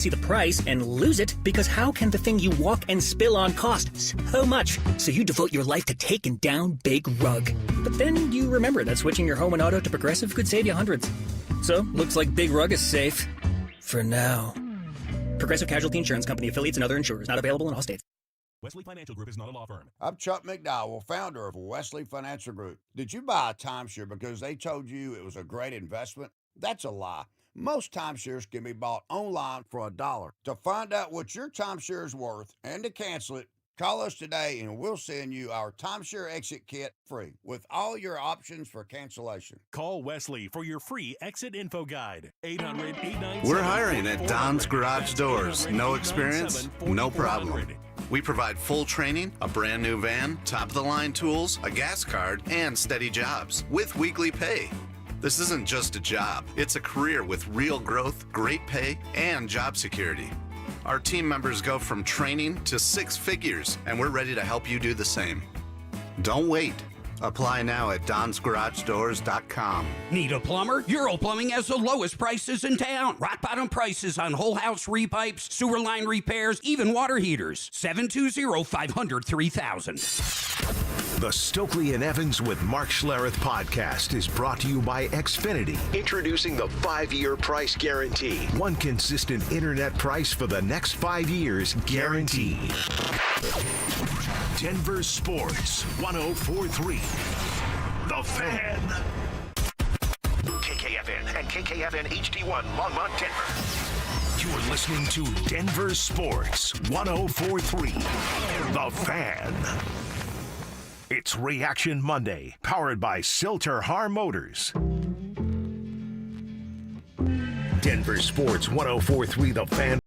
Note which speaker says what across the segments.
Speaker 1: see the price and lose it because how can the thing you walk and spill on cost so much? So you devote your life to taking down Big Rug. But then you remember that switching your home and auto to Progressive could save you hundreds. So looks like Big Rug is safe. For now. Progressive Casualty Insurance Company, affiliates, and other insurers. Not available in all states.
Speaker 2: Wesley Financial Group is not a law firm.
Speaker 3: I'm Chuck McDowell, founder of Wesley Financial Group. Did you buy a timeshare because they told you it was a great investment? That's a lie. Most timeshares can be bought online for $1. To find out what your timeshare is worth and to cancel it, call us today and we'll send you our timeshare exit kit free with all your options for cancellation.
Speaker 2: Call Wesley for your free exit info guide. 800-897-4400.
Speaker 4: We're hiring at Don's Garage Doors. No experience? No problem. We provide full training, a brand new van, top-of-the-line tools, a gas card, and steady jobs with weekly pay. This isn't just a job. It's a career with real growth, great pay, and job security. Our team members go from training to 6 figures, and we're ready to help you do the same. Don't wait. Apply now at donsgaragedoors.com.
Speaker 5: Need a plumber? Euro Plumbing has the lowest prices in town. Rock bottom prices on whole house repipes, sewer line repairs, even water heaters. 720-500-3000.
Speaker 6: The Stokely and Evans with Mark Schlereth podcast is brought to you by Xfinity. Introducing the 5-year price guarantee. One consistent internet price for the next 5 years guaranteed. Denver Sports 104.3. The Fan. KKFN and KKFN HD1 Longmont, Denver. You're listening to Denver Sports 104.3. The Fan. It's Reaction Monday, powered by Silter Har Motors. Denver Sports 104.3 The Fan.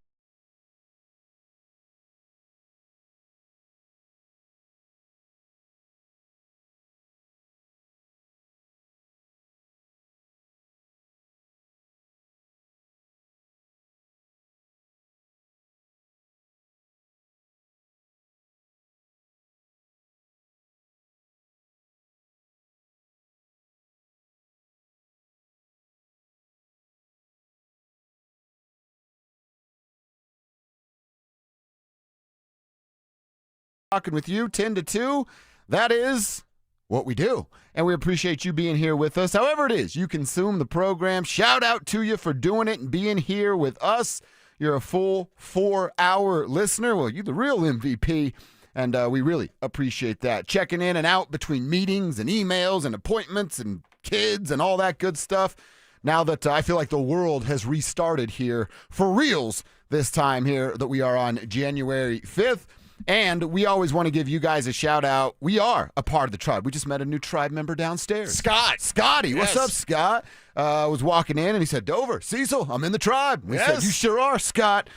Speaker 7: Talking with you 10 to 2. That is what we do. And we appreciate you being here with us. However it is, you consume the program. Shout out to you for doing it and being here with us. You're a full 4-hour listener. Well, you're the real MVP. And we really appreciate that. Checking in and out between meetings and emails and appointments and kids and all that good stuff. Now that I feel like the world has restarted here for reals this time here that we are on January 5th. And we always want to give you guys a shout out. We are a part of the tribe. We just met a new tribe member downstairs. Scotty. Yes. What's up, Scott? Was walking in and he said, Dover, Cecil, I'm in the tribe. We said, you sure are, Scott.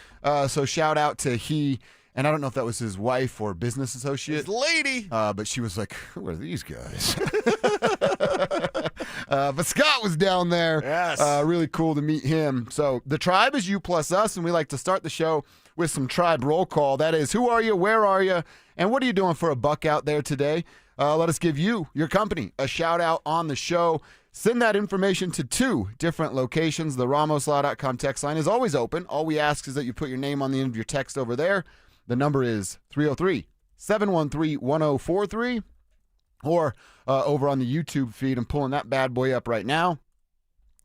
Speaker 7: So shout out to he. And I don't know if that was his wife or business associate.
Speaker 8: His lady.
Speaker 7: But she was like, who are these guys? But Scott was down there.
Speaker 8: Yes.
Speaker 7: Really cool to meet him. So the tribe is you plus us, and we like to start the show with some tribe roll call. That is, who are you, where are you, and what are you doing for a buck out there today? Let us give you, your company, a shout out on the show. Send that information to 2 different locations. The RamosLaw.com text line is always open. All we ask is that you put your name on the end of your text over there. The number is 303-713-1043. Or over on the YouTube feed. I'm pulling that bad boy up right now.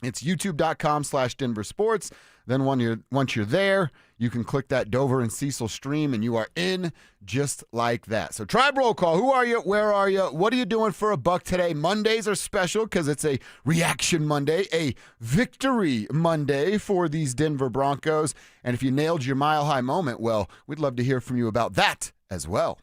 Speaker 7: It's youtube.com/DenverSports. Then once you're there, you can click that Dover and Cecil stream, and you are in just like that. So tribe roll call. Who are you? Where are you? What are you doing for a buck today? Mondays are special because it's a reaction Monday, a victory Monday for these Denver Broncos. And if you nailed your mile-high moment, well, we'd love to hear from you about that as well.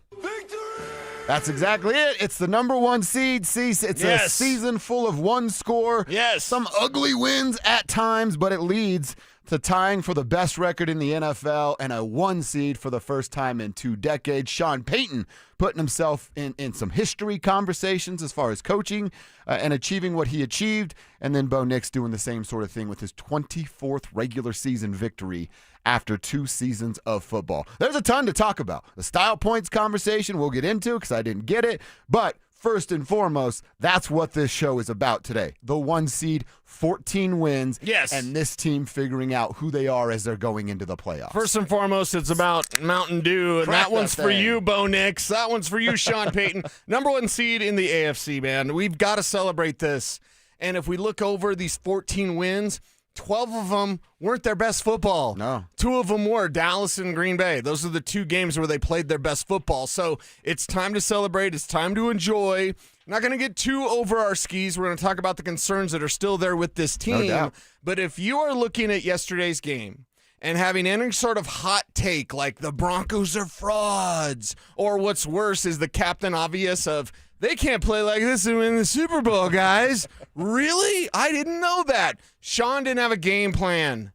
Speaker 7: That's exactly it. It's the number 1 seed. It's a season full of one score.
Speaker 8: Yes.
Speaker 7: Some ugly wins at times, but it leads to tying for the best record in the NFL and a 1 seed for the first time in 2 decades. Sean Payton putting himself in some history conversations as far as coaching and achieving what he achieved. And then Bo Nix doing the same sort of thing with his 24th regular season victory after 2 seasons of football. There's a ton to talk about. The style points conversation we'll get into because I didn't get it. But first and foremost, that's what this show is about today. The 1 seed, 14 wins,
Speaker 8: yes,
Speaker 7: and this team figuring out who they are as they're going into the playoffs.
Speaker 8: First and foremost, it's about Mountain Dew, and that one's for you, Bo Nix. That one's for you, Sean Payton. Number 1 seed in the AFC, man. We've got to celebrate this. And if we look over these 14 wins, 12 of them weren't their best football.
Speaker 7: No.
Speaker 8: 2 of them were Dallas and Green Bay. Those are the 2 games where they played their best football. So it's time to celebrate. It's time to enjoy. Not going to get too over our skis. We're going to talk about the concerns that are still there with this team.
Speaker 7: No doubt.
Speaker 8: But if you are looking at yesterday's game and having any sort of hot take like the Broncos are frauds, or what's worse is the Captain Obvious of they can't play like this and win the Super Bowl, guys. Really? I didn't know that. Sean didn't have a game plan.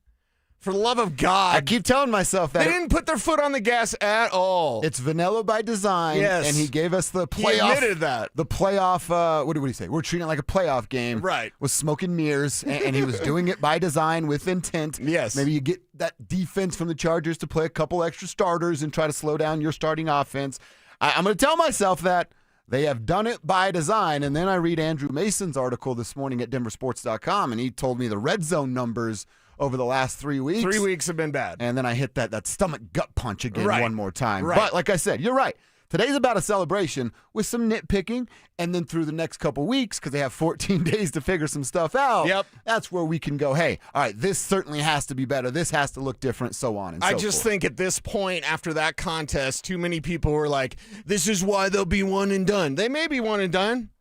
Speaker 8: For the love of God.
Speaker 7: I keep telling myself that.
Speaker 8: They didn't put their foot on the gas at all.
Speaker 7: It's vanilla by design.
Speaker 8: Yes.
Speaker 7: And he gave us the playoff.
Speaker 8: He admitted that.
Speaker 7: The playoff, what did he say? We're treating it like a playoff game.
Speaker 8: Right.
Speaker 7: With smoke and mirrors. And he was doing it by design with intent.
Speaker 8: Yes.
Speaker 7: Maybe you get that defense from the Chargers to play a couple extra starters and try to slow down your starting offense. I'm going to tell myself that. They have done it by design. And then I read Andrew Mason's article this morning at DenverSports.com, and he told me the red zone numbers over the last 3 weeks.
Speaker 8: 3 weeks have been bad.
Speaker 7: And then I hit that stomach gut punch again one more time.
Speaker 8: Right.
Speaker 7: But like I said, you're right. Today's about a celebration with some nitpicking, and then through the next couple weeks, because they have 14 days to figure some stuff out,
Speaker 8: Yep.
Speaker 7: That's where we can go, hey, all right, this certainly has to be better. This has to look different, so on and so
Speaker 8: I
Speaker 7: forth.
Speaker 8: just think at this point, after that contest, too many people were like, this is why they'll be one and done. They may be one and done.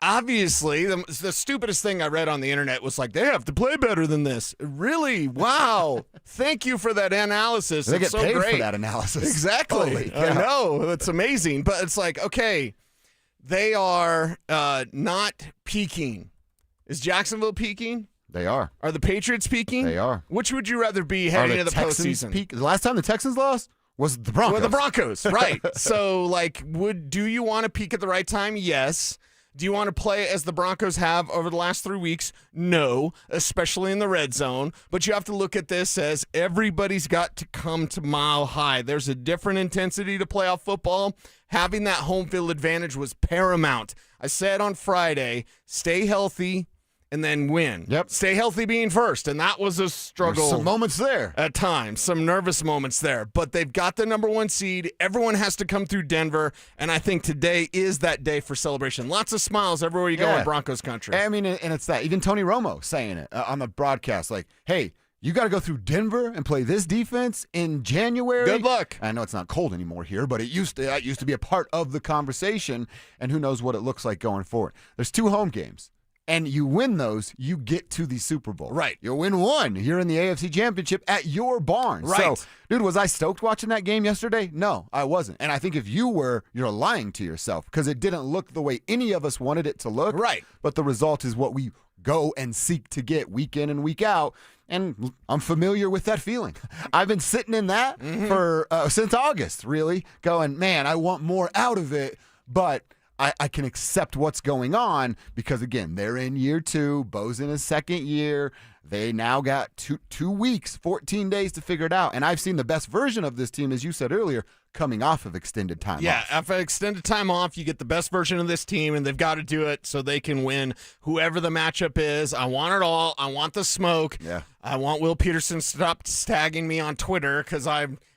Speaker 8: Obviously, the stupidest thing I read on the internet was like, they have to play better than this. Really? Wow. Thank you for that analysis.
Speaker 7: They
Speaker 8: it's
Speaker 7: get
Speaker 8: so
Speaker 7: paid
Speaker 8: great.
Speaker 7: for that analysis.
Speaker 8: Exactly.
Speaker 7: Holy cow.
Speaker 8: I know. That's amazing. But it's like, okay, they are not peaking. Is Jacksonville peaking?
Speaker 7: They are.
Speaker 8: Are the Patriots peaking?
Speaker 7: They are.
Speaker 8: Which would you rather be
Speaker 7: Are
Speaker 8: heading into the
Speaker 7: Texans
Speaker 8: postseason?
Speaker 7: peak? The last time the Texans lost was the Broncos.
Speaker 8: Well, the Broncos, right. So, like, do you want to peak at the right time? Yes. Do you want to play as the Broncos have over the last 3 weeks? No, especially in the red zone. But you have to look at this as everybody's got to come to Mile High. There's a different intensity to playoff football. Having that home field advantage was paramount. I said on Friday, stay healthy and then win.
Speaker 7: Yep.
Speaker 8: Stay healthy being first, and that was a struggle.
Speaker 7: There's some moments there.
Speaker 8: At times, some nervous moments there. But they've got the number 1 seed. Everyone has to come through Denver, and I think today is that day for celebration. Lots of smiles everywhere you go in Broncos country.
Speaker 7: I mean, and it's that. Even Tony Romo saying it on the broadcast, like, hey, you got to go through Denver and play this defense in January.
Speaker 8: Good luck.
Speaker 7: I know it's not cold anymore here, but that used to be a part of the conversation, and who knows what it looks like going forward. There's 2 home games. And you win those, you get to the Super Bowl.
Speaker 8: Right.
Speaker 7: You win one. You're in the AFC Championship at your barn.
Speaker 8: Right.
Speaker 7: So, dude, was I stoked watching that game yesterday? No, I wasn't. And I think if you were, you're lying to yourself because it didn't look the way any of us wanted it to look.
Speaker 8: Right.
Speaker 7: But the result is what we go and seek to get week in and week out. And I'm familiar with that feeling. I've been sitting in that for since August, really, going, man, I want more out of it, but I can accept what's going on because, again, they're in year 2. Bo's in his second year. They now got two weeks, 14 days to figure it out. And I've seen the best version of this team, as you said earlier, coming off of extended time off.
Speaker 8: Yeah, after extended time off, you get the best version of this team, and they've got to do it so they can win whoever the matchup is. I want it all. I want the smoke.
Speaker 7: Yeah.
Speaker 8: I want Will Peterson to stop tagging me on Twitter because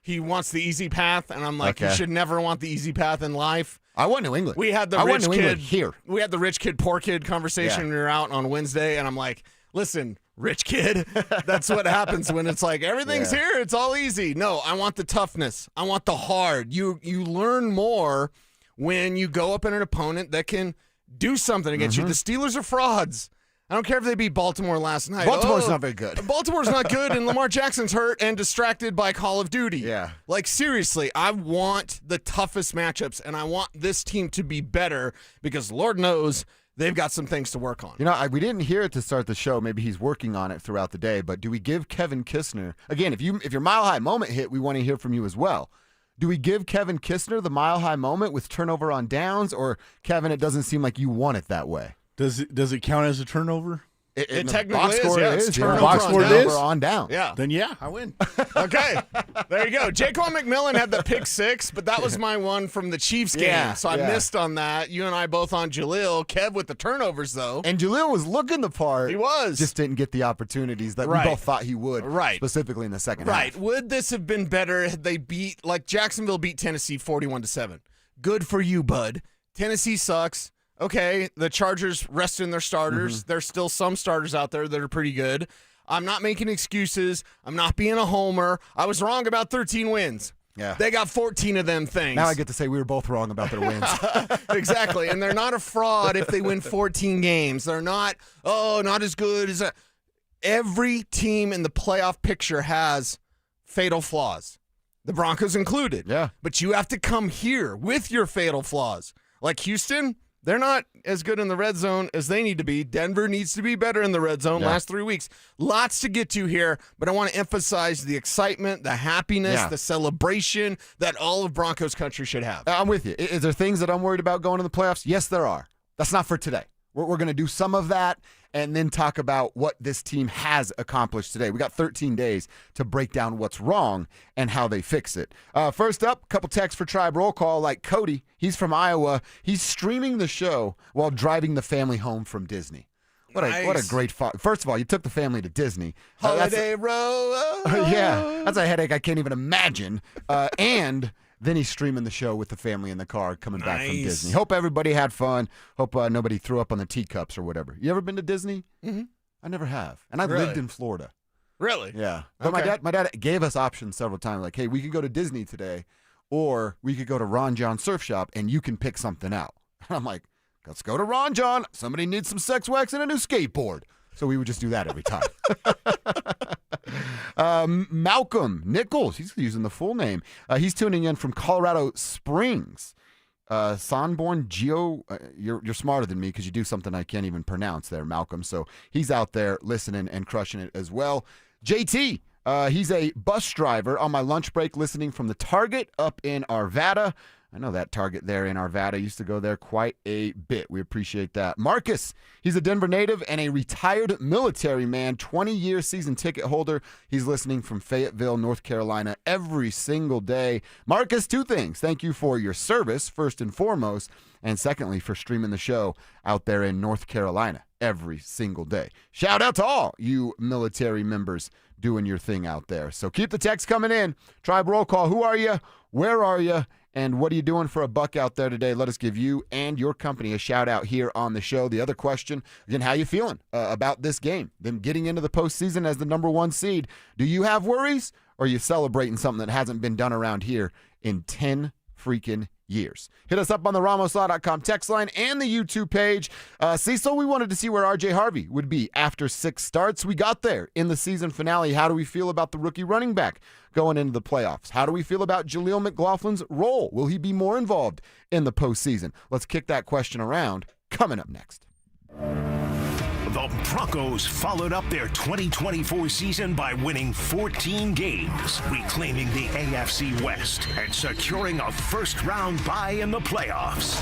Speaker 8: he wants the easy path, and I'm like,
Speaker 7: Okay.
Speaker 8: You should never want the easy path in life.
Speaker 7: I want New England.
Speaker 8: We had the
Speaker 7: I want
Speaker 8: rich
Speaker 7: New
Speaker 8: kid
Speaker 7: England here.
Speaker 8: We had the rich kid, poor kid conversation when we were out on Wednesday, and I'm like, listen, rich kid, that's what happens when it's like everything's here, it's all easy. No, I want the toughness. I want the hard. You learn more when you go up in an opponent that can do something against you. The Steelers are frauds. I don't care if they beat Baltimore last night.
Speaker 7: Baltimore's not very good.
Speaker 8: Baltimore's not good, and Lamar Jackson's hurt and distracted by Call of Duty.
Speaker 7: Yeah.
Speaker 8: Like, seriously, I want the toughest matchups, and I want this team to be better because Lord knows they've got some things to work on.
Speaker 7: You know, we didn't hear it to start the show. Maybe he's working on it throughout the day. But do we give Kevin Kistner, again, if your Mile High moment hit, we want to hear from you as well. Do we give Kevin Kistner the Mile High moment with turnover on downs, or, Kevin, it doesn't seem like you want it that way?
Speaker 9: Does it count as a turnover?
Speaker 8: It
Speaker 7: the
Speaker 8: technically
Speaker 7: box
Speaker 8: is,
Speaker 7: score
Speaker 8: yeah.
Speaker 7: is.
Speaker 8: It's
Speaker 7: Yeah.
Speaker 8: turnover
Speaker 7: Box
Speaker 8: on
Speaker 7: score
Speaker 8: down.
Speaker 7: is on down.
Speaker 8: Yeah.
Speaker 2: Then yeah, I win.
Speaker 8: Okay. There you go. Jaquan McMillan had the pick six, but that was my one from the Chiefs game.
Speaker 7: Yeah,
Speaker 8: So I
Speaker 7: yeah.
Speaker 8: missed on that. You and I both on Jaleel. Kev with the turnovers, though.
Speaker 7: And Jaleel was looking the part.
Speaker 8: He was.
Speaker 7: Just didn't get the opportunities that
Speaker 8: Right.
Speaker 7: we both thought he would.
Speaker 8: Right.
Speaker 7: Specifically in the second
Speaker 8: Right.
Speaker 7: half.
Speaker 8: Would this have been better had they Jacksonville beat Tennessee 41-7? Good for you, bud. Tennessee sucks. Okay, the Chargers resting their starters. There's still some starters out there that are pretty good. I'm not making excuses. I'm not being a homer. I was wrong about 13 wins.
Speaker 7: Yeah.
Speaker 8: They got 14 of them things.
Speaker 7: Now I get to say we were both wrong about their wins.
Speaker 8: Exactly. And they're not a fraud if they win 14 games. They're not, not as good as that. Every team in the playoff picture has fatal flaws, the Broncos included.
Speaker 7: Yeah.
Speaker 8: But you have to come here with your fatal flaws. Like Houston, they're not as good in the red zone as they need to be. Denver needs to be better in the red zone last 3 weeks. Lots to get to here, but I want to emphasize the excitement, the happiness, the celebration that all of Broncos country should have.
Speaker 7: I'm with you. Is there things that I'm worried about going to the playoffs? Yes, there are. That's not for today. We're going to do some of that and then talk about what this team has accomplished today. We got 13 days to break down what's wrong and how they fix it. First up, a couple texts for Tribe Roll Call, like Cody. He's from Iowa. He's streaming the show while driving the family home from Disney. What a great first of all, you took the family to Disney.
Speaker 8: Holiday Row.
Speaker 7: Yeah, that's a headache I can't even imagine. And then he's streaming the show with the family in the car coming back from Disney. Hope everybody had fun. Hope nobody threw up on the teacups or whatever. You ever been to Disney? Mm-hmm. I never have. And I've lived in Florida.
Speaker 8: Really?
Speaker 7: Yeah. But my dad gave us options several times. Like, hey, we could go to Disney today, or we could go to Ron John Surf Shop, and you can pick something out. And I'm like, let's go to Ron John. Somebody needs some sex wax and a new skateboard. So we would just do that every time. Malcolm Nichols, he's using the full name. He's tuning in from Colorado Springs. Sanborn Geo, you're smarter than me because you do something I can't even pronounce there, Malcolm. So he's out there listening and crushing it as well. JT, he's a bus driver on my lunch break listening from the Target up in Arvada. I know that Target there in Arvada. Used to go there quite a bit. We appreciate that. Marcus, he's a Denver native and a retired military man, 20-year season ticket holder. He's listening from Fayetteville, North Carolina every single day. Marcus, two things. Thank you for your service, first and foremost, and secondly, for streaming the show out there in North Carolina every single day. Shout out to all you military members doing your thing out there. So keep the text coming in. Tribe Roll Call. Who are you? Where are you? And what are you doing for a buck out there today? Let us give you and your company a shout out here on the show. The other question, again, how you feeling about this game? Them getting into the postseason as the number one seed. Do you have worries, or are you celebrating something that hasn't been done around here in 10 freaking years? Hit us up on the RamosLaw.com text line and the YouTube page. Cecil, we wanted to see where RJ Harvey would be after 6 starts. We got there in the season finale. How do we feel about the rookie running back going into the playoffs? How do we feel about Jaleel McLaughlin's role? Will he be more involved in the postseason? Let's kick that question around coming up next.
Speaker 6: The Broncos followed up their 2024 season by winning 14 games, reclaiming the AFC West, and securing a first-round bye in the playoffs.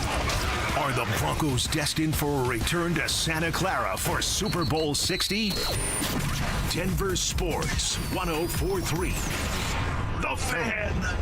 Speaker 6: Are the Broncos destined for a return to Santa Clara for Super Bowl 60? Denver Sports 104.3. The Fan.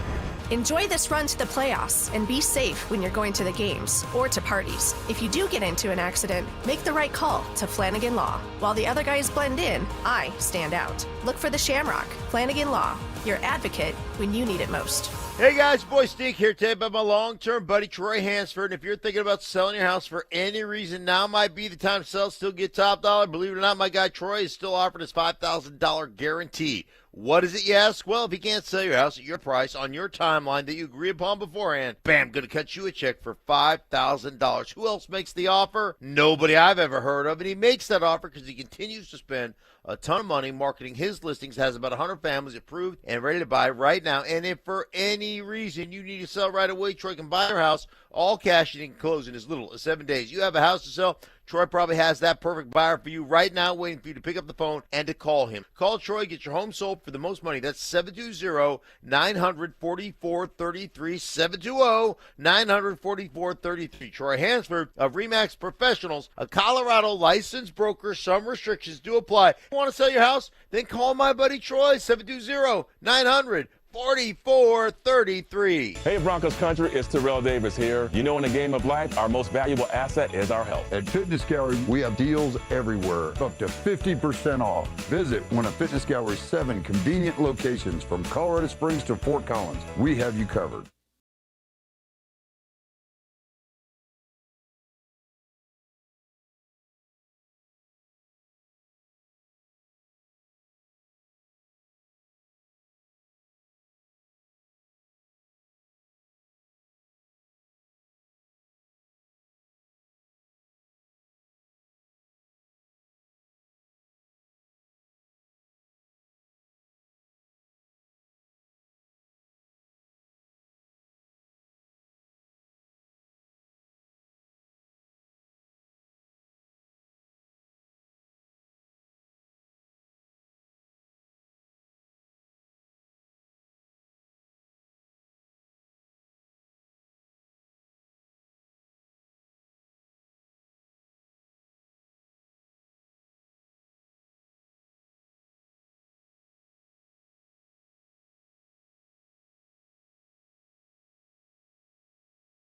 Speaker 9: Enjoy this run to the playoffs and be safe when you're going to the games or to parties. If you do get into an accident, make the right call to Flanagan Law. While the other guys blend in, I stand out. Look for the Shamrock. Flanagan Law, your advocate when you need it most.
Speaker 10: Hey guys, boy Steve here today by my long-term buddy Troy Hansford. And if you're thinking about selling your house for any reason, now might be the time to sell, still get top dollar. Believe it or not, my guy Troy is still offering his $5,000 guarantee. What is it, you ask? Well, if you can't sell your house at your price on your timeline that you agree upon beforehand, bam, going to cut you a check for $5,000. Who else makes the offer? Nobody I've ever heard of. And he makes that offer because he continues to spend a ton of money marketing his listings, has about 100 families approved and ready to buy right now. And if for any reason you need to sell right away, Troy can buy your house all cash and he can close in as little as 7 days. You have a house to sell, Troy probably has that perfect buyer for you right now, waiting for you to pick up the phone and to call him. Call Troy, get your home sold for the most money. That's 720-944-33, 720-944-33. Troy Hansford of RE/MAX Professionals, a Colorado licensed broker. Some restrictions do apply. Want to sell your house? Then call my buddy Troy, 720-900-4433.
Speaker 11: Hey, Broncos country, it's Terrell Davis here. You know, in the game of life, our most valuable asset is our health.
Speaker 12: At Fitness Gallery, we have deals everywhere, up to 50% off. Visit one of Fitness Gallery's 7 convenient locations from Colorado Springs to Fort Collins. We have you covered.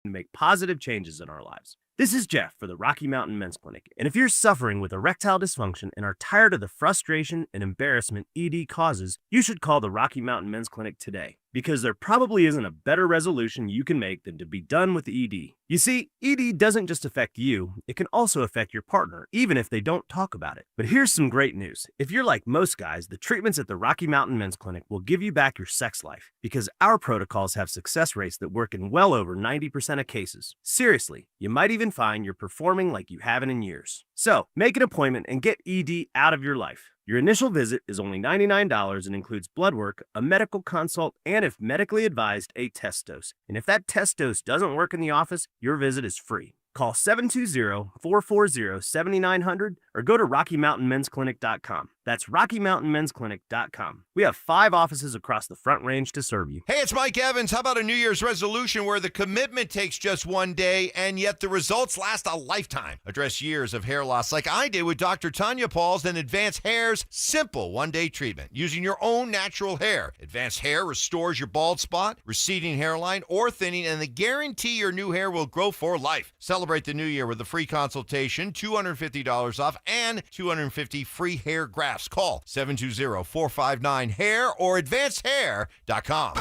Speaker 13: Make positive changes in our lives. This is Jeff for the Rocky Mountain Men's Clinic, and if you're suffering with erectile dysfunction and are tired of the frustration and embarrassment ED causes, you should call the Rocky Mountain Men's Clinic today, because there probably isn't a better resolution you can make than to be done with ED. You see, ED doesn't just affect you, it can also affect your partner, even if they don't talk about it. But here's some great news. If you're like most guys, the treatments at the Rocky Mountain Men's Clinic will give you back your sex life, because our protocols have success rates that work in well over 90% of cases. Seriously, you might even find you're performing like you haven't in years. So, make an appointment and get ED out of your life. Your initial visit is only $99 and includes blood work, a medical consult, and if medically advised, a test dose. And if that test dose doesn't work in the office, your visit is free. Call 720-440-7900 or go to RockyMountainMen'sClinic.com. That's RockyMountainMen'sClinic.com. We have 5 offices across the Front Range to serve you.
Speaker 14: Hey, it's Mike Evans. How about a New Year's resolution where the commitment takes just one day and yet the results last a lifetime? Address years of hair loss like I did with Dr. Tanya Pauls and Advanced Hair's simple one-day treatment using your own natural hair. Advanced Hair restores your bald spot, receding hairline, or thinning, and they guarantee your new hair will grow for life. Celebrate the new year with a free consultation, $250 off, and 250 free hair grafts. Call 720-459-HAIR or advancedhair.com.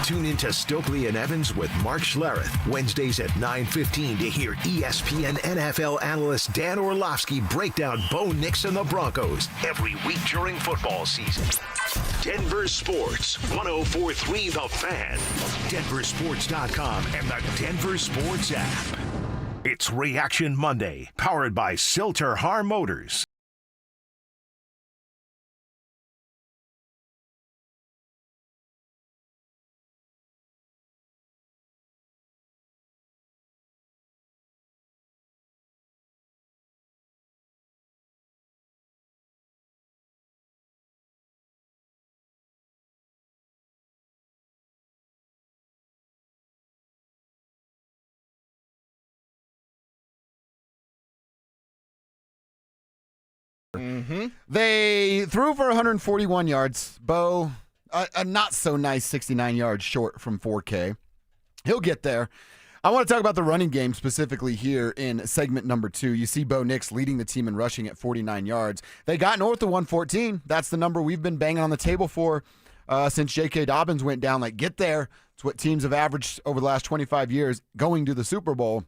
Speaker 6: Tune in to Stokely and Evans with Mark Schlereth, Wednesdays at 9:15 to hear ESPN NFL analyst Dan Orlovsky break down Bo Nix and the Broncos every week during football season. Denver Sports, 104.3 The Fan, DenverSports.com, and the Denver Sports app. It's Reaction Monday, powered by Silter Har Motors.
Speaker 7: Mm-hmm. They threw for 141 yards. Bo, a not so nice 69 yards short from 4K. He'll get there. I want to talk about the running game specifically here in segment number 2. You see Bo Nix leading the team in rushing at 49 yards. They got north of 114. That's the number we've been banging on the table for since J.K. Dobbins went down. Like, get there. It's what teams have averaged over the last 25 years going to the Super Bowl.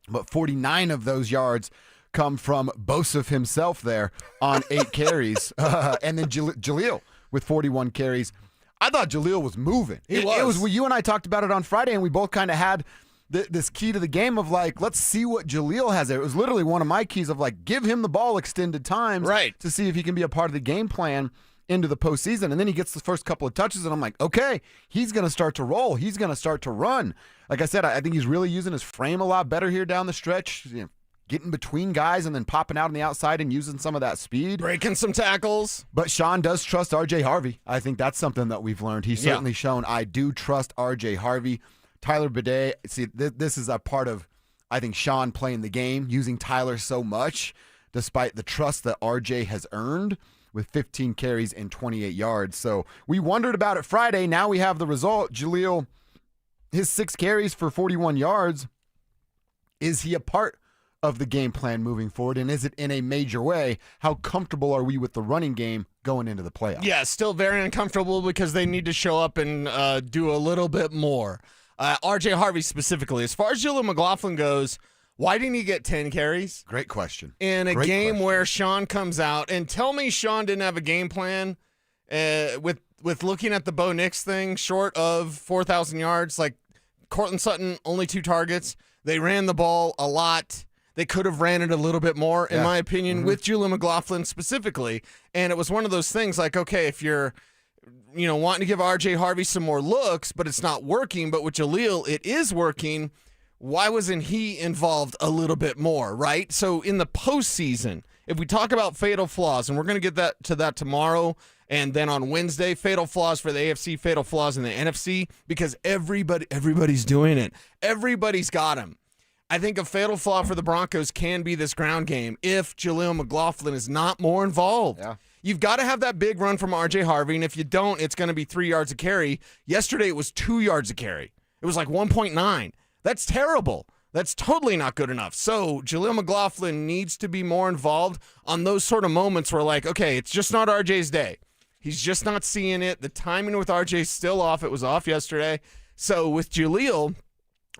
Speaker 7: But 49 of those yards come from Bosef himself there on 8 carries. And then Jaleel with 41 carries. I thought Jaleel was moving. It was you and I talked about it on Friday, and we both kind of had this key to the game of, like, let's see what Jaleel has there. It was literally one of my keys of, like, give him the ball extended times to see if he can be a part of the game plan into the postseason. And then he gets the first couple of touches, and I'm like, okay, he's going to start to roll. He's going to start to run. Like I said, I think he's really using his frame a lot better here down the stretch. You know, getting between guys and then popping out on the outside and using some of that speed.
Speaker 8: Breaking some tackles.
Speaker 7: But Sean does trust R.J. Harvey. I think that's something that we've learned. He's certainly shown I do trust R.J. Harvey. Tyler Bidet, see, this is a part of, I think, Sean playing the game, using Tyler so much, despite the trust that R.J. has earned with 15 carries and 28 yards. So we wondered about it Friday. Now we have the result. Jaleel, his 6 carries for 41 yards. Is he a part of the game plan moving forward, and is it in a major way? How comfortable are we with the running game going into the playoffs?
Speaker 8: Yeah, still very uncomfortable because they need to show up and do a little bit more. R.J. Harvey specifically. As far as Jaleel McLaughlin goes, why didn't he get 10 carries?
Speaker 7: Great question.
Speaker 8: In a game where Sean comes out, and tell me Sean didn't have a game plan with looking at the Bo Nix thing, short of 4,000 yards. Like, Cortland Sutton, only 2 targets. They ran the ball a lot. They could have ran it a little bit more, in my opinion, with Jaleel McLaughlin specifically. And it was one of those things like, okay, if you're wanting to give R.J. Harvey some more looks, but it's not working, but with Jaleel, it is working, why wasn't he involved a little bit more, right? So in the postseason, if we talk about fatal flaws, and we're going to get to that tomorrow, and then on Wednesday, fatal flaws for the AFC, fatal flaws in the NFC, because everybody's doing it. Everybody's got them. I think a fatal flaw for the Broncos can be this ground game if Jaleel McLaughlin is not more involved.
Speaker 7: Yeah.
Speaker 8: You've got to have that big run from R.J. Harvey, and if you don't, it's going to be 3 yards a carry. Yesterday, it was 2 yards a carry. It was like 1.9. That's terrible. That's totally not good enough. So Jaleel McLaughlin needs to be more involved on those sort of moments where, like, okay, it's just not R.J.'s day. He's just not seeing it. The timing with R.J. is still off. It was off yesterday. So with Jaleel,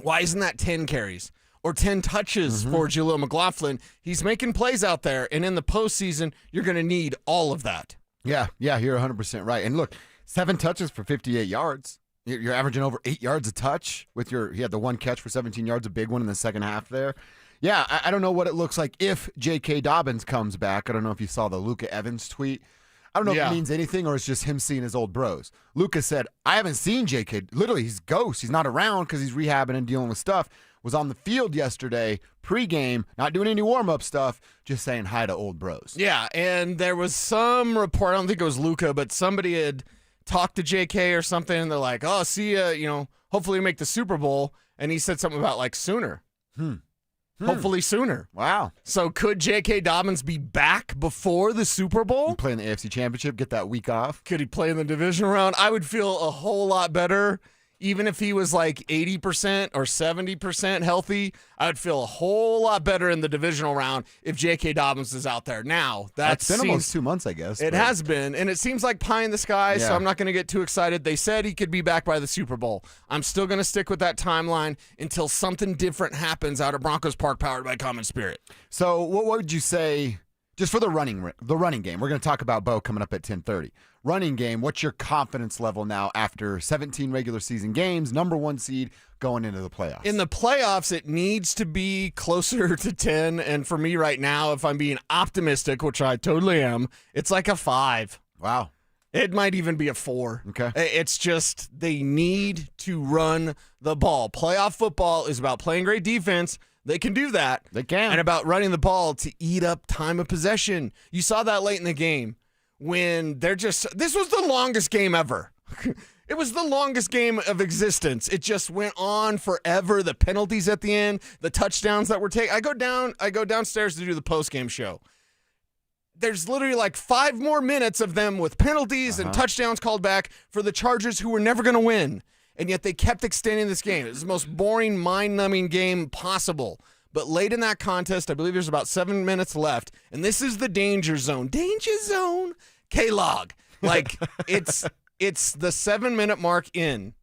Speaker 8: why isn't that 10 carries? Or 10 touches for Jaleel McLaughlin? He's making plays out there, and in the postseason, you're going to need all of that.
Speaker 7: Yeah, you're 100% right. And look, 7 touches for 58 yards. You're averaging over 8 yards a touch he had the 1 catch for 17 yards, a big one in the second half there. Yeah, I don't know what it looks like if J.K. Dobbins comes back. I don't know if you saw the Luka Evans tweet. I don't know if it means anything or it's just him seeing his old bros. Luka said, I haven't seen J.K. Literally, he's ghost. He's not around because he's rehabbing and dealing with stuff. Was on the field yesterday, pregame, not doing any warm-up stuff, just saying hi to old bros.
Speaker 8: Yeah, and there was some report, I don't think it was Luka, but somebody had talked to JK or something, and they're like, oh, see ya, hopefully make the Super Bowl. And he said something about, like, sooner. Hopefully sooner.
Speaker 7: Wow.
Speaker 8: So could J.K. Dobbins be back before the Super Bowl?
Speaker 7: Play in the AFC Championship, get that week off.
Speaker 8: Could he play in the divisional round? I would feel a whole lot better. Even if he was like 80% or 70% healthy, I would feel a whole lot better in the divisional round if J.K. Dobbins is out there. Now,
Speaker 7: that's been almost 2 months, I guess.
Speaker 8: It has been, and it seems like pie in the sky, so I'm not going to get too excited. They said he could be back by the Super Bowl. I'm still going to stick with that timeline until something different happens out at Broncos Park powered by Common Spirit.
Speaker 7: So what would you say, just for the running game? We're going to talk about Bo coming up at 10:30. Running game, what's your confidence level now after 17 regular season games, number 1 seed going into the playoffs?
Speaker 8: In the playoffs, it needs to be closer to 10. And for me right now, if I'm being optimistic, which I totally am, it's like a 5.
Speaker 7: Wow.
Speaker 8: It might even be a 4.
Speaker 7: Okay.
Speaker 8: It's just they need to run the ball. Playoff football is about playing great defense. They can do that.
Speaker 7: They can.
Speaker 8: And about running the ball to eat up time of possession. You saw that late in the game. When this was the longest game ever. It was the longest game of existence. It just went on forever. The penalties at the end, the touchdowns that were taken. I go downstairs to do the post-game show. There's literally like 5 more minutes of them with penalties and touchdowns called back for the Chargers, who were never going to win. And yet they kept extending this game. It was the most boring, mind-numbing game possible. But late in that contest, I believe there's about 7 minutes left, and this is the danger zone. Danger zone, K-Log. Like, it's the 7-minute mark in.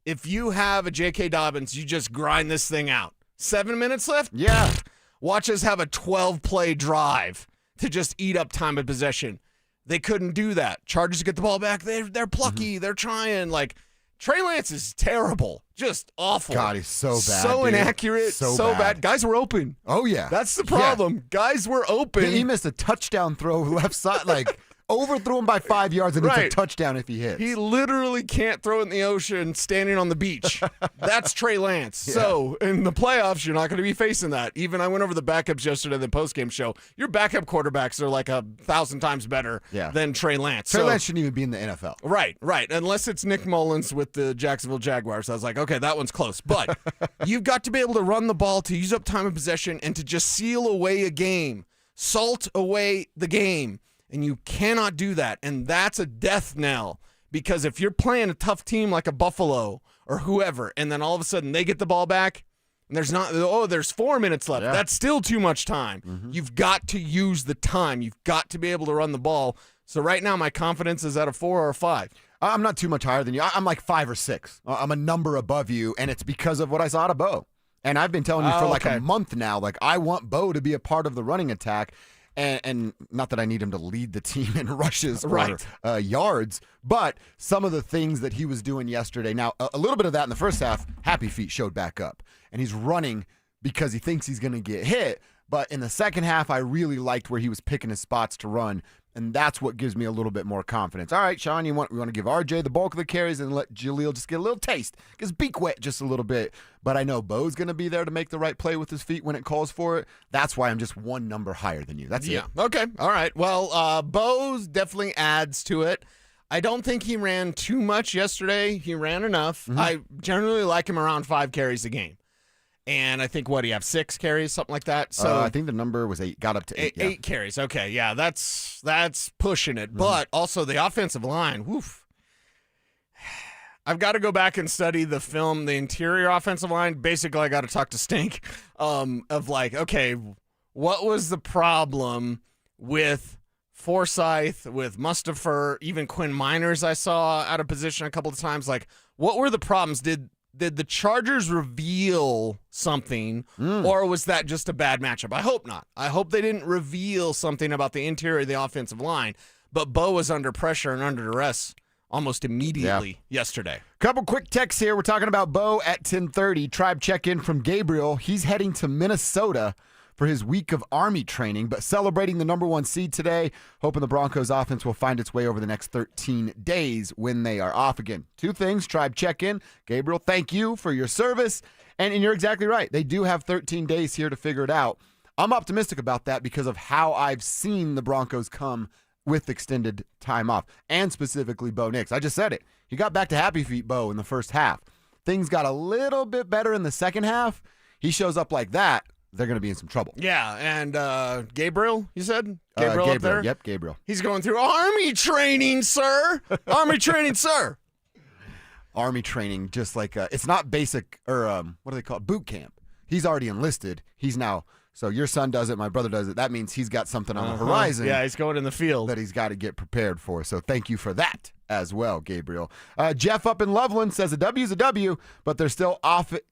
Speaker 8: If you have a J.K. Dobbins, you just grind this thing out. 7 minutes left?
Speaker 7: Yeah.
Speaker 8: Watch us have a 12-play drive to just eat up time of possession. They couldn't do that. Chargers get the ball back. They're plucky. They're trying. Like, Trey Lance is terrible. Just awful.
Speaker 7: God, he's so bad.
Speaker 8: So
Speaker 7: dude.
Speaker 8: inaccurate. So bad. Guys were open.
Speaker 7: Oh, yeah.
Speaker 8: That's the problem. Yeah. Guys were open.
Speaker 7: He missed a touchdown throw left side, like overthrew him by 5 yards, and it's a touchdown if he hits.
Speaker 8: He literally can't throw it in the ocean standing on the beach. That's Trey Lance. Yeah. So in the playoffs, you're not going to be facing that. Even I went over the backups yesterday in the postgame show. Your backup quarterbacks are like 1,000 times better than Trey Lance.
Speaker 7: Trey Lance shouldn't even be in the NFL.
Speaker 8: Right. Unless it's Nick Mullins with the Jacksonville Jaguars. I was like, okay, that one's close. But you've got to be able to run the ball, to use up time of possession, and to just seal away a game. Salt away the game. And you cannot do that. And that's a death knell. Because if you're playing a tough team like a Buffalo or whoever, and then all of a sudden they get the ball back, and there's 4 minutes left. Yeah. That's still too much time. Mm-hmm. You've got to use the time. You've got to be able to run the ball. So right now my confidence is at a 4 or a 5.
Speaker 7: I'm not too much higher than you. I'm like 5 or 6. I'm a number above you, and it's because of what I saw out of Bo. And I've been telling you for like a month now, like I want Bo to be a part of the running attack. And not that I need him to lead the team in rushes or yards, but some of the things that he was doing yesterday. Now, a little bit of that in the first half, Happy Feet showed back up. And he's running because he thinks he's going to get hit. But in the second half, I really liked where he was picking his spots to run. And that's what gives me a little bit more confidence. All right, Sean, we want to give RJ the bulk of the carries and let Jaleel just get a little taste. Get his beak wet just a little bit. But I know Bo's going to be there to make the right play with his feet when it calls for it. That's why I'm just one number higher than you. That's it.
Speaker 8: Okay. All right. Well, Bo's definitely adds to it. I don't think he ran too much yesterday. He ran enough. Mm-hmm. I generally like him around 5 carries a game. And I think, what, he have 6 carries, something like that? So
Speaker 7: I think the number was 8, got up to 8.
Speaker 8: 8 carries. Okay, yeah, that's pushing it. Mm-hmm. But also the offensive line, woof. I've got to go back and study the film, the interior offensive line. Basically, I got to talk to Stink of like, okay, what was the problem with Forsyth, with Mustapher, even Quinn Miners I saw out of position a couple of times? Like, what were the problems? Did the Chargers reveal something, or was that just a bad matchup? I hope not. I hope they didn't reveal something about the interior of the offensive line, but Bo was under pressure and under duress almost immediately yesterday.
Speaker 7: Couple quick texts here. We're talking about Bo at 10:30. Tribe check-in from Gabriel. He's heading to Minnesota for his week of Army training, but celebrating the number 1 seed today, hoping the Broncos offense will find its way over the next 13 days when they are off again. 2 things, Tribe check-in. Gabriel, thank you for your service. And you're exactly right. They do have 13 days here to figure it out. I'm optimistic about that because of how I've seen the Broncos come with extended time off, and specifically Bo Nix. I just said it. He got back to Happy Feet Bo in the first half. Things got a little bit better in the second half. He shows up like that, they're going to be in some trouble.
Speaker 8: Yeah, and Gabriel, you said? Gabriel up there?
Speaker 7: Yep, Gabriel.
Speaker 8: He's going through Army training, sir. Army training, sir.
Speaker 7: Army training, just like, it's not basic, or what do they call it? Boot camp. He's already enlisted. He's now, so your son does it, my brother does it. That means he's got something on the horizon.
Speaker 8: Yeah, he's going in the field.
Speaker 7: That he's got to get prepared for. So thank you for that as well, Gabriel. Jeff up in Loveland says a W's a W, but there's still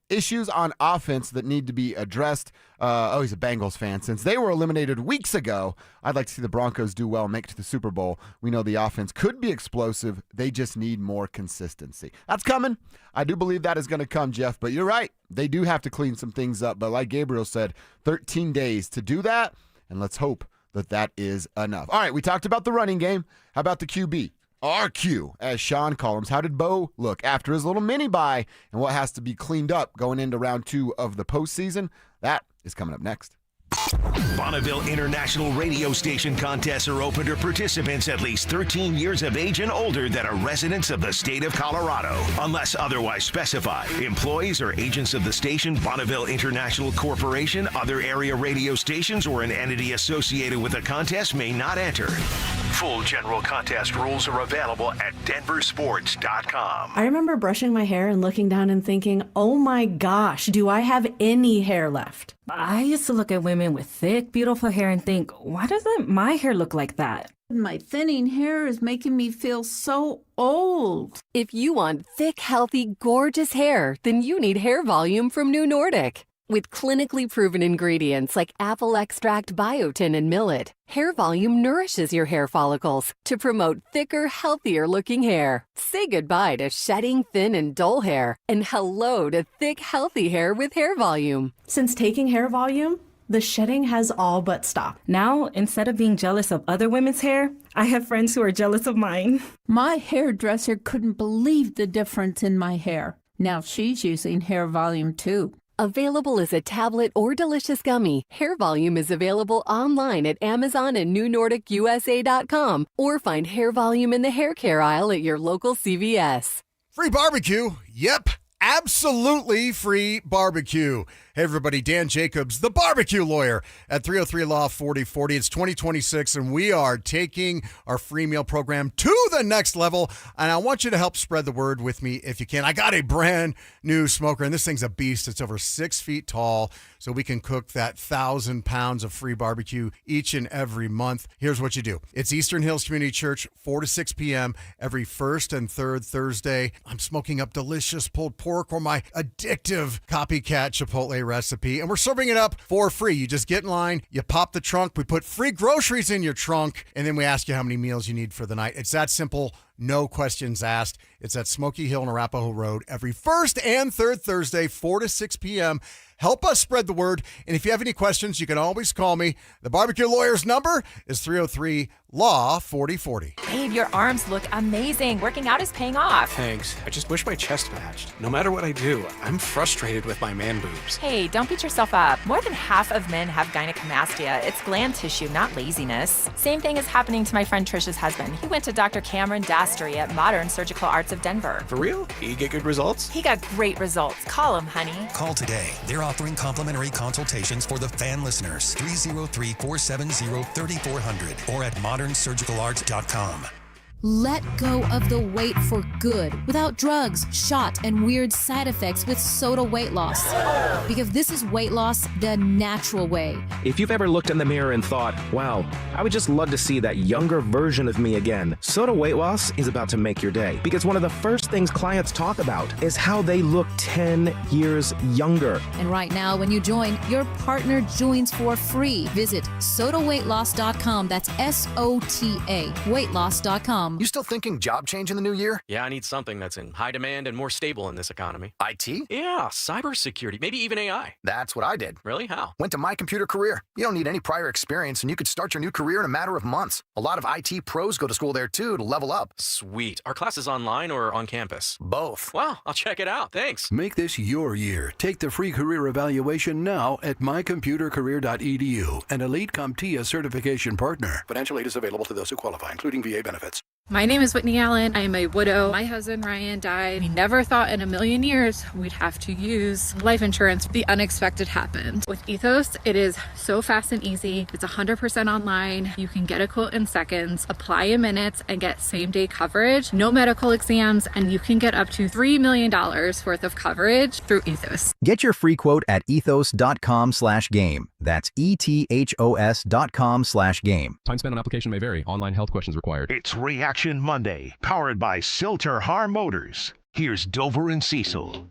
Speaker 7: issues on offense that need to be addressed. He's a Bengals fan. Since they were eliminated weeks ago, I'd like to see the Broncos do well and make it to the Super Bowl. We know the offense could be explosive. They just need more consistency. That's coming. I do believe that is going to come, Jeff, but you're right. They do have to clean some things up. But like Gabriel said, 13 days to do that, and let's hope that is enough. All right, we talked about the running game. How about the QB? RQ, as Sean calls him. How did Bo look after his little mini bye, and what has to be cleaned up going into round 2 of the postseason? That is coming up next.
Speaker 6: Bonneville International Radio Station contests are open to participants at least 13 years of age and older that are residents of the state of Colorado. Unless otherwise specified, employees or agents of the station, Bonneville International Corporation, other area radio stations, or an entity associated with the contest may not enter. Full general contest rules are available at DenverSports.com.
Speaker 15: I remember brushing my hair and looking down and thinking, oh my gosh, do I have any hair left?
Speaker 16: I used to look at women with thick, beautiful hair and think, why doesn't my hair look like that?
Speaker 17: My thinning hair is making me feel so old.
Speaker 18: If you want thick, healthy, gorgeous hair, then you need Hair Volume from New Nordic. With clinically proven ingredients like apple extract, biotin, and millet, Hair Volume nourishes your hair follicles to promote thicker, healthier-looking hair. Say goodbye to shedding, thin, and dull hair, and hello to thick, healthy hair with Hair Volume.
Speaker 15: Since taking Hair Volume, The shedding has all but stopped.
Speaker 16: Now, instead of being jealous of other women's hair, I have friends who are jealous of mine.
Speaker 17: My hairdresser couldn't believe the difference in my hair. Now she's using Hair Volume 2.
Speaker 18: Available as a tablet or delicious gummy, Hair Volume is available online at Amazon and NewNordicUSA.com, or find Hair Volume in the hair care aisle at your local CVS.
Speaker 19: Free barbecue? Yep, absolutely free barbecue. Hey, everybody, Dan Jacobs, the barbecue lawyer at 303 Law 4040. It's 2026, and we are taking our free meal program to the next level, and I want you to help spread the word with me if you can. I got a brand new smoker, and this thing's a beast. It's over 6 feet tall, so we can cook that 1,000 pounds of free barbecue each and every month. Here's what you do. It's Eastern Hills Community Church, 4 to 6 p.m. every first and third Thursday. I'm smoking up delicious pulled pork or my addictive copycat Chipotle recipe, and we're serving it up for free. You just get in line, you pop the trunk, we put free groceries in your trunk, and then we ask you how many meals you need for the night. It's that simple, no questions asked. It's at Smoky Hill and Arapahoe Road every first and third Thursday, 4 to 6 p.m. Help us spread the word, and if you have any questions, you can always call me. The barbecue lawyer's number is 303 Law 4040.
Speaker 20: Babe, your arms look amazing. Working out is paying off.
Speaker 21: Thanks. I just wish my chest matched. No matter what I do, I'm frustrated with my man boobs.
Speaker 20: Hey, don't beat yourself up. More than half of men have gynecomastia. It's gland tissue, not laziness. Same thing is happening to my friend Trisha's husband. He went to Dr. Cameron Dastery at Modern Surgical Arts of Denver.
Speaker 21: For real? You get good results?
Speaker 20: He got great results. Call him, honey.
Speaker 22: Call today. They're offering complimentary consultations for the fan listeners. 303-470-3400 or at modernsurgicalarts.com.
Speaker 23: Let go of the wait for good without drugs, shot, and weird side effects with Soda Weight Loss. Because this is weight loss the natural way.
Speaker 24: If you've ever looked in the mirror and thought, wow, I would just love to see that younger version of me again, Soda Weight Loss is about to make your day. Because one of the first things clients talk about is how they look 10 years younger.
Speaker 23: And right now, when you join, your partner joins for free. Visit SodaWeightLoss.com. That's SOTA, weightloss.com.
Speaker 25: You still thinking job change in the new year?
Speaker 21: Yeah, I need something that's in high demand and more stable in this economy.
Speaker 25: IT?
Speaker 21: Yeah, cybersecurity, maybe even AI.
Speaker 25: That's what I did.
Speaker 21: Really? How?
Speaker 25: Went to My Computer Career. You don't need any prior experience, and you could start your new career in a matter of months. A lot of IT pros go to school there, too, to level up.
Speaker 21: Sweet. Are classes online or on campus?
Speaker 25: Both.
Speaker 21: Wow, I'll check it out. Thanks.
Speaker 26: Make this your year. Take the free career evaluation now at mycomputercareer.edu, an Elite CompTIA certification partner. Financial aid is available to those who qualify, including VA benefits.
Speaker 27: My name is Whitney Allen. I am a widow. My husband Ryan died. We never thought in a million years we'd have to use life insurance. The unexpected happened. With Ethos, it is so fast and easy. It's 100% online. You can get a quote in seconds, apply in minutes, and get same-day coverage. No medical exams, and you can get up to $3 million worth of coverage through Ethos.
Speaker 28: Get your free quote at ethos.com/game. That's ETHOS.com/game.
Speaker 29: Time spent on application may vary. Online health questions required.
Speaker 6: It's Reaction Monday, powered by Silter Har Motors. Here's Dover and Cecil.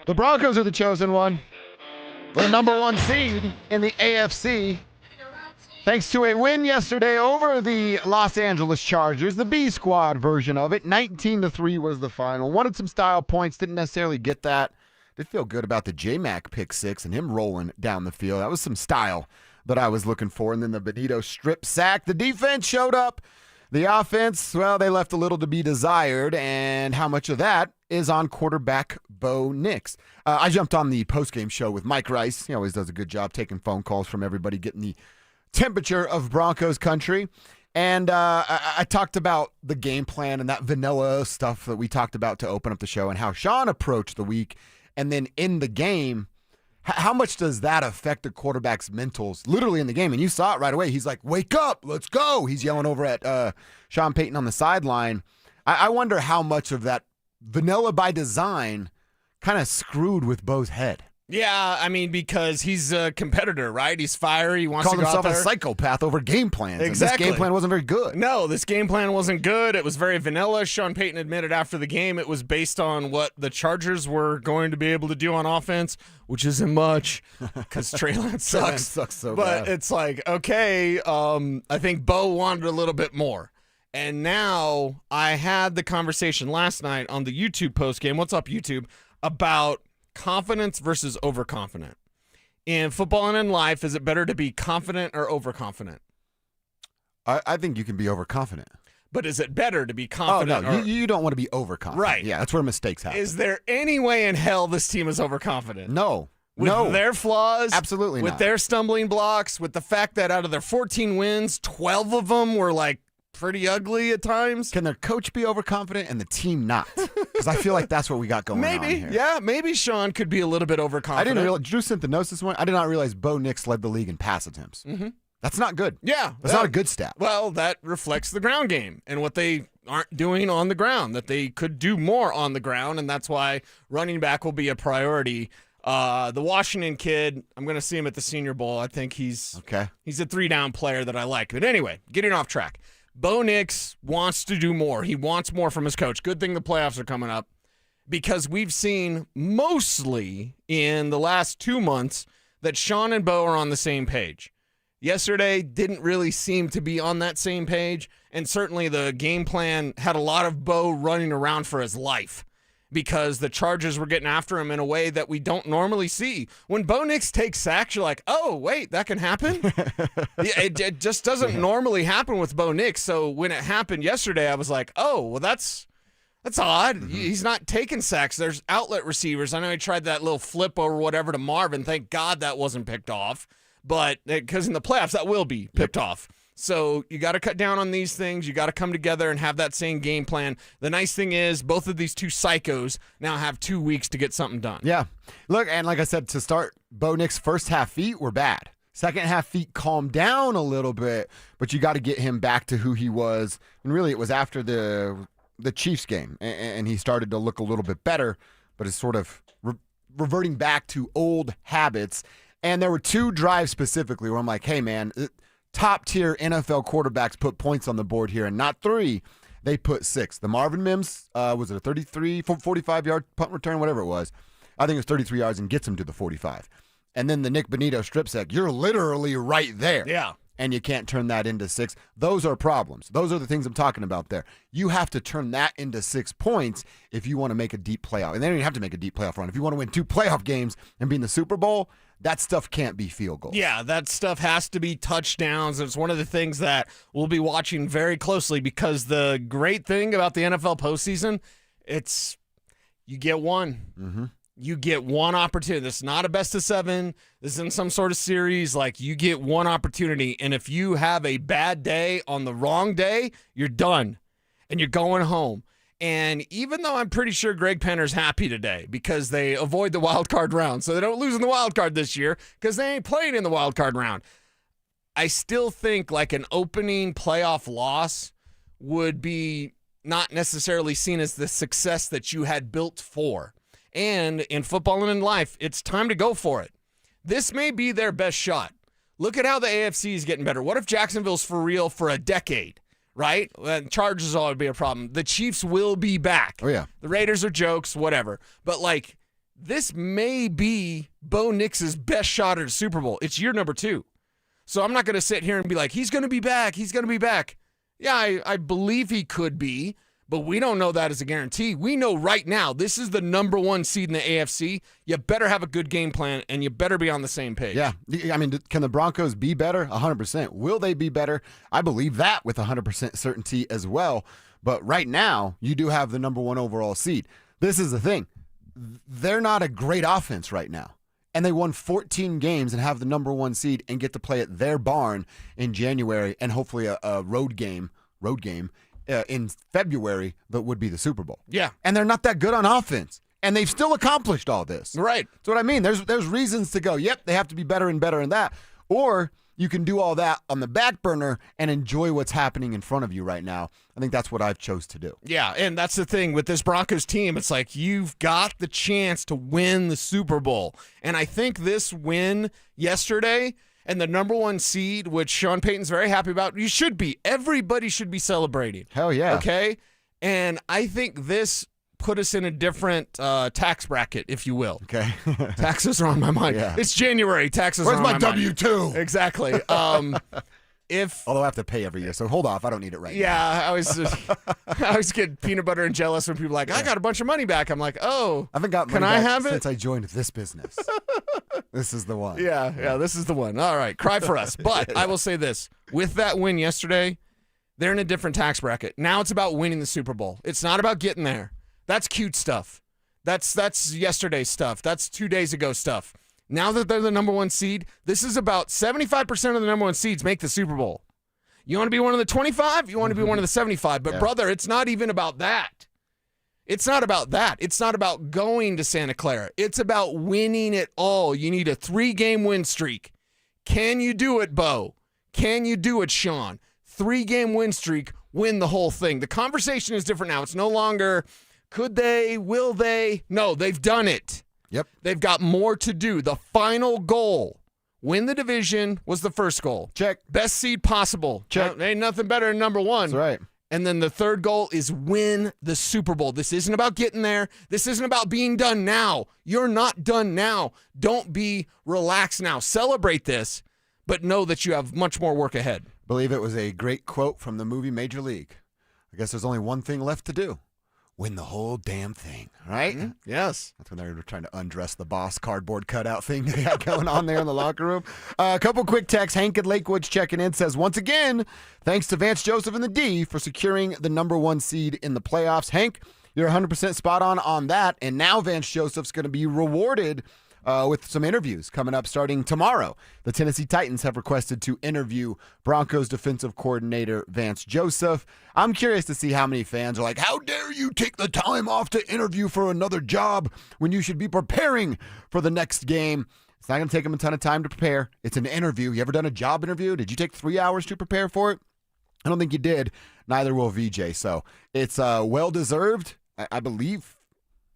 Speaker 7: The Broncos are the chosen one. The number one seed in the AFC. Thanks to a win yesterday over the Los Angeles Chargers, the B squad version of it. 19-3 was the final. Wanted some style points, didn't necessarily get that. Did feel good about the J-Mac pick six and him rolling down the field. That was some style that I was looking for. And then the Benito strip sack. The defense showed up. The offense, well, they left a little to be desired. And how much of that is on quarterback Bo Nix? I jumped on the postgame show with Mike Rice. He always does a good job taking phone calls from everybody, getting the temperature of Broncos country. And I talked about the game plan and that vanilla stuff that we talked about to open up the show and how Sean approached the week. And then in the game, how much does that affect the quarterback's mentals literally in the game? And you saw it right away. He's like, wake up, let's go. He's yelling over at Sean Payton on the sideline. I wonder how much of that vanilla by design kind of screwed with Bo's head.
Speaker 8: Yeah, I mean, because he's a competitor, right? He's fiery. He wants
Speaker 7: Called
Speaker 8: to go out
Speaker 7: himself
Speaker 8: there.
Speaker 7: a psychopath over game plans.
Speaker 8: Exactly.
Speaker 7: And this game plan wasn't very good.
Speaker 8: No, this game plan wasn't good. It was very vanilla. Sean Payton admitted after the game it was based on what the Chargers were going to be able to do on offense, which isn't much because Trey Lance sucks.
Speaker 7: Trey Lance sucks so
Speaker 8: but
Speaker 7: bad.
Speaker 8: it's like, okay, I think Bo wanted a little bit more. And now I had the conversation last night on the YouTube postgame, what's up, YouTube, about confidence versus overconfident. In football and in life, is it better to be confident or overconfident?
Speaker 7: I think you can be overconfident.
Speaker 8: But is it better to be confident?
Speaker 7: Oh, no, you don't want to be overconfident.
Speaker 8: Right.
Speaker 7: Yeah, that's where mistakes happen.
Speaker 8: Is there any way in hell this team is overconfident?
Speaker 7: No.
Speaker 8: With their flaws?
Speaker 7: Absolutely
Speaker 8: with
Speaker 7: not.
Speaker 8: their stumbling blocks, with the fact that out of their 14 wins, 12 of them were like pretty ugly at times.
Speaker 7: Can their coach be overconfident and the team not? Because I feel like that's what we got going on
Speaker 8: Maybe,
Speaker 7: here.
Speaker 8: yeah, maybe Sean could be a little bit overconfident.
Speaker 7: I didn't realize, Drew sent the notes this morning. I did not realize Bo Nix led the league in pass attempts.
Speaker 8: Mm-hmm.
Speaker 7: That's not good.
Speaker 8: Yeah.
Speaker 7: That's not a good stat.
Speaker 8: Well, that reflects the ground game and what they aren't doing on the ground, that they could do more on the ground, and that's why running back will be a priority. The Washington kid, I'm going to see him at the Senior Bowl. I think he's a 3-down player that I like. But anyway, getting off track. Bo Nix wants to do more. He wants more from his coach. Good thing the playoffs are coming up because we've seen mostly in the last 2 months that Sean and Bo are on the same page. Yesterday didn't really seem to be on that same page, and certainly the game plan had a lot of Bo running around for his life because the Chargers were getting after him in a way that we don't normally see. When Bo Nix takes sacks, you're like, oh, wait, that can happen? it just doesn't normally happen with Bo Nix. So when it happened yesterday, I was like, oh, well, that's odd.
Speaker 7: Mm-hmm.
Speaker 8: He's not taking sacks. There's outlet receivers. I know he tried that little flip or whatever to Marvin. Thank God that wasn't picked off. But because in the playoffs, that will be picked off. So you got to cut down on these things. You got to come together and have that same game plan. The nice thing is both of these two psychos now have 2 weeks to get something done.
Speaker 7: Yeah. Look, and like I said, to start, Bo Nix's first half feet were bad. Second half feet calmed down a little bit, but you got to get him back to who he was. And really, it was after the Chiefs game, and he started to look a little bit better, but is sort of reverting back to old habits. And there were 2 drives specifically where I'm like, hey, man, top-tier NFL quarterbacks put points on the board here, and not 3. They put 6. The Marvin Mims, was it a 45-yard punt return, whatever it was. I think it was 33 yards and gets him to the 45. And then the Nick Bonito strip sack, you're literally right there.
Speaker 8: Yeah.
Speaker 7: And you can't turn that into 6. Those are problems. Those are the things I'm talking about there. You have to turn that into 6 points if you want to make a deep playoff. And they don't even have to make a deep playoff run. If you want to win 2 playoff games and be in the Super Bowl, that stuff can't be field goals.
Speaker 8: Yeah, that stuff has to be touchdowns. It's one of the things that we'll be watching very closely because the great thing about the NFL postseason, it's you get one.
Speaker 7: Mm-hmm.
Speaker 8: You get one opportunity. This is not a best of 7. This isn't some sort of series. Like, you get one opportunity, and if you have a bad day on the wrong day, you're done, and you're going home. And even though I'm pretty sure Greg Penner's happy today because they avoid the wild card round, so they don't lose in the wild card this year because they ain't playing in the wild card round, I still think like an opening playoff loss would be not necessarily seen as the success that you had built for. And in football and in life, it's time to go for it. This may be their best shot. Look at how the AFC is getting better. What if Jacksonville's for real for a decade, right? Chargers will always be a problem. The Chiefs will be back.
Speaker 7: Oh, yeah.
Speaker 8: The Raiders are jokes, whatever. But, like, this may be Bo Nix's best shot at a Super Bowl. It's year number 2. So I'm not going to sit here and be like, he's going to be back. He's going to be back. Yeah, I believe he could be. But we don't know that as a guarantee. We know right now this is the number 1 seed in the AFC. You better have a good game plan, and you better be on the same page.
Speaker 7: Yeah. I mean, can the Broncos be better? 100%. Will they be better? I believe that with 100% certainty as well. But right now, you do have the number 1 overall seed. This is the thing. They're not a great offense right now. And they won 14 games and have the number 1 seed and get to play at their barn in January and hopefully a road game in February that would be the Super Bowl.
Speaker 8: Yeah.
Speaker 7: And they're not that good on offense. And they've still accomplished all this.
Speaker 8: Right.
Speaker 7: That's what I mean. There's reasons to go, yep, they have to be better and better in that. Or you can do all that on the back burner and enjoy what's happening in front of you right now. I think that's what I've chose to do.
Speaker 8: Yeah, and that's the thing with this Broncos team. It's like you've got the chance to win the Super Bowl. And I think this win yesterday and the number 1 seed, which Sean Payton's very happy about, you should be. Everybody should be celebrating.
Speaker 7: Hell yeah.
Speaker 8: Okay? And I think this put us in a different tax bracket, if you will.
Speaker 7: Okay.
Speaker 8: Taxes are on my mind.
Speaker 7: Yeah.
Speaker 8: It's January. Taxes
Speaker 7: Where's
Speaker 8: are on
Speaker 7: my
Speaker 8: my mind.
Speaker 7: W-2?
Speaker 8: Exactly.
Speaker 7: Although I have to pay every year, so hold off. I don't need it right now.
Speaker 8: Yeah, I always get peanut butter and jealous when people are like, I got a bunch of money back. I'm like, oh,
Speaker 7: I haven't got money
Speaker 8: can I
Speaker 7: back
Speaker 8: have it?
Speaker 7: since I joined this business. This is the one.
Speaker 8: Yeah, this is the one. All right, cry for us. But I will say this. With that win yesterday, they're in a different tax bracket. Now it's about winning the Super Bowl. It's not about getting there. That's cute stuff. That's yesterday's stuff. That's 2 days ago stuff. Now that they're the number 1 seed, this is about 75% of the number 1 seeds make the Super Bowl. You want to be one of the 25? You want to be one of the 75. But, brother, it's not even about that. It's not about that. It's not about going to Santa Clara. It's about winning it all. You need a 3-game win streak. Can you do it, Bo? Can you do it, Sean? 3-game win streak, win the whole thing. The conversation is different now. It's no longer could they, will they? No, they've done it.
Speaker 7: Yep.
Speaker 8: They've got more to do. The final goal, win the division, was the first goal.
Speaker 7: Check.
Speaker 8: Best seed possible.
Speaker 7: Check.
Speaker 8: Ain't nothing better than number 1.
Speaker 7: That's right.
Speaker 8: And then the third goal is win the Super Bowl. This isn't about getting there. This isn't about being done now. You're not done now. Don't be relaxed now. Celebrate this, but know that you have much more work ahead.
Speaker 7: I believe it was a great quote from the movie Major League. I guess there's only one thing left to do. Win the whole damn thing, right?
Speaker 8: Mm-hmm. Yes.
Speaker 7: That's when they were trying to undress the boss cardboard cutout thing they had going on there in the locker room. A couple quick texts. Hank at Lakewood's checking in, says, once again, thanks to Vance Joseph and the D for securing the number 1 seed in the playoffs. Hank, you're 100% spot on that. And now Vance Joseph's going to be rewarded with some interviews coming up starting tomorrow. The Tennessee Titans have requested to interview Broncos defensive coordinator Vance Joseph. I'm curious to see how many fans are like, how dare you take the time off to interview for another job when you should be preparing for the next game. It's not going to take them a ton of time to prepare. It's an interview. You ever done a job interview? Did you take 3 hours to prepare for it? I don't think you did. Neither will VJ. So it's well-deserved, I believe.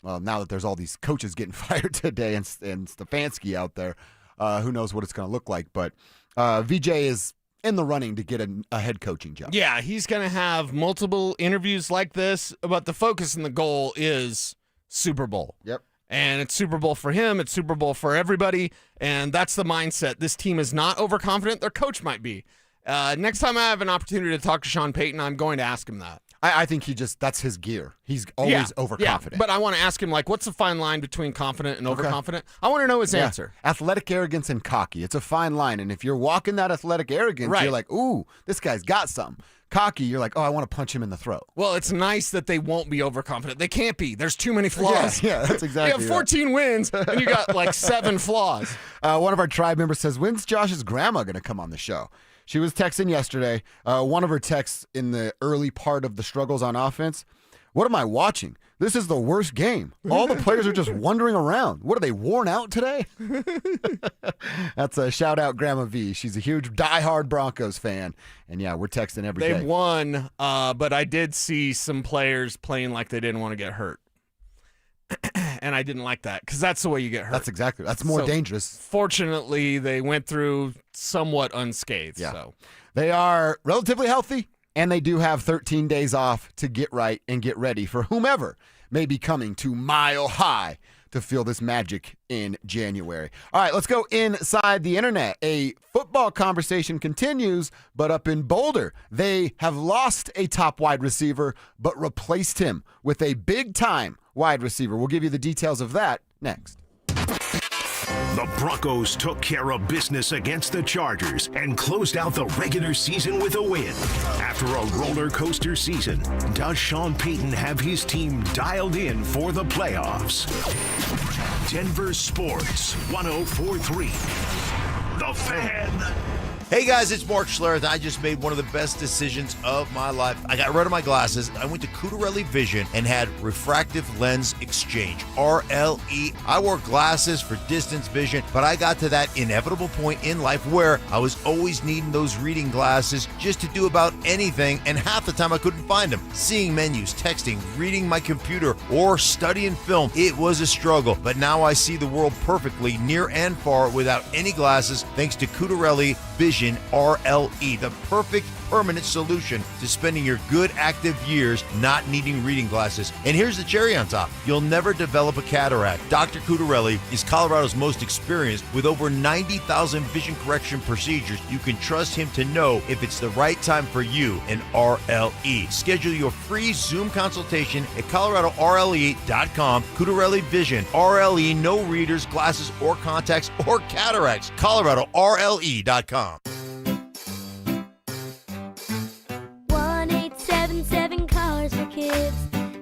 Speaker 7: Well, now that there's all these coaches getting fired today and Stefanski out there, who knows what it's going to look like. But VJ is in the running to get a head coaching job.
Speaker 8: Yeah, he's going to have multiple interviews like this, but the focus and the goal is Super Bowl.
Speaker 7: Yep.
Speaker 8: And it's Super Bowl for him. It's Super Bowl for everybody. And that's the mindset. This team is not overconfident. Their coach might be. Next time I have an opportunity to talk to Sean Payton, I'm going to ask him that.
Speaker 7: I think that's his gear. He's always overconfident.
Speaker 8: Yeah, but I want to ask him, what's the fine line between confident and overconfident? I want to know his answer.
Speaker 7: Athletic arrogance and cocky. It's a fine line. And if you're walking that athletic arrogance, you're like, ooh, this guy's got something. Cocky, you're like, oh, I want to punch him in the throat.
Speaker 8: Well, it's nice that they won't be overconfident. They can't be. There's too many flaws.
Speaker 7: Yeah, that's exactly
Speaker 8: You have 14 wins, and you got 7 flaws.
Speaker 7: One of our tribe members says, when's Josh's grandma going to come on the show? She was texting yesterday. One of her texts in the early part of the struggles on offense. What am I watching? This is the worst game. All the players are just wandering around. What, are they worn out today? That's a shout out Grandma V. She's a huge diehard Broncos fan. And yeah, we're texting every day.
Speaker 8: They won, but I did see some players playing like they didn't want to get hurt. And I didn't like that because that's the way you get hurt.
Speaker 7: That's more dangerous.
Speaker 8: Fortunately, they went through somewhat unscathed.
Speaker 7: Yeah.
Speaker 8: So
Speaker 7: they are relatively healthy, and they do have 13 days off to get right and get ready for whomever may be coming to Mile High to feel this magic in January. All right, let's go inside the internet. A football conversation continues, but up in Boulder, they have lost a top wide receiver, but replaced him with a big-time wide receiver. We'll give you the details of that next.
Speaker 6: The Broncos took care of business against the Chargers and closed out the regular season with a win. After a roller coaster season, does Sean Payton have his team dialed in for the playoffs? Denver Sports 104.3. The Fan.
Speaker 14: Hey guys, it's Mark Schlereth. I just made one of the best decisions of my life. I got rid of my glasses. I went to Cutarelli Vision and had refractive lens exchange, RLE. I wore glasses for distance vision, but I got to that inevitable point in life where I was always needing those reading glasses just to do about anything, and half the time I couldn't find them. Seeing menus, texting, reading my computer, or studying film, it was a struggle. But now I see the world perfectly, near and far, without any glasses, thanks to Cutarelli Vision RLE, the perfect permanent solution to spending your good active years not needing reading glasses. And here's the cherry on top. You'll never develop a cataract. Dr. Cutarelli is Colorado's most experienced with over 90,000 vision correction procedures. You can trust him to know if it's the right time for you and RLE. Schedule your free Zoom consultation at coloradorle.com. Cutarelli Vision, RLE, no readers, glasses, or contacts, or cataracts. coloradorle.com.
Speaker 1: 1-877 Cars for Kids.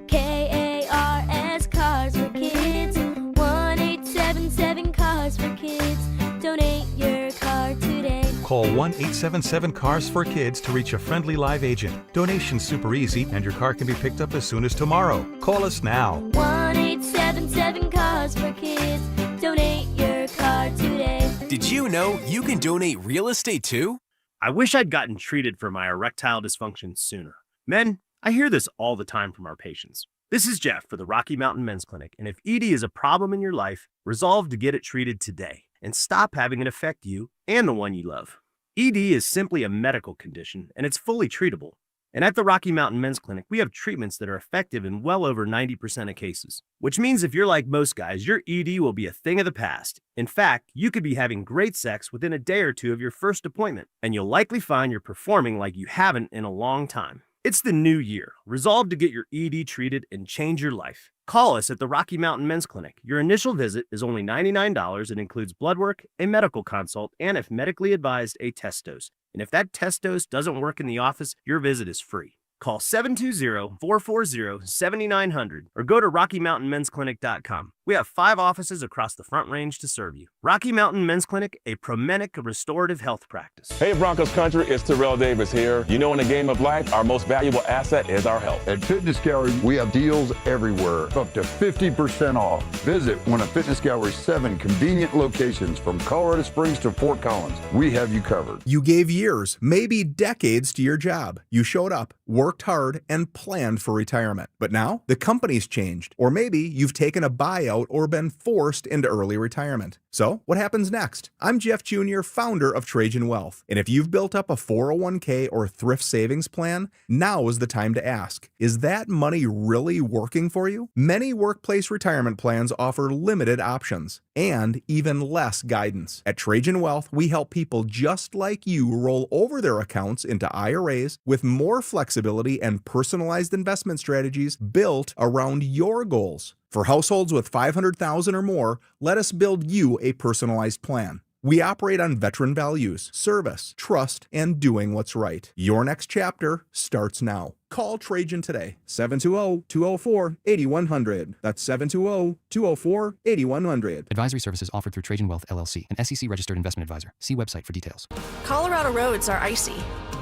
Speaker 1: KARS Cars for Kids. 1-877 Cars for Kids. Donate your car today.
Speaker 2: Call 1-877-CARS for Kids to reach a friendly live agent. Donation's super easy, and your car can be picked up as soon as tomorrow. Call us now.
Speaker 1: 1-877 Cars for Kids. Donate your car today.
Speaker 3: Did you know you can donate real estate too?
Speaker 13: I wish I'd gotten treated for my erectile dysfunction sooner. Men, I hear this all the time from our patients. This is Jeff for the Rocky Mountain Men's Clinic, and if ED is a problem in your life, resolve to get it treated today and stop having it affect you and the one you love. ED is simply a medical condition, and it's fully treatable. And at the Rocky Mountain Men's Clinic, we have treatments that are effective in well over 90% of cases, which means if you're like most guys, your ED will be a thing of the past. In fact, you could be having great sex within a day or two of your first appointment, and you'll likely find you're performing like you haven't in a long time. It's the new year. Resolve to get your ED treated and change your life. Call us at the Rocky Mountain Men's Clinic. Your initial visit is only $99 and includes blood work, a medical consult, and if medically advised, a test dose. And if that test dose doesn't work in the office, your visit is free. Call 720-440-7900 or go to RockyMountainMen'sClinic.com. We have 5 offices across the Front Range to serve you. Rocky Mountain Men's Clinic, a Promenic restorative health practice.
Speaker 4: Hey Broncos country, it's Terrell Davis here. You know, in the game of life, our most valuable asset is our health.
Speaker 5: At Fitness Gallery, we have deals everywhere, up to 50% off. Visit one of Fitness Gallery's 7 convenient locations from Colorado Springs to Fort Collins. We have you covered.
Speaker 9: You gave years, maybe decades to your job. You showed up, worked hard, and planned for retirement. But now, the company's changed. Or maybe you've taken a buyout or been forced into early retirement. So, what happens next? I'm Jeff Jr., founder of Trajan Wealth. And if you've built up a 401k or thrift savings plan, now is the time to ask, is that money really working for you? Many workplace retirement plans offer limited options and even less guidance. At Trajan Wealth, we help people just like you roll over their accounts into IRAs with more flexibility and personalized investment strategies built around your goals. For households with $500,000 or more, let us build you a personalized plan. We operate on veteran values, service, trust, and doing what's right. Your next chapter starts now. Call Trajan today, 720-204-8100. That's 720-204-8100.
Speaker 29: Advisory services offered through Trajan Wealth, LLC, an SEC-registered investment advisor. See website for details.
Speaker 10: Colorado roads are icy.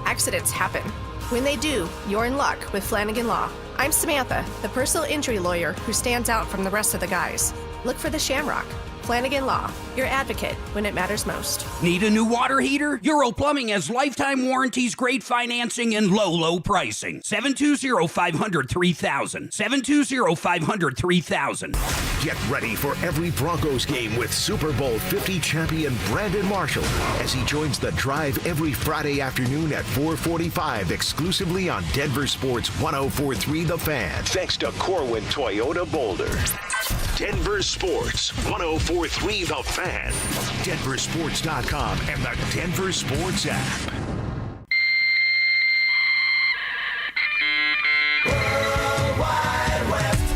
Speaker 10: Accidents happen. When they do, you're in luck with Flanagan Law. I'm Samantha, the personal injury lawyer who stands out from the rest of the guys. Look for the Shamrock. Flanagan Law, your advocate when it matters most.
Speaker 11: Need a new water heater? Euro Plumbing has lifetime warranties, great financing, and low pricing. 720-500-3000. 720-500-3000.
Speaker 6: Get ready for every Broncos game with Super Bowl 50 champion Brandon Marshall as he joins the drive every Friday afternoon at 4:45 exclusively on Denver Sports 104.3 The Fan. Thanks to Corwin Toyota Boulder. Denver Sports 104.3 The Fan. DenverSports.com and the Denver Sports app.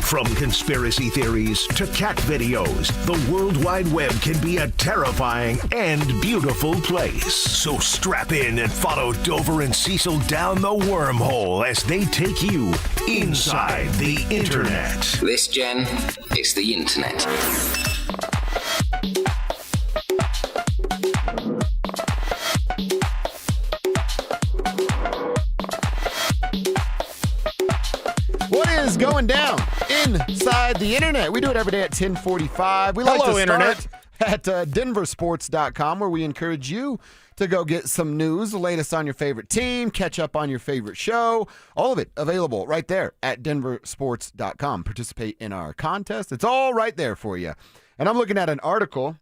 Speaker 6: From conspiracy theories to cat videos, the World Wide Web can be a terrifying and beautiful place. So strap in and follow Dover and Cecil down the wormhole as they take you inside the Internet.
Speaker 12: This, Jen, is the Internet.
Speaker 7: inside the internet. We do it every day at 10:45. We like
Speaker 8: Hello,
Speaker 7: to
Speaker 8: internet.
Speaker 7: start at DenverSports.com, where we encourage you to go get some news, the latest on your favorite team, catch up on your favorite show. All of it available right there at DenverSports.com. Participate in our contest. It's all right there for you. And I'm looking at an article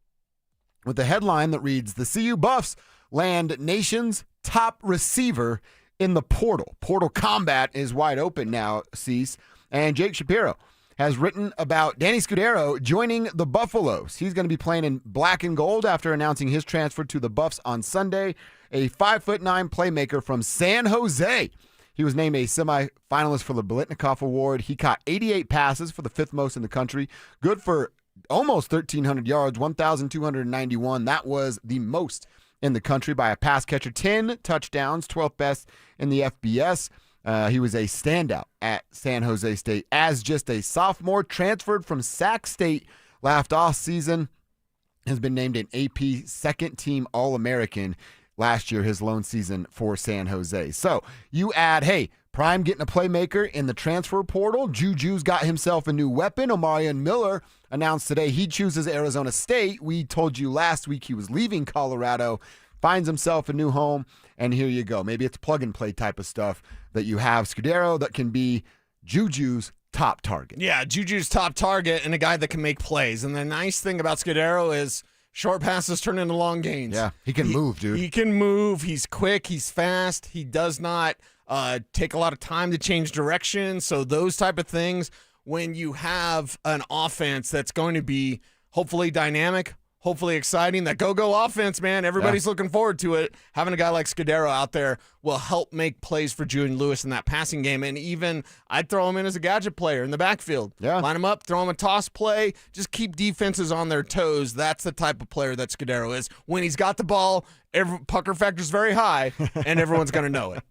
Speaker 7: with the headline that reads, "The CU Buffs land nation's top receiver in the portal." Portal combat is wide open now, Cease. And Jake Shapiro has written about Danny Scudero joining the Buffaloes. He's going to be playing in black and gold after announcing his transfer to the Buffs on Sunday. A 5'9" playmaker from San Jose. He was named a semifinalist for the Biletnikoff Award. He caught 88 passes, for the fifth most in the country. Good for almost 1,300 yards, 1,291. That was the most in the country by a pass catcher. 10 touchdowns, 12th best in the FBS. He was a standout at San Jose State as just a sophomore, transferred from Sac State last offseason, has been named an AP second-team All-American last year, his lone season for San Jose. So you add, hey, Prime getting a playmaker in the transfer portal. Juju's got himself a new weapon. Omarion Miller announced today he chooses Arizona State. We told you last week he was leaving Colorado, finds himself a new home, and here you go. Maybe it's plug-and-play type of stuff that you have Scudero that can be Juju's top target.
Speaker 8: Yeah, Juju's top target and a guy that can make plays. And the nice thing about Scudero is short passes turn into long gains.
Speaker 7: Yeah, he can move, dude.
Speaker 8: He can move. He's quick. He's fast. He does not take a lot of time to change direction. So those type of things, when you have an offense that's going to be hopefully dynamic, hopefully exciting, that go-go offense, man, everybody's looking forward to it. Having a guy like Scudero out there will help make plays for Julian Lewis in that passing game. And even I'd throw him in as a gadget player in the backfield.
Speaker 7: Yeah.
Speaker 8: Line him up, throw him a toss play, just keep defenses on their toes. That's the type of player that Scudero is. When he's got the ball, pucker factor's very high, and everyone's going to know it.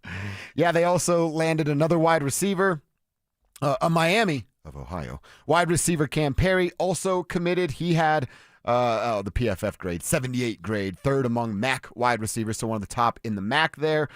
Speaker 7: Yeah, they also landed another wide receiver, a Miami of Ohio. Wide receiver Cam Perry also committed. He had the PFF grade, 78 grade, third among MAC wide receivers, so one of the top in the MAC there.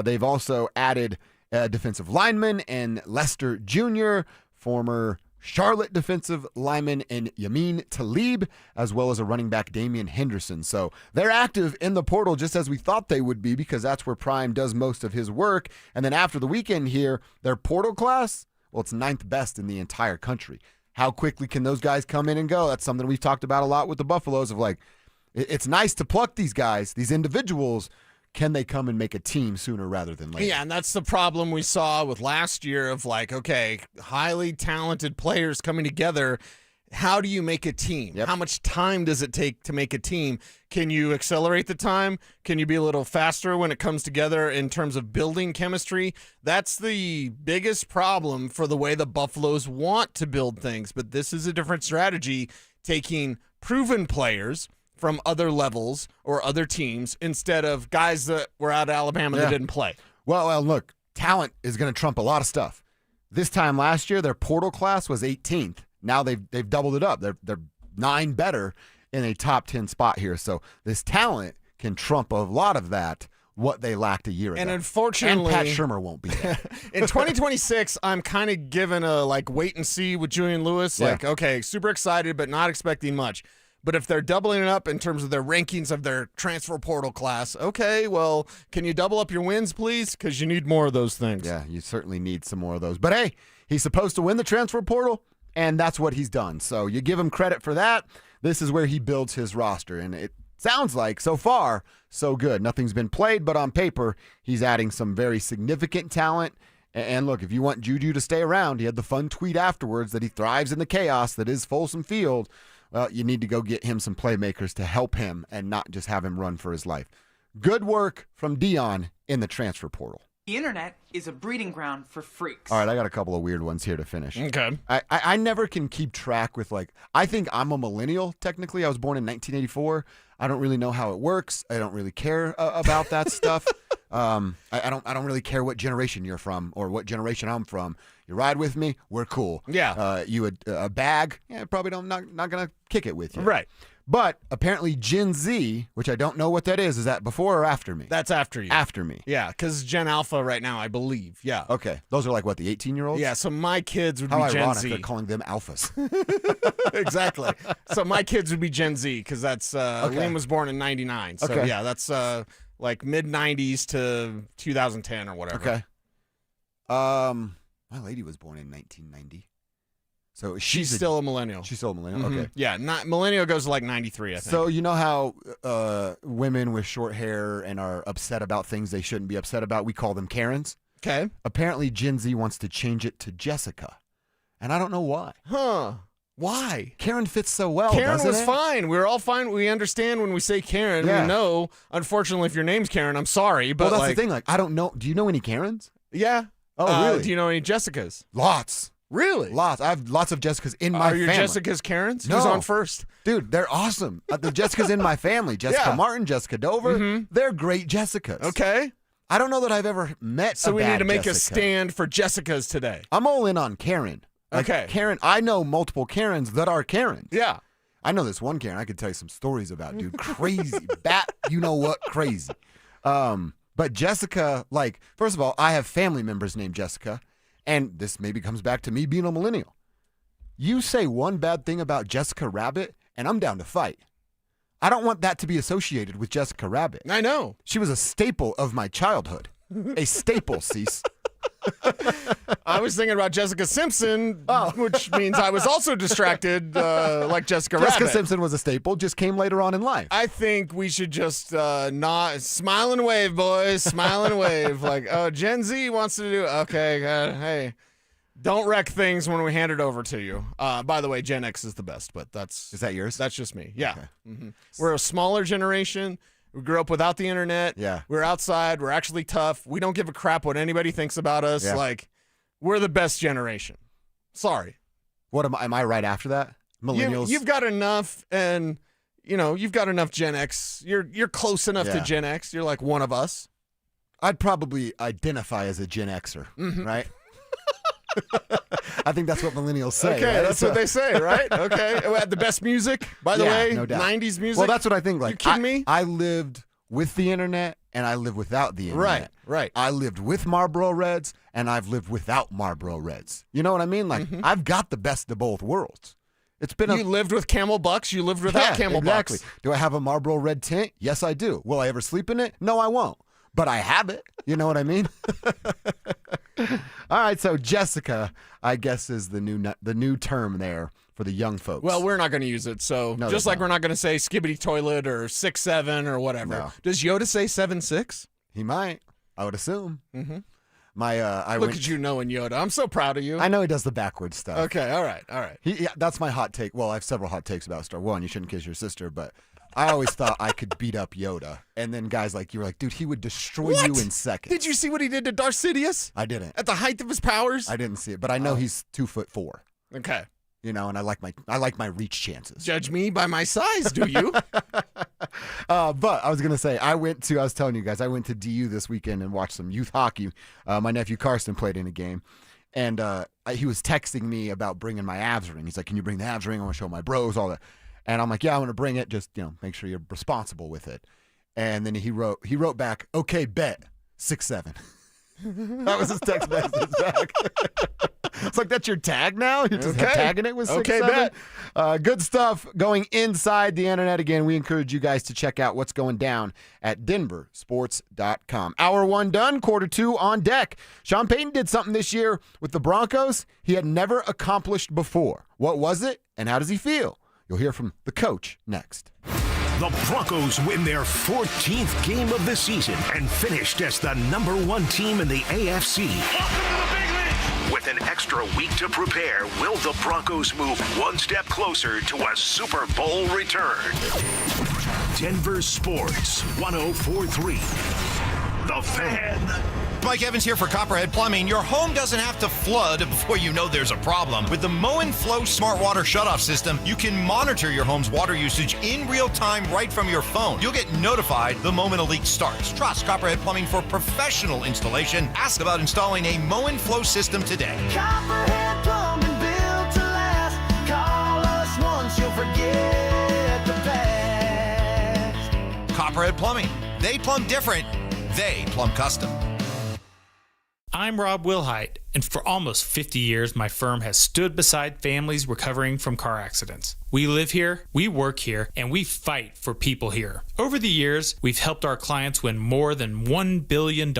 Speaker 7: They've also added defensive lineman and Lester Jr., former Charlotte defensive lineman, and Yamin Talib, as well as a running back, Damian Henderson. So they're active in the portal just as we thought they would be, because that's where Prime does most of his work. And then after the weekend here, their portal class, well, it's 9th best in the entire country. How quickly can those guys come in and go? That's something we've talked about a lot with the Buffaloes of like, it's nice to pluck these guys, these individuals. Can they come and make a team sooner rather than later?
Speaker 8: Yeah, and that's the problem we saw with last year of like, okay, highly talented players coming together. How do you make a team?
Speaker 7: Yep.
Speaker 8: How much time does it take to make a team? Can you accelerate the time? Can you be a little faster when it comes together in terms of building chemistry? That's the biggest problem for the way the Buffaloes want to build things. But this is a different strategy, taking proven players from other levels or other teams instead of guys that were out of Alabama that didn't play.
Speaker 7: Well, look, talent is going to trump a lot of stuff. This time last year, their portal class was 18th. Now they've doubled it up. They're 9 better in a top 10 spot here. So this talent can trump a lot of that, what they lacked a year ago.
Speaker 8: And unfortunately,
Speaker 7: and Pat Shurmur won't be there.
Speaker 8: In 2026, I'm kind of given a like wait and see with Julian Lewis.
Speaker 7: Yeah.
Speaker 8: Like, okay, super excited, but not expecting much. But if they're doubling it up in terms of their rankings of their transfer portal class, okay, well, can you double up your wins, please? Because you need more of those things.
Speaker 7: Yeah, you certainly need some more of those. But hey, he's supposed to win the transfer portal, and that's what he's done. So you give him credit for that. This is where he builds his roster, and it sounds like so far so good. Nothing's been played, but on paper, he's adding some very significant talent. And look, if you want Juju to stay around, he had the fun tweet afterwards that he thrives in the chaos that is Folsom Field. Well, you need to go get him some playmakers to help him and not just have him run for his life. Good work from Dion in the transfer portal.
Speaker 15: The internet is a breeding ground for freaks.
Speaker 7: All right, I got a couple of weird ones here to finish.
Speaker 8: Okay.
Speaker 7: I never can keep track with, like, I think I'm a millennial, technically. I was born in 1984. I don't really know how it works. I don't really care about that stuff. I don't really care what generation you're from or what generation I'm from. You ride with me, we're cool.
Speaker 8: Yeah.
Speaker 7: You a bag, yeah, probably not gonna kick it with you.
Speaker 8: Right.
Speaker 7: But apparently Gen Z, which I don't know what that is that before or after me?
Speaker 8: That's after you.
Speaker 7: After me.
Speaker 8: Yeah, because Gen Alpha right now, I believe. Yeah.
Speaker 7: Okay. Those are like, what, the 18-year-olds?
Speaker 8: Yeah, so my kids would
Speaker 7: How
Speaker 8: be Gen
Speaker 7: ironic
Speaker 8: Z.
Speaker 7: they're calling them alphas.
Speaker 8: Exactly. So my kids would be Gen Z because that's Liam was born in 99. So
Speaker 7: Okay.
Speaker 8: yeah, that's like mid-90s to 2010 or whatever.
Speaker 7: Okay. My lady was born in 1990. So
Speaker 8: She's still a millennial.
Speaker 7: She's still a millennial?
Speaker 8: Mhm.
Speaker 7: Okay.
Speaker 8: Yeah, millennial goes to like 93, I think.
Speaker 7: So you know how women with short hair and are upset about things they shouldn't be upset about, we call them Karens?
Speaker 8: Okay.
Speaker 7: Apparently Gen Z wants to change it to Jessica. And I don't know why.
Speaker 8: Huh. Why?
Speaker 7: Karen fits so well,
Speaker 8: Karen
Speaker 7: doesn't
Speaker 8: was
Speaker 7: it?
Speaker 8: fine. We were all fine. We understand when we say Karen.
Speaker 7: Yeah.
Speaker 8: We know. Unfortunately, if your name's Karen, I'm sorry. But
Speaker 7: Well, that's
Speaker 8: like,
Speaker 7: the thing. Like, I don't know. Do you know any Karens?
Speaker 8: Yeah.
Speaker 7: Oh, really?
Speaker 8: Do you know any Jessicas?
Speaker 7: Lots.
Speaker 8: Really?
Speaker 7: Lots. I have lots of Jessicas in my
Speaker 8: Are your
Speaker 7: family.
Speaker 8: Jessicas Karens?
Speaker 7: No.
Speaker 8: Who's on first?
Speaker 7: Dude, they're awesome. The Jessicas in my family. Jessica
Speaker 8: Yeah.
Speaker 7: Martin, Jessica Dover. They're great Jessicas.
Speaker 8: Okay.
Speaker 7: I don't know that I've ever met
Speaker 8: So
Speaker 7: a
Speaker 8: we need
Speaker 7: bad
Speaker 8: to make a
Speaker 7: Jessica.
Speaker 8: stand for Jessicas today.
Speaker 7: I'm all in on Karen. Like,
Speaker 8: Okay.
Speaker 7: Karen, I know multiple Karens that are Karens.
Speaker 8: Yeah.
Speaker 7: I know this one Karen I could tell you some stories about, dude. Crazy. Bat, you know what? Crazy. But Jessica, like, first of all, I have family members named Jessica, and this maybe comes back to me being a millennial. You say one bad thing about Jessica Rabbit, and I'm down to fight. I don't want that to be associated with Jessica Rabbit.
Speaker 8: I know.
Speaker 7: She was a staple of my childhood. A staple, Cease.
Speaker 8: I was thinking about Jessica Simpson, which means I was also distracted like Jessica Rabbit.
Speaker 7: Jessica Simpson was a staple, just came later on in life.
Speaker 8: I think we should just not smile and wave, boys. Smile and wave. Like, oh, Gen Z wants to do. Okay, hey, don't wreck things when we hand it over to you. By the way, Gen X is the best, but
Speaker 7: Is that yours?
Speaker 8: that's just me. Yeah, We're a smaller generation. We grew up without the internet.
Speaker 7: Yeah.
Speaker 8: We're outside. We're actually tough. We don't give a crap what anybody thinks about us.
Speaker 7: Yeah.
Speaker 8: Like, we're the best generation. Sorry.
Speaker 7: What am I right after that? Millennials.
Speaker 8: You've got enough, and you've got enough Gen X. You're close enough to
Speaker 7: Yeah.
Speaker 8: Gen X. You're like one of us.
Speaker 7: I'd probably identify as a Gen Xer, right? I think that's what millennials say.
Speaker 8: Okay,
Speaker 7: right?
Speaker 8: that's what they say, right? Okay. The best music, by the
Speaker 7: Yeah,
Speaker 8: way,
Speaker 7: no doubt.
Speaker 8: 90s music.
Speaker 7: Well, that's what I think. Like,
Speaker 8: you kidding me?
Speaker 7: I lived with the internet and I live without the internet.
Speaker 8: Right, right.
Speaker 7: I lived with Marlboro Reds and I've lived without Marlboro Reds. You know what I mean? Like, I've got the best of both worlds. It's been
Speaker 8: You lived with Camel Bucks. You lived without Camel
Speaker 7: exactly.
Speaker 8: Bucks.
Speaker 7: Do I have a Marlboro Red tint? Yes, I do. Will I ever sleep in it? No, I won't. But I have it. You know what I mean? All right, so Jessica, I guess, is the new term there for the young folks.
Speaker 8: Well, we're not going to use it. So
Speaker 7: No,
Speaker 8: just
Speaker 7: they
Speaker 8: like we're not going to say skibbity toilet or 6'7" or whatever.
Speaker 7: No.
Speaker 8: Does Yoda say 7'6"?
Speaker 7: He might. I would assume.
Speaker 8: Mm-hmm.
Speaker 7: I
Speaker 8: Look
Speaker 7: went-
Speaker 8: at you knowing Yoda. I'm so proud of you.
Speaker 7: I know he does the backwards stuff.
Speaker 8: Okay, all right.
Speaker 7: Yeah, that's my hot take. Well, I have several hot takes about Star One. You shouldn't kiss your sister, but I always thought I could beat up Yoda. And then guys like you were like, dude, he would destroy you in seconds.
Speaker 8: Did you see what he did to Darth Sidious?
Speaker 7: I didn't.
Speaker 8: At the height of his powers?
Speaker 7: I didn't see it, but I know he's 2'4".
Speaker 8: Okay.
Speaker 7: You know, and I like my reach chances.
Speaker 8: Judge me by my size, do you?
Speaker 7: But I was gonna say I went to DU this weekend and watched some youth hockey. My nephew Carson played in a game, and he was texting me about bringing my abs ring. He's like, "Can you bring the abs ring? I want to show my bros all that." And I'm like, "Yeah, I want to bring it. Just make sure you're responsible with it." And then he wrote back, "Okay, bet 6'7". That was his text message back. It's like, that's your tag now? You're just tagging it with 6'7"?
Speaker 8: Okay, bet.
Speaker 7: Good stuff going inside the internet. Again, we encourage you guys to check out what's going down at DenverSports.com. Hour 1 done, quarter 2 on deck. Sean Payton did something this year with the Broncos he had never accomplished before. What was it, and how does he feel? You'll hear from the coach next.
Speaker 6: The Broncos win their 14th game of the season and finished as the #1 team in the AFC. With an extra week to prepare, will the Broncos move one step closer to a Super Bowl return? Denver Sports 104.3. The Fan.
Speaker 14: Mike Evans here for Copperhead Plumbing. Your home doesn't have to flood before you know there's a problem. With the Mow and Flow Smart Water Shutoff System, you can monitor your home's water usage in real time right from your phone. You'll get notified the moment a leak starts. Trust Copperhead Plumbing for professional installation. Ask about installing a Mow and Flow system today.
Speaker 16: Copperhead Plumbing, built to last. Call us once, you'll forget the past.
Speaker 14: Copperhead Plumbing. They plumb different. They plumb custom.
Speaker 16: I'm Rob Wilhite, and for almost 50 years, my firm has stood beside families recovering from car accidents. We live here, we work here, and we fight for people here. Over the years, we've helped our clients win more than $1 billion,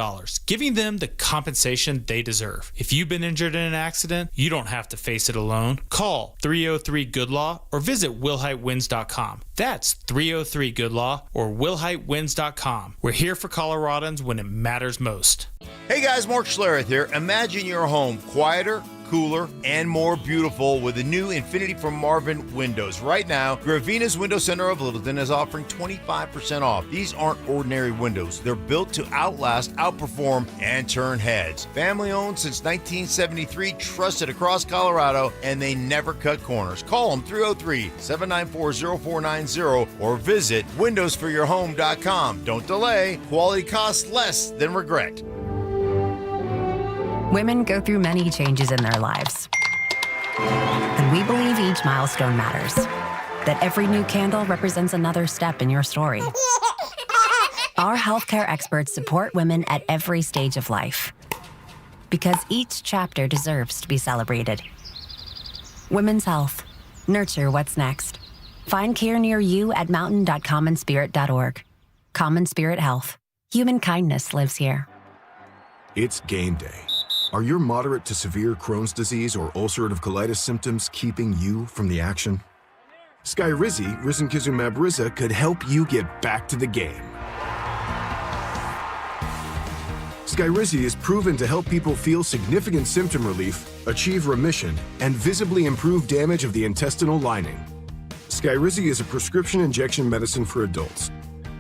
Speaker 16: giving them the compensation they deserve. If you've been injured in an accident, you don't have to face it alone. Call 303-GOOD-LAW or visit WillHiteWins.com. That's 303-GOOD-LAW or WillHiteWins.com. We're here for Coloradans when it matters most.
Speaker 14: Hey guys, Mark Schlereth here. Imagine your home quieter, cooler, and more beautiful with the new Infinity from Marvin windows. Right now, Gravina's Window Center of Littleton is offering 25% off. These aren't ordinary windows. They're built to outlast, outperform, and turn heads. Family owned since 1973, trusted across Colorado, and they never cut corners. Call them 303-794-0490 or visit windowsforyourhome.com. Don't delay. Quality costs less than regret.
Speaker 17: Women go through many changes in their lives. And we believe each milestone matters. That every new candle represents another step in your story. Our healthcare experts support women at every stage of life. Because each chapter deserves to be celebrated. Women's health. Nurture what's next. Find care near you at mountain.commonspirit.org. Common Spirit Health. Human kindness lives here.
Speaker 18: It's game day. Are your moderate to severe Crohn's disease or ulcerative colitis symptoms keeping you from the action? Skyrizi, risankizumab Riza, could help you get back to the game. Skyrizi is proven to help people feel significant symptom relief, achieve remission, and visibly improve damage of the intestinal lining. Skyrizi is a prescription injection medicine for adults.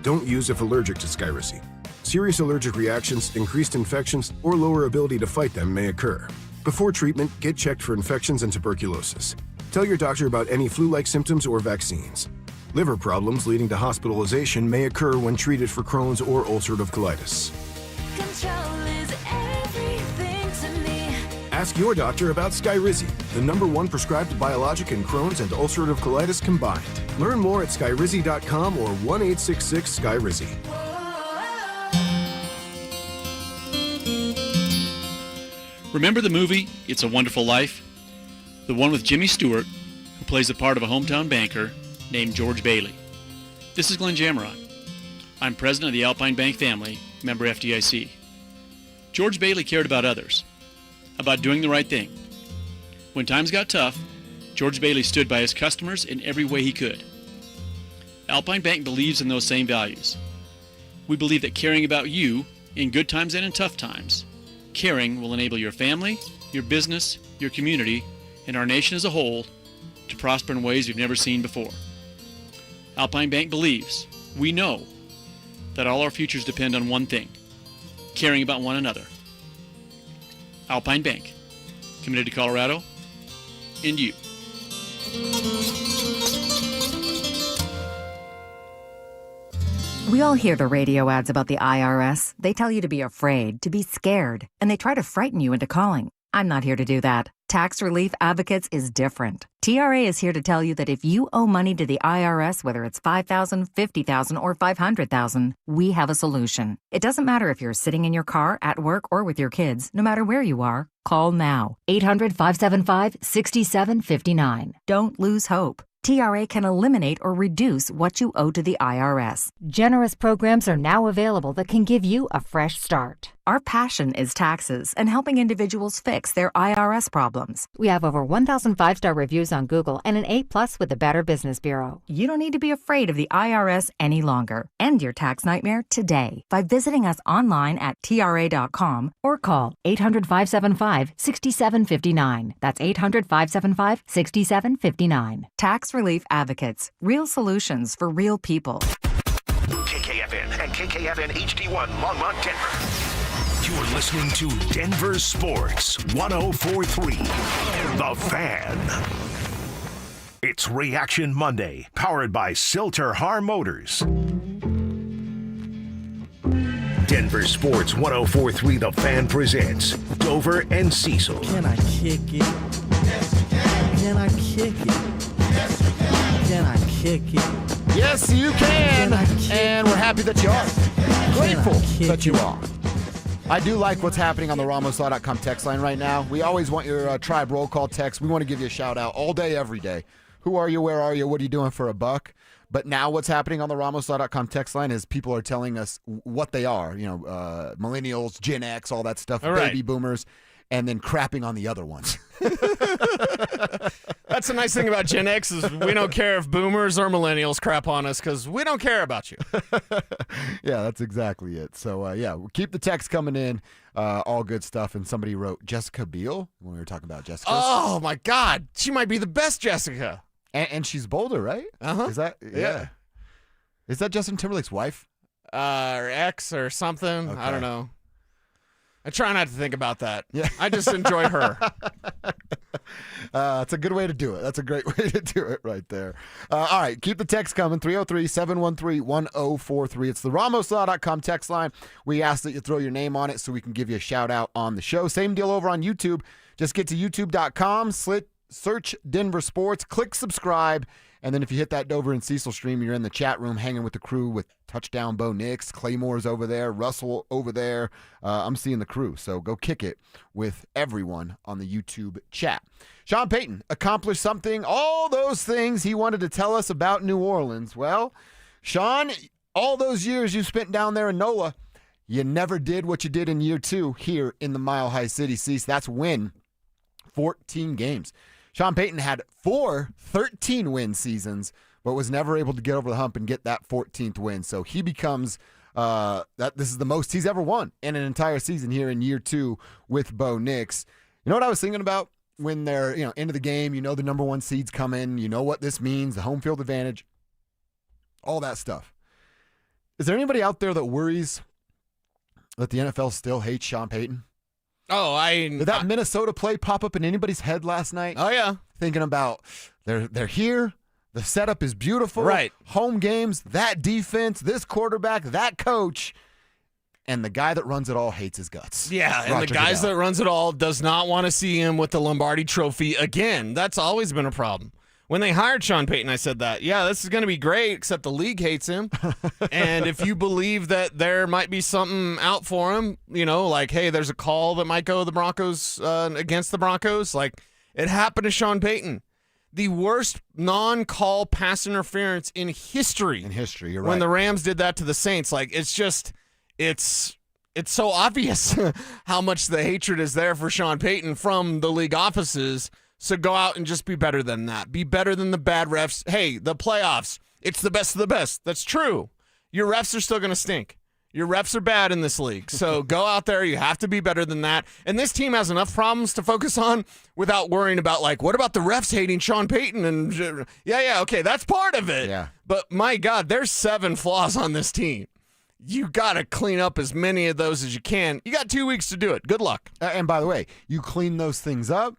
Speaker 18: Don't use if allergic to Skyrizi. Serious allergic reactions, increased infections, or lower ability to fight them may occur. Before treatment, get checked for infections and tuberculosis. Tell your doctor about any flu-like symptoms or vaccines. Liver problems leading to hospitalization may occur when treated for Crohn's or ulcerative colitis.
Speaker 1: Control is everything to me.
Speaker 18: Ask your doctor about Skyrizi, the #1 prescribed biologic in Crohn's and ulcerative colitis combined. Learn more at skyrizi.com or 1-866-SKYRIZI.
Speaker 19: Remember the movie It's a Wonderful Life? The one with Jimmy Stewart, who plays the part of a hometown banker named George Bailey. This is Glenn Jammeron. I'm president of the Alpine Bank family, member FDIC. George Bailey cared about others, about doing the right thing. When times got tough, George Bailey stood by his customers in every way he could. Alpine Bank believes in those same values. We believe that caring about you in good times and in tough times, caring will enable your family, your business, your community, and our nation as a whole to prosper in ways you've never seen before. Alpine Bank believes, we know, that all our futures depend on one thing, caring about one another. Alpine Bank, committed to Colorado and you.
Speaker 20: We all hear the radio ads about the IRS. They tell you to be afraid, to be scared, and they try to frighten you into calling. I'm not here to do that. Tax Relief Advocates is different. TRA is here to tell you that if you owe money to the IRS, whether it's $5,000, $50,000, or $500,000, we have a solution. It doesn't matter if you're sitting in your car, at work, or with your kids. No matter where you are, call now. 800-575-6759. Don't lose hope. TRA can eliminate or reduce what you owe to the IRS.
Speaker 22: Generous programs are now available that can give you a fresh start.
Speaker 20: Our passion is taxes and helping individuals fix their IRS problems.
Speaker 22: We have over 1,000 5-star reviews on Google and an A+ with the Better Business Bureau.
Speaker 20: You don't need to be afraid of the IRS any longer. End your tax nightmare today by visiting us online at TRA.com
Speaker 22: or call 800-575-6759. That's 800-575-6759.
Speaker 20: Tax Relief Advocates. Real solutions for real people.
Speaker 6: KKFN and KKFN HD1 Longmont, Denver. You're listening to Denver Sports 104.3. The Fan. It's Reaction Monday, powered by Silter-Har Motors. Denver Sports 104.3 The Fan presents Dover and Cecil.
Speaker 23: Can I kick it? Yes, you can. Can I kick it? Yes, you can. Can I kick it?
Speaker 7: Yes, you can. And we're happy that you are. Grateful that you are. I do like what's happening on the RamosLaw.com text line right now. We always want your tribe roll call text. We want to give you a shout out all day, every day. Who are you? Where are you? What are you doing for a buck? But now what's happening on the RamosLaw.com text line is people are telling us what they are. Millennials, Gen X, all that stuff,
Speaker 8: all right.
Speaker 7: Baby boomers, and then crapping on the other ones.
Speaker 8: That's the nice thing about Gen X is we don't care if boomers or millennials crap on us because we don't care about you.
Speaker 7: Yeah, that's exactly it. So, we'll keep the text coming in. All good stuff. And somebody wrote Jessica Biel when we were talking about Jessica.
Speaker 8: Oh, my God. She might be the best Jessica.
Speaker 7: And she's bolder, right?
Speaker 8: Uh-huh.
Speaker 7: Is that? Yeah. Is that Justin Timberlake's wife?
Speaker 8: Or ex or something.
Speaker 7: Okay.
Speaker 8: I don't know. I try not to think about that.
Speaker 7: Yeah.
Speaker 8: I just enjoy her.
Speaker 7: It's a good way to do it. That's a great way to do it right there. All right, keep the text coming, 303-713-1043. It's the RamosLaw.com text line. We ask that you throw your name on it so we can give you a shout-out on the show. Same deal over on YouTube. Just get to youtube.com, search Denver Sports, click subscribe, and then if you hit that Dover and Cecil stream, you're in the chat room hanging with the crew with Touchdown Bo Nix, Claymore's over there, Russell over there. I'm seeing the crew, so go kick it with everyone on the YouTube chat. Sean Payton accomplished something, all those things he wanted to tell us about New Orleans. Well, Sean, all those years you spent down there in NOLA, you never did what you did in year 2 here in the Mile High City. Cease, that's win 14 games. Sean Payton had 4 13-win seasons, but was never able to get over the hump and get that 14th win. So he becomes this is the most he's ever won in an entire season here in year 2 with Bo Nix. You know what I was thinking about when they're into the game? You know the number 1 seeds come in. You know what this means, the home field advantage, all that stuff. Is there anybody out there that worries that the NFL still hates Sean Payton?
Speaker 8: Oh,
Speaker 7: Did that Minnesota play pop up in anybody's head last night?
Speaker 8: Oh, yeah.
Speaker 7: Thinking about they're here. The setup is beautiful.
Speaker 8: Right.
Speaker 7: Home games, that defense, this quarterback, that coach. And the guy that runs it all hates his guts.
Speaker 8: Yeah, and
Speaker 7: Roger
Speaker 8: the guys
Speaker 7: Goodell.
Speaker 8: that runs it all does not want to see him with the Lombardi Trophy again. That's always been a problem. When they hired Sean Payton, I said that, yeah, this is going to be great, except the league hates him. And if you believe that there might be something out for him, like, hey, there's a call that might go the Broncos against the Broncos, like it happened to Sean Payton. The worst non-call pass interference in history.
Speaker 7: In history, you're right.
Speaker 8: When the Rams did that to the Saints, like it's so obvious how much the hatred is there for Sean Payton from the league offices. So go out and just be better than that. Be better than the bad refs. Hey, the playoffs, it's the best of the best. That's true. Your refs are still going to stink. Your refs are bad in this league. So go out there. You have to be better than that. And this team has enough problems to focus on without worrying about, like, what about the refs hating Sean Payton? And okay, that's part of it.
Speaker 7: Yeah.
Speaker 8: But my God, there's 7 flaws on this team. You got to clean up as many of those as you can. You got 2 weeks to do it. Good luck.
Speaker 7: And by the way, you clean those things up,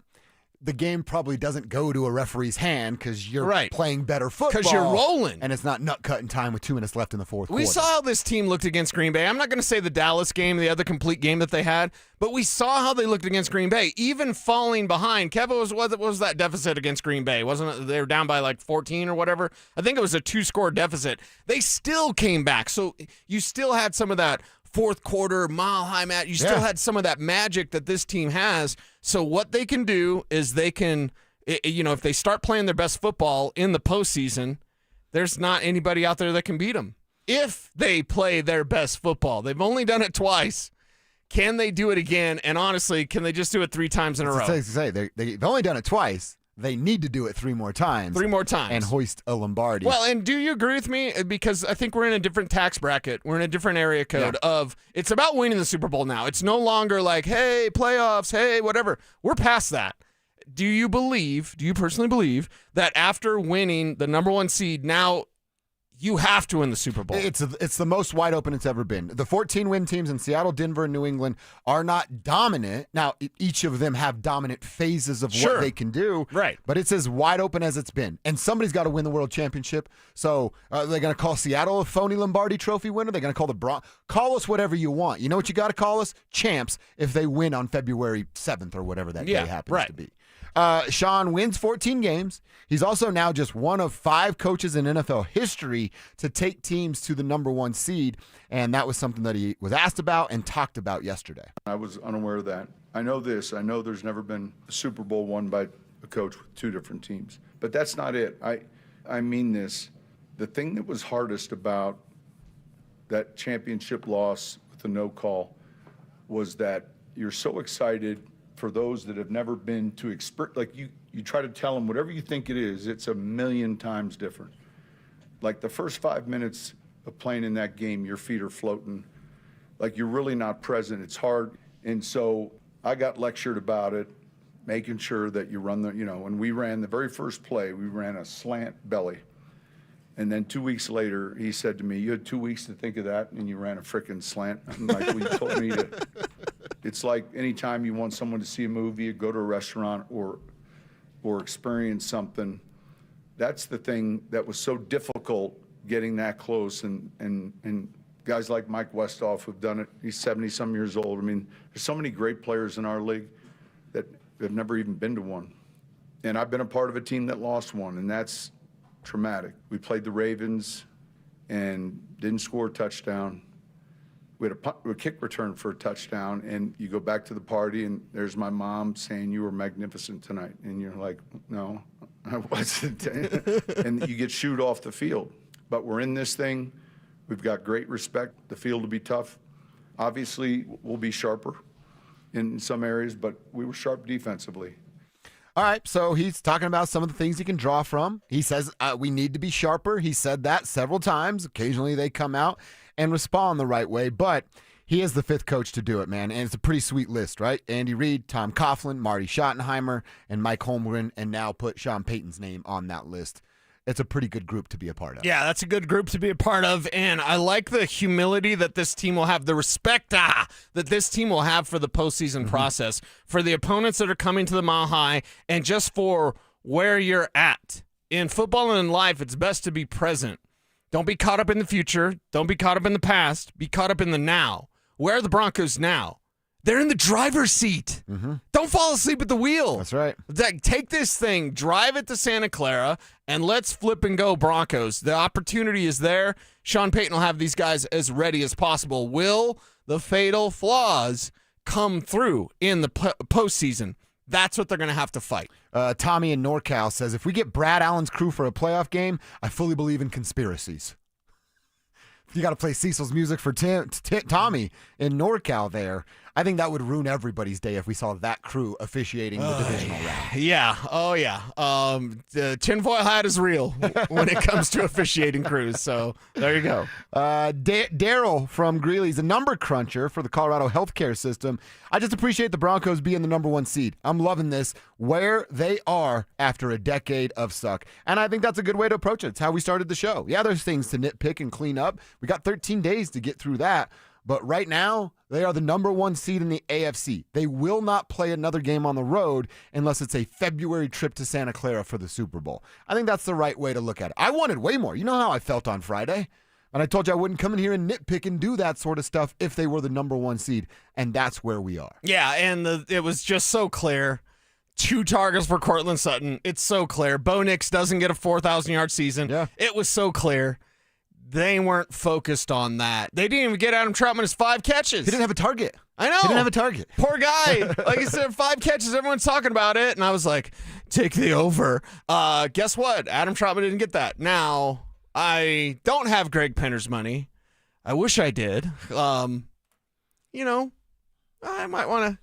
Speaker 7: the game probably doesn't go to a referee's hand because you're playing better football.
Speaker 8: Because you're rolling.
Speaker 7: And it's not nut-cutting time with 2 minutes left in the fourth quarter.
Speaker 8: We saw how this team looked against Green Bay. I'm not going to say the Dallas game, the other complete game that they had, but we saw how they looked against Green Bay, even falling behind. Kevin, what was that deficit against Green Bay? Wasn't it they were down by like 14 or whatever? I think it was a 2-score deficit. They still came back. So you still had some of that fourth quarter, mile high match. You still had some of that magic that this team has. So what they can do is they can, if they start playing their best football in the postseason, there's not anybody out there that can beat them. If they play their best football, they've only done it twice. Can they do it again? And honestly, can they just do it 3 times in a row?
Speaker 7: They've only done it twice. They need to do it 3 more times.
Speaker 8: 3 more times.
Speaker 7: And hoist a Lombardi.
Speaker 8: Well, and do you agree with me? Because I think we're in a different tax bracket. We're in a different area code of it's about winning the Super Bowl now. It's no longer like, hey, playoffs, hey, whatever. We're past that. Do you personally believe that after winning the number 1 seed, now you have to win the Super Bowl?
Speaker 7: It's the most wide open it's ever been. The 14-win teams in Seattle, Denver, and New England are not dominant. Now, each of them have dominant phases of what they can do.
Speaker 8: Right.
Speaker 7: But it's as wide open as it's been. And somebody's got to win the world championship. So they're going to call Seattle a phony Lombardi Trophy winner. They're going to call the Broncos. Call us whatever you want. You know what you got to call us? Champs if they win on February 7th or whatever that day happens to be. Sean wins 14 games. He's also now just one of 5 coaches in NFL history to take teams to the number 1 seed, and that was something that he was asked about and talked about yesterday.
Speaker 5: I was unaware of that. I know this. I know there's never been a Super Bowl won by a coach with 2 different teams. But that's not it. I mean this. The thing that was hardest about that championship loss with the no call was that you're so excited for those that have never been to experience. Like you try to tell them whatever you think it is, it's a million times different. Like the first 5 minutes of playing in that game, your feet are floating. Like you're really not present. It's hard. And so I got lectured about it, making sure that you run when we ran the very first play, we ran a slant belly. And then 2 weeks later, he said to me, you had 2 weeks to think of that, and you ran a frickin' slant. I'm like, well, you told me to. It's like anytime you want someone to see a movie or go to a restaurant or experience something, that's the thing that was so difficult getting that close. And guys like Mike Westhoff who've done it, he's 70-some years old. I mean, there's so many great players in our league that have never even been to one. And I've been a part of a team that lost one, and that's traumatic. We played the Ravens and didn't score a touchdown. We had a kick return for a touchdown, and you go back to the party, and there's my mom saying, you were magnificent tonight. And you're like, no, I wasn't. And you get shooed off the field. But we're in this thing. We've got great respect. The field will be tough. Obviously, we'll be sharper in some areas, but we were sharp defensively.
Speaker 7: All right, so he's talking about some of the things he can draw from. He says we need to be sharper. He said that several times. Occasionally they come out and respond the right way, but he is the 5th coach to do it, man, and it's a pretty sweet list, right? Andy Reid, Tom Coughlin, Marty Schottenheimer, and Mike Holmgren, and now put Sean Payton's name on that list. It's a pretty good group to be a part of.
Speaker 8: Yeah, that's a good group to be a part of, and I like the humility that this team will have, the respect that this team will have for the postseason process, for the opponents that are coming to the Mile High, and just for where you're at. In football and in life, it's best to be present. Don't be caught up in the future. Don't be caught up in the past. Be caught up in the now. Where are the Broncos now? They're in the driver's seat. Don't fall asleep at the wheel.
Speaker 7: That's right.
Speaker 8: Take this thing, drive it to Santa Clara, and let's flip and go Broncos. The opportunity is there. Sean Payton will have these guys as ready as possible. Will the fatal flaws come through in the postseason? That's what they're going to have to fight.
Speaker 7: Tommy in NorCal says, if we get Brad Allen's crew for a playoff game, I fully believe in conspiracies. You got to play Cecil's music for Tommy in NorCal there. I think that would ruin everybody's day if we saw that crew officiating the divisional round.
Speaker 8: Yeah. Oh, yeah. The tinfoil hat is real when it comes to officiating crews. So there you go.
Speaker 7: Daryl from Greeley's a number cruncher for the Colorado healthcare system. I just appreciate the Broncos being the number 1 seed. I'm loving this, where they are after a decade of suck. And I think that's a good way to approach it. It's how we started the show. Yeah, there's things to nitpick and clean up. We got 13 days to get through that. But right now, they are the number 1 seed in the AFC. They will not play another game on the road unless it's a February trip to Santa Clara for the Super Bowl. I think that's the right way to look at it. I wanted way more. You know how I felt on Friday? And I told you I wouldn't come in here and nitpick and do that sort of stuff if they were the number 1 seed. And that's where we are.
Speaker 8: Yeah, and it was just so clear. 2 targets for Cortland Sutton. It's so clear. Bo Nix doesn't get a 4,000-yard season. Yeah. It was so clear. They weren't focused on that. They didn't even get Adam Troutman his 5 catches.
Speaker 7: He didn't have a target.
Speaker 8: I know.
Speaker 7: He didn't have a target.
Speaker 8: Poor guy. Like I said, 5 catches. Everyone's talking about it. And I was like, take the over. Guess what? Adam Troutman didn't get that. Now, I don't have Greg Penner's money. I wish I did. I might want to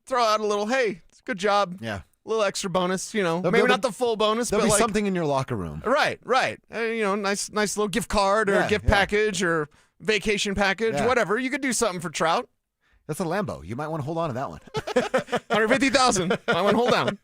Speaker 8: throw out a little, hey, it's a good job.
Speaker 7: Yeah.
Speaker 8: A little extra bonus, maybe not the full bonus,
Speaker 7: there'll
Speaker 8: but
Speaker 7: be
Speaker 8: like
Speaker 7: something in your locker room.
Speaker 8: Right. Nice little gift card or gift package or vacation package, whatever. You could do something for Trout.
Speaker 7: That's a Lambo. You might want to hold on to that one.
Speaker 8: $150,000. I want to hold down.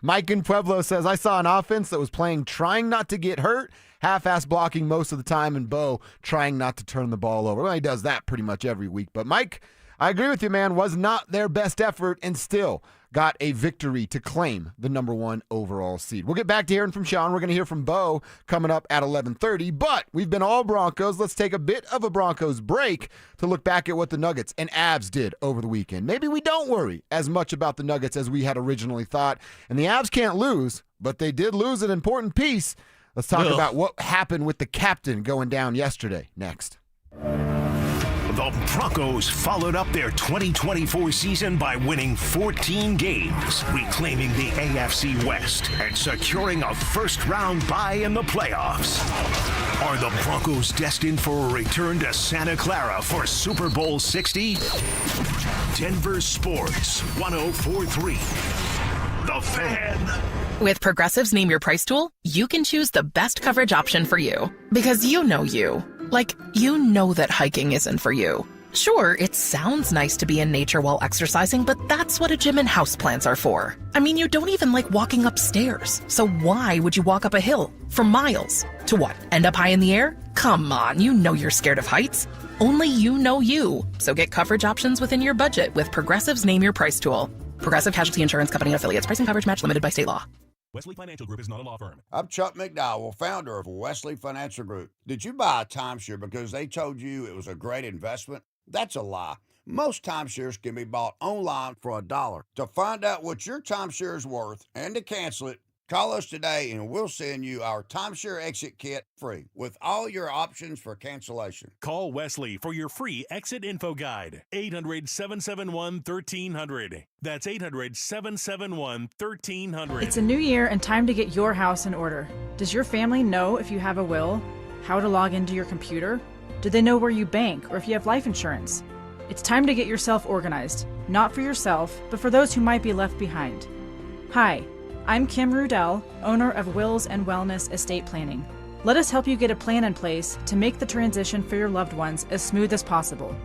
Speaker 7: Mike in Pueblo says, I saw an offense that was playing trying not to get hurt, half-ass blocking most of the time, and Bo trying not to turn the ball over. Well, he does that pretty much every week. But Mike, I agree with you, man. Was not their best effort, and still got a victory to claim the number 1 overall seed. We'll get back to hearing from Sean. We're going to hear from Bo coming up at 11:30, but we've been all Broncos. Let's take a bit of a Broncos break to look back at what the Nuggets and Avs did over the weekend. Maybe we don't worry as much about the Nuggets as we had originally thought, and the Avs can't lose, but they did lose an important piece. Let's talk about what happened with the captain going down yesterday next.
Speaker 6: The Broncos followed up their 2024 season by winning 14 games, reclaiming the AFC West and securing a first-round bye in the playoffs. Are the Broncos destined for a return to Santa Clara for Super Bowl 60? Denver Sports 104.3. The Fan.
Speaker 2: With Progressive's Name Your Price tool, you can choose the best coverage option for you. Because you know you. Like, you know that hiking isn't for you. Sure, it sounds nice to be in nature while exercising, but that's what a gym and houseplants are for. I mean, you don't even like walking upstairs. So why would you walk up a hill for miles? To what, end up high in the air? Come on, you know you're scared of heights. Only you know you. So get coverage options within your budget with Progressive's Name Your Price tool. Progressive Casualty Insurance Company and Affiliates. Price and coverage match limited by state law.
Speaker 3: Wesley Financial Group is not a law firm.
Speaker 21: I'm Chuck McDowell, founder of Wesley Financial Group. Did you buy a timeshare because they told you it was a great investment? That's a lie. Most timeshares can be bought online for $1. To find out what your timeshare is worth and to cancel it, call us today and we'll send you our timeshare exit kit free with all your options for cancellation.
Speaker 3: Call Wesley for your free exit info guide. 800-771-1300. That's 800-771-1300.
Speaker 23: It's a new year and time to get your house in order. Does your family know if you have a will, how to log into your computer? Do they know where you bank or if you have life insurance? It's time to get yourself organized, not for yourself, but for those who might be left behind. Hi, I'm Kim Rudell, owner of Wills and Wellness Estate Planning. Let us help you get a plan in place to make the transition for your loved ones as smooth as possible.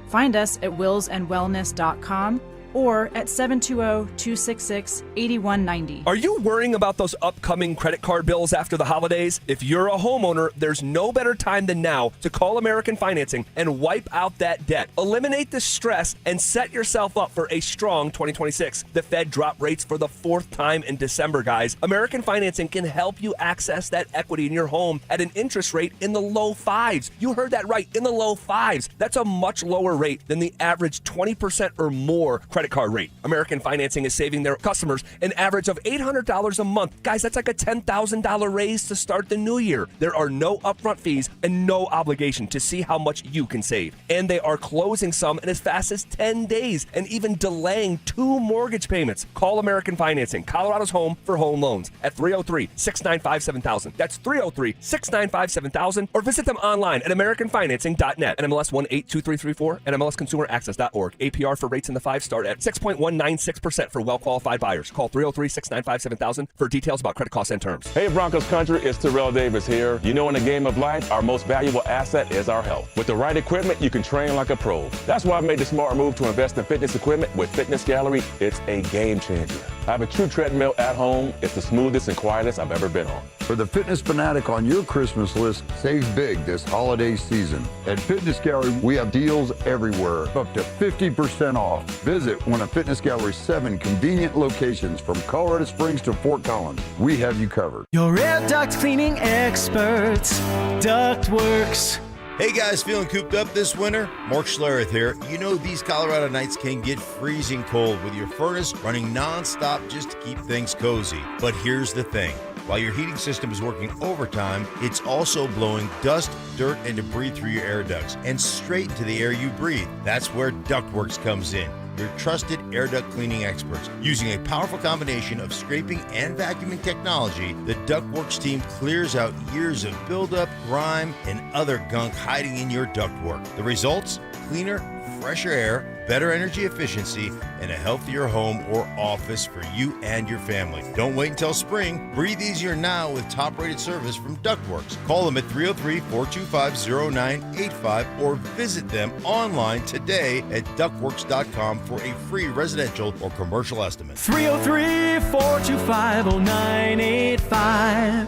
Speaker 23: Find us at willsandwellness.com or at 720-266-8190.
Speaker 24: Are you worrying about those upcoming credit card bills after the holidays? If you're a homeowner, there's no better time than now to call American Financing and wipe out that debt. Eliminate the stress and set yourself up for a strong 2026. The Fed dropped rates for the 4th time in December, guys. American Financing can help you access that equity in your home at an interest rate in the low 5s. You heard that right, in the low 5s. That's a much lower rate than the average 20% or more credit card rate. American Financing is saving their customers an average of $800 a month. Guys, that's like a $10,000 raise to start the new year. There are no upfront fees and no obligation to see how much you can save. And they are closing some in as fast as 10 days and even delaying 2 mortgage payments. Call American Financing, Colorado's home for home loans at 303-695-7000. That's 303-695-7000 or visit them online at americanfinancing.net. NMLS 182334 and MLSConsumerAccess.org. APR for rates in the 5 start at 6.196% for well-qualified buyers. Call 303-695-7000 for details about credit costs and terms.
Speaker 4: Hey, Broncos country, it's Terrell Davis here. You know, in the game of life, our most valuable asset is our health. With the right equipment, you can train like a pro. That's why I made the smart move to invest in fitness equipment with Fitness Gallery. It's a game changer. I have a true treadmill at home. It's the smoothest and quietest I've ever been on.
Speaker 25: For the fitness fanatic on your Christmas list, save big this holiday season. At Fitness Gallery, we have deals everywhere, up to 50% off. Visit one of Fitness Gallery's 7 convenient locations from Colorado Springs to Fort Collins. We have you covered.
Speaker 26: Your air duct cleaning experts, Ductworks.
Speaker 14: Hey guys, feeling cooped up this winter? Mark Schlereth here. You know these Colorado nights can get freezing cold with your furnace running non-stop just to keep things cozy. But here's the thing. While your heating system is working overtime, it's also blowing dust, dirt, and debris through your air ducts and straight into the air you breathe. That's where Ductworks comes in. Your trusted air duct cleaning experts. Using a powerful combination of scraping and vacuuming technology, the Ductworks team clears out years of buildup, grime, and other gunk hiding in your ductwork. The results? Cleaner, fresher air, better energy efficiency, and a healthier home or office for you and your family. Don't wait until spring. Breathe easier now with top-rated service from Ductworks. Call them at 303-425-0985 or visit them online today at ductworks.com for a free residential or commercial estimate.
Speaker 26: 303-425-0985.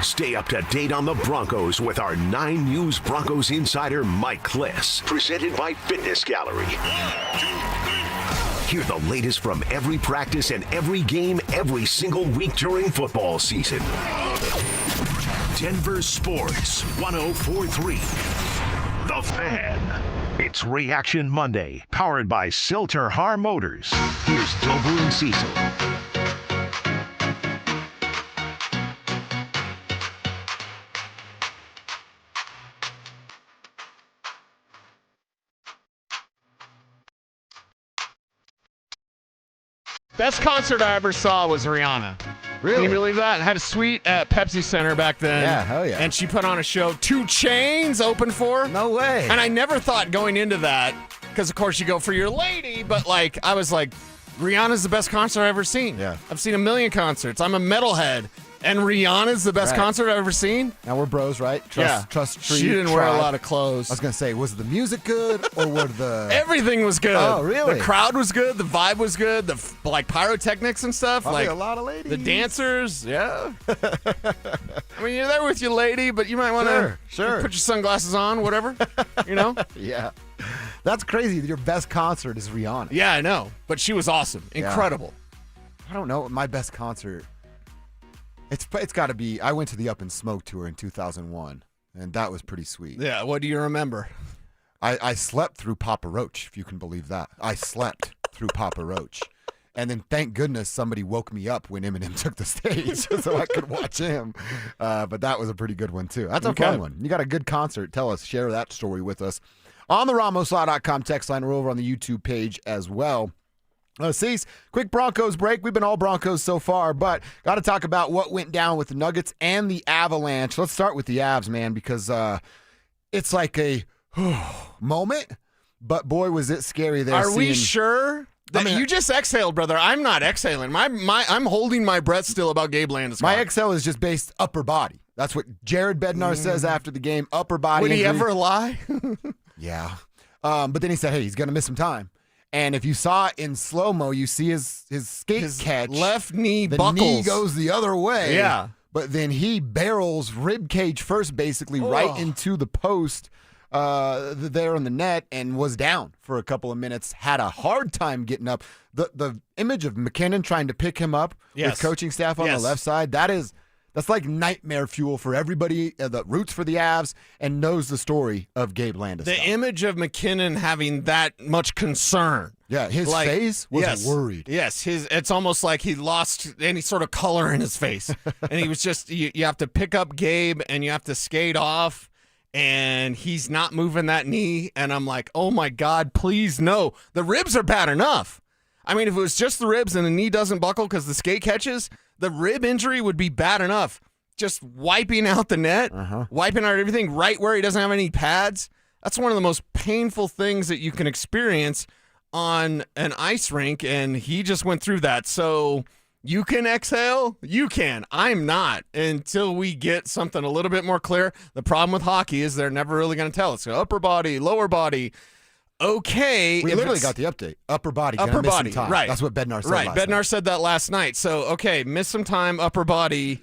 Speaker 6: Stay up to date on the Broncos with our 9 News Broncos insider Mike Kliss. Presented by Fitness Gallery. Hear the latest from every practice and every game every single week during football season. Denver Sports 104.3. The Fan. It's Reaction Monday, powered by Silter Har Motors. Here's Dover and Cecil.
Speaker 8: Best concert I ever saw was Rihanna.
Speaker 7: Really?
Speaker 8: Can you believe that? I had a suite at Pepsi Center back then.
Speaker 7: Yeah, hell yeah.
Speaker 8: And she put on a show. 2 Chainz opened for.
Speaker 7: No way.
Speaker 8: And I never thought going into that, because of course you go for your lady, but like I was like, Rihanna's the best concert I've ever seen.
Speaker 7: Yeah.
Speaker 8: I've seen a million concerts. I'm a metalhead. And Rihanna's the best concert I've ever seen.
Speaker 7: Now we're bros, right? Trust
Speaker 8: She didn't wear a lot of clothes.
Speaker 7: I was going to say, was the music good or were the...
Speaker 8: Everything was good.
Speaker 7: Oh, really?
Speaker 8: The crowd was good. The vibe was good. The like pyrotechnics and stuff.
Speaker 7: Probably
Speaker 8: like
Speaker 7: a lot of ladies.
Speaker 8: The dancers, yeah. I mean, you're there with your lady, but you might want to
Speaker 7: Sure.
Speaker 8: put your sunglasses on, whatever, you know?
Speaker 7: Yeah. That's crazy. Your best concert is Rihanna.
Speaker 8: Yeah, I know. But she was awesome. Incredible.
Speaker 7: I don't know. My best concert... It's got to be, I went to the Up in Smoke tour in 2001, and that was pretty sweet.
Speaker 8: Yeah, what do you remember?
Speaker 7: I slept through Papa Roach, if you can believe that. I slept through Papa Roach. And then thank goodness somebody woke me up when Eminem took the stage so I could watch him. But that was a pretty good one, too. That's a fun one. You got a good concert. Tell us, share that story with us. On the RamosLaw.com text line or over on the YouTube page as well. Cease, quick Broncos break. We've been all Broncos so far, but got to talk about what went down with the Nuggets and the Avalanche. Let's start with the Avs, man, because it's like a moment, but boy, was it scary there.
Speaker 8: Are we sure? You just exhaled, brother. I'm not exhaling. I'm holding my breath still about Gabe Landeskog.
Speaker 7: My exhale is just based upper body. That's what Jared Bednar says after the game, upper body
Speaker 8: Would he
Speaker 7: injury.
Speaker 8: ever lie?
Speaker 7: Yeah. But then he said, hey, he's going to miss some time. And if you saw it in slow-mo, you see his skate catch.
Speaker 8: Left knee
Speaker 7: the
Speaker 8: buckles.
Speaker 7: knee goes the other way.
Speaker 8: Yeah.
Speaker 7: But then he barrels rib cage first, basically, right into the post there on the net and was down for a couple of minutes. Had a hard time getting up. The image of McKinnon trying to pick him up with coaching staff on the left side, that's like nightmare fuel for everybody that roots for the Avs and knows the story of Gabe Landeskog.
Speaker 8: The image of McKinnon having that much concern.
Speaker 7: Yeah, his face was worried.
Speaker 8: Yes, it's almost like he lost any sort of color in his face. And he was just, you have to pick up Gabe and you have to skate off, and he's not moving that knee. And I'm like, oh my God, please no. The ribs are bad enough. I mean, if it was just the ribs and the knee doesn't buckle because the skate catches, the rib injury would be bad enough. Just wiping out the net, wiping out everything right where he doesn't have any pads. That's one of the most painful things that you can experience on an ice rink, and he just went through that. So you can exhale? You can. I'm not until we get something a little bit more clear. The problem with hockey is they're never really going to tell us. So upper body, lower body. Okay.
Speaker 7: We literally got the update. Upper body. Upper body. Miss some time.
Speaker 8: Right.
Speaker 7: That's what Bednar said.
Speaker 8: Right.
Speaker 7: Last
Speaker 8: Bednar
Speaker 7: night.
Speaker 8: said that last night. So, okay, miss some time, upper body.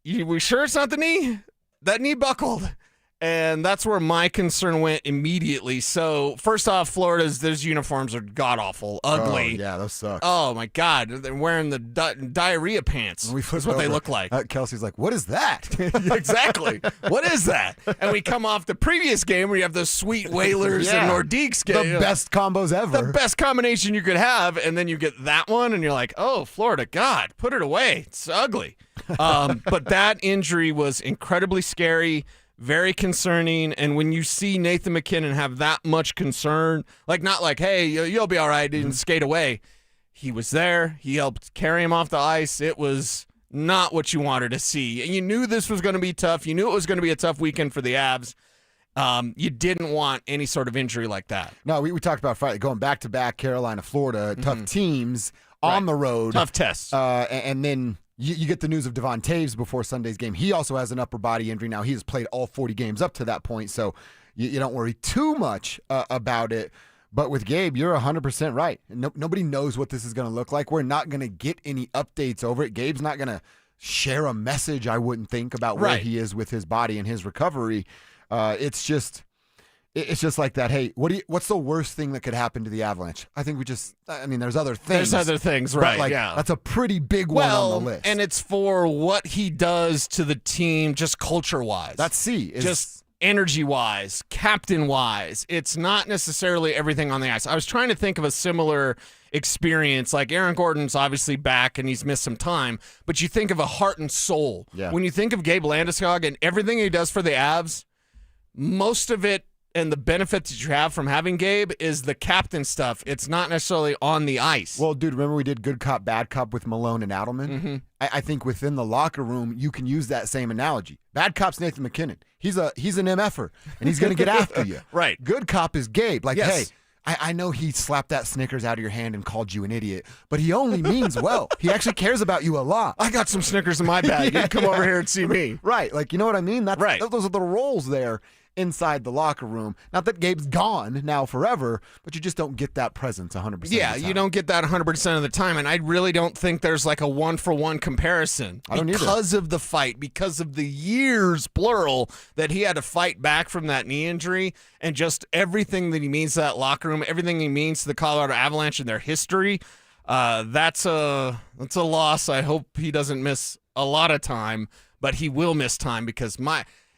Speaker 8: We sure it's not the knee? That knee buckled. And that's where my concern went immediately. So, first off, those uniforms are god-awful, ugly.
Speaker 7: Oh, yeah, those suck.
Speaker 8: Oh, my God. They're wearing the diarrhea pants. That's what they look like.
Speaker 7: Kelsey's like, what is that?
Speaker 8: Exactly. What is that? And we come off the previous game where you have those sweet Whalers and Nordiques.
Speaker 7: The best combos ever.
Speaker 8: The best combination you could have. And then you get that one, and you're like, oh, Florida, God, put it away. It's ugly. But that injury was incredibly scary. Very concerning, and when you see Nathan McKinnon have that much concern, like not like, hey, you'll be all right, didn't skate away. He was there. He helped carry him off the ice. It was not what you wanted to see. And you knew this was going to be tough. You knew it was going to be a tough weekend for the Avs. You didn't want any sort of injury like that.
Speaker 7: No, we talked about Friday, going back-to-back Carolina, Florida, tough teams on the road.
Speaker 8: Tough tests.
Speaker 7: And then you get the news of Devon Taves before Sunday's game. He also has an upper body injury. Now, he has played all 40 games up to that point, so you don't worry too much about it. But with Gabe, you're 100% right. Nobody knows what this is going to look like. We're not going to get any updates over it. Gabe's not going to share a message, I wouldn't think, about where he is with his body and his recovery. It's just it's just like that. Hey, what's the worst thing that could happen to the Avalanche? I think there's other things.
Speaker 8: There's other things,
Speaker 7: but,
Speaker 8: right?
Speaker 7: like,
Speaker 8: yeah.
Speaker 7: That's a pretty big one on the list.
Speaker 8: And it's for what he does to the team just culture-wise.
Speaker 7: That's
Speaker 8: just energy-wise, captain-wise. It's not necessarily everything on the ice. I was trying to think of a similar experience. Like Aaron Gordon's obviously back and he's missed some time, but you think of a heart and soul.
Speaker 7: Yeah.
Speaker 8: When you think of Gabe Landeskog and everything he does for the Avs, most of it and the benefit that you have from having Gabe is the captain stuff. It's not necessarily on the ice.
Speaker 7: Well, dude, remember we did good cop, bad cop with Malone and Adelman?
Speaker 8: Mm-hmm.
Speaker 7: I think within the locker room, you can use that same analogy. Bad cop's Nathan McKinnon. He's an MFer, and he's going to get after you.
Speaker 8: Right.
Speaker 7: Good cop is Gabe. Like,
Speaker 8: Yes.
Speaker 7: hey, I know he slapped that Snickers out of your hand and called you an idiot, but he only means well. He actually cares about you a lot.
Speaker 8: I got some Snickers in my bag. You can come over here and see me.
Speaker 7: Right. Like, you know what I mean? That's
Speaker 8: right.
Speaker 7: Those are the roles there inside the locker room. Not that Gabe's gone now forever, but you just don't get that presence 100% of the time.
Speaker 8: You don't get that 100% of the time, and I really don't think there's like a one-for-one comparison.
Speaker 7: I don't either.
Speaker 8: Because of the fight, because of the years, plural, that he had to fight back from that knee injury, and just everything that he means to that locker room, everything he means to the Colorado Avalanche and their history, that's a loss. I hope he doesn't miss a lot of time, but he will miss time because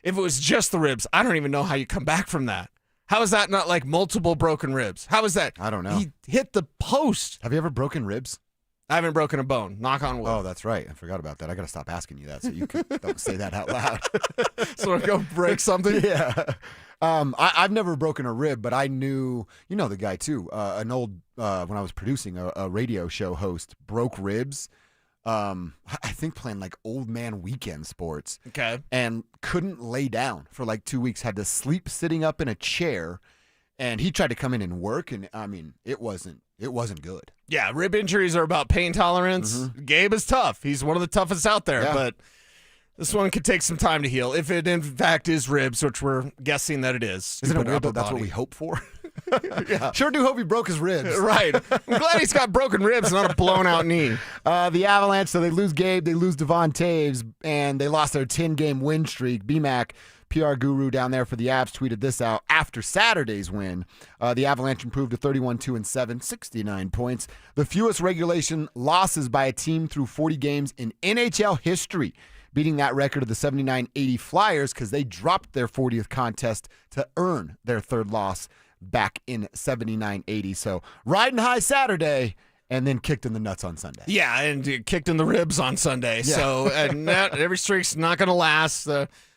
Speaker 8: if it was just the ribs, I don't even know how you come back from that. How is that not like multiple broken ribs? How is that?
Speaker 7: I don't know.
Speaker 8: He hit the post.
Speaker 7: Have you ever broken ribs?
Speaker 8: I haven't broken a bone. Knock on wood.
Speaker 7: Oh, that's right. I forgot about that. I got to stop asking you that so you don't say that out loud.
Speaker 8: So I go break something?
Speaker 7: Yeah. I've never broken a rib, but I knew, the guy too. An old, when I was producing a radio show host, broke ribs. I think playing like old man weekend sports.
Speaker 8: Okay.
Speaker 7: And couldn't lay down for like 2 weeks, had to sleep sitting up in a chair, and he tried to come in and work, and I mean, it wasn't good.
Speaker 8: Yeah, rib injuries are about pain tolerance.
Speaker 7: Mm-hmm.
Speaker 8: Gabe is tough. He's one of the toughest out there,
Speaker 7: Yeah.
Speaker 8: but this one could take some time to heal. If it in fact is ribs, which we're guessing that it is.
Speaker 7: Isn't it
Speaker 8: Stupid
Speaker 7: weird
Speaker 8: upper
Speaker 7: that that's what
Speaker 8: body.
Speaker 7: we hope for?
Speaker 8: Yeah.
Speaker 7: Sure do hope he broke his ribs.
Speaker 8: Right. I'm glad he's got broken ribs, not a blown out knee.
Speaker 7: The Avalanche, so they lose Gabe, they lose Devon Taves, and they lost their 10-game win streak. BMAC, PR guru down there for the Avs, tweeted this out after Saturday's win. The Avalanche improved to 31-2-7, 69 points. The fewest regulation losses by a team through 40 games in NHL history, beating that record of the 79-80 Flyers because they dropped their 40th contest to earn their third loss back in 79-80. So riding high Saturday and then kicked in the nuts on Sunday.
Speaker 8: Yeah, and kicked in the ribs on Sunday.
Speaker 7: Yeah.
Speaker 8: So every streak's not going to last.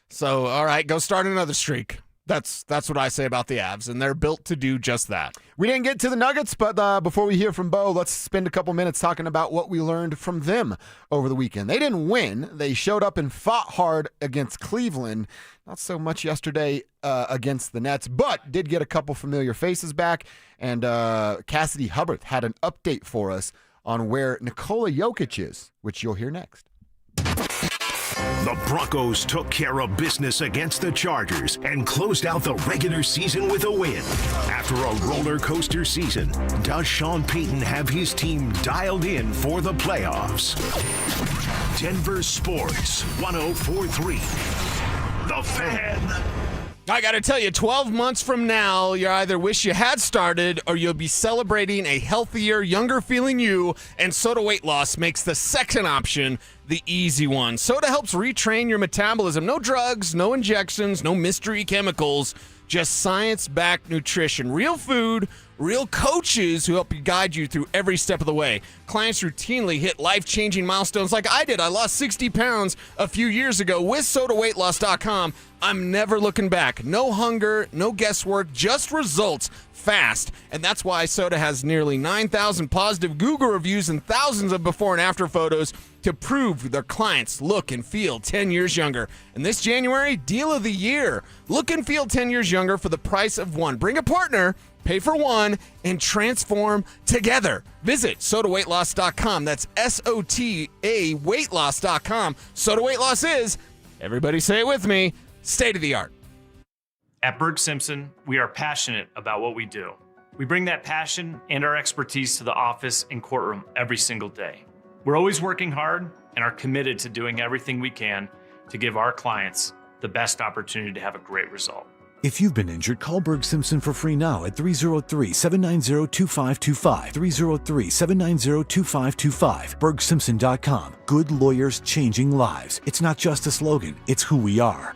Speaker 8: So, all right, go start another streak. That's what I say about the Avs, and they're built to do just that.
Speaker 7: We didn't get to the Nuggets, but before we hear from Bo, let's spend a couple minutes talking about what we learned from them over the weekend. They didn't win. They showed up and fought hard against Cleveland. Not so much yesterday against the Nets, but did get a couple familiar faces back. And Cassidy Hubbard had an update for us on where Nikola Jokic is, which you'll hear next.
Speaker 6: The Broncos took care of business against the Chargers and closed out the regular season with a win. After a roller coaster season, does Sean Payton have his team dialed in for the playoffs? Denver Sports 104.3. The Fan.
Speaker 8: I got to tell you, 12 months from now, you either wish you had started or you'll be celebrating a healthier, younger feeling you, and Soda Weight Loss makes the second option the easy one. Soda helps retrain your metabolism. No drugs, no injections, no mystery chemicals, just science-backed nutrition. Real food, real coaches who help you guide you through every step of the way. Clients routinely hit life-changing milestones like I did. I lost 60 pounds a few years ago with SodaWeightLoss.com. I'm never looking back. No hunger, no guesswork, just results fast. And that's why Soda has nearly 9,000 positive Google reviews and thousands of before and after photos to prove their clients look and feel 10 years younger. And this January, deal of the year. Look and feel 10 years younger for the price of one. Bring a partner, pay for one, and transform together. Visit SodaWeightLoss.com. That's SOTA weightloss.com. Soda Weight Loss is, everybody say it with me, state of the art.
Speaker 9: At Berg Simpson, we are passionate about what we do. We bring that passion and our expertise to the office and courtroom every single day. We're always working hard and are committed to doing everything we can to give our clients the best opportunity to have a great result.
Speaker 10: If you've been injured, call Berg Simpson for free now at 303-790-2525. 303-790-2525. BergSimpson.com. Good lawyers changing lives. It's not just a slogan, it's who we are.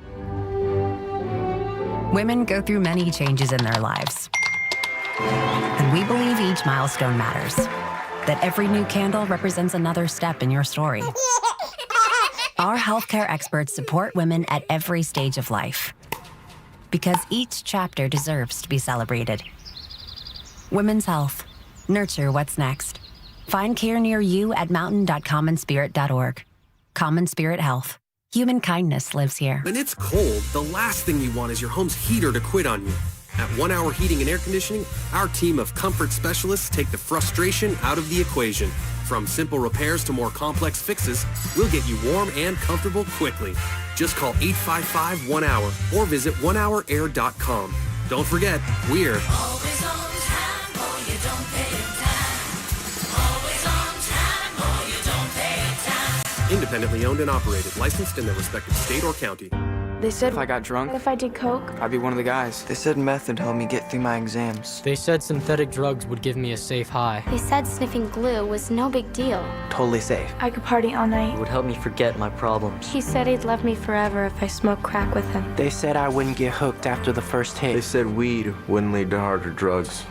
Speaker 17: Women go through many changes in their lives. And we believe each milestone matters. That every new candle represents another step in your story. Our healthcare experts support women at every stage of life. Because each chapter deserves to be celebrated. Women's health. Nurture what's next. Find care near you at mountain.commonspirit.org. Common Spirit Health. Human kindness lives here.
Speaker 11: When it's cold, the last thing you want is your home's heater to quit on you. At 1 Hour Heating and Air Conditioning, our team of comfort specialists take the frustration out of the equation. From simple repairs to more complex fixes, we'll get you warm and comfortable quickly. Just call 855-1HOUR or visit onehourair.com. Don't forget, we're
Speaker 1: Always on time, or you don't pay time. Always on time, or you don't pay time.
Speaker 11: independently owned and operated, licensed in their respective state or county.
Speaker 12: They said if I got drunk,
Speaker 13: if I did coke,
Speaker 12: I'd be one of the guys.
Speaker 13: They said meth would help me get through my exams.
Speaker 15: They said synthetic drugs would give me a safe high.
Speaker 13: They said sniffing glue was no big deal.
Speaker 15: Totally safe.
Speaker 13: I could party all night.
Speaker 15: It would help me forget my problems.
Speaker 13: He said he'd love me forever if I smoked crack with him.
Speaker 15: They said I wouldn't get hooked after the first hit.
Speaker 16: They said weed wouldn't lead to harder drugs.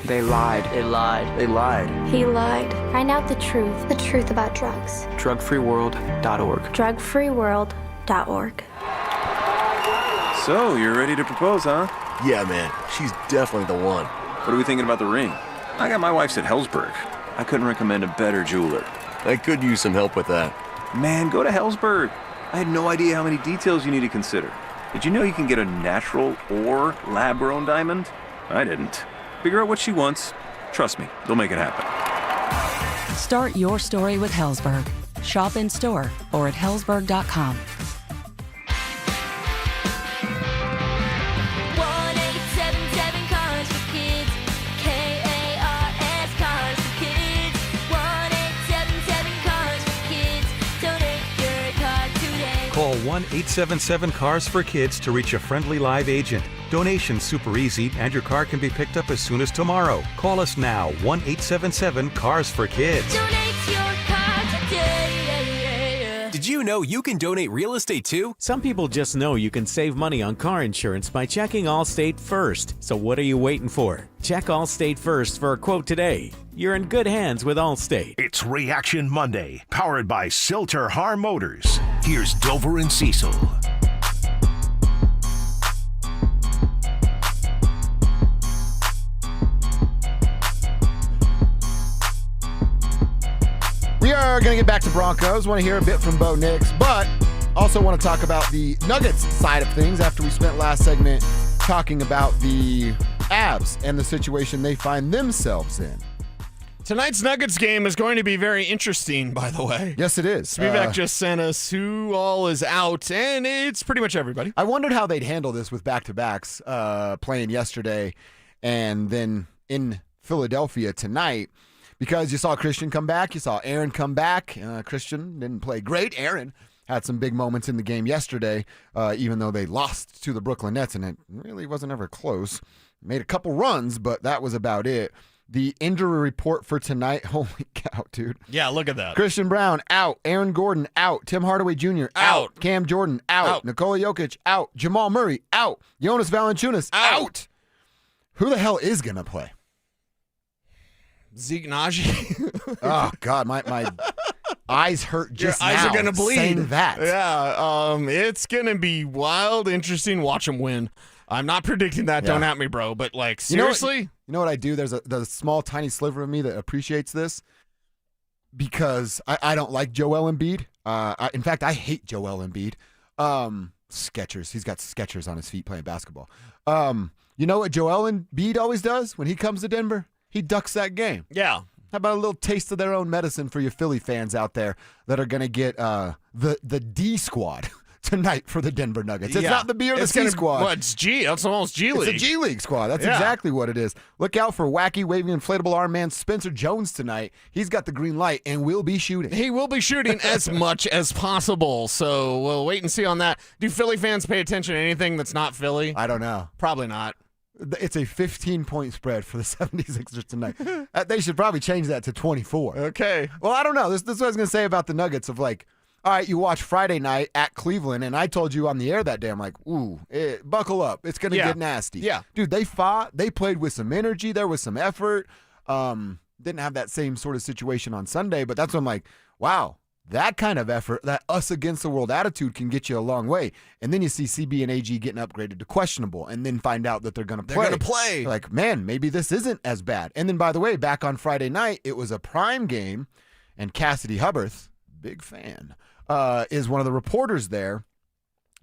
Speaker 15: They lied. They lied.
Speaker 16: They lied.
Speaker 13: He lied. Find out the truth about drugs.
Speaker 15: Drugfreeworld.org.
Speaker 13: Drugfreeworld.org.
Speaker 27: So, you're ready to propose, huh? Yeah, man. She's definitely the one. What are we thinking about the ring? I got my wife's at Hellsberg. I couldn't recommend a better jeweler. I could use some help with that. Man, go to Hellsberg. I had no idea how many details you need to consider. Did you know you can get a natural or lab-grown diamond? I didn't. Figure out what she wants. Trust me, they'll make it happen.
Speaker 28: Start your story with Hellsberg. Shop in store or at hellsberg.com.
Speaker 1: 1877 Cars for Kids. K-A-R-S Cars for Kids. 1877 Cars for Kids. Donate your car today.
Speaker 29: Call 1-877-CARS-FOR-KIDS to reach a friendly live agent. Donation's super easy, and your car can be picked up as soon as tomorrow. Call us now, 1-877-CARS-FOR-KIDS.
Speaker 1: Donate your car today.
Speaker 30: Did you know you can donate real estate too?
Speaker 31: Some people just know you can save money on car insurance by checking Allstate first. So what are you waiting for? Check Allstate first for a quote today. You're in good hands with Allstate.
Speaker 6: It's Reaction Monday, powered by Silter Har Motors. Here's Dover and Cecil.
Speaker 7: We are going to get back to Broncos. Want to hear a bit from Bo Nix, but also want to talk about the Nuggets side of things after we spent last segment talking about the Avs and the situation they find themselves in.
Speaker 8: Tonight's Nuggets game is going to be very interesting, by the way.
Speaker 7: Yes, it is.
Speaker 8: Spivak just sent us who all is out, and it's pretty much everybody.
Speaker 7: I wondered how they'd handle this with back-to-backs playing yesterday and then in Philadelphia tonight. Because you saw Christian come back, you saw Aaron come back. Christian didn't play great. Aaron had some big moments in the game yesterday, even though they lost to the Brooklyn Nets, and it really wasn't ever close. Made a couple runs, but that was about it. The injury report for tonight, holy cow, dude.
Speaker 8: Yeah, look at that.
Speaker 7: Christian Brown, out. Aaron Gordon, out. Tim Hardaway Jr., out. Cam Jordan, out. Nikola Jokic, out. Jamal Murray, out. Jonas Valanciunas, out. Who the hell is going to play?
Speaker 8: Zeke Naji.
Speaker 7: Oh, God, my eyes hurt just
Speaker 8: Your eyes
Speaker 7: now
Speaker 8: are gonna bleed.
Speaker 7: saying that.
Speaker 8: Yeah, it's going to be wild, interesting. Watch him win. I'm not predicting that.
Speaker 7: Yeah.
Speaker 8: Don't at me, bro. But, like, seriously?
Speaker 7: You know what I do? There's a small, tiny sliver of me that appreciates this because I don't like Joel Embiid. In fact, I hate Joel Embiid. Skechers. He's got Skechers on his feet playing basketball. You know what Joel Embiid always does when he comes to Denver? He ducks that game.
Speaker 8: Yeah.
Speaker 7: How about a little taste of their own medicine for your Philly fans out there that are going to get the D squad tonight for the Denver Nuggets. It's not the B or the C squad.
Speaker 8: Well, it's G. That's almost G League.
Speaker 7: It's a G League squad. That's exactly what it is. Look out for wacky, waving, inflatable arm man Spencer Jones tonight. He's got the green light and will be shooting.
Speaker 8: He will be shooting as much as possible. So we'll wait and see on that. Do Philly fans pay attention to anything that's not Philly?
Speaker 7: I don't know.
Speaker 8: Probably not.
Speaker 7: It's a 15-point spread for the 76ers tonight. They should probably change that to 24.
Speaker 8: Okay.
Speaker 7: Well, I don't know. This is what I was going to say about the Nuggets of like, all right, you watch Friday night at Cleveland, and I told you on the air that day, I'm like, ooh, buckle up. It's going to get nasty.
Speaker 8: Yeah.
Speaker 7: Dude, they fought. They played with some energy. There was some effort. Didn't have that same sort of situation on Sunday, but that's when I'm like, wow, that kind of effort, that us against the world attitude can get you a long way. And then you see CB and AG getting upgraded to questionable and then find out that they're going to play.
Speaker 8: They're going to play.
Speaker 7: You're like, man, maybe this isn't as bad. And then, by the way, back on Friday night, it was a prime game, and Cassidy Hubbarth, big fan, is one of the reporters there.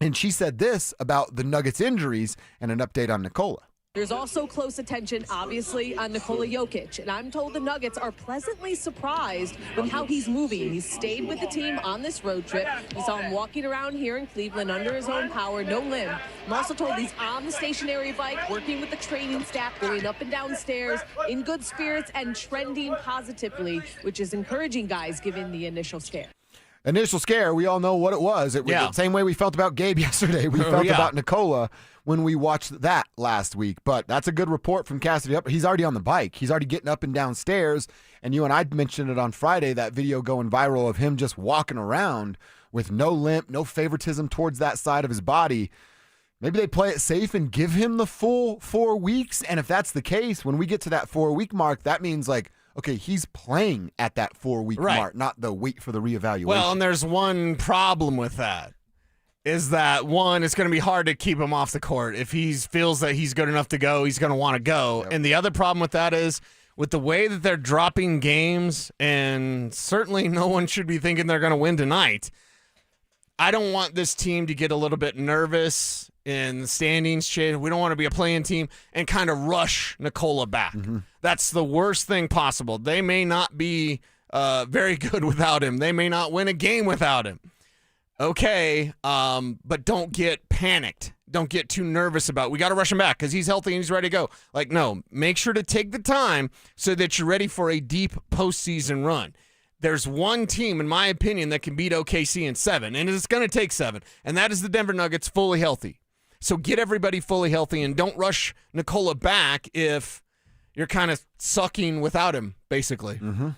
Speaker 7: And she said this about the Nuggets injuries and an update on Nikola.
Speaker 2: There's also close attention, obviously, on Nikola Jokic, and I'm told the Nuggets are pleasantly surprised with how he's moving. He's stayed with the team on this road trip. We saw him walking around here in Cleveland under his own power, no limb. I'm also told he's on the stationary bike, working with the training staff, going up and down stairs, in good spirits and trending positively, which is encouraging guys given the initial scare.
Speaker 7: Initial scare, we all know what it was. It was the same way we felt about Gabe yesterday. We felt about Nikola when we watched that last week. But that's a good report from Cassidy. He's already on the bike. He's already getting up and down stairs. And you and I mentioned it on Friday, that video going viral of him just walking around with no limp, no favoritism towards that side of his body. Maybe they play it safe and give him the full 4 weeks. And if that's the case, when we get to that 4-week mark, that means like, okay, he's playing at that 4-week mark, not the wait for the reevaluation.
Speaker 8: Well, and there's one problem with that. Is that, one, it's going to be hard to keep him off the court. If he feels that he's good enough to go, he's going to want to go. Yep. And the other problem with that is, with the way that they're dropping games, and certainly no one should be thinking they're going to win tonight, I don't want this team to get a little bit nervous in the standings. We don't want to be a playing team and kind of rush Nikola back. Mm-hmm. That's the worst thing possible. They may not be very good without him. They may not win a game without him. Okay, but don't get panicked. Don't get too nervous about it. We got to rush him back because he's healthy and he's ready to go. Like, no, make sure to take the time so that you're ready for a deep postseason run. There's one team, in my opinion, that can beat OKC in 7, and it's going to take 7, and that is the Denver Nuggets fully healthy. So get everybody fully healthy and don't rush Nikola back if you're kind of sucking without him, basically.
Speaker 7: Mm-hmm.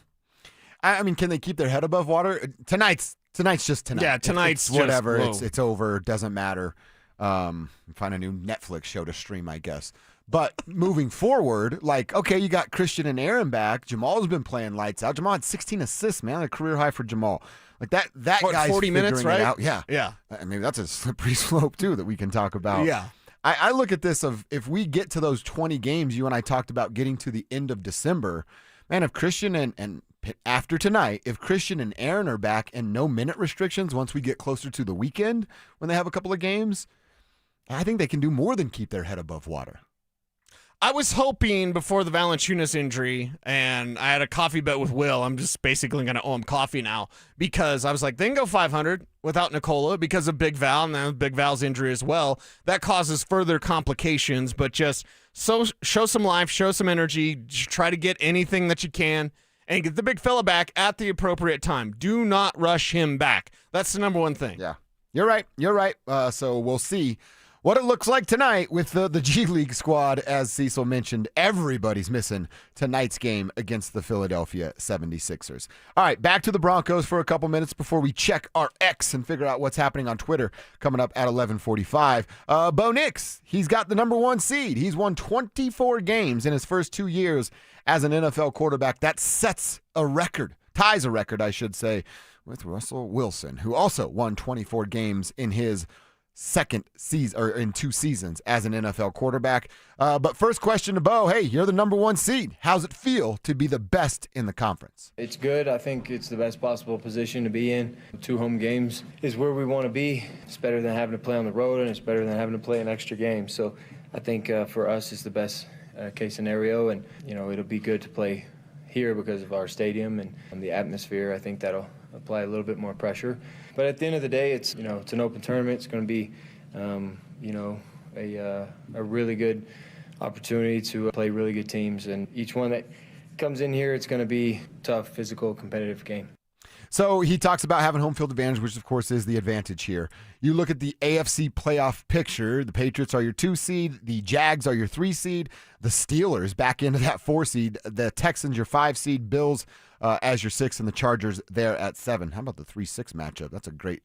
Speaker 7: I mean, can they keep their head above water? Tonight's just tonight.
Speaker 8: Yeah, tonight's
Speaker 7: it's whatever.
Speaker 8: Just,
Speaker 7: it's over. Doesn't matter. Find a new Netflix show to stream, I guess. But moving forward, like, okay, you got Christian and Aaron back. Jamal's been playing lights out. Jamal had 16 assists, man. A career high for Jamal. Like that guy's
Speaker 8: 40 minutes, right?
Speaker 7: It out. Yeah.
Speaker 8: Yeah.
Speaker 7: I mean, that's a slippery slope, too, that we can talk about.
Speaker 8: Yeah.
Speaker 7: I look at this of if we get to those 20 games, you and I talked about getting to the end of December, man, if Christian and after tonight, if Christian and Aaron are back and no minute restrictions once we get closer to the weekend when they have a couple of games, I think they can do more than keep their head above water.
Speaker 8: I was hoping before the Valanciunas injury, and I had a coffee bet with Will. I'm just basically going to owe him coffee now because I was like, they can go 500 without Nikola because of Big Val and then Big Val's injury as well. That causes further complications, but just show some life, show some energy, try to get anything that you can, and get the big fella back at the appropriate time. Do not rush him back. That's the number one thing.
Speaker 7: Yeah, you're right. You're right. So we'll see what it looks like tonight with the G League squad. As Cecil mentioned, everybody's missing tonight's game against the Philadelphia 76ers. All right, back to the Broncos for a couple minutes before we check our X and figure out what's happening on Twitter coming up at 11:45. Bo Nix, he's got the number 1 seed. He's won 24 games in his first 2 years as an NFL quarterback. That sets a record, ties a record, I should say, with Russell Wilson, who also won 24 games in his second season, or in 2 seasons as an NFL quarterback. But first question to Bo, hey, you're the number 1 seed. How's it feel to be the best in the conference?
Speaker 3: It's good. I think it's the best possible position to be in. 2 home games is where we want to be. It's better than having to play on the road, and it's better than having to play an extra game. So I think for us, it's the best case scenario, and it'll be good to play here because of our stadium and the atmosphere. I think that'll apply a little bit more pressure. But at the end of the day, it's an open tournament. It's going to be, a really good opportunity to play really good teams. And each one that comes in here, it's going to be tough, physical, competitive game.
Speaker 7: So he talks about having home field advantage, which of course is the advantage here. You look at the AFC playoff picture. The Patriots are your 2 seed. The Jags are your 3 seed. The Steelers back into that 4 seed. The Texans your 5 seed. Bills as your 6, and the Chargers there at 7. How about the 3-6 matchup? That's a great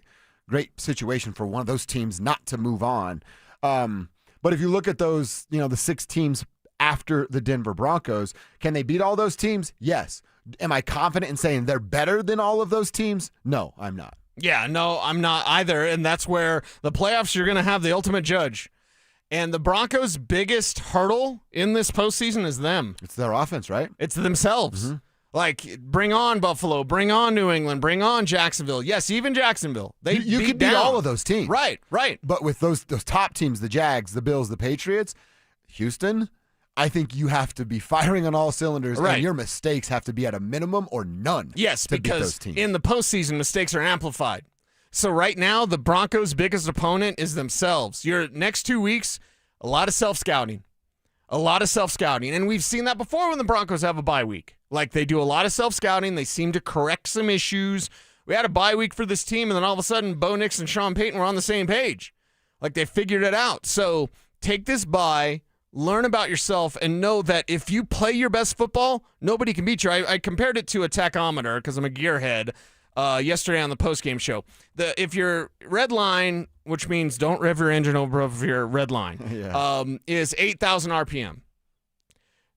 Speaker 7: situation for one of those teams not to move on. But if you look at those, the 6 teams after the Denver Broncos, can they beat all those teams? Yes. Am I confident in saying they're better than all of those teams? No, I'm not.
Speaker 8: Yeah, no, I'm not either. And that's where the playoffs, you're going to have the ultimate judge. And the Broncos' biggest hurdle in this postseason is them.
Speaker 7: It's their offense, right?
Speaker 8: It's themselves. Like, bring on Buffalo, bring on New England, bring on Jacksonville. Yes, even Jacksonville.
Speaker 7: You could beat all of those teams.
Speaker 8: Right.
Speaker 7: But with those top teams, the Jags, the Bills, the Patriots, Houston, I think you have to be firing on all cylinders, and your mistakes have to be at a minimum or none.
Speaker 8: Yes,
Speaker 7: to beat those
Speaker 8: because
Speaker 7: teams.
Speaker 8: in the postseason, mistakes are amplified. So right now, the Broncos' biggest opponent is themselves. Your next 2 weeks, a lot of self-scouting. And we've seen that before when the Broncos have a bye week. Like, they do a lot of self-scouting. They seem to correct some issues. We had a bye week for this team, and then all of a sudden, Bo Nix and Sean Payton were on the same page. Like, they figured it out. So take this bye, learn about yourself, and know that if you play your best football, nobody can beat you. I compared it to a tachometer because I'm a gearhead yesterday on the postgame show. If your red line, which means don't rev your engine over your red line, is 8,000 RPM.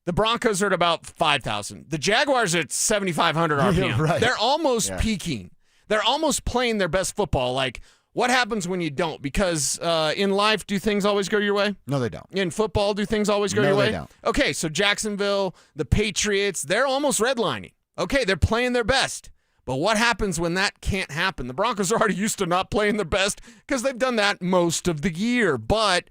Speaker 8: The Broncos are at about 5,000. The Jaguars are at 7,500 RPM.
Speaker 7: Right.
Speaker 8: They're almost peaking. They're almost playing their best football. Like, what happens when you don't? Because in life, do things always go your way?
Speaker 7: No, they don't.
Speaker 8: In football, do things always go your way?
Speaker 7: No, they don't.
Speaker 8: Okay, so Jacksonville, the Patriots, they're almost redlining. Okay, they're playing their best. But what happens when that can't happen? The Broncos are already used to not playing their best because they've done that most of the year. But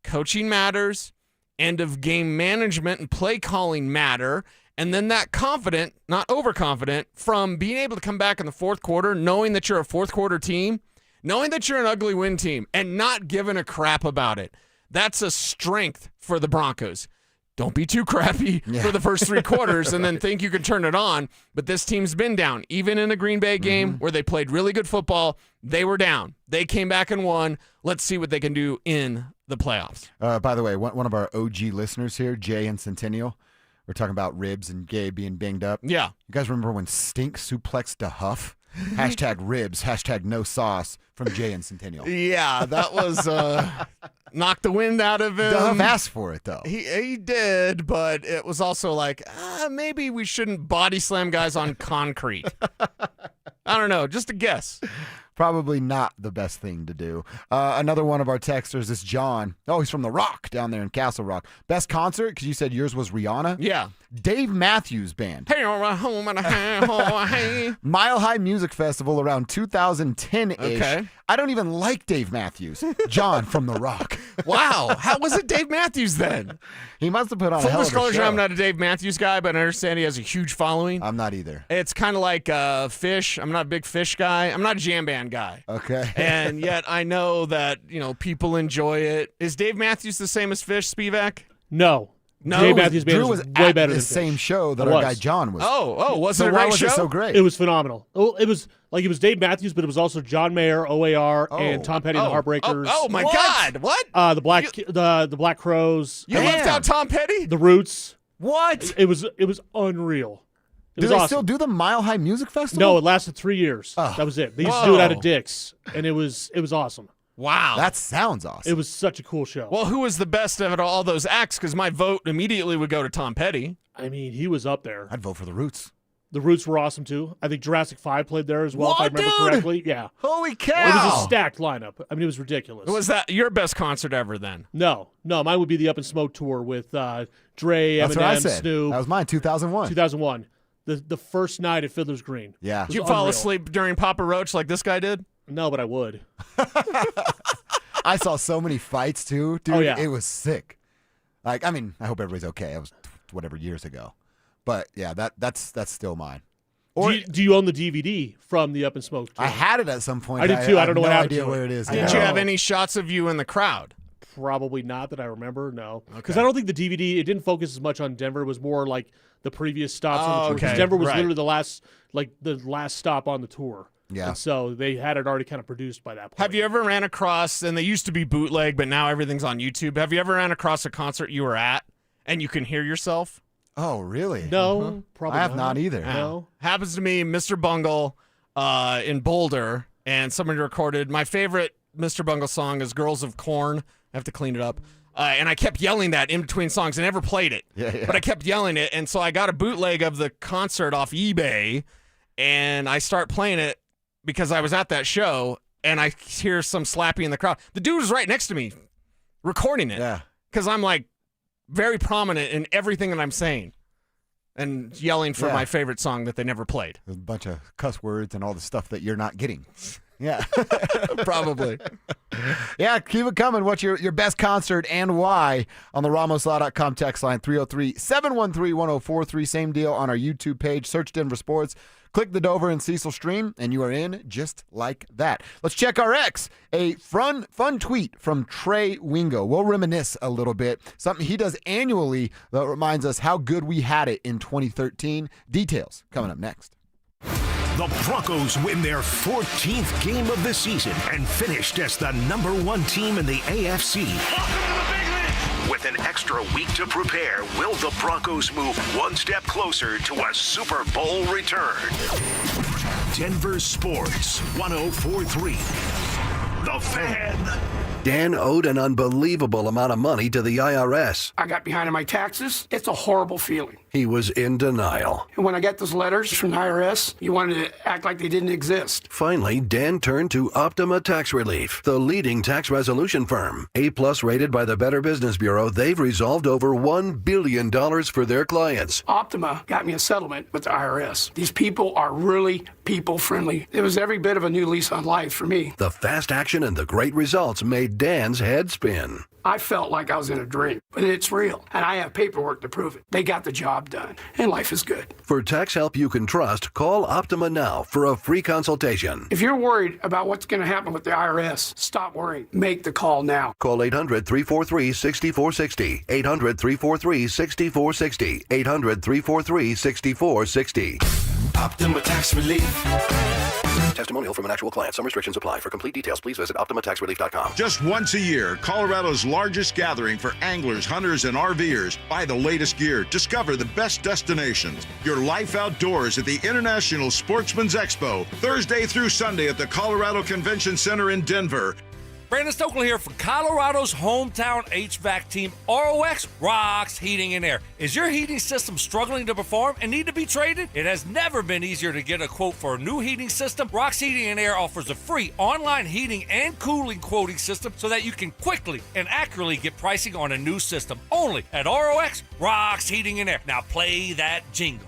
Speaker 8: coaching matters. End of game management and play calling matter. And then that confident, not overconfident, from being able to come back in the fourth quarter, knowing that you're a fourth quarter team, knowing that you're an ugly win team, and not giving a crap about it. That's a strength for the Broncos. Don't be too crappy for the first 3 quarters and then think you can turn it on. But this team's been down. Even in a Green Bay game where they played really good football, they were down. They came back and won. Let's see what they can do in the playoffs.
Speaker 7: By the way, one of our OG listeners here, Jay and Centennial, we're talking about ribs and Gabe being banged up.
Speaker 8: Yeah.
Speaker 7: You guys remember when Stink suplexed to Huff? Hashtag ribs, hashtag no sauce from Jay and Centennial.
Speaker 8: Yeah, that was knocked the wind out of him.
Speaker 7: Huff asked for it, though.
Speaker 8: He did, but it was also like, maybe we shouldn't body slam guys on concrete. I don't know, just a guess.
Speaker 7: Probably not the best thing to do. Another one of our texters is John. Oh, he's from The Rock down there in Castle Rock. Best concert, because you said yours was Rihanna?
Speaker 8: Yeah.
Speaker 7: Dave Matthews Band.
Speaker 8: Hey,
Speaker 7: Mile High Music Festival around 2010-ish.
Speaker 8: Okay.
Speaker 7: I don't even like Dave Matthews. John from The Rock.
Speaker 8: Wow. How was it Dave Matthews then?
Speaker 7: He must have put on a
Speaker 8: Full
Speaker 7: hell of a
Speaker 8: disclosure,
Speaker 7: show.
Speaker 8: I'm not a Dave Matthews guy, but I understand he has a huge following.
Speaker 7: I'm not either.
Speaker 8: It's kind of like Fish. I'm not a big Fish guy. I'm not a jam band guy.
Speaker 7: Okay.
Speaker 8: And yet I know that, people enjoy it. Is Dave Matthews the same as Fish, Spivak?
Speaker 4: No.
Speaker 8: No.
Speaker 4: Dave Matthews Band
Speaker 7: Drew
Speaker 4: was
Speaker 7: was
Speaker 4: way
Speaker 7: at
Speaker 4: better
Speaker 7: the
Speaker 4: than
Speaker 7: same
Speaker 4: Fish.
Speaker 7: show that
Speaker 4: It
Speaker 7: our
Speaker 4: was.
Speaker 7: guy John was.
Speaker 8: Was it a
Speaker 7: why
Speaker 8: great
Speaker 7: was
Speaker 8: show?
Speaker 7: it so great?
Speaker 4: It was phenomenal. Oh, it was Dave Matthews, but it was also John Mayer, OAR, and Tom Petty and the Heartbreakers.
Speaker 8: Oh my God! What?
Speaker 4: The Black Crows.
Speaker 8: You left out Tom Petty?
Speaker 4: The Roots.
Speaker 7: What?
Speaker 4: It was unreal. It
Speaker 7: Do
Speaker 4: was
Speaker 7: they
Speaker 4: awesome.
Speaker 7: still do the Mile High Music Festival?
Speaker 4: No, it lasted 3 years.
Speaker 7: Oh.
Speaker 4: That was it. They used to do it out of Dick's, and it was awesome.
Speaker 8: Wow.
Speaker 7: That sounds awesome.
Speaker 4: It was such a cool show.
Speaker 8: Well, who was the best of all those acts? Because my vote immediately would go to Tom Petty.
Speaker 4: I mean, he was up there.
Speaker 7: I'd vote for the Roots.
Speaker 4: The Roots were awesome, too. I think Jurassic 5 played there as well, if I remember correctly. Yeah.
Speaker 7: Holy cow.
Speaker 4: It was a stacked lineup. I mean, it was ridiculous.
Speaker 8: Was that your best concert ever then?
Speaker 4: No, mine would be the Up in Smoke tour with Dre,
Speaker 7: That's what I
Speaker 4: Eminem,
Speaker 7: said.
Speaker 4: Snoop.
Speaker 7: That was mine, 2001.
Speaker 4: 2001. The first night at Fiddler's Green.
Speaker 7: Yeah.
Speaker 8: Did you fall asleep during Papa Roach like this guy did?
Speaker 4: No, but I would.
Speaker 7: I saw so many fights, too. Dude,
Speaker 4: Oh, yeah.
Speaker 7: It was sick. Like, I mean, I hope everybody's okay. It was whatever years ago. But, yeah, that's still mine.
Speaker 4: Do you own the DVD from the Up in Smoke tour?
Speaker 7: I had it at some point.
Speaker 4: I did too. I don't know what happened
Speaker 7: idea
Speaker 4: to
Speaker 7: where
Speaker 4: it.
Speaker 7: it is.
Speaker 8: Did you have any shots of you in the crowd?
Speaker 4: Probably not that I remember, no. Because I don't think the DVD, it didn't focus as much on Denver. It was more like the previous stops on the tour. Because Denver was literally the last stop on the tour.
Speaker 7: Yeah.
Speaker 4: And so they had it already kind of produced by that point.
Speaker 8: Have you ever ran across, and they used to be bootleg, but now everything's on YouTube. Have you ever ran across a concert you were at and you can hear yourself?
Speaker 7: Oh, really?
Speaker 4: No, probably
Speaker 7: I have not either.
Speaker 4: No.
Speaker 8: Happens to me, Mr. Bungle in Boulder, and somebody recorded. My favorite Mr. Bungle song is Girls of Corn. I have to clean it up. And I kept yelling that in between songs. I never played it.
Speaker 7: Yeah.
Speaker 8: But I kept yelling it, and so I got a bootleg of the concert off eBay, and I start playing it because I was at that show, and I hear some slappy in the crowd. The dude was right next to me recording it.
Speaker 7: Yeah.
Speaker 8: Because I'm like very prominent in everything that I'm saying and yelling for my favorite song that they never played.
Speaker 7: There's a bunch of cuss words and all the stuff that you're not getting. Yeah.
Speaker 8: Probably.
Speaker 7: Yeah, keep it coming. What's your best concert and why on the RamosLaw.com text line 303-713-1043. Same deal on our YouTube page. Search Denver Sports. Click the Dover and Cecil stream, and you are in just like that. Let's check our X. A fun tweet from Trey Wingo. We'll reminisce a little bit. Something he does annually that reminds us how good we had it in 2013. Details coming up next.
Speaker 6: The Broncos win their 14th game of the season and finished as the #1 team in the AFC. With an extra week to prepare, will the Broncos move one step closer to a Super Bowl return? Denver Sports 104.3. The Fan.
Speaker 5: Dan owed an unbelievable amount of money to the IRS.
Speaker 14: I got behind on my taxes. It's a horrible feeling.
Speaker 5: He was in denial.
Speaker 14: And when I got those letters from the IRS, you wanted to act like they didn't exist.
Speaker 5: Finally, Dan turned to Optima Tax Relief, the leading tax resolution firm. A+ rated by the Better Business Bureau, they've resolved over $1 billion for their clients.
Speaker 14: Optima got me a settlement with the IRS. These people are really people-friendly. It was every bit of a new lease on life for me.
Speaker 5: The fast action and the great results made Dan's head spin.
Speaker 14: I felt like I was in a dream, but it's real, and I have paperwork to prove it. They got the job done, and life is good.
Speaker 5: For tax help you can trust, call Optima now for a free consultation.
Speaker 14: If you're worried about what's going to happen with the IRS, stop worrying. Make the call now.
Speaker 5: Call 800-343-6460. 800-343-6460. 800-343-6460.
Speaker 1: Optima Tax Relief.
Speaker 5: Testimonial from an actual client. Some restrictions apply. For complete details, please visit OptimaTaxRelief.com.
Speaker 18: Just once a year, Colorado's largest gathering for anglers, hunters, and RVers. Buy the latest gear. Discover the best destinations. Your life outdoors at the International Sportsman's Expo, Thursday through Sunday at the Colorado Convention Center in Denver.
Speaker 19: Brandon Stokely here for Colorado's hometown HVAC team, ROX Rocks Heating and Air. Is your heating system struggling to perform and need to be traded? It has never been easier to get a quote for a new heating system. Rocks Heating and Air offers a free online heating and cooling quoting system so that you can quickly and accurately get pricing on a new system. Only at ROX Rocks Heating and Air. Now play that jingle.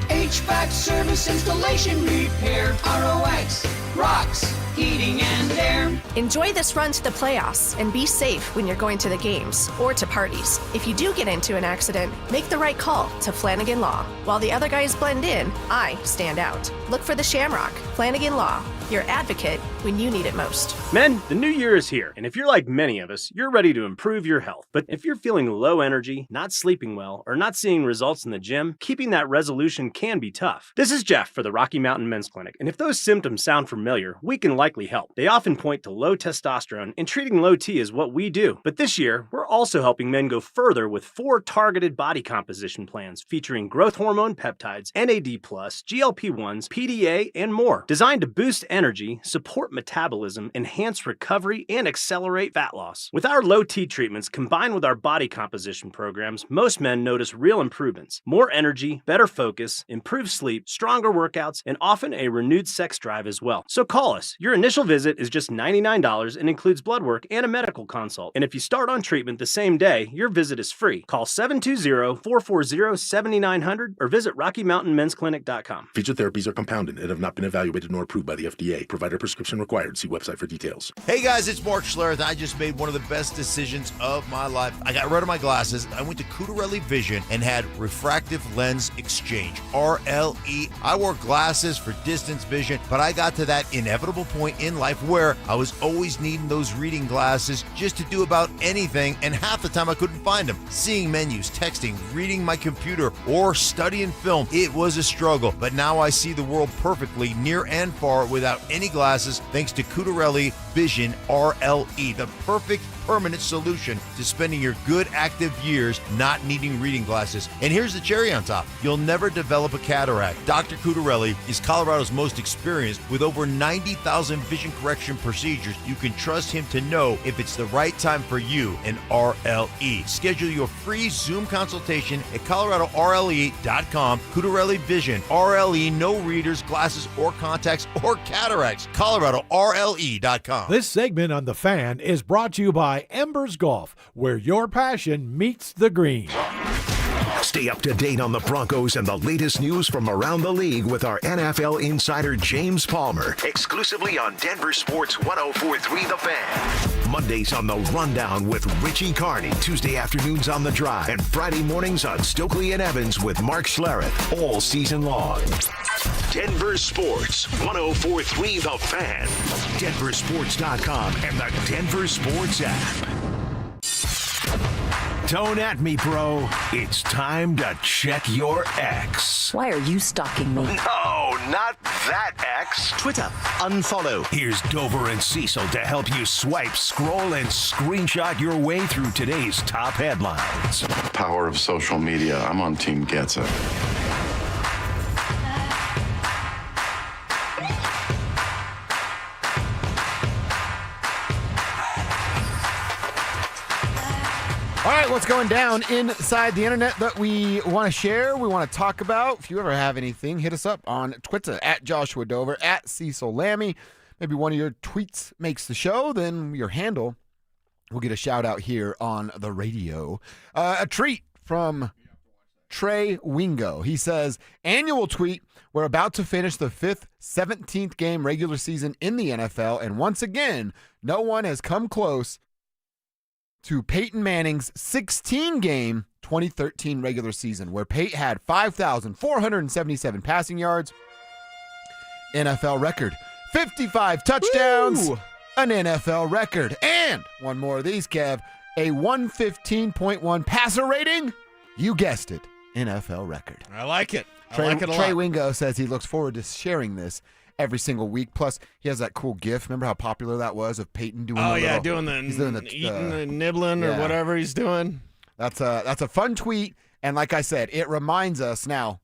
Speaker 1: HVAC service, installation, repair. ROX Rocks Heating and Air.
Speaker 20: Enjoy this run to the playoffs and be safe when you're going to the games or to parties. If you do get into an accident, make the right call to Flanagan Law. While the other guys blend in, I stand out. Look for the Shamrock. Flanagan Law, your advocate when you need it most.
Speaker 21: Men, the new year is here, and if you're like many of us, you're ready to improve your health. But if you're feeling low energy, not sleeping well, or not seeing results in the gym, keeping that resolution can be tough. This is Jeff for the Rocky Mountain Men's Clinic, and if those symptoms sound familiar, we can likely help. They often point to low testosterone, and treating low T is what we do. But this year, we're also helping men go further with 4 targeted body composition plans featuring growth hormone peptides, NAD+, GLP-1s, PDA, and more, designed to boost energy, support metabolism, enhance recovery, and accelerate fat loss. With our low T treatments combined with our body composition programs, most men notice real improvements. More energy, better focus, improved sleep, stronger workouts, and often a renewed sex drive as well. So call us. Your initial visit is just $99 and includes blood work and a medical consult. And if you start on treatment the same day, your visit is free. Call 720-440-7900 or visit RockyMountainMen'sClinic.com.
Speaker 22: Featured therapies are compounded and have not been evaluated nor approved by the FDA.
Speaker 9: DEA. Provider prescription required. See website for details.
Speaker 10: Hey guys, it's Mark Schlereth. I just made one of the best decisions of my life. I got rid of my glasses. I went to Cutarelli Vision and had refractive lens exchange, RLE. I wore glasses for distance vision, but I got to that inevitable point in life where I was always needing those reading glasses just to do about anything, and half the time I couldn't find them. Seeing menus, texting, reading my computer, or studying film, it was a struggle, but now I see the world perfectly near and far without any glasses thanks to Cutarelli Vision RLE, the perfect permanent solution to spending your good active years not needing reading glasses. And here's the cherry on top. You'll never develop a cataract. Dr. Cutarelli is Colorado's most experienced with over 90,000 vision correction procedures. You can trust him to know if it's the right time for you and RLE. Schedule your free Zoom consultation at coloradorle.com. Cutarelli Vision, RLE, no readers, glasses, or contacts, or cataracts. coloradorle.com.
Speaker 11: This segment on The Fan is brought to you by Embers Golf, where your passion meets the green.
Speaker 6: Stay up to date on the Broncos and the latest news from around the league with our NFL insider James Palmer, exclusively on Denver Sports 104.3 The Fan. Mondays on The Rundown with Richie Carney, Tuesday afternoons on The Drive, and Friday mornings on Stokely and Evans with Mark Schlereth, all season long. Denver Sports 104.3 The Fan, DenverSports.com, and the Denver Sports app. Don't at me, bro. It's time to check your ex.
Speaker 12: Why are you stalking me?
Speaker 6: No, not that ex. Twitter, unfollow. Here's Dover and Cecil to help you swipe, scroll, and screenshot your way through today's top headlines.
Speaker 16: Power of social media. I'm on Team Gets It.
Speaker 7: All right, what's going down inside the internet that we want to share, we want to talk about? If you ever have anything, hit us up on Twitter at Joshua Dover, at Cecil Lammy. Maybe one of your tweets makes the show, then your handle will get a shout out here on the radio. A treat from Trey Wingo. He says, annual tweet, we're about to finish the 17th game regular season in the NFL, and once again, no one has come close to Peyton Manning's 16-game 2013 regular season, where Peyton had 5,477 passing yards, NFL record, 55 touchdowns, an NFL record, and one more of these, Kev, a 115.1 passer rating. You guessed it, NFL record.
Speaker 8: I like it. I like it a lot.
Speaker 7: Trey Wingo says he looks forward to sharing this every single week. Plus, he has that cool GIF. Remember how popular that was of Peyton doing?
Speaker 8: Doing the eating the nibbling or whatever he's doing.
Speaker 7: That's a fun tweet, and like I said, it reminds us now.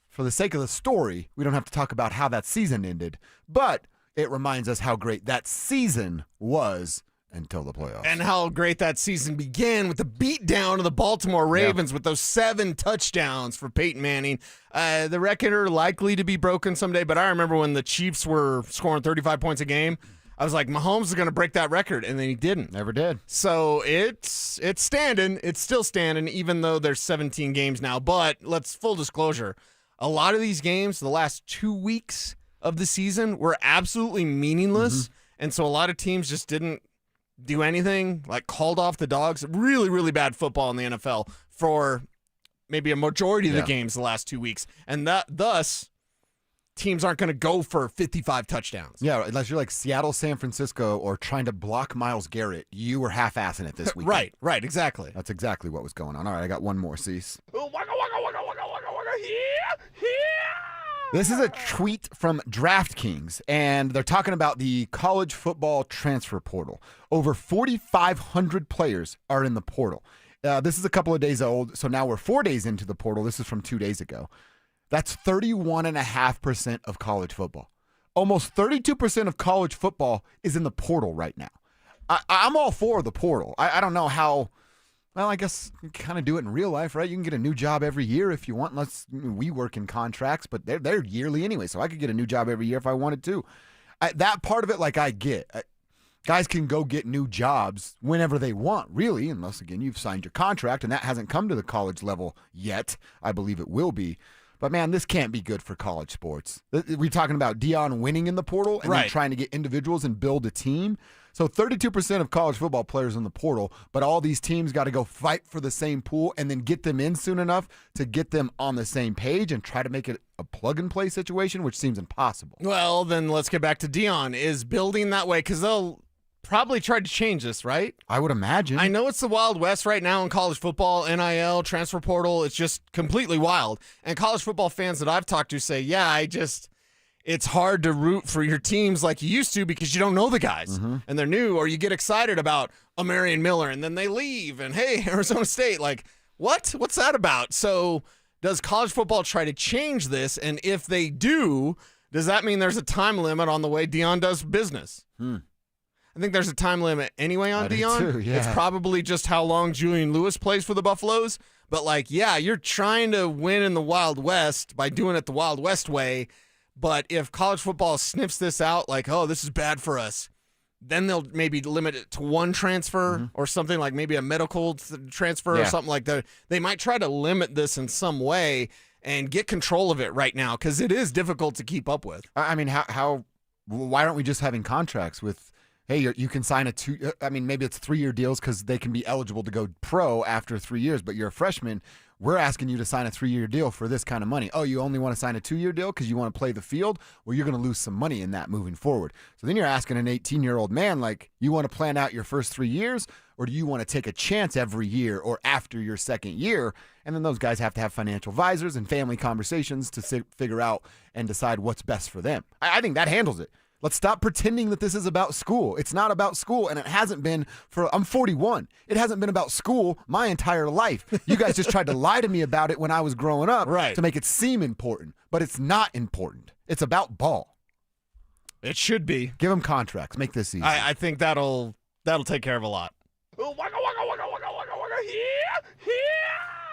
Speaker 7: For the sake of the story, we don't have to talk about how that season ended, but it reminds us how great that season was until the playoffs.
Speaker 8: And how great that season began with the beatdown of the Baltimore Ravens with those 7 touchdowns for Peyton Manning. The record are likely to be broken someday, but I remember when the Chiefs were scoring 35 points a game, I was like, Mahomes is going to break that record, and then he didn't.
Speaker 7: Never did.
Speaker 8: So it's standing. It's still standing, even though there's 17 games now. But let's full disclosure, a lot of these games, the last 2 weeks of the season, were absolutely meaningless, and so a lot of teams just didn't do anything, like called off the dogs. Really, really bad football in the NFL for maybe a majority of the games the last 2 weeks. And thus, teams aren't going to go for 55 touchdowns.
Speaker 7: Yeah, unless you're like Seattle, San Francisco, or trying to block Myles Garrett, you were half-assing it this weekend.
Speaker 8: Right, exactly.
Speaker 7: That's exactly what was going on. All right, I got one more, Cease. This is a tweet from DraftKings, and they're talking about the college football transfer portal. Over 4,500 players are in the portal. This is a couple of days old, so now we're 4 days into the portal. This is from 2 days ago. That's 31.5% of college football. Almost 32% of college football is in the portal right now. I'm all for the portal. I don't know how. Well, I guess you kind of do it in real life, right? You can get a new job every year if you want, unless we work in contracts, but they're yearly anyway, so I could get a new job every year if I wanted to. That part of it, like, I get. Guys can go get new jobs whenever they want, really, unless, again, you've signed your contract, and that hasn't come to the college level yet. I believe it will be. But, man, this can't be good for college sports. We're talking about Deion winning in the portal and then trying to get individuals and build a team. So 32% of college football players in the portal, but all these teams got to go fight for the same pool and then get them in soon enough to get them on the same page and try to make it a plug-and-play situation, which seems impossible.
Speaker 8: Well, then let's get back to Deion. Is building that way, because they'll probably try to change this, right?
Speaker 7: I would imagine.
Speaker 8: I know it's the Wild West right now in college football, NIL, transfer portal. It's just completely wild. And college football fans that I've talked to say, it's hard to root for your teams like you used to because you don't know the guys and they're new, or you get excited about a Marion Miller and then they leave and, hey, Arizona State, like, what? What's that about? So does college football try to change this? And if they do, does that mean there's a time limit on the way Deion does business? I think there's a time limit anyway on Deion. It's probably just how long Julian Lewis plays for the Buffaloes. But, you're trying to win in the Wild West by doing it the Wild West way. But if college football sniffs this out, this is bad for us, then they'll maybe limit it to one transfer or something, like maybe a medical transfer or something like that. They might try to limit this in some way and get control of it right now, because it is difficult to keep up with.
Speaker 7: I mean, why aren't we just having contracts with, hey, you can sign maybe it's 3-year deals because they can be eligible to go pro after 3 years, but you're a freshman. We're asking you to sign a 3-year deal for this kind of money. Oh, you only want to sign a 2-year deal because you want to play the field? Well, you're going to lose some money in that moving forward. So then you're asking an 18-year-old man, you want to plan out your first 3 years, or do you want to take a chance every year or after your second year? And then those guys have to have financial advisors and family conversations to figure out and decide what's best for them. I think that handles it. Let's stop pretending that this is about school. It's not about school, and it hasn't been I'm 41. It hasn't been about school my entire life. You guys just tried to lie to me about it when I was growing up to make it seem important, but it's not important. It's about ball.
Speaker 8: It should be.
Speaker 7: Give them contracts. Make this easy.
Speaker 8: I think that'll take care of a lot.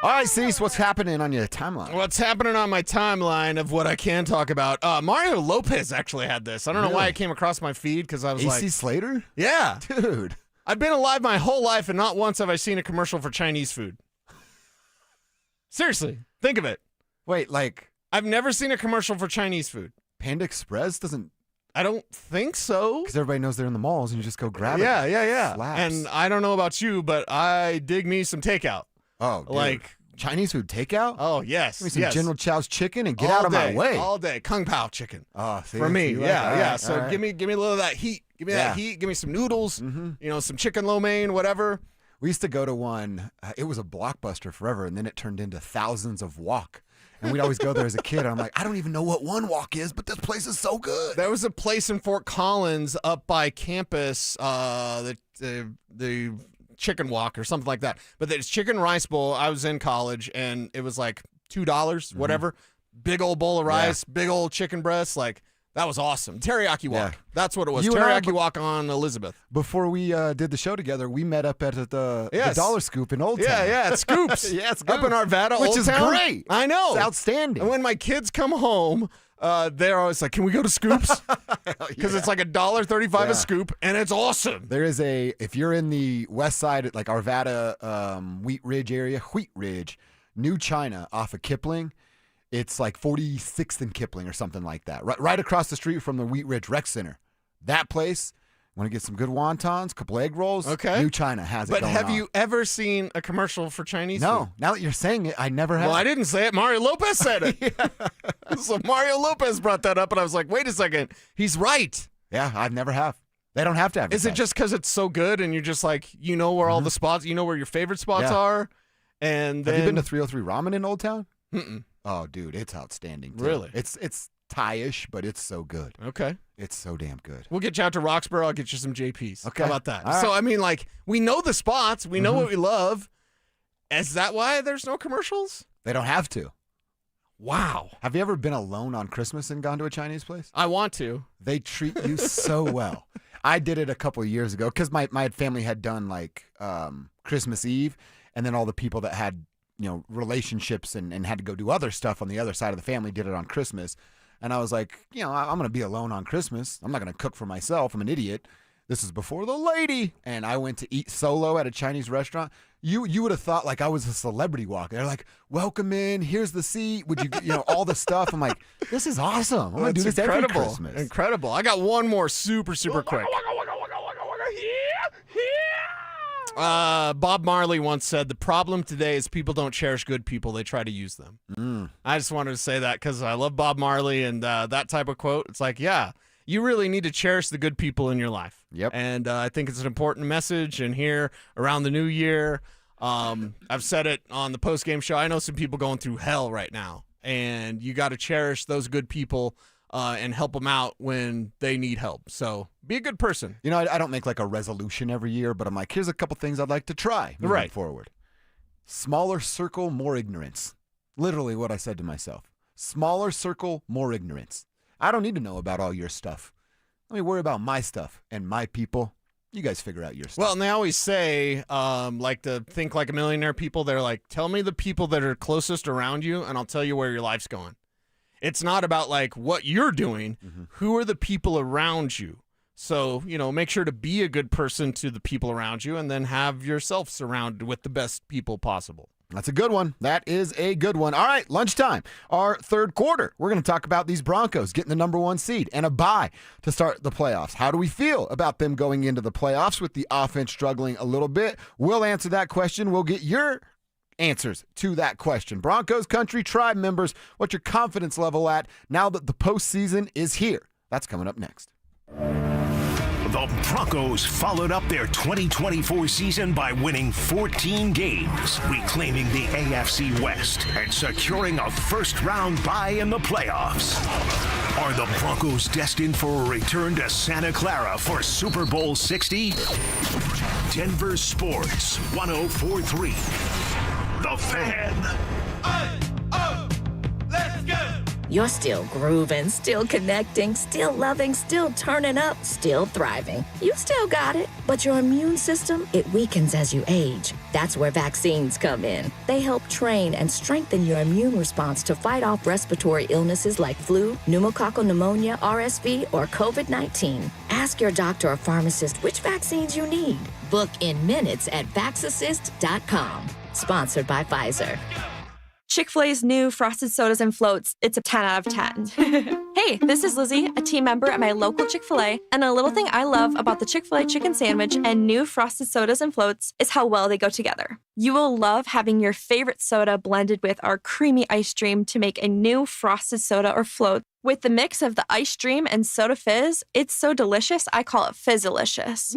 Speaker 7: All right, Cecil, what's happening on your timeline?
Speaker 8: What's happening on my timeline of what I can talk about? Mario Lopez actually had this. I don't know why it came across my feed, because I was
Speaker 7: AC Slater?
Speaker 8: Yeah.
Speaker 7: Dude.
Speaker 8: I've been alive my whole life, and not once have I seen a commercial for Chinese food. Seriously, think of it.
Speaker 7: Wait,
Speaker 8: I've never seen a commercial for Chinese food.
Speaker 7: Panda Express doesn't...
Speaker 8: I don't think so.
Speaker 7: Because everybody knows they're in the malls, and you just go grab it.
Speaker 8: Yeah.
Speaker 7: Slaps.
Speaker 8: And I don't know about you, but I dig me some takeout.
Speaker 7: Oh, dude. Chinese food takeout?
Speaker 8: Oh, yes.
Speaker 7: Give me some General Tso's chicken and get out of my way.
Speaker 8: All day. Kung Pao chicken.
Speaker 7: Oh, see,
Speaker 8: for me. Yeah.
Speaker 7: Right,
Speaker 8: So give me a little of that heat. Give me that heat. Give me some noodles, some chicken lo mein, whatever.
Speaker 7: We used to go to one. It was a Blockbuster forever, and then it turned into thousands of wok. And we'd always go there as a kid. And I'm like, I don't even know what one wok is, but this place is so good.
Speaker 8: There was a place in Fort Collins up by campus, the chicken wok or something like that. But it's chicken rice bowl. I was in college, and it was like $2, whatever. Big old bowl of rice, big old chicken breast. That was awesome. Teriyaki wok. That's what it was. Teriyaki wok on Elizabeth.
Speaker 7: Before we did the show together, we met up at the Dollar Scoop in Old Town.
Speaker 8: Yeah, at Scoops.
Speaker 7: Scoops.
Speaker 8: Up in Arvada,
Speaker 7: Which
Speaker 8: Old
Speaker 7: is
Speaker 8: Town.
Speaker 7: great.
Speaker 8: I know.
Speaker 7: It's outstanding.
Speaker 8: And when my kids come home, they're always like, can we go to Scoops? Because it's like $1.35 a scoop, and it's awesome.
Speaker 7: There is if you're in the west side, like Arvada, Wheat Ridge area, New China off of Kipling, it's like 46th and Kipling or something like that. Right across the street from the Wheat Ridge Rec Center. That place, want to get some good wontons, couple egg rolls?
Speaker 8: Okay.
Speaker 7: New China has it
Speaker 8: But
Speaker 7: going
Speaker 8: have
Speaker 7: on.
Speaker 8: you ever seen a commercial for Chinese food?
Speaker 7: No. Now that you're saying it, I never have.
Speaker 8: Well, I didn't say it. Mario Lopez said it. So Mario Lopez brought that up, and I was like, wait a second. He's right.
Speaker 7: Yeah, I've never have. They don't have to have.
Speaker 8: Is it just because it's so good, and you're just like, you know where all the spots, you know where your favorite spots are? And then...
Speaker 7: Have you been to 303 Ramen in Old Town?
Speaker 8: Mm-mm.
Speaker 7: Oh, dude, it's outstanding. Too.
Speaker 8: Really?
Speaker 7: It's Thai-ish, but it's so good.
Speaker 8: Okay.
Speaker 7: It's so damn good.
Speaker 8: We'll get you out to Roxborough. I'll get you some JPs.
Speaker 7: Okay.
Speaker 8: How about that?
Speaker 7: All right.
Speaker 8: So, I mean, we know the spots. We know what we love. Is that why there's no commercials?
Speaker 7: They don't have to.
Speaker 8: Wow.
Speaker 7: Have you ever been alone on Christmas and gone to a Chinese place?
Speaker 8: I want to.
Speaker 7: They treat you so well. I did it a couple of years ago because my family had done Christmas Eve, and then all the people that had relationships and had to go do other stuff on the other side of the family did it on Christmas. And I was like, I'm going to be alone on Christmas. I'm not going to cook for myself. I'm an idiot. this is before the lady, and I went to eat solo at a Chinese restaurant, you would have thought like I was a celebrity walking. They're like, welcome in, here's the seat. Would you all the stuff. I'm like, this is awesome. I'm going to do this every Christmas.
Speaker 8: Incredible. I got one more super quick. Bob Marley once said, the problem today is people don't cherish good people. They try to use them. I just wanted to say that because I love Bob Marley and that type of quote. It's like, yeah, you really need to cherish the good people in your life.
Speaker 7: Yep.
Speaker 8: And I think it's an important message. And here around the new year, I've said it on the post-game show. I know some people going through hell right now. And you got to cherish those good people and help them out when they need help. So be a good person.
Speaker 7: You know, I don't make like a resolution every year, but I'm like, here's a couple things I'd like to try moving forward. Smaller circle, more ignorance. Literally what I said to myself. Smaller circle, more ignorance. I don't need to know about all your stuff. Let me worry about my stuff and my people. You guys figure out your stuff.
Speaker 8: Well, and they always say, like the Think Like a Millionaire people, they're like, tell me the people that are closest around you, and I'll tell you where your life's going. It's not about like what you're doing. Who are the people around you? So, make sure to be a good person to the people around you and then have yourself surrounded with the best people possible.
Speaker 7: That's a good one. That is a good one. All right, lunchtime, our third quarter. We're going to talk about these Broncos getting the number 1 seed and a bye to start the playoffs. How do we feel about them going into the playoffs with the offense struggling a little bit? We'll answer that question. We'll get your answers to that question. Broncos Country Tribe members, what's your confidence level at now that the postseason is here? That's coming up next.
Speaker 6: The Broncos followed up their 2024 season by winning 14 games, reclaiming the AFC West, and securing a first-round bye in the playoffs. Are the Broncos destined for a return to Santa Clara for Super Bowl 60? Denver Sports 104.3. The Fan.
Speaker 1: Let's go! You're still grooving, still connecting, still loving, still turning up, still thriving. You still got it, but your immune system, it weakens as you age. That's where vaccines come in. They help train and strengthen your immune response to fight off respiratory illnesses like flu, pneumococcal pneumonia, RSV, or COVID-19. Ask your doctor or pharmacist which vaccines you need. Book in minutes at vaxassist.com. Sponsored by Pfizer.
Speaker 12: Chick-fil-A's new Frosted Sodas and Floats, it's a 10 out of 10. Hey, this is Lizzie, a team member at my local Chick-fil-A, and a little thing I love about the Chick-fil-A chicken sandwich and new Frosted Sodas and Floats is how well they go together. You will love having your favorite soda blended with our creamy ice stream to make a new Frosted Soda or Float. With the mix of the ice stream and soda fizz, it's so delicious, I call it Fizzalicious.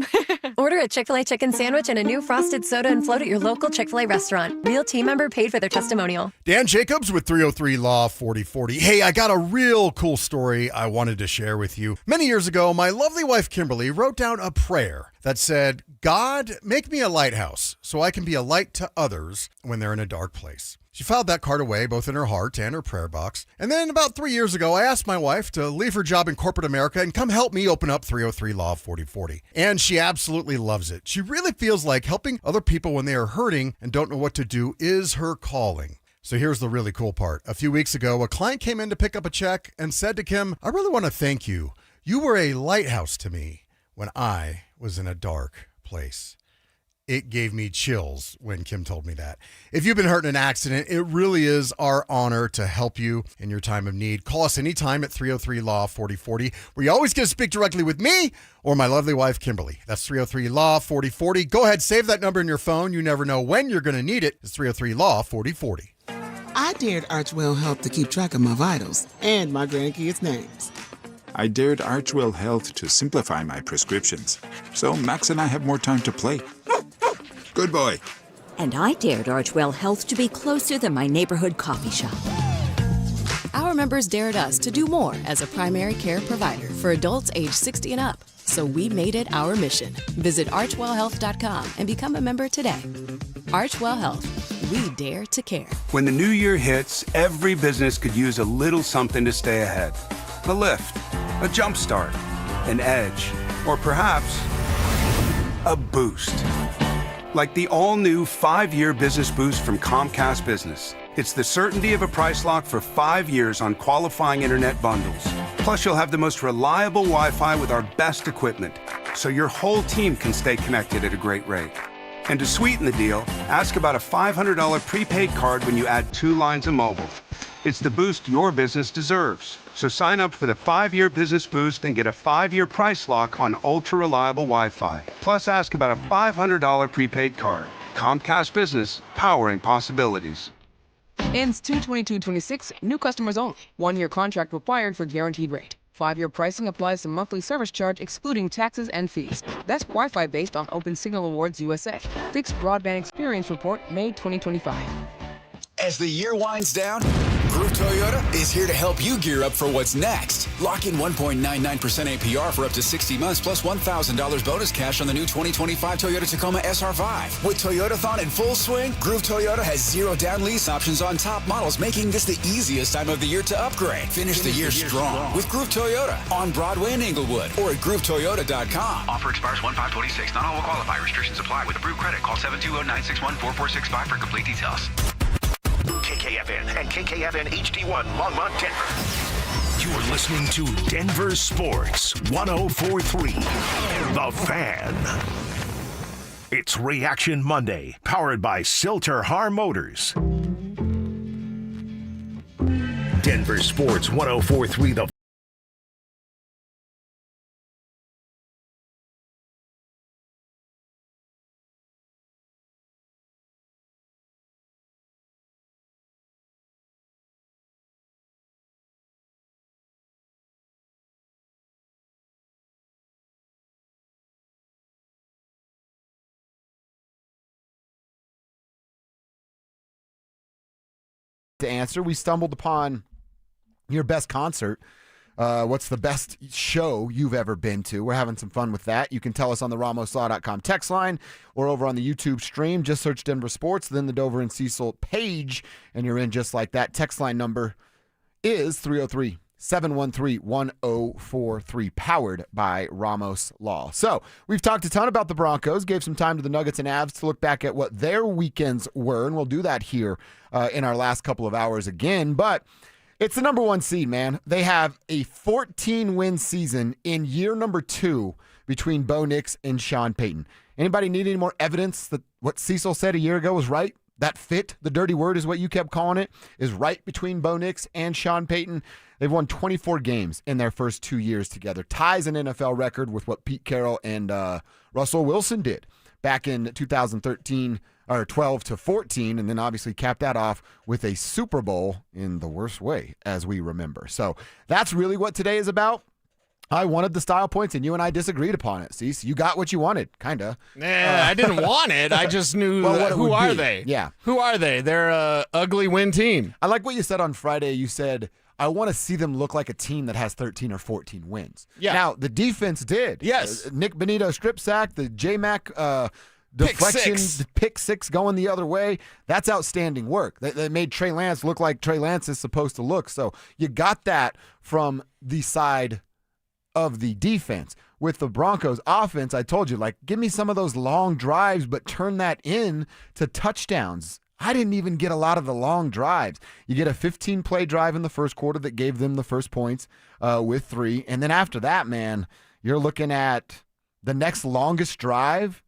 Speaker 13: Order a Chick-fil-A chicken sandwich and a new Frosted Soda and Float at your local Chick-fil-A restaurant. Real team member paid for their testimonial.
Speaker 15: Dan Jacobs with 303 Law 4040. Hey, I got a real cool story I wanted to share with you. Many years ago, my lovely wife Kimberly wrote down a prayer that said, God, make me a lighthouse so I can be a light to others when they're in a dark place. She filed that card away both in her heart and her prayer box. And then about 3 years ago, I asked my wife to leave her job in corporate America and come help me open up 303 Law 4040. And she absolutely loves it. She really feels like helping other people when they are hurting and don't know what to do is her calling. So here's the really cool part. A few weeks ago, a client came in to pick up a check and said to Kim, I really want to thank you. You were a lighthouse to me when I was in a dark place. It gave me chills when Kim told me that. If you've been hurt in an accident, it really is our honor to help you in your time of need. Call us anytime at 303 Law 4040, where you always get to speak directly with me or my lovely wife, Kimberly. That's 303 Law 4040. Go ahead, save that number in your phone. You never know when you're going to need it. It's 303 Law 4040.
Speaker 17: I dared Archwell Health to keep track of my vitals and my grandkids' names.
Speaker 22: I dared Archwell Health to simplify my prescriptions, so Max and I have more time to play. Good boy.
Speaker 23: And I dared Archwell Health to be closer than my neighborhood coffee shop. Our members dared us to do more as a primary care provider for adults age 60 and up. So we made it our mission. Visit archwellhealth.com and become a member today. Archwell Health. We dare to care.
Speaker 24: When the new year hits, every business could use a little something to stay ahead. A lift, a jump start, an edge, or perhaps a boost. Like the all-new 5-year business boost from Comcast Business. It's the certainty of a price lock for 5 years on qualifying internet bundles. Plus, you'll have the most reliable Wi-Fi with our best equipment. so your whole team can stay connected at a great rate. And to sweeten the deal, ask about a $500 prepaid card when you add 2 lines of mobile. It's the boost your business deserves. So sign up for the 5-year business boost and get a 5-year price lock on ultra-reliable Wi-Fi. Plus, ask about a $500 prepaid card. Comcast Business, powering possibilities.
Speaker 2: Ends 2/22/26. New customers only. 1-year contract required for guaranteed rate. 5-year pricing applies to monthly service charge excluding taxes and fees. That's Wi-Fi based on Open Signal Awards USA. Fixed Broadband Experience Report, May 2025.
Speaker 3: As the year winds down, Groove Toyota is here to help you gear up for what's next. Lock in 1.99% APR for up to 60 months plus $1,000 bonus cash on the new 2025 Toyota Tacoma SR5. With Toyotathon in full swing, Groove Toyota has 0 down lease options on top models, making this the easiest time of the year to upgrade. Finish the year strong with Groove Toyota on Broadway in Inglewood or at GrooveToyota.com.
Speaker 4: Offer expires 1/5/26. Not all will qualify. Restrictions apply. With approved credit, call 720-961-4465 for complete details.
Speaker 6: KKFN and KKFN HD1 Longmont, Denver. You're listening to Denver Sports 104.3 The Fan. It's Reaction Monday, powered by Silter Har Motors. Denver Sports 104.3 The
Speaker 7: to answer. We stumbled upon your best concert. What's the best show you've ever been to? We're having some fun with that. You can tell us on the RamosLaw.com text line or over on the YouTube stream. Just search Denver Sports, then the Dover and Cecil page, and you're in just like that. Text line number is 303-713-1043, powered by Ramos Law. So we've talked a ton about the Broncos, gave some time to the Nuggets and Avs to look back at what their weekends were, and we'll do that here in our last couple of hours again. But it's the number 1 seed, man. They have a 14-win season in year number 2 between Bo Nix and Sean Payton. Anybody need any more evidence that what Cecil said a year ago was right? That fit, the dirty word is what you kept calling it, is right between Bo Nix and Sean Payton. They've won 24 games in their first 2 years together. Ties an NFL record with what Pete Carroll and Russell Wilson did back in 2013 or 12 to 14, and then obviously capped that off with a Super Bowl in the worst way, as we remember. So that's really what today is about. I wanted the style points, and you and I disagreed upon it. See, so you got what you wanted, kind of.
Speaker 8: I didn't want it. I just knew who are they?
Speaker 7: Yeah.
Speaker 8: Who are they? They're a ugly win team.
Speaker 7: I like what you said on Friday. You said, I want to see them look like a team that has 13 or 14 wins.
Speaker 8: Yeah.
Speaker 7: Now, the defense did.
Speaker 8: Yes.
Speaker 7: Nick Benito strip sack, the J-Mac deflection, pick six going the other way. That's outstanding work. They made Trey Lance look like Trey Lance is supposed to look. So you got that from the side of the defense. With the Broncos offense, I told you, like, give me some of those long drives, but turn that in to touchdowns. I didn't even get a lot of the long drives. You get a 15-play drive in the first quarter that gave them the first points with 3. And then after that, man, you're looking at the next longest drive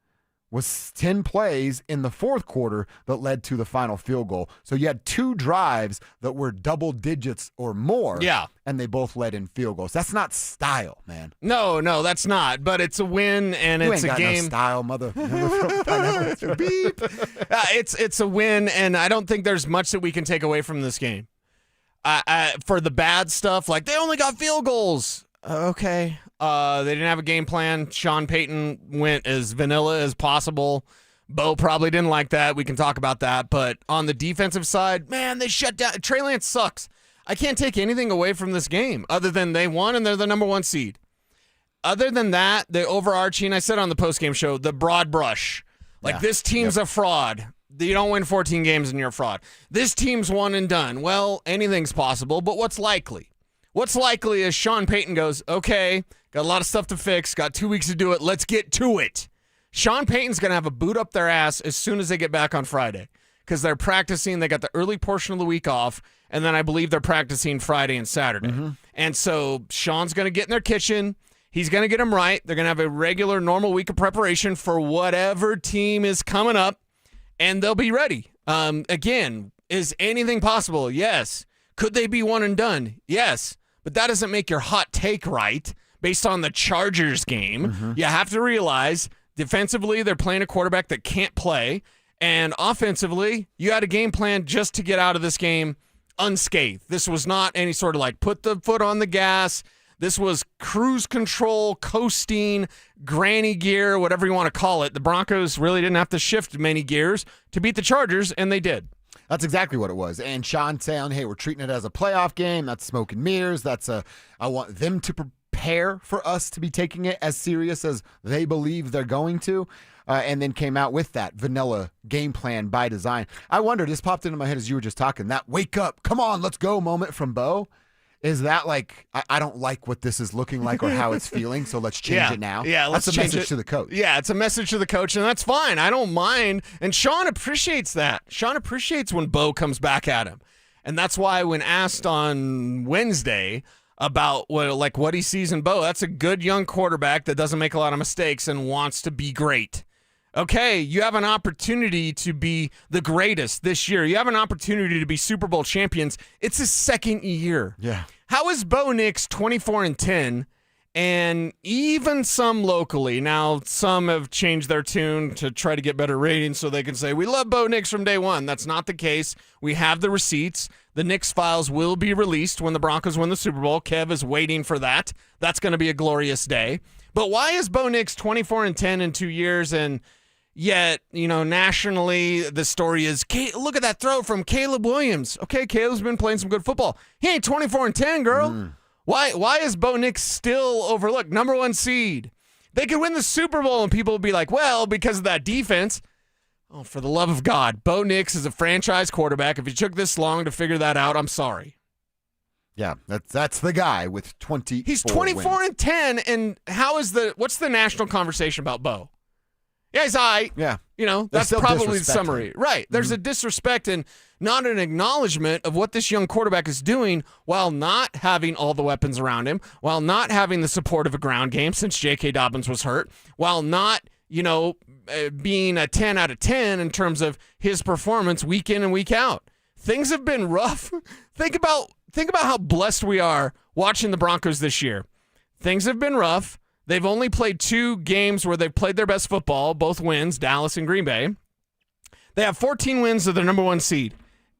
Speaker 7: was 10 plays in the fourth quarter that led to the final field goal. So you had 2 drives that were double digits or more.
Speaker 8: Yeah.
Speaker 7: And they both led in field goals. That's not style, man.
Speaker 8: No, that's not. But it's a win, and
Speaker 7: You
Speaker 8: it's
Speaker 7: ain't
Speaker 8: a
Speaker 7: got
Speaker 8: game.
Speaker 7: No style, mother.
Speaker 8: Beep. It's a win, and I don't think there's much that we can take away from this game. For the bad stuff, like they only got field goals. Okay. They didn't have a game plan. Sean Payton went as vanilla as possible. Bo probably didn't like that. We can talk about that. But on the defensive side, man, they shut down. Trey Lance sucks. I can't take anything away from this game other than they won and they're the number 1 seed. Other than that, the overarching, I said on the postgame show, the broad brush. Like, this team's a fraud. You don't win 14 games and you're a fraud. This team's one and done. Well, anything's possible, but what's likely? What's likely is Sean Payton goes, okay, got a lot of stuff to fix, got 2 weeks to do it, let's get to it. Sean Payton's going to have a boot up their ass as soon as they get back on Friday because they're practicing. They got the early portion of the week off, and then I believe they're practicing Friday and Saturday. And so Sean's going to get in their kitchen. He's going to get them right. They're going to have a regular, normal week of preparation for whatever team is coming up, and they'll be ready. Again, is anything possible? Yes. Could they be one and done? Yes. But that doesn't make your hot take right based on the Chargers game.
Speaker 7: Mm-hmm.
Speaker 8: You have to realize defensively they're playing a quarterback that can't play, and offensively you had a game plan just to get out of this game unscathed. This was not any sort of like put the foot on the gas. This was cruise control, coasting, granny gear, whatever you want to call it. The Broncos really didn't have to shift many gears to beat the Chargers, and they did.
Speaker 7: That's exactly what it was. And Sean saying, hey, we're treating it as a playoff game. That's smoke and mirrors. I want them to prepare for us to be taking it as serious as they believe they're going to. And then came out with that vanilla game plan by design. I wonder, this popped into my head as you were just talking, that wake up, come on, let's go moment from Bo. Is that like, I don't like what this is looking like or how it's feeling, so let's change it now?
Speaker 8: Yeah, let's
Speaker 7: That's a
Speaker 8: change
Speaker 7: message
Speaker 8: it
Speaker 7: to the coach.
Speaker 8: Yeah, it's a message to the coach, and that's fine. I don't mind. And Sean appreciates that. Sean appreciates when Bo comes back at him. And that's why when asked on Wednesday about what he sees in Bo, that's a good young quarterback that doesn't make a lot of mistakes and wants to be great. Okay, you have an opportunity to be the greatest this year. You have an opportunity to be Super Bowl champions. It's his second year.
Speaker 7: Yeah.
Speaker 8: How is Bo Nix 24-10, and even some locally? Now, some have changed their tune to try to get better ratings so they can say, we love Bo Nix from day one. That's not the case. We have the receipts. The Nix files will be released when the Broncos win the Super Bowl. Kev is waiting for that. That's going to be a glorious day. But why is Bo Nix 24-10 in 2 years, and yet, nationally, the story is, look at that throw from Caleb Williams. Okay, Caleb's been playing some good football. He ain't 24-10, girl. Why is Bo Nix still overlooked? Number 1 seed. They could win the Super Bowl, and people would be like, well, because of that defense. Oh, for the love of God. Bo Nix is a franchise quarterback. If it took this long to figure that out, I'm sorry.
Speaker 7: Yeah, that's the guy with 24
Speaker 8: He's 24-10, and what's the national conversation about Bo? Yeah, he's all right.
Speaker 7: Yeah.
Speaker 8: That's probably the summary. Right. There's a disrespect and not an acknowledgement of what this young quarterback is doing while not having all the weapons around him, while not having the support of a ground game since J.K. Dobbins was hurt, while not, being a 10 out of 10 in terms of his performance week in and week out. Things have been rough. Think about how blessed we are watching the Broncos this year. Things have been rough. They've only played 2 games where they've played their best football, both wins, Dallas and Green Bay. They have 14 wins of their number 1 seed.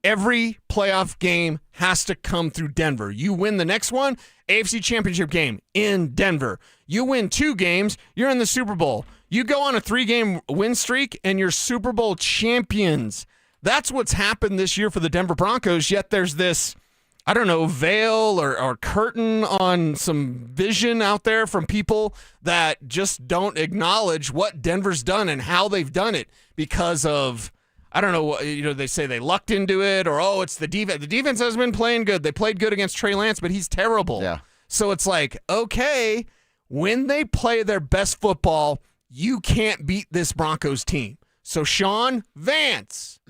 Speaker 8: Every playoff game has to come through Denver. You win the next one, AFC Championship game in Denver. You win 2 games, you're in the Super Bowl. You go on a 3-game win streak, and you're Super Bowl champions. That's what's happened this year for the Denver Broncos, yet there's this, veil or curtain on some vision out there from people that just don't acknowledge what Denver's done and how they've done it because of, they say they lucked into it or, it's the defense. The defense has been playing good. They played good against Trey Lance, but he's terrible.
Speaker 7: Yeah.
Speaker 8: So it's like, okay, when they play their best football, you can't beat this Broncos team. So Sean Vance,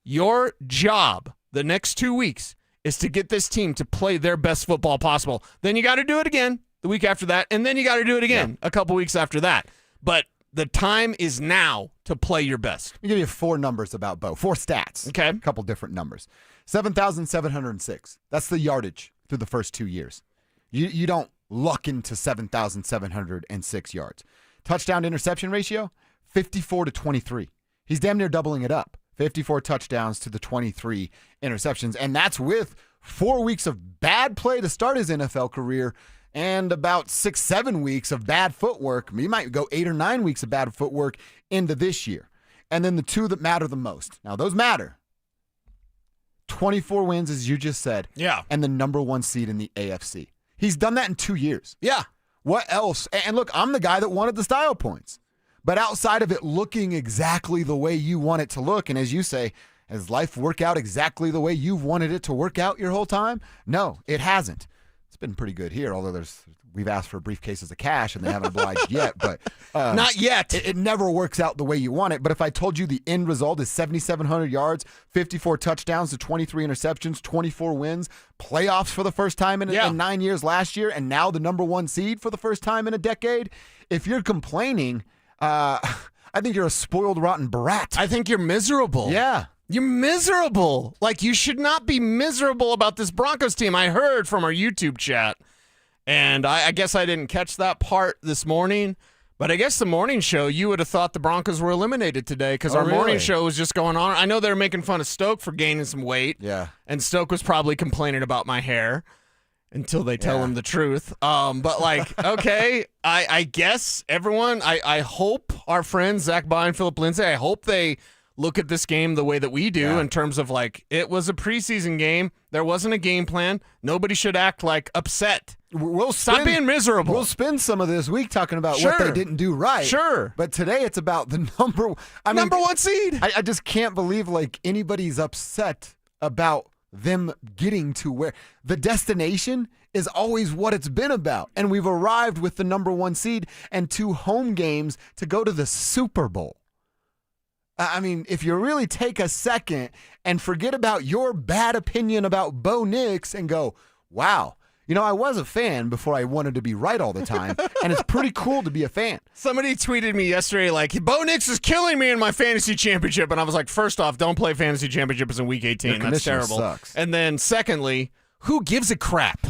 Speaker 8: your job the next 2 weeks is to get this team to play their best football possible. Then you got to do it again the week after that, and then you got to do it again a couple weeks after that. But the time is now to play your best.
Speaker 7: Let me give you 4 numbers about Bo, 4 stats.
Speaker 8: Okay.
Speaker 7: A couple different numbers. 7,706. That's the yardage through the first 2 years. You don't luck into 7,706 yards. Touchdown to interception ratio, 54-23. He's damn near doubling it up. 54 touchdowns to the 23 interceptions. And that's with 4 weeks of bad play to start his NFL career and about 6-7 weeks of bad footwork. He might go 8 or 9 weeks of bad footwork into this year. And then the 2 that matter the most. Now, those matter. 24 wins, as you just said.
Speaker 8: Yeah.
Speaker 7: And the number 1 seed in the AFC. He's done that in 2 years.
Speaker 8: Yeah.
Speaker 7: What else? And look, I'm the guy that wanted the style points. But outside of it looking exactly the way you want it to look, and as you say, has life worked out exactly the way you've wanted it to work out your whole time? No, it hasn't. it's been pretty good here, although we've asked for briefcases of cash and they haven't obliged yet. But
Speaker 8: not yet.
Speaker 7: It never works out the way you want it. But if I told you the end result is 7,700 yards, 54 touchdowns to 23 interceptions, 24 wins, playoffs for the first time in 9 years last year, and now the number 1 seed for the first time in a decade, if you're complaining, I think you're a spoiled, rotten brat.
Speaker 8: I think you're miserable.
Speaker 7: Yeah.
Speaker 8: You're miserable. Like, you should not be miserable about this Broncos team. I heard from our YouTube chat, and I guess I didn't catch that part this morning, but I guess the morning show, you would have thought the Broncos were eliminated today because our morning show was just going on. I know they were making fun of Stoke for gaining some weight.
Speaker 7: Yeah.
Speaker 8: And Stoke was probably complaining about my hair until they tell him the truth. But, like, okay, I guess everyone, I hope our friends, Zach Bye and Philip Lindsay, I hope they look at this game the way that we do in terms of, like, it was a preseason game. There wasn't a game plan. Nobody should act, like, upset. Stop being miserable.
Speaker 7: We'll spend some of this week talking about what they didn't do right.
Speaker 8: Sure.
Speaker 7: But today it's about the number
Speaker 8: 1 seed.
Speaker 7: I just can't believe, like, anybody's upset about them getting to where the destination is always what it's been about. And we've arrived with the number 1 seed and 2 home games to go to the Super Bowl. I mean, if you really take a second and forget about your bad opinion about Bo Nix and go, wow, I was a fan before I wanted to be right all the time, and it's pretty cool to be a fan.
Speaker 8: Somebody tweeted me yesterday, like, Bo Nix is killing me in my fantasy championship, and I was like, first off, don't play fantasy championships in week 18. That's terrible.
Speaker 7: Sucks.
Speaker 8: And then secondly, who gives a crap?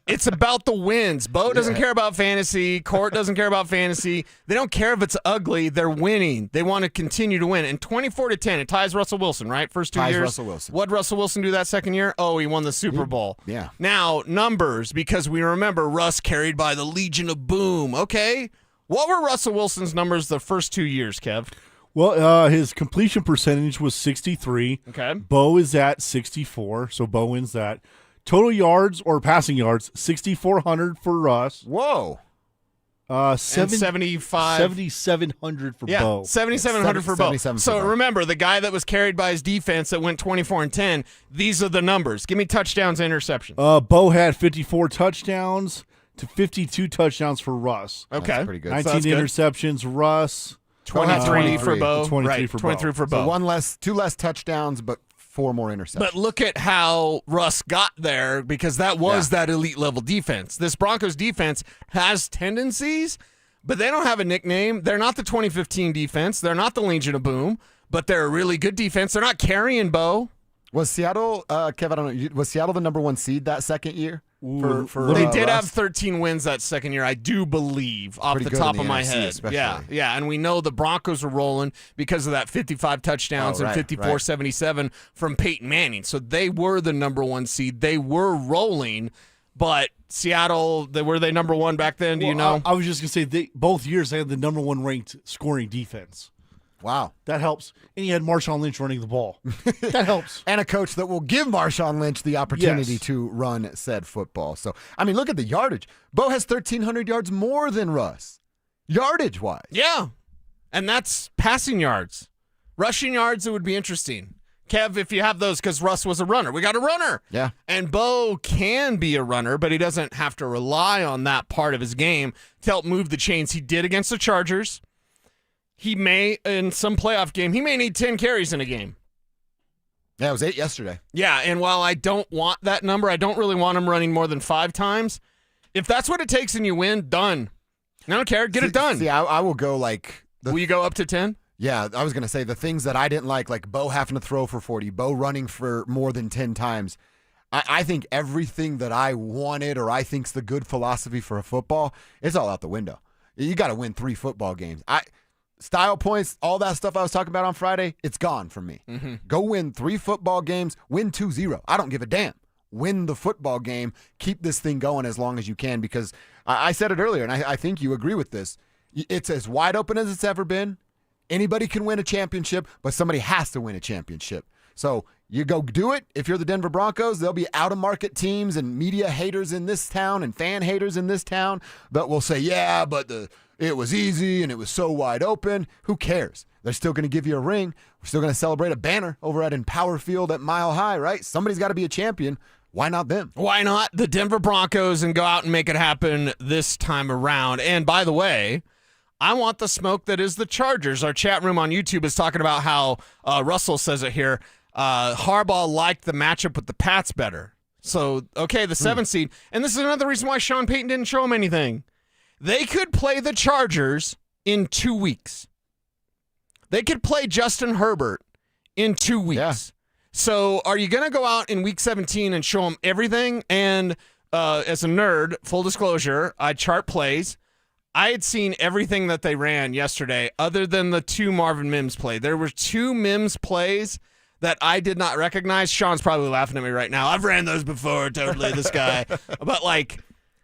Speaker 8: It's about the wins. Bo doesn't care about fantasy. Court doesn't care about fantasy. They don't care if it's ugly. They're winning. They want to continue to win. And 24-10, it ties Russell Wilson, right? First 2 years.
Speaker 7: Ties Russell Wilson.
Speaker 8: What'd Russell Wilson do that second year? Oh, he won the Super Bowl.
Speaker 7: Yeah.
Speaker 8: Now, numbers, because we remember Russ carried by the Legion of Boom. Okay. What were Russell Wilson's numbers the first 2 years, Kev?
Speaker 5: Well, his completion percentage was 63.
Speaker 8: Okay.
Speaker 5: Bo is at 64, so Bo wins that. Total yards or passing yards, 6,400 for Russ.
Speaker 7: Whoa.
Speaker 5: 7,700 for Bo.
Speaker 8: 7,700 for Bo. So remember, the guy that was carried by his defense that went 24-10, these are the numbers. Give me touchdowns and interceptions.
Speaker 5: Bo had 54 touchdowns to 52 touchdowns for Russ.
Speaker 8: Okay.
Speaker 7: That's pretty good.
Speaker 5: 19
Speaker 8: So
Speaker 5: interceptions, Russ.
Speaker 8: 23 for Bo.
Speaker 5: 23 for Bo.
Speaker 8: 23 for Bo.
Speaker 7: So 2 less touchdowns, but 4 more interceptions.
Speaker 8: But look at how Russ got there, because that was that elite level defense. This Broncos defense has tendencies, but they don't have a nickname. They're not the 2015 defense. They're not the Legion of Boom, but they're a really good defense. They're not carrying Bo.
Speaker 7: Was Seattle, Kev, I don't know, was Seattle the number 1 seed that second year?
Speaker 8: They did have 13 wins that second year, I do believe, off the top of my head.
Speaker 7: Especially.
Speaker 8: Yeah, and we know the Broncos were rolling because of that 55 touchdowns and 54-77 from Peyton Manning. So they were the number 1 seed. They were rolling, but Seattle, were they number 1 back then? Do you know?
Speaker 5: I was just going to say, both years they had the number 1 ranked scoring defense.
Speaker 7: Wow.
Speaker 5: That helps. And he had Marshawn Lynch running the ball. That helps.
Speaker 7: And a coach that will give Marshawn Lynch the opportunity to run said football. So, I mean, look at the yardage. Bo has 1,300 yards more than Russ, yardage-wise.
Speaker 8: Yeah, and that's passing yards. Rushing yards, it would be interesting. Kev, if you have those, because Russ was a runner. We got a runner.
Speaker 7: Yeah.
Speaker 8: And Bo can be a runner, but he doesn't have to rely on that part of his game to help move the chains. He did against the Chargers. He may, in some playoff game, he may need 10 carries in a game.
Speaker 7: Yeah, it was 8 yesterday.
Speaker 8: Yeah, and while I don't want that number, I don't really want him running more than 5 times. If that's what it takes and you win, done. I don't care. Get it done.
Speaker 7: See, I will go like...
Speaker 8: Will you go up to 10?
Speaker 7: Yeah, I was going to say the things that I didn't like Bo having to throw for 40, Bo running for more than 10 times. I think everything that I wanted or I think's the good philosophy for a football, it's all out the window. You got to win 3 football games. Style points, all that stuff I was talking about on Friday, it's gone from me.
Speaker 8: Mm-hmm.
Speaker 7: Go win 3 football games, win 2-0. I don't give a damn. Win the football game. Keep this thing going as long as you can, because I said it earlier, and I think you agree with this. It's as wide open as it's ever been. Anybody can win a championship, but somebody has to win a championship. So you go do it. If you're the Denver Broncos, there'll be out-of-market teams and media haters in this town and fan haters in this town that will say, yeah, but it was easy and it was so wide open. Who cares? They're still going to give you a ring. We're still going to celebrate a banner over at Empower Field at Mile High, right? Somebody's got to be a champion. why not them?
Speaker 8: Why not the Denver Broncos and go out and make it happen this time around? And by the way, I want the smoke that is the Chargers. Our chat room on YouTube is talking about how Russell says it here. Harbaugh liked the matchup with the Pats better. So, okay, the 7th seed. And this is another reason why Sean Payton didn't show him anything. They could play the Chargers in 2 weeks. They could play Justin Herbert in 2 weeks. Yeah. So are you going to go out in week 17 and show them everything? And as a nerd, full disclosure, I chart plays. I had seen everything that they ran yesterday other than the 2 Marvin Mims plays. There were 2 Mims plays that I did not recognize. Sean's probably laughing at me right now. I've ran those before, totally, this guy. But, like,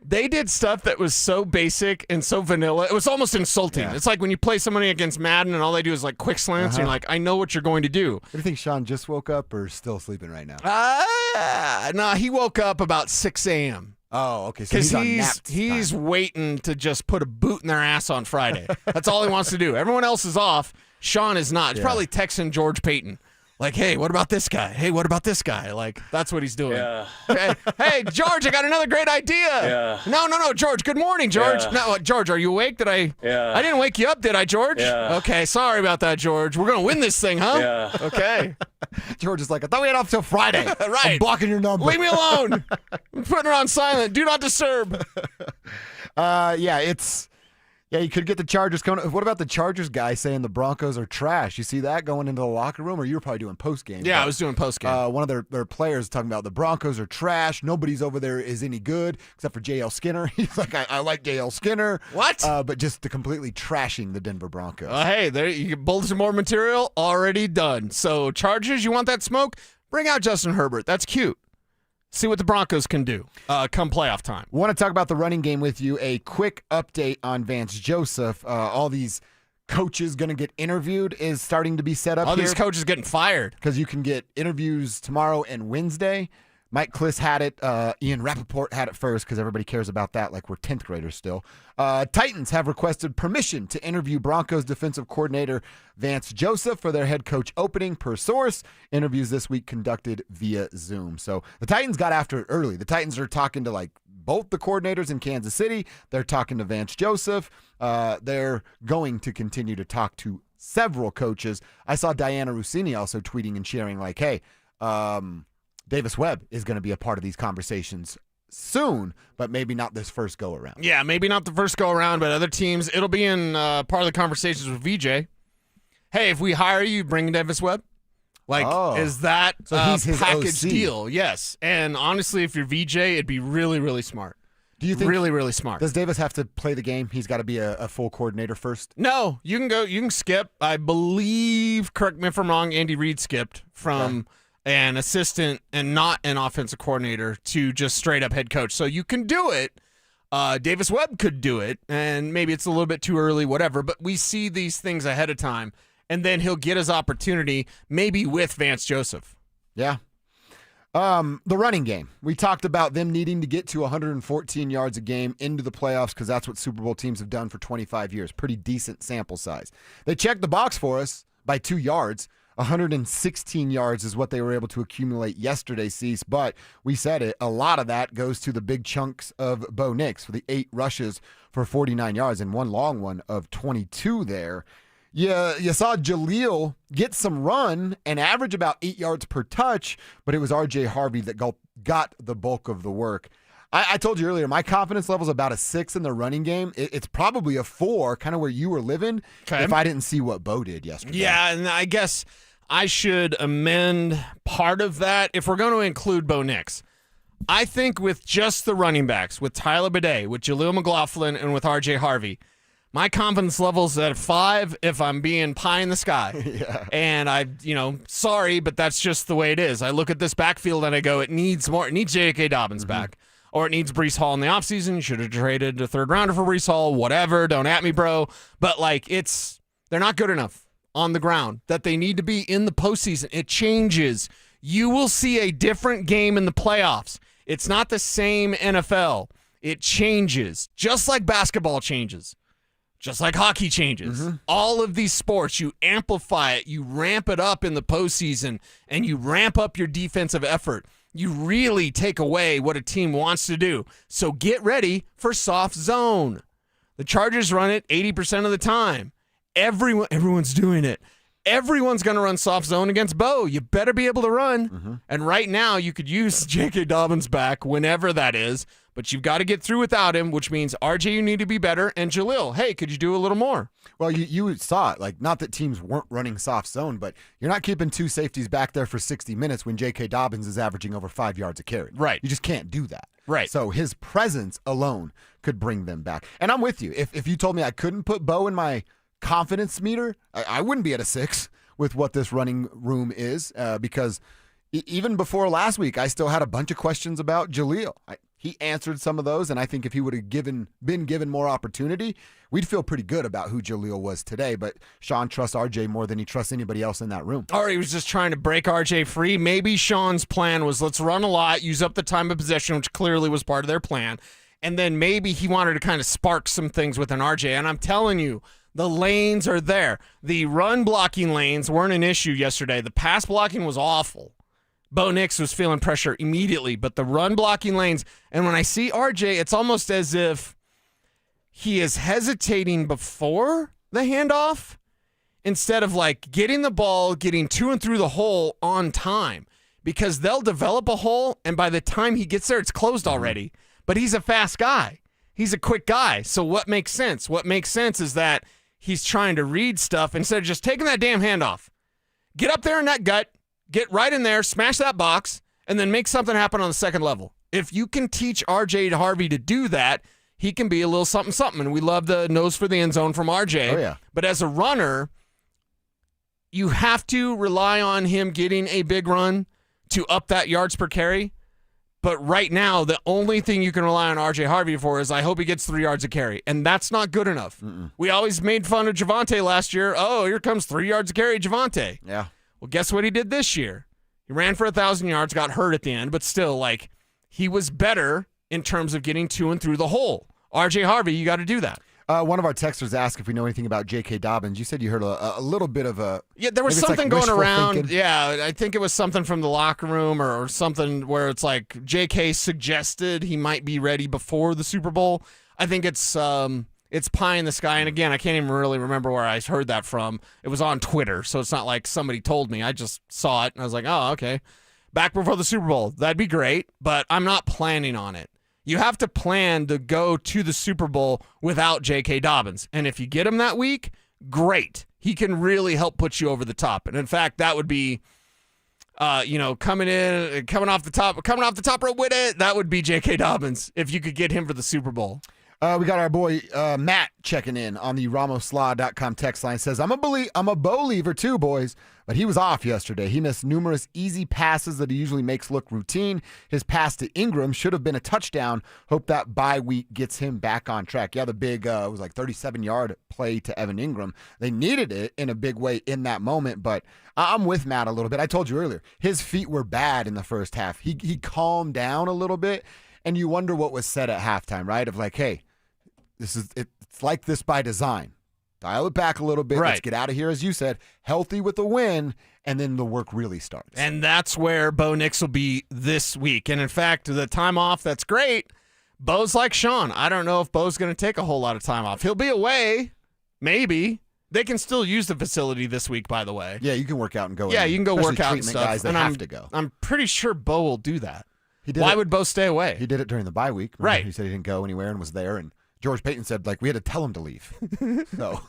Speaker 8: they did stuff that was so basic and so vanilla. It was almost insulting. Yeah. It's like when you play somebody against Madden and all they do is, like, quick slants. And you're like, I know what you're going to do.
Speaker 7: Do you think Sean just woke up or still sleeping right now?
Speaker 8: No, he woke up about 6 a.m.
Speaker 7: Oh, okay. So
Speaker 8: he's waiting to just put a boot in their ass on Friday. That's all he wants to do. Everyone else is off. Sean is not. He's probably texting George Payton. Like, hey, what about this guy? Hey, what about this guy? Like, that's what he's doing.
Speaker 14: Yeah.
Speaker 8: Hey, George, I got another great idea.
Speaker 14: Yeah.
Speaker 8: No, George. Good morning, George.
Speaker 14: Yeah.
Speaker 8: No, George, are you awake? Did I?
Speaker 14: Yeah.
Speaker 8: I didn't wake you up, did I, George?
Speaker 14: Yeah.
Speaker 8: Okay, sorry about that, George. We're gonna win this thing, huh?
Speaker 14: Yeah.
Speaker 8: Okay.
Speaker 7: George is like, I thought we had off till Friday.
Speaker 8: Right.
Speaker 7: I'm blocking your number.
Speaker 8: Leave me alone. I'm putting her on silent. Do not disturb.
Speaker 7: Yeah, you could get the Chargers coming. What about the Chargers guy saying the Broncos are trash? You see that going into the locker room, or you were probably doing post-game?
Speaker 8: Yeah, I was doing post-game.
Speaker 7: One of their players talking about the Broncos are trash. Nobody's over there is any good except for J.L. Skinner. He's like, I like J.L. Skinner.
Speaker 8: What?
Speaker 7: But just completely trashing the Denver Broncos.
Speaker 8: Hey, there you build some more material. Already done. So Chargers, you want that smoke? Bring out Justin Herbert. That's cute. See what the Broncos can do come playoff time.
Speaker 7: Want to talk about the running game with you. A quick update on Vance Joseph. All these coaches going to get interviewed is starting to be set up.
Speaker 8: All these coaches getting fired.
Speaker 7: Because you can get interviews tomorrow and Wednesday. Mike Kliss had it. Ian Rappaport had it first because everybody cares about that like we're 10th graders still. Titans have requested permission to interview Broncos defensive coordinator Vance Joseph for their head coach opening per source. Interviews this week conducted via Zoom. So the Titans got after it early. The Titans are talking to like both the coordinators in Kansas City. They're talking to Vance Joseph. They're going to continue to talk to several coaches. I saw Diana Rossini also tweeting and sharing like, hey, Davis Webb is going to be a part of these conversations soon, but maybe not this first go-around.
Speaker 8: Yeah, maybe not the first go-around, but other teams, it'll be in part of the conversations with VJ. Hey, if we hire you, bring Davis Webb? Like, is that
Speaker 7: so he's his
Speaker 8: package
Speaker 7: OC.
Speaker 8: deal? Yes. And honestly, if you're VJ, it'd be really, really smart.
Speaker 7: Do you think
Speaker 8: really, really smart?
Speaker 7: Does Davis have to play the game? He's got to be a full coordinator first?
Speaker 8: No, you can skip. I believe, correct me if I'm wrong, Andy Reid skipped from an assistant and not an offensive coordinator to just straight up head coach. So you can do it. Davis Webb could do it, and maybe it's a little bit too early, whatever, but we see these things ahead of time, and then he'll get his opportunity maybe with Vance Joseph.
Speaker 7: Yeah. The running game. We talked about them needing to get to 114 yards a game into the playoffs because that's what Super Bowl teams have done for 25 years. Pretty decent sample size. They checked the box for us by 2 yards. 116 yards is what they were able to accumulate yesterday, Cease. But we said it, a lot of that goes to the big chunks of Bo Nix for the 8 rushes for 49 yards and one long one of 22 there. You saw Jaleel get some run and average about 8 yards per touch, but it was R.J. Harvey that got the bulk of the work. I told you earlier, my confidence level is about a 6 in the running game. It's probably a 4, kind of where you were living, if I didn't see what Bo did yesterday.
Speaker 8: Yeah, and I guess I should amend part of that if we're going to include Bo Nix. I think with just the running backs, with Tyler Bidet, with Jaleel McLaughlin, and with R.J. Harvey, my confidence level's at 5 if I'm being pie in the sky.
Speaker 7: Yeah.
Speaker 8: And sorry, but that's just the way it is. I look at this backfield and I go, it needs more. It needs J.K. Dobbins back. Or it needs Breece Hall in the offseason. Should have traded a third rounder for Breece Hall. Whatever. Don't at me, bro. But, they're not good enough on the ground that they need to be in the postseason. It changes. You will see a different game in the playoffs. It's not the same NFL. It changes. Just like basketball changes. Just like hockey changes. All of these sports, you amplify it. You ramp it up in the postseason, and you ramp up your defensive effort. you really take away what a team wants to do. So get ready for soft zone. The Chargers run it 80% of the time. Everyone's doing it. Everyone's going to run soft zone against Bo. You better be able to run.
Speaker 7: Mm-hmm.
Speaker 8: And right now, you could use J.K. Dobbins back whenever that is, but you've got to get through without him, which means RJ, you need to be better, and Jalil, hey, could you do a little more?
Speaker 7: Well, you saw it. Like, not that teams weren't running soft zone, but you're not keeping two safeties back there for 60 minutes when J.K. Dobbins is averaging over 5 yards a carry.
Speaker 8: Right.
Speaker 7: You just can't do that.
Speaker 8: Right.
Speaker 7: So his presence alone could bring them back. And I'm with you. If you told me I couldn't put Bo in my confidence meter, I wouldn't be at a 6 with what this running room is, because even before last week, I still had a bunch of questions about Jalil. He answered some of those, and I think if he would have been given more opportunity, we'd feel pretty good about who Jalil was today. But Sean trusts RJ more than he trusts anybody else in that room.
Speaker 8: Or he was just trying to break RJ free. Maybe Sean's plan was, let's run a lot, use up the time of possession, which clearly was part of their plan. And then maybe he wanted to kind of spark some things with an RJ. And I'm telling you, the lanes are there. The run blocking lanes weren't an issue yesterday. The pass blocking was awful. Bo Nix was feeling pressure immediately, but the run blocking lanes, and when I see RJ, it's almost as if he is hesitating before the handoff instead of like getting the ball, getting to and through the hole on time, because they'll develop a hole, and by the time he gets there, it's closed already. But he's a fast guy. He's a quick guy. So what makes sense? What makes sense is that he's trying to read stuff instead of just taking that damn handoff. Get up there in that gut, get right in there, smash that box, and then make something happen on the second level. If you can teach RJ Harvey to do that, he can be a little something. And we love the nose for the end zone from RJ.
Speaker 7: Oh, yeah.
Speaker 8: But as a runner, you have to rely on him getting a big run to up that yards per carry. But right now, the only thing you can rely on RJ Harvey for is I hope he gets 3 yards a carry. And that's not good enough. We always made fun of Javonte last year. Oh, here comes 3 yards a carry, Javonte.
Speaker 7: Yeah.
Speaker 8: Well, guess what he did this year? He ran for 1,000 yards, got hurt at the end, but still, like, he was better in terms of getting to and through the hole. RJ Harvey, you got to do that.
Speaker 7: One of our texters asked if we know anything about J.K. Dobbins. You said you heard a little bit of a...
Speaker 8: Yeah, there was something going around. Thinking. Yeah, I think it was something from the locker room or something where it's like J.K. suggested he might be ready before the Super Bowl. I think it's pie in the sky. And again, I can't even really remember where I heard that from. It was on Twitter, so it's not like somebody told me. I just saw it, and I was like, oh, okay. Back before the Super Bowl. That'd be great, but I'm not planning on it. You have to plan to go to the Super Bowl without J.K. Dobbins. And if you get him that week, great. He can really help put you over the top. And in fact, that would be, coming off the top rope with it, that would be J.K. Dobbins if you could get him for the Super Bowl.
Speaker 7: We got our boy Matt checking in on the RamosLaw.com text line. Says, I'm a believer too, boys, but he was off yesterday. He missed numerous easy passes that he usually makes look routine. His pass to Ingram should have been a touchdown. Hope that bye week gets him back on track. Yeah, the big, it was like 37-yard play to Evan Ingram. They needed it in a big way in that moment, but I'm with Matt a little bit. I told you earlier, his feet were bad in the first half. He calmed down a little bit, and you wonder what was said at halftime, right? Of like, hey, it's like this by design. Dial it back a little bit.
Speaker 8: Right.
Speaker 7: Let's get out of here, as you said, healthy with a win, and then the work really starts.
Speaker 8: And that's where Bo Nix will be this week. And in fact, the time off, that's great. Bo's like Sean. I don't know if Bo's going to take a whole lot of time off. He'll be away, maybe. They can still use the facility this week, by the way.
Speaker 7: Yeah, you can work out and go.
Speaker 8: Yeah, you can go work out and stuff.
Speaker 7: Guys that have to go.
Speaker 8: I'm pretty sure Bo will do that. Why would Bo stay away?
Speaker 7: He did it during the bye week. Remember?
Speaker 8: Right.
Speaker 7: He said he didn't go anywhere and was there, and George Payton said, like, we had to tell him to leave. So,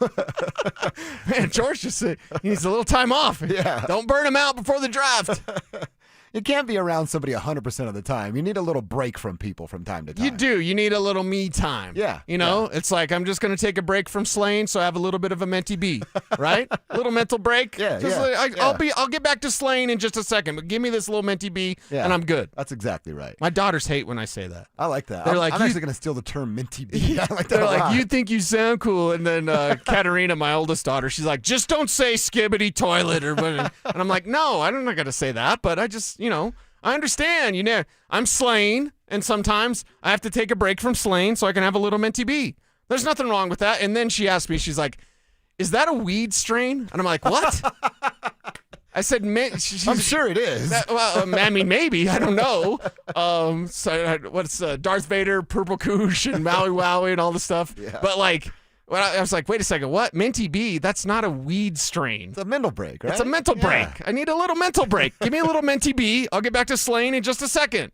Speaker 8: man, George just said he needs a little time off.
Speaker 7: Yeah.
Speaker 8: Don't burn him out before the draft.
Speaker 7: You can't be around somebody 100% of the time. You need a little break from people from time to time.
Speaker 8: You do. You need a little me time.
Speaker 7: Yeah.
Speaker 8: You know, It's like I'm just going to take a break from slaying, so I have a little bit of a mentee B, right? A little mental break.
Speaker 7: Yeah.
Speaker 8: I'll get back to slaying in just a second, but give me this little mentee B, and I'm good.
Speaker 7: That's exactly right.
Speaker 8: My daughters hate when I say that.
Speaker 7: I like that.
Speaker 8: They're
Speaker 7: I'm actually going to steal the term mentee B. I like that.
Speaker 8: They're
Speaker 7: a
Speaker 8: like,
Speaker 7: lot.
Speaker 8: you think you sound cool, and then Katerina, my oldest daughter, she's like, just don't say skibbity toilet or whatever. And I'm like, no, I'm not going to say that, but I just, I understand. I'm slaying, and sometimes I have to take a break from slaying so I can have a little mentee B. There's nothing wrong with that. And then she asked me, she's like, is that a weed strain? And I'm like, what? I said,
Speaker 7: I'm sure it is.
Speaker 8: I mean, maybe. I don't know. What's Darth Vader, Purple Koosh, and Maui Wowie and all the stuff.
Speaker 7: Yeah.
Speaker 8: But like, I was like, wait a second, what? Minty B? That's not a weed strain.
Speaker 7: It's a mental break, right?
Speaker 8: It's a mental break. I need a little mental break. Give me a little Minty B. I'll get back to slaying in just a second.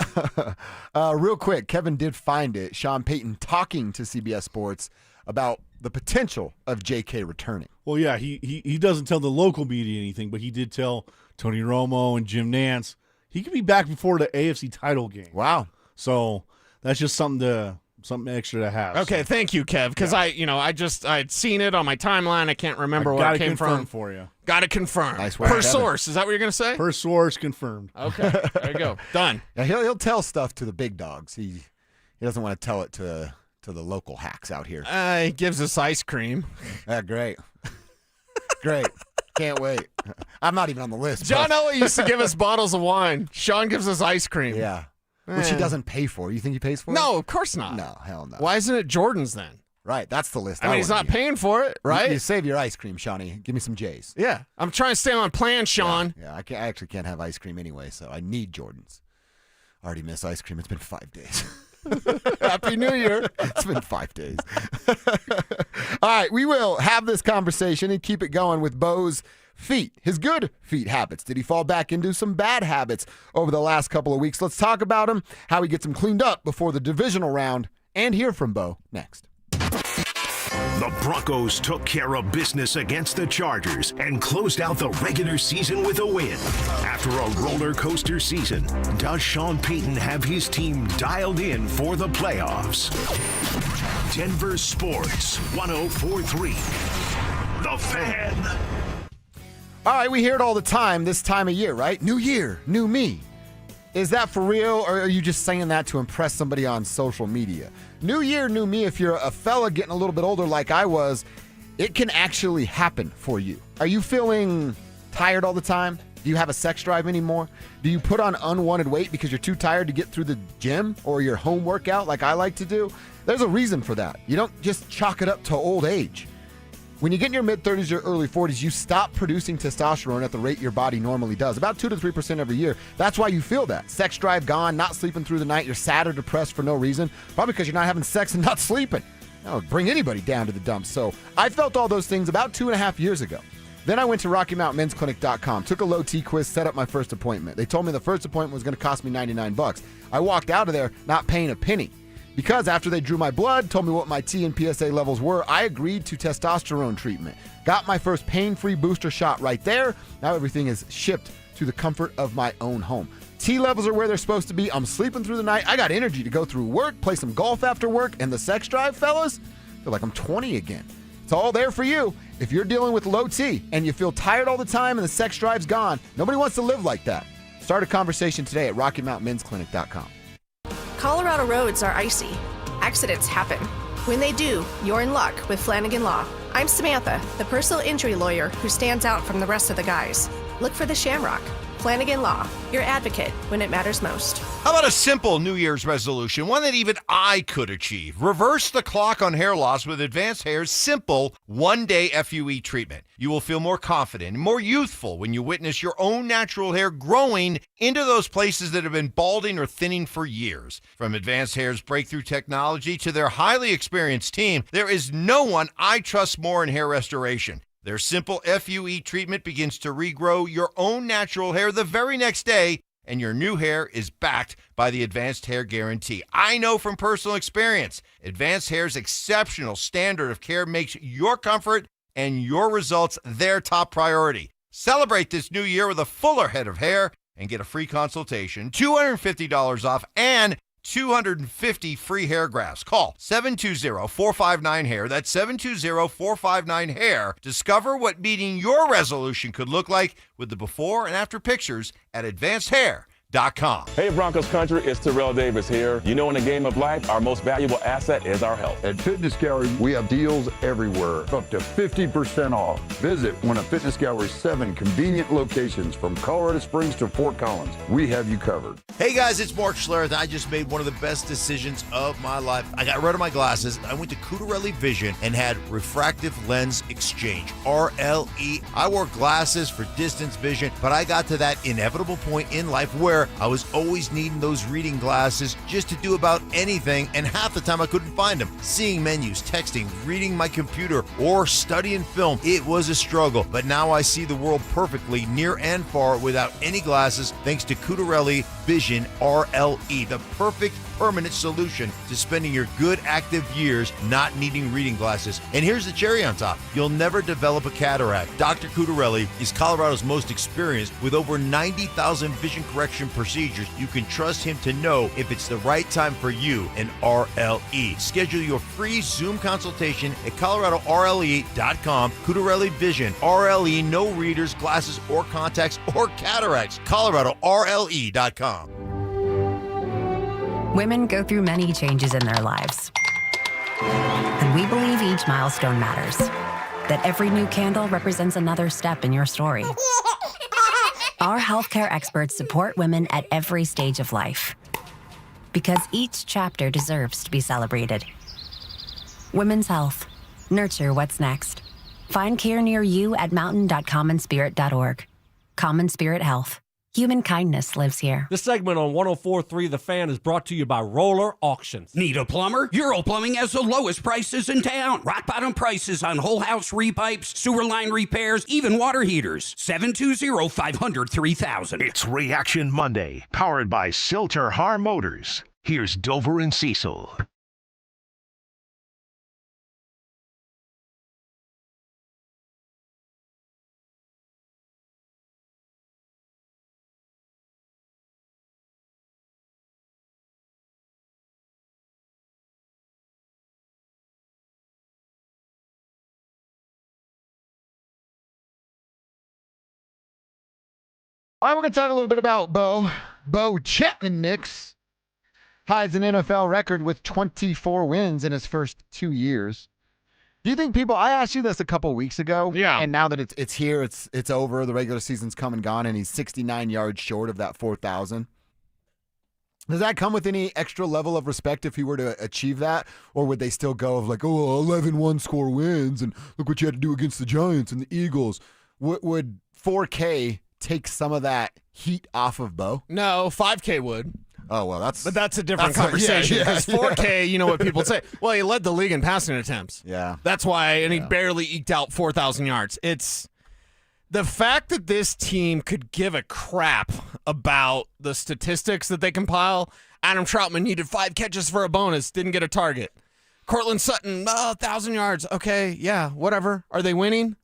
Speaker 7: Real quick, Kevin did find it. Sean Payton talking to CBS Sports about the potential of JK returning.
Speaker 5: Well, yeah, he doesn't tell the local media anything, but he did tell Tony Romo and Jim Nantz he could be back before the AFC title game.
Speaker 7: Wow.
Speaker 5: So that's just something extra to have.
Speaker 8: Okay, thank you, Kev, because I'd seen it on my timeline. I can't remember where it came from.
Speaker 5: For you.
Speaker 8: Got to confirm.
Speaker 7: Nice work,
Speaker 8: per
Speaker 7: Kevin.
Speaker 8: source. Is that what you're going to say?
Speaker 5: Per source, confirmed.
Speaker 8: Okay, there you go. Done.
Speaker 7: Yeah, he'll tell stuff to the big dogs. He doesn't want to tell it to the local hacks out here.
Speaker 8: He gives us ice cream.
Speaker 7: Great. Great. Can't wait. I'm not even on the list.
Speaker 8: John Elway used to give us bottles of wine. Sean gives us ice cream.
Speaker 7: Yeah. Which he doesn't pay for. You think he pays for it?
Speaker 8: No, of course not.
Speaker 7: No, hell no.
Speaker 8: Why isn't it Jordan's then?
Speaker 7: Right, that's the list.
Speaker 8: I mean, he's not paying for it, right?
Speaker 7: You save your ice cream, Shawnee. Give me some J's.
Speaker 8: Yeah. I'm trying to stay on plan, Sean.
Speaker 7: Yeah, I actually can't have ice cream anyway, so I need Jordans. I already miss ice cream. It's been 5 days.
Speaker 8: Happy New Year.
Speaker 7: It's been 5 days. All right, we will have this conversation and keep it going with Bo's feet, his good feet habits. Did he fall back into some bad habits over the last couple of weeks? Let's talk about him, how he gets them cleaned up before the divisional round, and hear from Bo next.
Speaker 6: The Broncos took care of business against the Chargers and closed out the regular season with a win. After a roller coaster season, does Sean Payton have his team dialed in for the playoffs? Denver Sports 104.3. The Fan.
Speaker 7: All right, we hear it all the time this time of year, right? New year, new me. Is that for real, or are you just saying that to impress somebody on social media? New year, new me, if you're a fella getting a little bit older like I was, it can actually happen for you. Are you feeling tired all the time? Do you have a sex drive anymore? Do you put on unwanted weight because you're too tired to get through the gym or your home workout like I like to do? There's a reason for that. You don't just chalk it up to old age. When you get in your mid-30s or early 40s, you stop producing testosterone at the rate your body normally does, about 2 to 3% every year. That's why you feel that. Sex drive gone, not sleeping through the night, you're sad or depressed for no reason, probably because you're not having sex and not sleeping. That would bring anybody down to the dumps. So I felt all those things about 2.5 years ago. Then I went to RockyMountainMen'sClinic.com, took a low T quiz, set up my first appointment. They told me the first appointment was going to cost me $99. I walked out of there not paying a penny. Because after they drew my blood, told me what my T and PSA levels were, I agreed to testosterone treatment. Got my first pain-free booster shot right there. Now everything is shipped to the comfort of my own home. T levels are where they're supposed to be. I'm sleeping through the night. I got energy to go through work, play some golf after work, and the sex drive, fellas, I feel like I'm 20 again. It's all there for you. If you're dealing with low T and you feel tired all the time and the sex drive's gone, nobody wants to live like that. Start a conversation today at RockyMountainMen'sClinic.com.
Speaker 14: Colorado roads are icy. Accidents happen. When they do, you're in luck with Flanagan Law. I'm Samantha, the personal injury lawyer who stands out from the rest of the guys. Look for the Shamrock. Flanagan Law, your advocate when it matters most.
Speaker 10: How about a simple New Year's resolution, one that even I could achieve? Reverse the clock on hair loss with Advanced Hair's simple one-day FUE treatment. You will feel more confident and more youthful when you witness your own natural hair growing into those places that have been balding or thinning for years. From Advanced Hair's breakthrough technology to their highly experienced team, there is no one I trust more in hair restoration. Their simple FUE treatment begins to regrow your own natural hair the very next day, and your new hair is backed by the Advanced Hair Guarantee. I know from personal experience, Advanced Hair's exceptional standard of care makes your comfort and your results their top priority. Celebrate this new year with a fuller head of hair and get a free consultation, $250 off, and 250 free hair grafts. Call 720-459-HAIR. That's 720-459-HAIR. Discover what meeting your resolution could look like with the before and after pictures at advancedhair.com. Hey,
Speaker 18: Broncos country, it's Terrell Davis here. You know, in the game of life, our most valuable asset is our health.
Speaker 19: At Fitness Gallery, we have deals everywhere, up to 50% off. Visit one of Fitness Gallery's 7 convenient locations from Colorado Springs to Fort Collins. We have you covered.
Speaker 10: Hey guys, it's Mark Schlereth. I just made one of the best decisions of my life. I got rid of my glasses. I went to Cutarelli Vision and had refractive lens exchange, RLE. I wore glasses for distance vision, but I got to that inevitable point in life where I was always needing those reading glasses just to do about anything, and half the time I couldn't find them. Seeing menus, texting, reading my computer, or studying film, it was a struggle. But now I see the world perfectly, near and far, without any glasses, thanks to Cutarelli Vision RLE, the perfect permanent solution to spending your good active years not needing reading glasses. And here's the cherry on top. You'll never develop a cataract. Dr. Cutarelli is Colorado's most experienced with over 90,000 vision correction procedures. You can trust him to know if it's the right time for you and RLE. Schedule your free Zoom consultation at coloradorle.com. Cutarelli Vision, RLE, no readers, glasses, or contacts, or cataracts. coloradorle.com.
Speaker 20: Women go through many changes in their lives. And we believe each milestone matters. That every new candle represents another step in your story. Our healthcare experts support women at every stage of life. Because each chapter deserves to be celebrated. Women's health. Nurture what's next. Find care near you at mountain.commonspirit.org. Common Spirit Health. Human kindness lives here.
Speaker 21: This segment on 104.3 The Fan is brought to you by Roller Auctions.
Speaker 25: Need a plumber? Euro Plumbing has the lowest prices in town. Rock bottom prices on whole house repipes, sewer line repairs, even water heaters. 720-500-3000.
Speaker 6: It's Reaction Monday, powered by Silter Har Motors. Here's Dover and Cecil.
Speaker 7: All right, we're going to talk a little bit about Bo Chapman Knicks ties an NFL record with 24 wins in his first 2 years. Do you think people, I asked you this a couple weeks ago.
Speaker 8: Yeah.
Speaker 7: And now that it's here, it's over, the regular season's come and gone, and he's 69 yards short of that 4,000. Does that come with any extra level of respect if he were to achieve that? Or would they still go of like, oh, 11 one-score wins, and look what you had to do against the Giants and the Eagles? Would 4K take some of that heat off of Bo?
Speaker 8: No, 5K would.
Speaker 7: Oh, well, that's
Speaker 8: a different conversation because 4K, you know what people say. Well, he led the league in passing attempts.
Speaker 7: Yeah.
Speaker 8: That's why, and he barely eked out 4,000 yards. It's the fact that this team could give a crap about the statistics that they compile. Adam Troutman needed 5 catches for a bonus, didn't get a target. Cortland Sutton, 1,000 yards. Okay, yeah, whatever. Are they winning?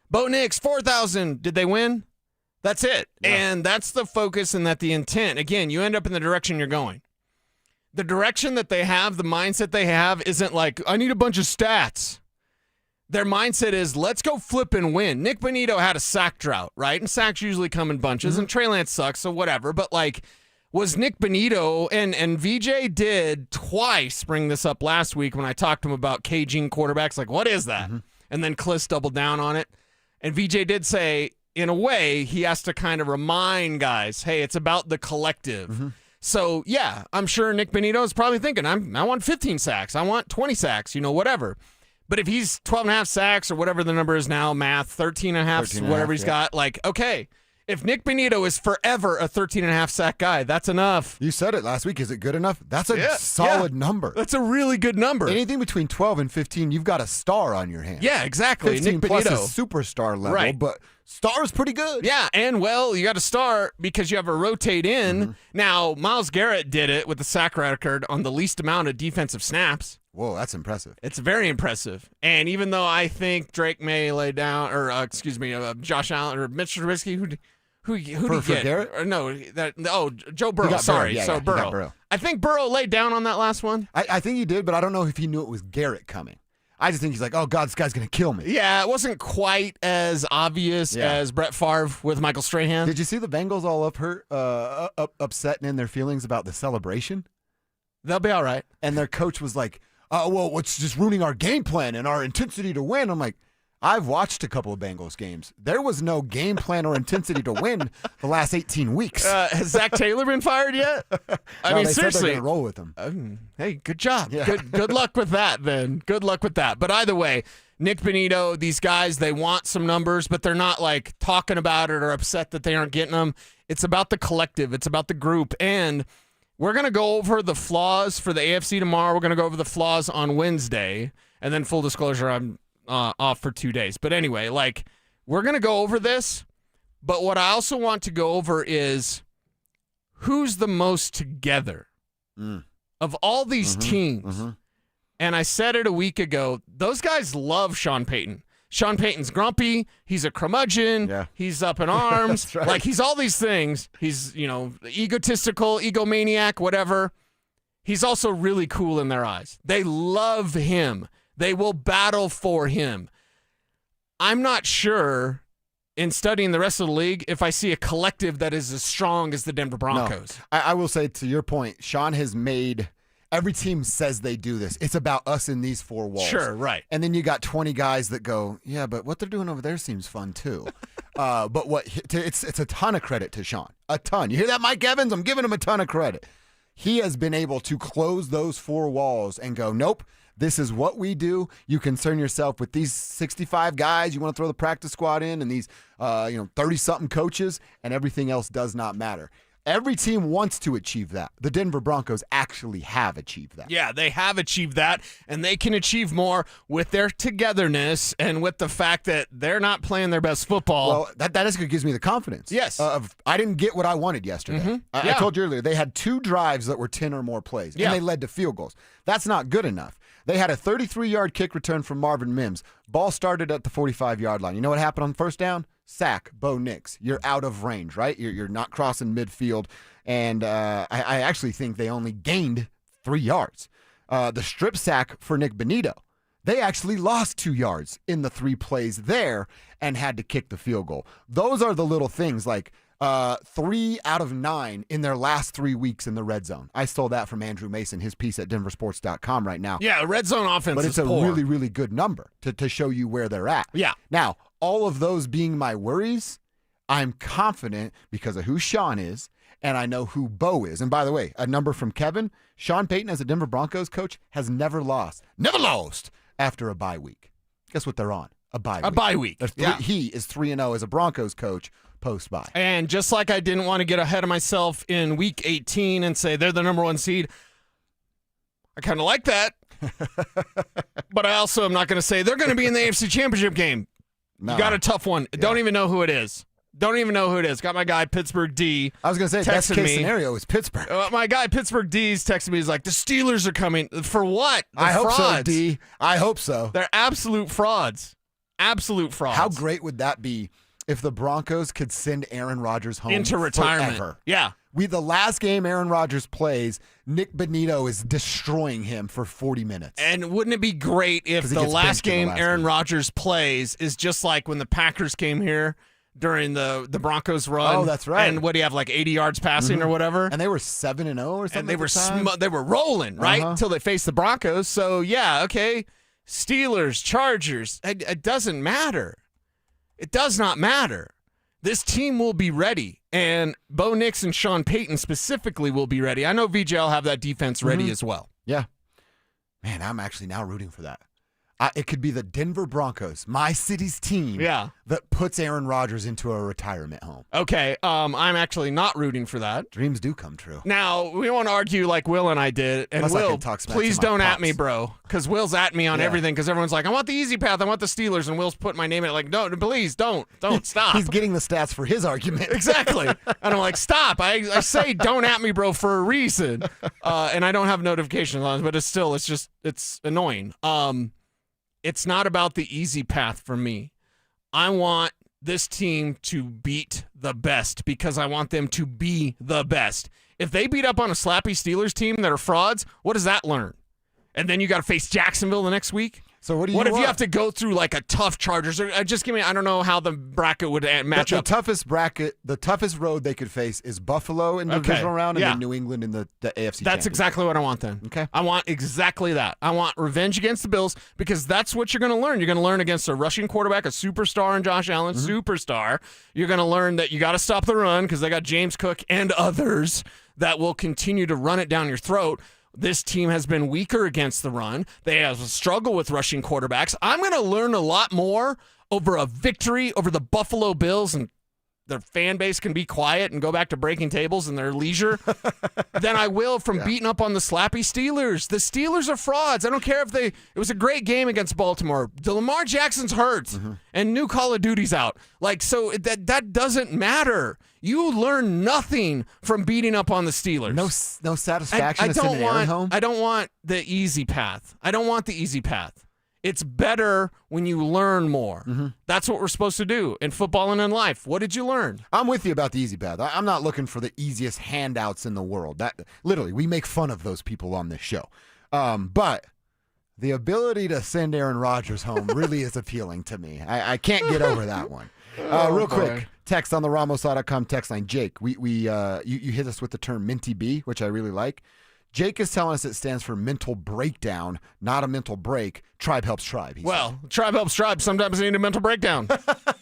Speaker 8: Bo Nix, 4,000. Did they win? That's it. Yeah. And that's the focus and that the intent. Again, you end up in the direction you're going. The direction that they have, the mindset they have isn't like, I need a bunch of stats. Their mindset is, let's go flip and win. Nick Bonito had a sack drought, right? And sacks usually come in bunches, and Trey Lance sucks, so whatever. But, like, was Nick Bonito, and VJ did twice bring this up last week when I talked to him about caging quarterbacks. Like, what is that? And then Kliss doubled down on it. And VJ did say, in a way, he has to kind of remind guys, hey, it's about the collective. So, yeah, I'm sure Nick Bonito is probably thinking, I want 15 sacks. I want 20 sacks, whatever. But if he's 12 and a half sacks or whatever the number is now, math, 13 and a half, whatever he's got, like, okay, if Nick Bonito is forever a 13 and a half sack guy, that's enough.
Speaker 7: You said it last week. Is it good enough? That's a solid number.
Speaker 8: That's a really good number.
Speaker 7: Anything between 12 and 15, you've got a star on your hands.
Speaker 8: Yeah, exactly.
Speaker 7: 15
Speaker 8: Nick
Speaker 7: plus
Speaker 8: Bonito.
Speaker 7: is superstar level,
Speaker 8: Right.
Speaker 7: but star is pretty good.
Speaker 8: Yeah, and, well, you got to start because you have a rotate in. Now, Myles Garrett did it with the sack record on the least amount of defensive snaps.
Speaker 7: Whoa, that's impressive.
Speaker 8: It's very impressive. And even though I think Drake may lay down, or Josh Allen or Mitch Trubisky, who did he get?
Speaker 7: Garrett?
Speaker 8: Or no, Joe Burrow. Sorry,
Speaker 7: Burrow.
Speaker 8: Burrow.
Speaker 7: Burrow.
Speaker 8: I think Burrow laid down on that last one.
Speaker 7: I think he did, but I don't know if he knew it was Garrett coming. I just think he's like, oh, God, this guy's going to kill me.
Speaker 8: Yeah, it wasn't quite as obvious as Brett Favre with Michael Strahan.
Speaker 7: Did you see the Bengals all upset and in their feelings about the celebration?
Speaker 8: They'll be all right.
Speaker 7: And their coach was like, well, what's just ruining our game plan and our intensity to win? I'm like, I've watched a couple of Bengals games. There was no game plan or intensity to win the last 18 weeks.
Speaker 8: Has Zach Taylor been fired yet? I mean,
Speaker 7: they
Speaker 8: seriously.
Speaker 7: said they're gonna roll with him.
Speaker 8: Hey, good job.
Speaker 7: Yeah.
Speaker 8: Good luck with that, then. Good luck with that. But either way, Nick Bonito, these guys, they want some numbers, but they're not like talking about it or upset that they aren't getting them. It's about the collective. It's about the group. And we're going to go over the flaws for the AFC tomorrow. We're going to go over the flaws on Wednesday. And then full disclosure, I'm off for 2 days. But anyway, like, we're going to go over this. But what I also want to go over is who's the most together of all these teams. And I said it a week ago, those guys love Sean Payton. Sean Payton's grumpy. He's a curmudgeon.
Speaker 7: Yeah.
Speaker 8: He's up in arms.
Speaker 7: That's right.
Speaker 8: Like, he's all these things. He's, egotistical, egomaniac, whatever. He's also really cool in their eyes. They love him. They will battle for him. I'm not sure, in studying the rest of the league, if I see a collective that is as strong as the Denver Broncos.
Speaker 7: No. I will say, to your point, Sean has made every team says they do this. It's about us in these four walls.
Speaker 8: Sure, right.
Speaker 7: And then you got 20 guys that go, yeah, but what they're doing over there seems fun too. But it's a ton of credit to Sean. A ton. You hear that, Mike Evans? I'm giving him a ton of credit. He has been able to close those four walls and go, nope, this is what we do. You concern yourself with these 65 guys. You want to throw the practice squad in and these 30-something coaches, and everything else does not matter. Every team wants to achieve that. The Denver Broncos actually have achieved that.
Speaker 8: Yeah, they have achieved that, and they can achieve more with their togetherness and with the fact that they're not playing their best football.
Speaker 7: Well, that is what gives me the confidence.
Speaker 8: Yes.
Speaker 7: I didn't get what I wanted yesterday. I told you earlier, they had 2 drives that were 10 or more plays, and they led to field goals. That's not good enough. They had a 33-yard kick return from Marvin Mims. Ball started at the 45-yard line. You know what happened on first down? Sack, Bo Nix. You're out of range, right? You're not crossing midfield. And I actually think they only gained 3 yards. The strip sack for Nick Bonito, they actually lost 2 yards in the 3 plays there and had to kick the field goal. Those are the little things, like 3 out of 9 in their last 3 weeks in the red zone. I stole that from Andrew Mason, his piece at DenverSports.com right now.
Speaker 8: Yeah, red zone offense
Speaker 7: but
Speaker 8: is
Speaker 7: it's a
Speaker 8: poor.
Speaker 7: really, really good number to show you where they're at.
Speaker 8: Yeah.
Speaker 7: Now, all of those being my worries, I'm confident because of who Sean is, and I know who Bo is. And by the way, a number from Kevin, Sean Payton as a Denver Broncos coach has never lost after a bye week. Guess what they're on? A bye week.
Speaker 8: A bye week.
Speaker 7: He is 3-0 as a Broncos coach post-bye.
Speaker 8: And just like I didn't want to get ahead of myself in week 18 and say they're the number 1 seed, I kind of like that. But I also am not going to say they're going to be in the AFC Championship game.
Speaker 7: No.
Speaker 8: You got a tough one. Yeah. Don't even know who it is. Got my guy, Pittsburgh D.
Speaker 7: I was going to say, best case scenario is Pittsburgh.
Speaker 8: My guy, Pittsburgh D's texting me. He's like, the Steelers are coming. For what?
Speaker 7: I hope so, D. I hope so.
Speaker 8: They're absolute frauds. Absolute frauds.
Speaker 7: How great would that be if the Broncos could send Aaron Rodgers home
Speaker 8: into retirement?
Speaker 7: Forever?
Speaker 8: Yeah.
Speaker 7: The last game Aaron Rodgers plays, Nick Bonito is destroying him for 40 minutes.
Speaker 8: And wouldn't it be great if the last game Aaron Rodgers plays is just like when the Packers came here during the Broncos run?
Speaker 7: Oh, that's right.
Speaker 8: And what do you have, like 80 yards passing or whatever?
Speaker 7: And they were 7-0 or something.
Speaker 8: And they were rolling, right? Until they faced the Broncos. So, yeah, okay. Steelers, Chargers, it doesn't matter. It does not matter. This team will be ready, and Bo Nix and Sean Payton specifically will be ready. I know VJ will have that defense ready as well.
Speaker 7: Yeah. Man, I'm actually now rooting for that. It could be the Denver Broncos, my city's team, that puts Aaron Rodgers into a retirement home.
Speaker 8: Okay, I'm actually not rooting for that.
Speaker 7: Dreams do come true.
Speaker 8: Now, we won't argue like Will and I did. And
Speaker 7: Unless
Speaker 8: Will, please don't at me, bro, because Will's at me on everything because everyone's like, I want the easy path, I want the Steelers, and Will's putting my name in it like, no, please don't stop.
Speaker 7: He's getting the stats for his argument.
Speaker 8: Exactly. And I'm like, stop. I say don't at me, bro, for a reason. And I don't have notifications on, but it's annoying. It's not about the easy path for me. I want this team to beat the best because I want them to be the best. If they beat up on a slappy Steelers team that are frauds, what does that learn? And then you got to face Jacksonville the next week?
Speaker 7: So what do you
Speaker 8: What if
Speaker 7: want?
Speaker 8: you have to go through like a tough Chargers? Or, just give me. I don't know how the bracket would match up.
Speaker 7: The toughest road they could face is Buffalo in the divisional round, and then New England in the AFC.
Speaker 8: That's exactly what I want then.
Speaker 7: Okay.
Speaker 8: I want exactly that. I want revenge against the Bills because that's what you're going to learn. You're going to learn against a rushing quarterback, a superstar in Josh Allen, superstar. You're going to learn that you got to stop the run because they got James Cook and others that will continue to run it down your throat. This team has been weaker against the run. They have a struggle with rushing quarterbacks. I'm going to learn a lot more over a victory over the Buffalo Bills, and their fan base can be quiet and go back to breaking tables in their leisure than I will from beating up on the slappy Steelers. The Steelers are frauds. I don't care if it was a great game against Baltimore. Lamar Jackson's hurt and new Call of Duty's out. So that doesn't matter. You learn nothing from beating up on the Steelers.
Speaker 7: No satisfaction in sending Aaron home?
Speaker 8: I don't want the easy path. It's better when you learn more. That's what we're supposed to do in football and in life. What did you learn?
Speaker 7: I'm with you about the easy path. I'm not looking for the easiest handouts in the world. That literally, we make fun of those people on this show. But the ability to send Aaron Rodgers home really is appealing to me. I can't get over that one. Real quick, text on the Ramos.com text line. Jake, you hit us with the term Minty B, which I really like. Jake is telling us it stands for mental breakdown, not a mental break. Tribe helps tribe.
Speaker 8: Tribe helps tribe. Sometimes I need a mental breakdown.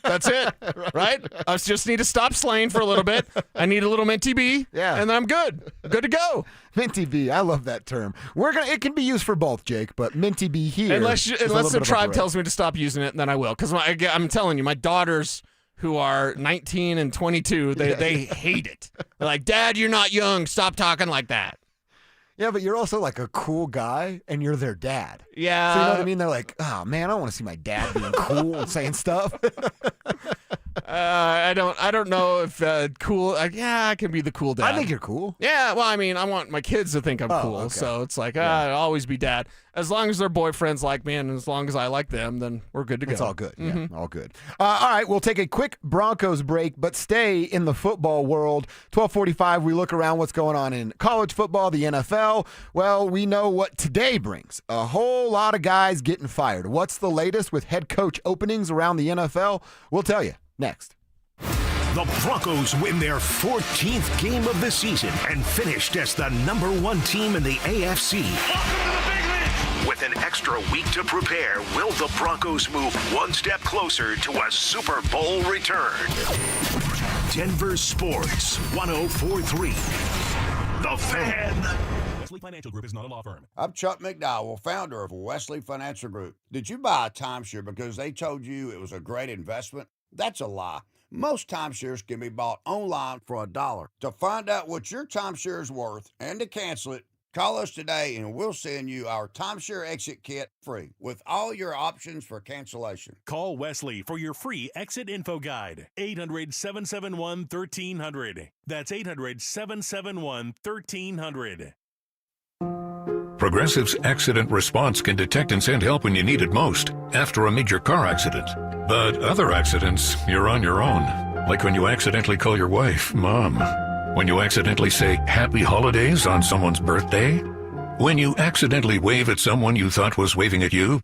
Speaker 8: That's it, right? I just need to stop slaying for a little bit. I need a little Minty B, and then I'm good. Good to go.
Speaker 7: Minty B, I love that term. It can be used for both, Jake, but Minty B here.
Speaker 8: Unless the tribe tells me to stop using it, then I will. Because I'm telling you, my daughters who are 19 and 22, they hate it. They're like, Dad, you're not young. Stop talking like that.
Speaker 7: Yeah, but you're also like a cool guy, and you're their dad.
Speaker 8: Yeah.
Speaker 7: So you know what I mean? They're like, oh, man, I want to see my dad being cool and saying stuff.
Speaker 8: I don't know if cool. I can be the cool dad.
Speaker 7: I think you're cool.
Speaker 8: Yeah, well, I mean, I want my kids to think I'm cool,
Speaker 7: okay.
Speaker 8: so it's like, I'll always be dad. As long as their boyfriends like me and as long as I like them, then we're good to go.
Speaker 7: It's all good. Yeah, all good. All right, we'll take a quick Broncos break, but stay in the football world. 12:45, we look around what's going on in college football, the NFL. Well, we know what today brings. A whole lot of guys getting fired. What's the latest with head coach openings around the NFL? We'll tell you next.
Speaker 6: The Broncos win their 14th game of the season and finished as the #1 team in the AFC. With an extra week to prepare, will the Broncos move one step closer to a Super Bowl return? Denver Sports 104.3. The Fan.
Speaker 1: Wesley Financial Group is not a law firm.
Speaker 9: I'm Chuck McDowell, founder of Wesley Financial Group. Did you buy a timeshare because they told you it was a great investment? That's a lie. Most timeshares can be bought online for $1. To find out what your timeshare is worth and to cancel it, call us today and we'll send you our timeshare exit kit free with all your options for cancellation.
Speaker 1: Call Wesley for your free exit info guide. 800-771-1300. That's 800-771-1300.
Speaker 11: Progressive's accident response can detect and send help when you need it most after a major car accident. But other accidents, you're on your own. Like when you accidentally call your wife Mom. When you accidentally say Happy Holidays on someone's birthday. When you accidentally wave at someone you thought was waving at you.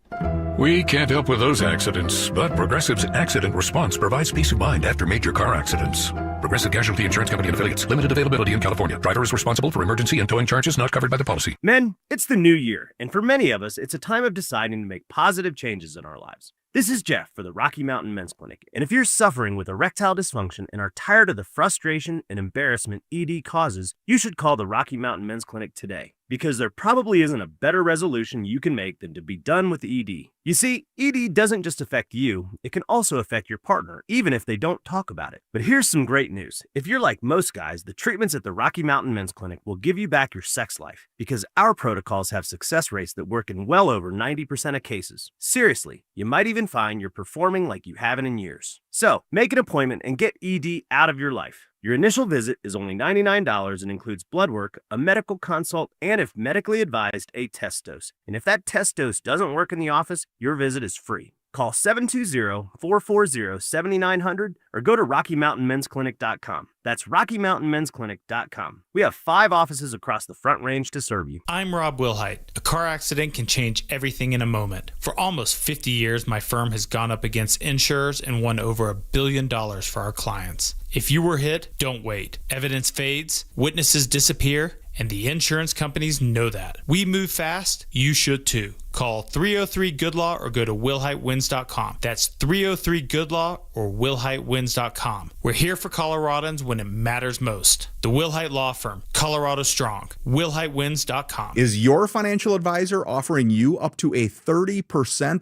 Speaker 11: We can't help with those accidents, but Progressive's accident response provides peace of mind after major car accidents. Progressive Casualty Insurance Company and Affiliates. Limited availability in California. Driver is responsible for emergency and towing charges not covered by the policy.
Speaker 12: Men, it's the new year, and for many of us, it's a time of deciding to make positive changes in our lives. This is Jeff for the Rocky Mountain Men's Clinic, and if you're suffering with erectile dysfunction and are tired of the frustration and embarrassment ED causes, you should call the Rocky Mountain Men's Clinic today, because there probably isn't a better resolution you can make than to be done with ED. You see, ED doesn't just affect you, it can also affect your partner, even if they don't talk about it. But here's some great news. If you're like most guys, the treatments at the Rocky Mountain Men's Clinic will give you back your sex life, because our protocols have success rates that work in well over 90% of cases. Seriously, you might even find you're performing like you haven't in years. So, make an appointment and get ED out of your life. Your initial visit is only $99 and includes blood work, a medical consult, and if medically advised, a test dose. And if that test dose doesn't work in the office, your visit is free. Call 720-440-7900 or go to RockyMountainMen'sClinic.com. That's RockyMountainMen'sClinic.com. We have 5 offices across the Front Range to serve you.
Speaker 13: I'm Rob Wilhite. A car accident can change everything in a moment. For almost 50 years, my firm has gone up against insurers and won over $1 billion for our clients. If you were hit, don't wait. Evidence fades, witnesses disappear, and the insurance companies know that. We move fast, you should too. Call 303-GOOD-LAW or go to WillHiteWins.com. That's 303-GOOD-LAW or WillHiteWins.com. We're here for Coloradans when it matters most. The Wilhite Law Firm, Colorado Strong. WillHiteWins.com.
Speaker 15: Is your financial advisor offering you up to a 30%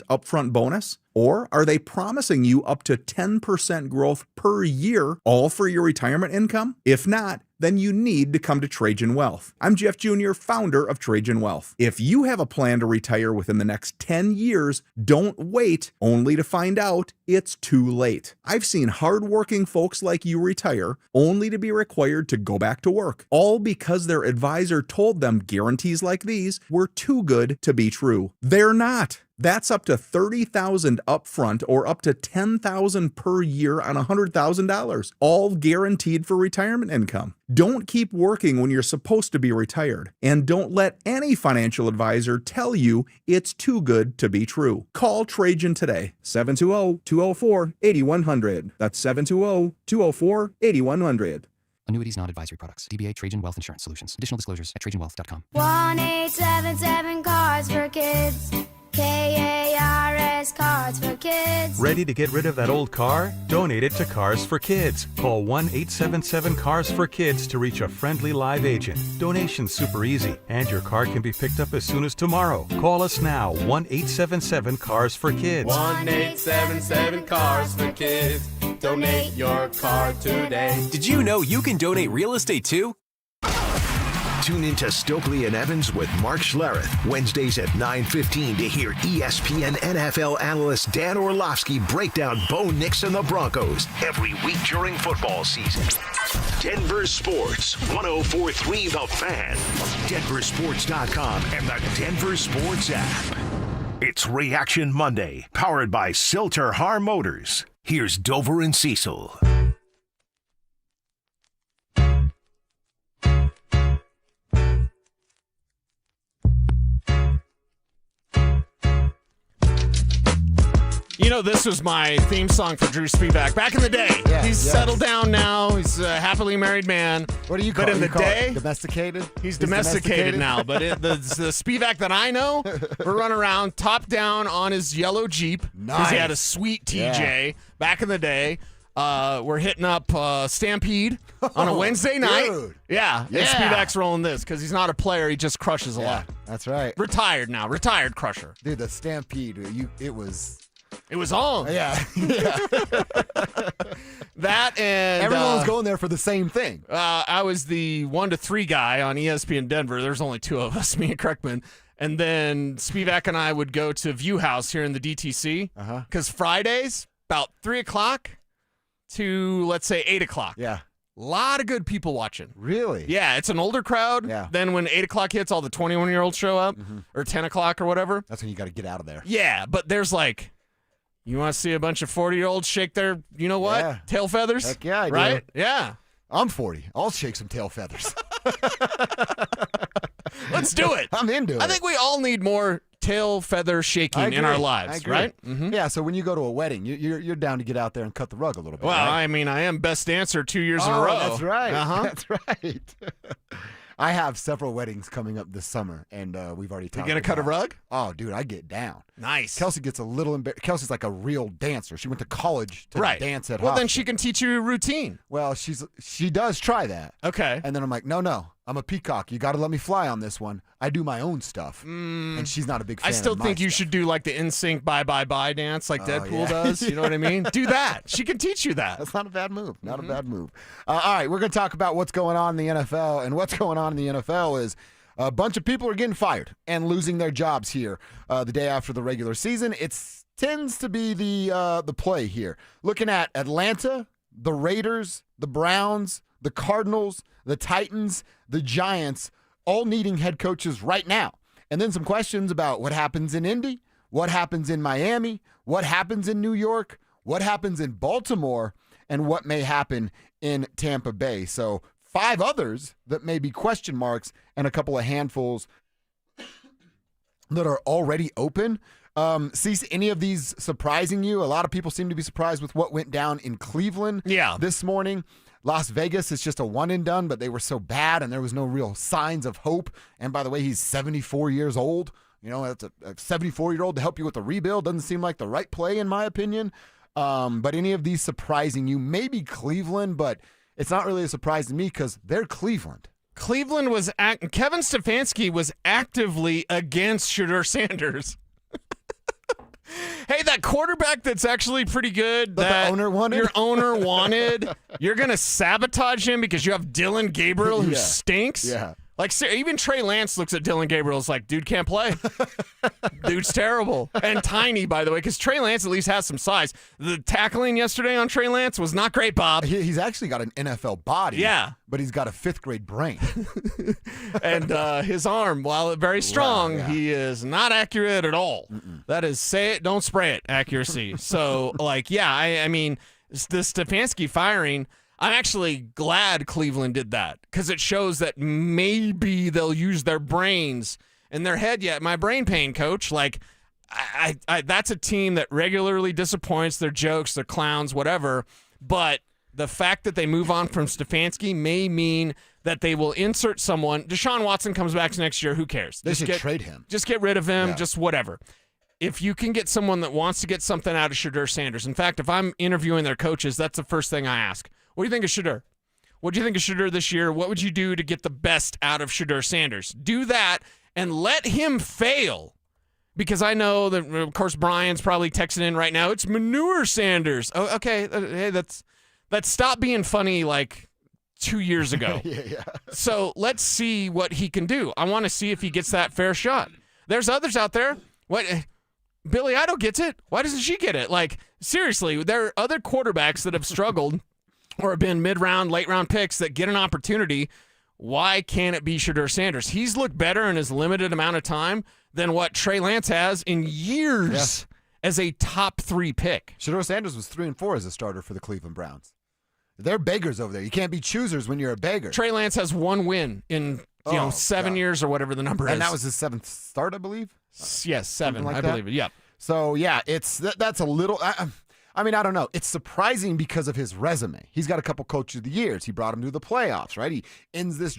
Speaker 15: upfront bonus? Or are they promising you up to 10% growth per year, all for your retirement income? If not, then you need to come to Trajan Wealth. I'm Jeff Jr., founder of Trajan Wealth. If you have a plan to retire within the next 10 years, don't wait only to find out it's too late. I've seen hardworking folks like you retire only to be required to go back to work, all because their advisor told them guarantees like these were too good to be true. They're not. That's up to $30,000 upfront or up to $10,000 per year on $100,000, all guaranteed for retirement income. Don't keep working when you're supposed to be retired, and don't let any financial advisor tell you it's too good to be true. Call Trajan today, 720-204-8100. That's 720-204-8100.
Speaker 16: Annuities, not advisory products. DBA Trajan Wealth Insurance Solutions. Additional disclosures at TrajanWealth.com.
Speaker 17: 1-877 Cards for Kids. KARS Cards for Kids.
Speaker 22: Ready to get rid of that old car? Donate it to Cars for Kids. Call 1-877-CARS-FOR-KIDS to reach a friendly live agent. Donation's super easy, and your car can be picked up as soon as tomorrow. Call us now, 1-877-CARS-FOR-KIDS.
Speaker 26: 1-877-CARS-FOR-KIDS. Donate your car today.
Speaker 27: Did you know you can donate real estate too?
Speaker 6: Tune into Stokely and Evans with Mark Schlereth, Wednesdays at 9:15 to hear ESPN NFL analyst Dan Orlovsky break down Bo Nix and the Broncos every week during football season. Denver Sports, 104.3 The Fan, DenverSports.com, and the Denver Sports app. It's Reaction Monday, powered by Silter Har Motors. Here's Dover and Cecil.
Speaker 8: You know, this was my theme song for Drew Spivak back in the day.
Speaker 7: Yeah,
Speaker 8: he's settled down now. He's a happily married man.
Speaker 7: What do you call it?
Speaker 8: But in the day,
Speaker 7: domesticated?
Speaker 8: He's domesticated now. But the Spivak that I know, we're running around top down on his yellow Jeep. Because he had a sweet TJ back in the day. We're hitting up Stampede on a Wednesday night.
Speaker 7: Dude.
Speaker 8: Yeah. And Spivak's rolling this because he's not a player. He just crushes a lot.
Speaker 7: That's right.
Speaker 8: Retired now. Retired crusher.
Speaker 7: Dude, the Stampede, it was
Speaker 8: on.
Speaker 7: Yeah.
Speaker 8: That and
Speaker 7: everyone was going there for the same thing.
Speaker 8: I was the 1 to 3 guy on ESPN Denver. There's only 2 of us, me and Kreckman. And then Spivak and I would go to View House here in the DTC. Because Fridays, about 3 o'clock to, let's say, 8 o'clock.
Speaker 7: Yeah.
Speaker 8: A lot of good people watching.
Speaker 7: Really?
Speaker 8: Yeah, it's an older crowd.
Speaker 7: Yeah.
Speaker 8: Then when 8 o'clock hits, all the 21-year-olds show up. Or 10 o'clock or whatever.
Speaker 7: That's when you got to get out of there.
Speaker 8: Yeah, but there's like... You want to see a bunch of 40-year-olds shake their, you know what,
Speaker 7: Yeah.
Speaker 8: tail feathers?
Speaker 7: Heck yeah, I do.
Speaker 8: Right? Yeah.
Speaker 7: I'm 40. I'll shake some tail feathers.
Speaker 8: Let's do it.
Speaker 7: I'm into it.
Speaker 8: I think we all need more tail feather shaking in our lives, right?
Speaker 7: Yeah, so when you go to a wedding, you're down to get out there and cut the rug a little bit.
Speaker 8: Well,
Speaker 7: right?
Speaker 8: I mean, I am best dancer 2 years in a row.
Speaker 7: That's right.
Speaker 8: Uh-huh.
Speaker 7: That's right. I have several weddings coming up this summer, and we've already talked.
Speaker 8: You gonna cut a rug?
Speaker 7: Oh, dude, I get down.
Speaker 8: Nice.
Speaker 7: Kelsey gets a little embarrassed. Kelsey's like a real dancer. She went to college to dance at
Speaker 8: Well, then
Speaker 7: Hofstra.
Speaker 8: she can teach you a routine.
Speaker 7: Well, she does try that.
Speaker 8: Okay.
Speaker 7: And then I'm like, no, I'm a peacock. You got to let me fly on this one. I do my own stuff. And she's not a big fan
Speaker 8: I still
Speaker 7: of my
Speaker 8: think you
Speaker 7: stuff.
Speaker 8: should do like the NSYNC bye bye bye dance like Deadpool
Speaker 7: yeah.
Speaker 8: does. You know what I mean? Do that. She can teach you that.
Speaker 7: That's not a bad move. Not a bad move. All right, we're going to talk about what's going on in the NFL. And what's going on in the NFL is a bunch of people are getting fired and losing their jobs here the day after the regular season. It tends to be the play here. Looking at Atlanta, the Raiders, the Browns, the Cardinals, the Titans, the Giants, all needing head coaches right now. And then some questions about what happens in Indy, what happens in Miami, what happens in New York, what happens in Baltimore, and what may happen in Tampa Bay. So 5 others that may be question marks and a couple of handfuls that are already open. Cecil, any of these surprising you? A lot of people seem to be surprised with what went down in Cleveland this morning. Las Vegas is just a one and done, but they were so bad and there was no real signs of hope. And by the way, he's 74 years old. You know, that's a 74-year-old to help you with the rebuild. Doesn't seem like the right play, in my opinion. But any of these surprising you? Maybe Cleveland, but it's not really a surprise to me because they're Cleveland.
Speaker 8: Cleveland was Kevin Stefanski was actively against Shedeur Sanders. Hey, that quarterback that's actually pretty good that
Speaker 7: the owner wanted?
Speaker 8: Your owner wanted, you're going to sabotage him because you have Dillon Gabriel who stinks?
Speaker 7: Yeah.
Speaker 8: Like, even Trey Lance looks at Dillon Gabriel's like, dude can't play. Dude's terrible. And tiny, by the way, because Trey Lance at least has some size. The tackling yesterday on Trey Lance was not great, Bob.
Speaker 7: He's actually got an NFL body.
Speaker 8: Yeah.
Speaker 7: But he's got a 5th grade brain.
Speaker 8: And his arm, while very strong, he is not accurate at all. That is say it, don't spray it accuracy. So, I mean, the Stefanski firing, I'm actually glad Cleveland did that because it shows that maybe they'll use their brains in their head. Yeah, my brain pain, coach. Like, I that's a team that regularly disappoints. Their jokes, their clowns, whatever. But the fact that they move on from Stefanski may mean that they will insert someone. Deshaun Watson comes back next year. Who cares?
Speaker 7: They should trade him.
Speaker 8: Just get rid of him. Just whatever. If you can get someone that wants to get something out of Shedeur Sanders. In fact, if I'm interviewing their coaches, that's the first thing I ask. What do you think of Shedeur? What do you think of Shedeur this year? What would you do to get the best out of Shedeur Sanders? Do that and let him fail. Because I know that, of course, Brian's probably texting in right now. It's Manure Sanders. Oh, okay. Hey, that's stopped being funny like 2 years ago.
Speaker 7: Yeah.
Speaker 8: So let's see what he can do. I want to see if he gets that fair shot. There's others out there. What? Billy Idol gets it. Why doesn't she get it? Like, seriously, there are other quarterbacks that have struggled or have been mid-round, late-round picks that get an opportunity. Why can't it be Shedeur Sanders? He's looked better in his limited amount of time than what Trey Lance has in years as a top 3 pick.
Speaker 7: Shedeur Sanders was 3-4 as a starter for the Cleveland Browns. They're beggars over there. You can't be choosers when you're a beggar.
Speaker 8: Trey Lance has 1 win in 7 years or whatever the number is.
Speaker 7: And that was his 7th start, I believe?
Speaker 8: Yes, 7, I believe it. Yeah.
Speaker 7: So, yeah, that's a little I mean, I don't know. It's surprising because of his resume. He's got a couple Coach of the Years. He brought him to the playoffs, right? He ends this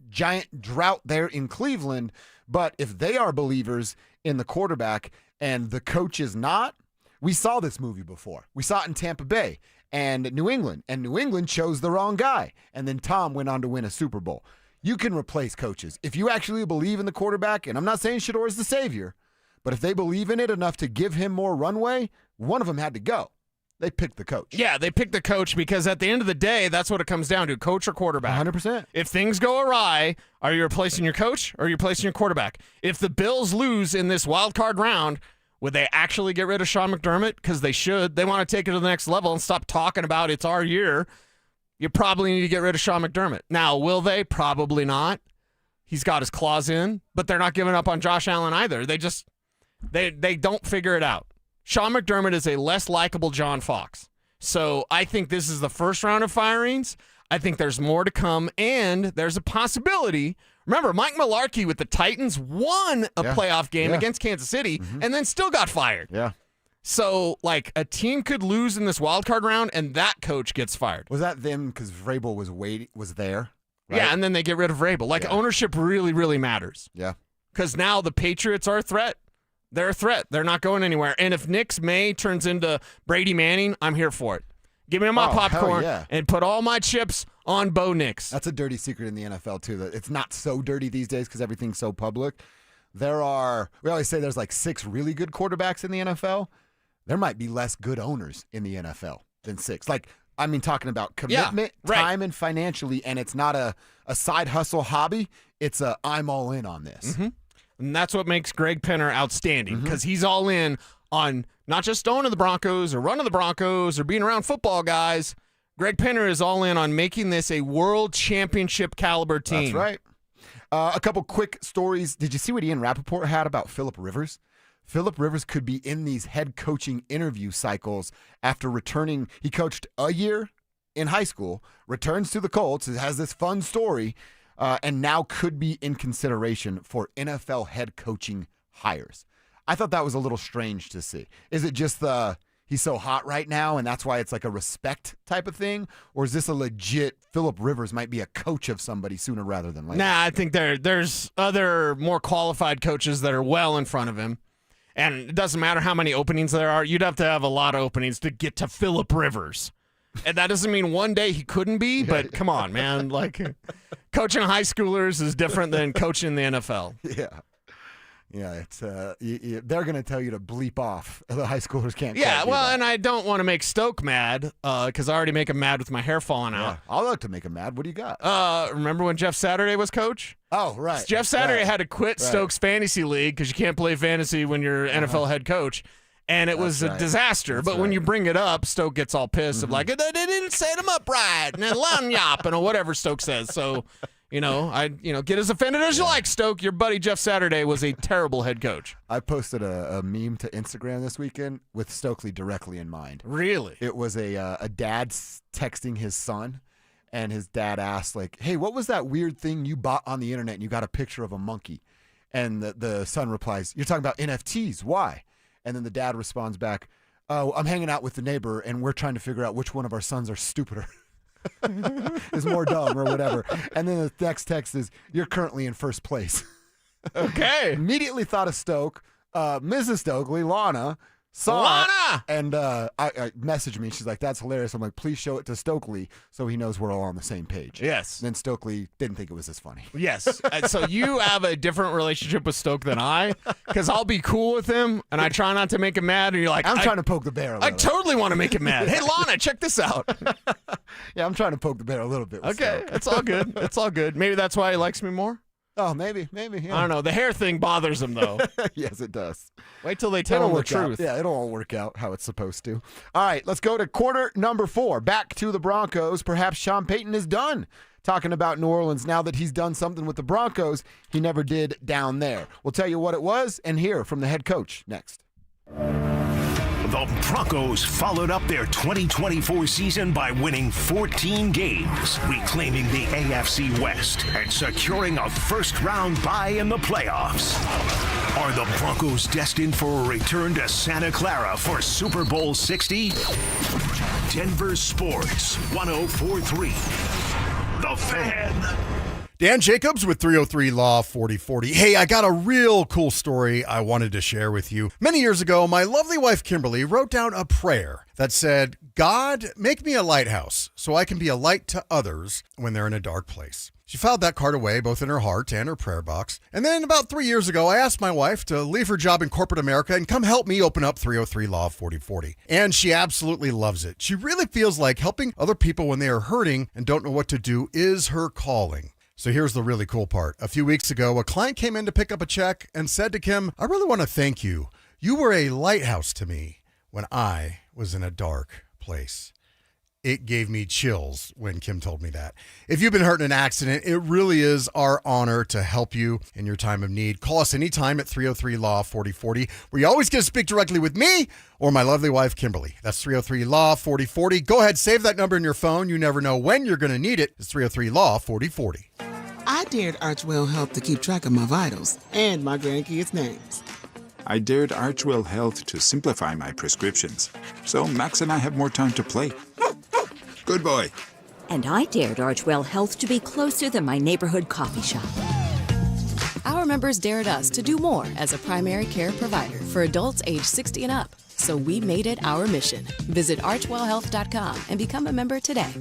Speaker 7: giant drought there in Cleveland. But if they are believers in the quarterback and the coach is not, we saw this movie before. We saw it in Tampa Bay and New England. And New England chose the wrong guy. And then Tom went on to win a Super Bowl. You can replace coaches. If you actually believe in the quarterback, and I'm not saying Shedeur is the savior, but if they believe in it enough to give him more runway, one of them had to go. They picked the coach.
Speaker 8: Yeah, they picked the coach because at the end of the day, that's what it comes down to, coach or quarterback.
Speaker 7: 100%.
Speaker 8: If things go awry, are you replacing your coach or are you replacing your quarterback? If the Bills lose in this wild card round, would they actually get rid of Sean McDermott? Because they should. They want to take it to the next level and stop talking about it's our year. You probably need to get rid of Sean McDermott. Now, will they? Probably not. He's got his claws in, but they're not giving up on Josh Allen either. They don't figure it out. Sean McDermott is a less likable John Fox. So I think this is the first round of firings. I think there's more to come, and there's a possibility. Remember, Mike Mularkey with the Titans won a playoff game against Kansas City and then still got fired.
Speaker 7: Yeah.
Speaker 8: So, a team could lose in this wild card round, and that coach gets fired.
Speaker 7: Was that them because Vrabel was there? Right?
Speaker 8: Yeah, and then they get rid of Vrabel. Ownership really, really matters.
Speaker 7: Yeah.
Speaker 8: Because now the Patriots are a threat. They're a threat. They're not going anywhere. And if Nick's May turns into Brady Manning, I'm here for it. Give me my popcorn and put all my chips on Bo Nix.
Speaker 7: That's a dirty secret in the NFL, too. That it's not so dirty these days because everything's so public. We always say there's 6 really good quarterbacks in the NFL. There might be less good owners in the NFL than 6. Talking about commitment, time, and financially, and it's not a side hustle hobby. It's I'm all in on this.
Speaker 8: Mm-hmm. And that's what makes Greg Penner outstanding because he's all in on not just owning the Broncos or running the Broncos or being around football guys. Greg Penner is all in on making this a world championship caliber team.
Speaker 7: That's right. A couple quick stories. Did you see what Ian Rappaport had about Phillip Rivers? Phillip Rivers could be in these head coaching interview cycles after returning. He coached a year in high school, returns to the Colts, has this fun story, and now could be in consideration for NFL head coaching hires. I thought that was a little strange to see. Is it just he's so hot right now and that's why it's like a respect type of thing? Or is this a legit Phillip Rivers might be a coach of somebody sooner rather than later?
Speaker 8: Nah, I think there's other more qualified coaches that are well in front of him. And it doesn't matter how many openings there are. You'd have to have a lot of openings to get to Phillip Rivers. And that doesn't mean one day he couldn't be, but come on, man. Like, coaching high schoolers is different than coaching the NFL.
Speaker 7: Yeah. Yeah, it's they're going to tell you to bleep off. The high schoolers can't.
Speaker 8: Yeah, well, and I don't want to make Stoke mad because I already make him mad with my hair falling out.
Speaker 7: I'll like to make him mad. What do you got?
Speaker 8: Remember when Jeff Saturday was coach?
Speaker 7: Oh, right.
Speaker 8: Jeff Saturday had to quit
Speaker 7: Right.
Speaker 8: Stoke's fantasy league because you can't play fantasy when you're NFL head coach. And it was a disaster. But when you bring it up, Stoke gets all pissed of like, they didn't set him up right. And then yop, or whatever Stoke says. So, get as offended as you like, Stoke. Your buddy Jeff Saturday was a terrible head coach.
Speaker 7: I posted a meme to Instagram this weekend with Stokely directly in mind.
Speaker 8: Really?
Speaker 7: It was a dad texting his son, and his dad asked, like, hey, what was that weird thing you bought on the internet and you got a picture of a monkey? And the son replies, you're talking about NFTs. Why? And then the dad responds back, oh, I'm hanging out with the neighbor, and we're trying to figure out which one of our sons are stupider. Is more dumb or whatever. And then the next text is, you're currently in first place.
Speaker 8: Okay.
Speaker 7: Immediately thought of Stoke. Mrs. Stokely, Lana, saw it and I messaged me. She's like, that's hilarious. I'm like, please show it to Stokely so he knows we're all on the same page.
Speaker 8: Yes.
Speaker 7: And then Stokely didn't think it was as funny.
Speaker 8: Yes. So you have a different relationship with Stoke than I, because I'll be cool with him, and I try not to make him mad, and you're like,
Speaker 7: I'm trying to poke the bear a little.
Speaker 8: I totally want to make him mad. Hey, Lana, check this out.
Speaker 7: Yeah, I'm trying to poke the bear a little bit with
Speaker 8: Okay,
Speaker 7: Stoke.
Speaker 8: it's all good. It's all good. Maybe that's why he likes me more.
Speaker 7: Oh, maybe. Yeah.
Speaker 8: I don't know. The hair thing bothers him, though.
Speaker 7: Yes, it does.
Speaker 8: Wait till they tell him the truth.
Speaker 7: Yeah, it'll all work out how it's supposed to. All right, let's go to quarter number 4. Back to the Broncos. Perhaps Sean Payton is done talking about New Orleans now that he's done something with the Broncos he never did down there. We'll tell you what it was and hear from the head coach next.
Speaker 6: The Broncos followed up their 2024 season by winning 14 games, reclaiming the AFC West, and securing a first-round bye in the playoffs. Are the Broncos destined for a return to Santa Clara for Super Bowl 60? Denver Sports 104.3. The Fan.
Speaker 2: Dan Jacobs with 303 Law 4040. Hey, I got a real cool story I wanted to share with you. Many years ago, my lovely wife Kimberly wrote down a prayer that said, God, make me a lighthouse so I can be a light to others when they're in a dark place. She filed that card away both in her heart and her prayer box. And then about 3 years ago, I asked my wife to leave her job in corporate America and come help me open up 303 Law 4040. And she absolutely loves it. She really feels like helping other people when they are hurting and don't know what to do is her calling. So here's the really cool part. A few weeks ago, a client came in to pick up a check and said to Kim, I really want to thank you. You were a lighthouse to me when I was in a dark place. It gave me chills when Kim told me that. If you've been hurt in an accident, it really is our honor to help you in your time of need. Call us anytime at 303 Law 4040, where you always get to speak directly with me or my lovely wife, Kimberly. That's 303 Law 4040. Go ahead, save that number in your phone. You never know when you're going to need it. It's 303 Law 4040.
Speaker 3: I dared Archwell Health to keep track of my vitals and my grandkids' names.
Speaker 4: I dared Archwell Health to simplify my prescriptions, so Max and I have more time to play. Good boy.
Speaker 5: And I dared Archwell Health to be closer than my neighborhood coffee shop.
Speaker 14: Our members dared us to do more as a primary care provider for adults age 60 and up. So we made it our mission. Visit archwellhealth.com and become a member today.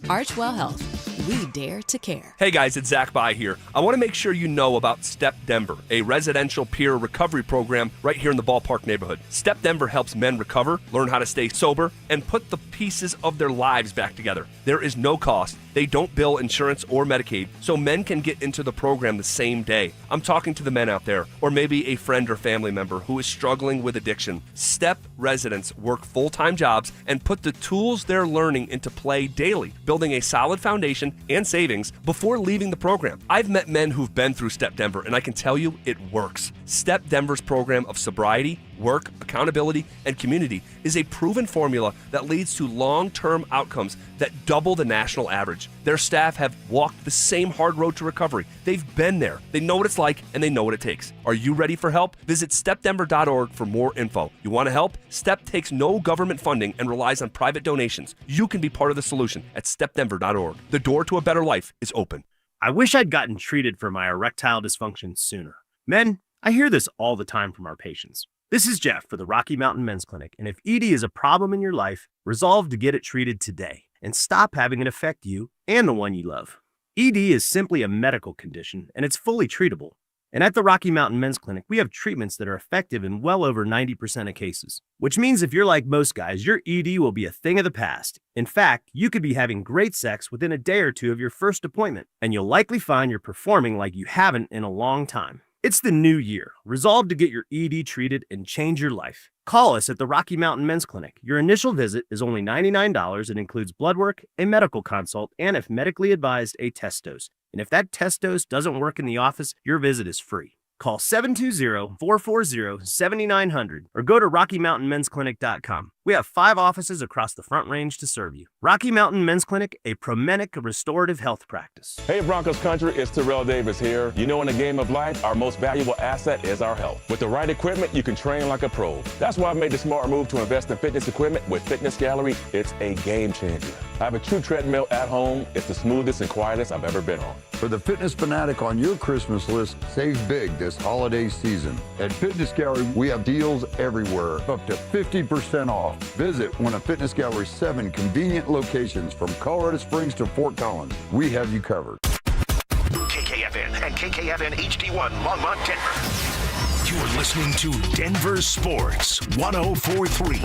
Speaker 14: Archwell Health. We dare to care.
Speaker 23: Hey guys, it's Zach Bai here. I want to make sure you know about Step Denver, a residential peer recovery program right here in the ballpark neighborhood. Step Denver helps men recover, learn how to stay sober, and put the pieces of their lives back together. There is no cost. They don't bill insurance or Medicaid, so men can get into the program the same day. I'm talking to the men out there, or maybe a friend or family member who is struggling with addiction. Step residents work full-time jobs and put the tools they're learning into play daily, building a solid foundation and savings before leaving the program. I've met men who've been through Step Denver, and I can tell you it works. Step Denver's program of sobriety, work, accountability, and community is a proven formula that leads to long-term outcomes that double the national average. Their staff have walked the same hard road to recovery. They've been there. They know what it's like, and they know what it takes. Are you ready for help? Visit stepdenver.org for more info. You want to help? STEP takes no government funding and relies on private donations. You can be part of the solution at stepdenver.org. The door to a better life is open.
Speaker 12: I wish I'd gotten treated for my erectile dysfunction sooner. Men, I hear this all the time from our patients. This is Jeff for the Rocky Mountain Men's Clinic, and if ED is a problem in your life, resolve to get it treated today and stop having it affect you and the one you love. ED is simply a medical condition, and it's fully treatable. And at the Rocky Mountain Men's Clinic, we have treatments that are effective in well over 90% of cases, which means if you're like most guys, your ED will be a thing of the past. In fact, you could be having great sex within a day or two of your first appointment, and you'll likely find you're performing like you haven't in a long time. It's the new year. Resolve to get your ED treated and change your life. Call us at the Rocky Mountain Men's Clinic. Your initial visit is only $99 and includes blood work, a medical consult, and if medically advised, a test dose. And if that test dose doesn't work in the office, your visit is free. Call 720-440-7900 or go to RockyMountainMen'sClinic.com. We have 5 offices across the Front Range to serve you. Rocky Mountain Men's Clinic, a Promenic restorative health practice.
Speaker 10: Hey Broncos country, it's Terrell Davis here. You know, in the game of life, our most valuable asset is our health. With the right equipment, you can train like a pro. That's why I made the smart move to invest in fitness equipment with Fitness Gallery. It's a game changer. I have a true treadmill at home. It's the smoothest and quietest I've ever been on.
Speaker 18: For the fitness fanatic on your Christmas list, save big this holiday season. At Fitness Gallery, we have deals everywhere, up to 50% off. Visit one of Fitness Gallery's 7 convenient locations from Colorado Springs to Fort Collins. We have you covered.
Speaker 6: KKFN and KKFN HD1 Longmont, Denver. You're listening to Denver Sports 1043.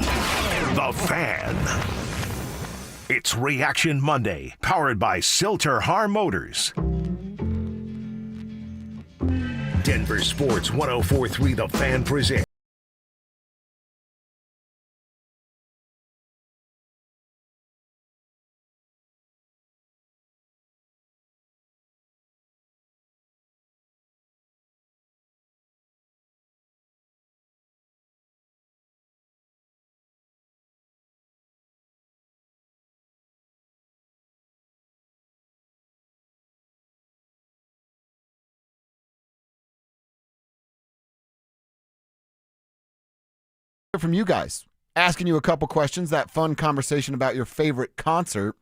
Speaker 6: The Fan. It's Reaction Monday, powered by Silter-Har Motors. Denver Sports 1043, The Fan presents.
Speaker 7: From you guys, asking you a couple questions, that fun conversation about your favorite concert,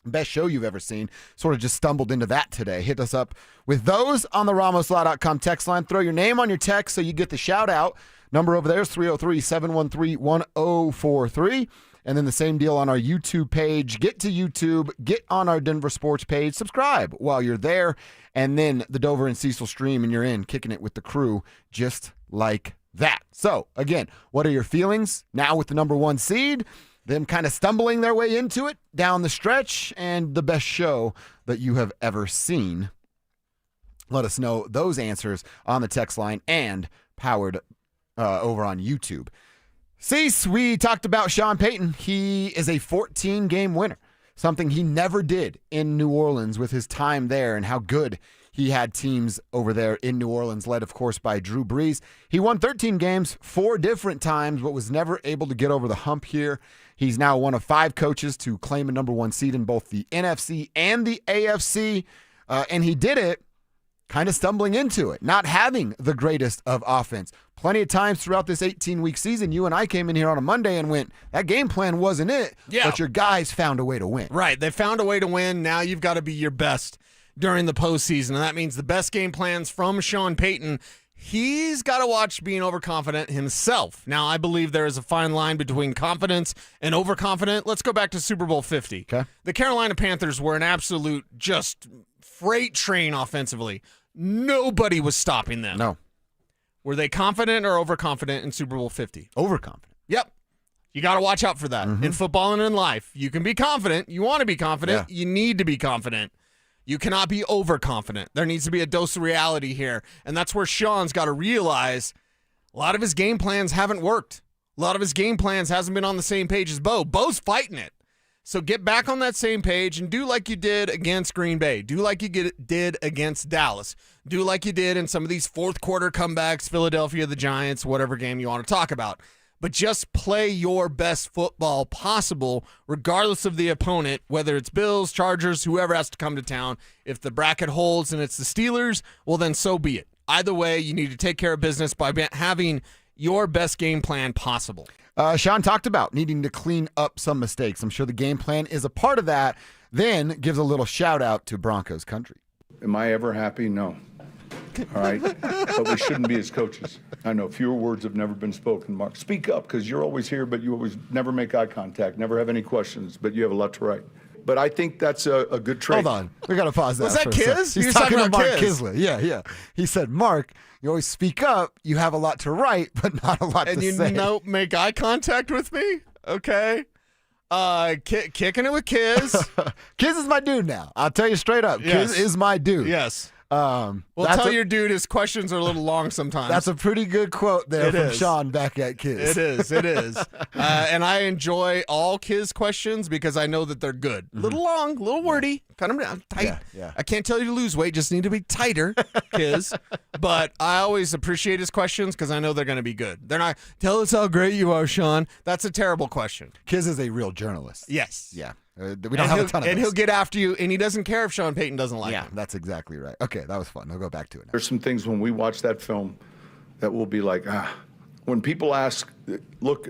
Speaker 7: best show you've ever seen. Sort of just stumbled into that today. Hit us up with those on the RamosLaw.com text line. Throw your name on your text so you get the shout out. Number over there is 303-713-1043. And then the same deal on our YouTube page. Get to YouTube, get on our Denver Sports page, subscribe while you're there, and then the Dover and Cecil stream, and you're in, kicking it with the crew just like that. So, again, what are your feelings now with the number 1 seed, them kind of stumbling their way into it down the stretch, and the best show that you have ever seen? Let us know those answers on the text line and powered over on YouTube. Cease, we talked about Sean Payton. He is a 14-game winner, something he never did in New Orleans with his time there and how good he had teams over there in New Orleans, led, of course, by Drew Brees. He won 13 games 4 different times, but was never able to get over the hump here. He's now one of 5 coaches to claim a number 1 seed in both the NFC and the AFC, and he did it kind of stumbling into it, not having the greatest of offense. Plenty of times throughout this 18-week season, you and I came in here on a Monday and went, that game plan wasn't it, but your guys found a way to win.
Speaker 8: Right, they found a way to win. Now you've got to be your best during the postseason, and that means the best game plans from Sean Payton. He's got to watch being overconfident himself. Now, I believe there is a fine line between confidence and overconfident. Let's go back to Super Bowl 50.
Speaker 7: Okay.
Speaker 8: The Carolina Panthers were an absolute just freight train offensively. Nobody was stopping them.
Speaker 7: No.
Speaker 8: Were they confident or overconfident in Super Bowl 50?
Speaker 7: Overconfident.
Speaker 8: Yep. You got to watch out for that. In football and in life. You can be confident. You want to be confident.
Speaker 7: Yeah.
Speaker 8: You need to be confident. You cannot be overconfident. There needs to be a dose of reality here. And that's where Sean's got to realize a lot of his game plans haven't worked. A lot of his game plans hasn't been on the same page as Bo. Bo's fighting it. So get back on that same page and do like you did against Green Bay. Do like you did against Dallas. Do like you did in some of these fourth quarter comebacks, Philadelphia, the Giants, whatever game you want to talk about. But just play your best football possible, regardless of the opponent, whether it's Bills, Chargers, whoever has to come to town. If the bracket holds and it's the Steelers, well, then so be it. Either way, you need to take care of business by having your best game plan possible.
Speaker 7: Sean talked about needing to clean up some mistakes. I'm sure the game plan is a part of that. Then gives a little shout out to Broncos country.
Speaker 1: Am I ever happy? No. All right. But we shouldn't be as coaches. I know fewer words have never been spoken, Mark. Speak up, because you're always here, but you always never make eye contact, never have any questions, but you have a lot to write. But I think that's a good trait.
Speaker 7: Hold on. We got to pause that.
Speaker 8: Was that
Speaker 7: for
Speaker 8: Kiz?
Speaker 7: He's talking about Mark Kisley. Yeah. He said, Mark, you always speak up. You have a lot to write, but not a lot to say.
Speaker 8: And you make eye contact with me? Okay. Kicking it with Kiz.
Speaker 7: Kiz is my dude now. I'll tell you straight up.
Speaker 8: Yes.
Speaker 7: Kiz is my dude.
Speaker 8: Yes. Tell your dude his questions are a little long sometimes.
Speaker 7: That's a pretty good quote there from Sean back at Kiz.
Speaker 8: It is. And I enjoy all Kiz questions because I know that they're good. A little long, a little wordy, kind of tight.
Speaker 7: Yeah.
Speaker 8: I can't tell you to lose weight, just need to be tighter, Kiz. But I always appreciate his questions because I know they're going to be good. They're not, tell us how great you are, Sean. That's a terrible question.
Speaker 7: Kiz is a real journalist.
Speaker 8: Yes.
Speaker 7: Yeah. We don't have a ton of
Speaker 8: And
Speaker 7: those.
Speaker 8: he'll get after you, and he doesn't care if Sean Payton doesn't like him.
Speaker 7: That's exactly right. Okay, that was fun. I'll go back to it now.
Speaker 1: There's some things when we watch that film that will be like, when people ask, like,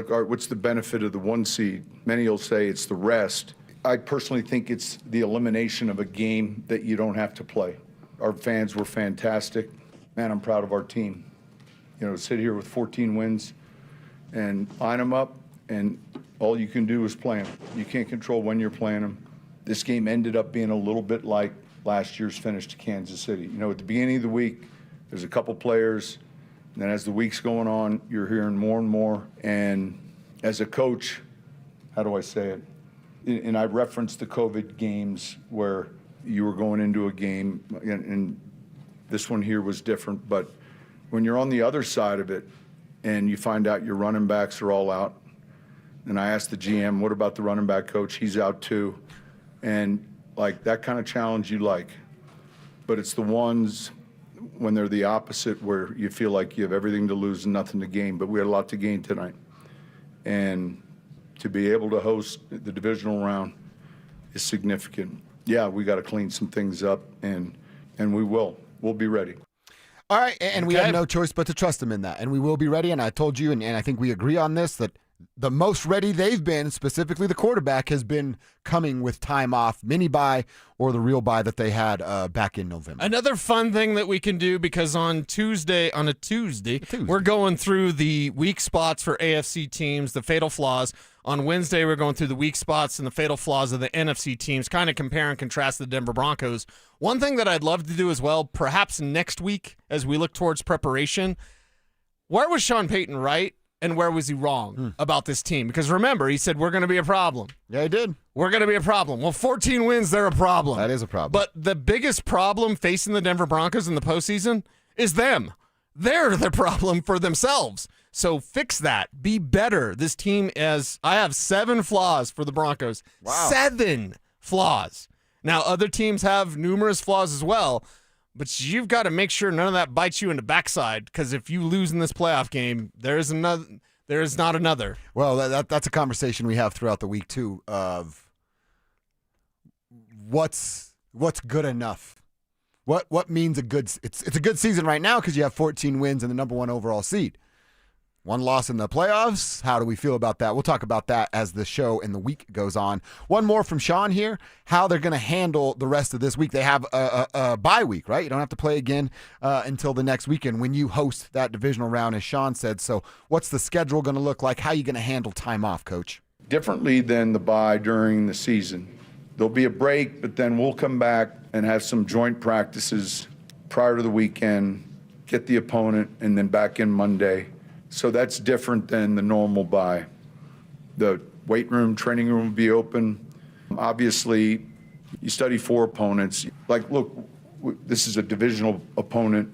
Speaker 1: all right, what's the benefit of the 1 seed? Many will say it's the rest. I personally think it's the elimination of a game that you don't have to play. Our fans were fantastic. Man, I'm proud of our team. To sit here with 14 wins and line them up, and all you can do is play them. You can't control when you're playing them. This game ended up being a little bit like last year's finish to Kansas City. At the beginning of the week, there's a couple players, and then as the week's going on, you're hearing more and more. And as a coach, how do I say it? And I referenced the COVID games where you were going into a game, and this one here was different, but when you're on the other side of it and you find out your running backs are all out, and I asked the GM, what about the running back coach? He's out too. And like that kind of challenge you like. But it's the ones when they're the opposite where you feel like you have everything to lose and nothing to gain. But we had a lot to gain tonight. And to be able to host the divisional round is significant. Yeah, we got to clean some things up, and we will. We'll be ready.
Speaker 7: All right, and we have no choice but to trust them in that. And we will be ready. And I told you, and I think we agree on this, that the most ready they've been, specifically the quarterback, has been coming with time off, mini bye or the real bye that they had back in November.
Speaker 8: Another fun thing that we can do, because on a Tuesday, we're going through the weak spots for AFC teams, the fatal flaws. On Wednesday, we're going through the weak spots and the fatal flaws of the NFC teams, kind of compare and contrast the Denver Broncos. One thing that I'd love to do as well, perhaps next week as we look towards preparation, where was Sean Payton right? And where was he wrong about this team? Because remember, he said, we're going to be a problem.
Speaker 7: Yeah, he did.
Speaker 8: We're going to be a problem. Well, 14 wins, they're a problem.
Speaker 7: That is a problem.
Speaker 8: But the biggest problem facing the Denver Broncos in the postseason is them. They're the problem for themselves. So fix that. Be better. This team I have 7 flaws for the Broncos.
Speaker 7: Wow.
Speaker 8: 7 flaws. Now, other teams have numerous flaws as well. But you've got to make sure none of that bites you in the backside, because if you lose in this playoff game, there is not another.
Speaker 7: Well, that's a conversation we have throughout the week too, of what's good enough. What means a good? It's a good season right now because you have 14 wins and the number 1 overall seed. 1 loss in the playoffs. How do we feel about that? We'll talk about that as the show and the week goes on. One more from Sean here, how they're going to handle the rest of this week. They have a bye week, right? You don't have to play again until the next weekend when you host that divisional round, as Sean said. So what's the schedule going to look like? How are you going to handle time off, Coach?
Speaker 1: Differently than the bye during the season. There'll be a break, but then we'll come back and have some joint practices prior to the weekend, get the opponent, and then back in Monday. So that's different than the normal bye. The weight room, training room will be open. Obviously, you study 4 opponents. Like, look, this is a divisional opponent.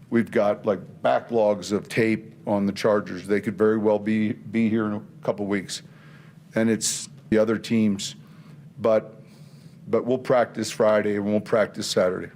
Speaker 1: We've got like backlogs of tape on the Chargers. They could very well be here in a couple weeks. And it's the other teams. But we'll practice Friday and we'll practice Saturday.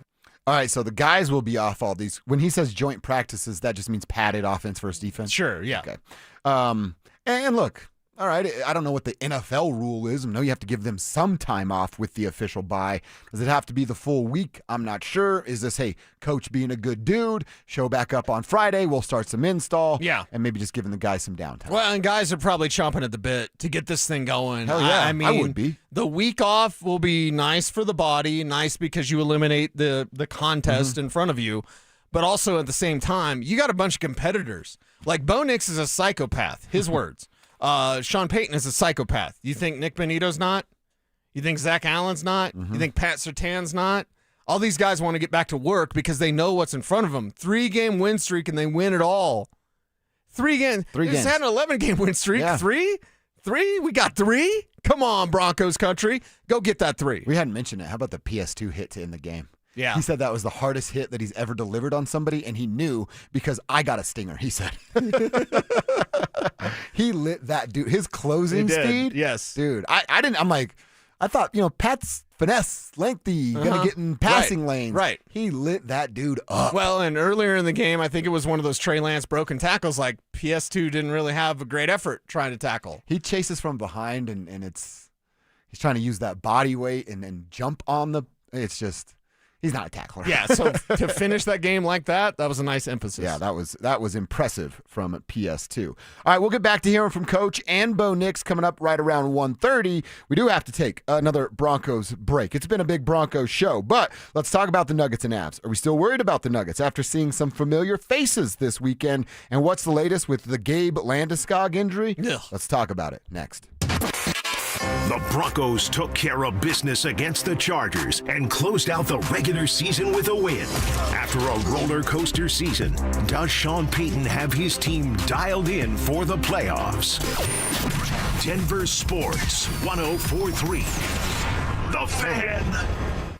Speaker 7: All right, so the guys will be off all these. When he says joint practices, that just means padded offense versus defense?
Speaker 8: Sure, yeah.
Speaker 7: Okay. And look, all right, I don't know what the NFL rule is. I know you have to give them some time off with the official bye. Does it have to be the full week? I'm not sure. Is this, hey, coach being a good dude, show back up on Friday, we'll start some install.
Speaker 8: Yeah.
Speaker 7: And maybe just giving the guys some downtime.
Speaker 8: Well, and guys are probably chomping at the bit to get this thing going.
Speaker 7: Hell yeah,
Speaker 8: I mean,
Speaker 7: I would be.
Speaker 8: The week off will be nice for the body, nice because you eliminate the contest in front of you. But also at the same time, you got a bunch of competitors. Like Bo Nix is a psychopath, his words. Sean Payton is a psychopath. You think Nick Benito's not? You think Zach Allen's not? You think Pat Surtain's not? All these guys want to get back to work because they know what's in front of them. 3-game win streak and they win it all. 3 games. They just had an 11-game win streak.
Speaker 7: Yeah.
Speaker 8: 3? We got 3? Come on, Broncos country. Go get that 3.
Speaker 7: We hadn't mentioned it. How about the PS2 hit to end the game?
Speaker 8: Yeah.
Speaker 7: He said that was the hardest hit that he's ever delivered on somebody, and he knew because I got a stinger, he said. He lit that dude. His closing speed.
Speaker 8: Yes.
Speaker 7: Dude, I didn't, I'm like, I thought, Pat's finesse, lengthy, going to get in passing lanes.
Speaker 8: Right.
Speaker 7: He lit that dude up.
Speaker 8: Well, and earlier in the game, I think it was one of those Trey Lance broken tackles. Like PS2 didn't really have a great effort trying to tackle.
Speaker 7: He chases from behind, and he's trying to use that body weight and jump on it's just... He's not a tackler.
Speaker 8: Yeah, so to finish that game like that was a nice emphasis.
Speaker 7: Yeah, that was impressive from PS2. All right, we'll get back to hearing from Coach and Bo Nix coming up right around 1:30. We do have to take another Broncos break. It's been a big Broncos show, but let's talk about the Nuggets and Avs. Are we still worried about the Nuggets after seeing some familiar faces this weekend? And what's the latest with the Gabe Landeskog injury?
Speaker 8: Yeah.
Speaker 7: Let's talk about it next.
Speaker 6: The Broncos took care of business against the Chargers and closed out the regular season with a win. After a roller coaster season, does Sean Payton have his team dialed in for the playoffs? Denver Sports 104.3. The Fan.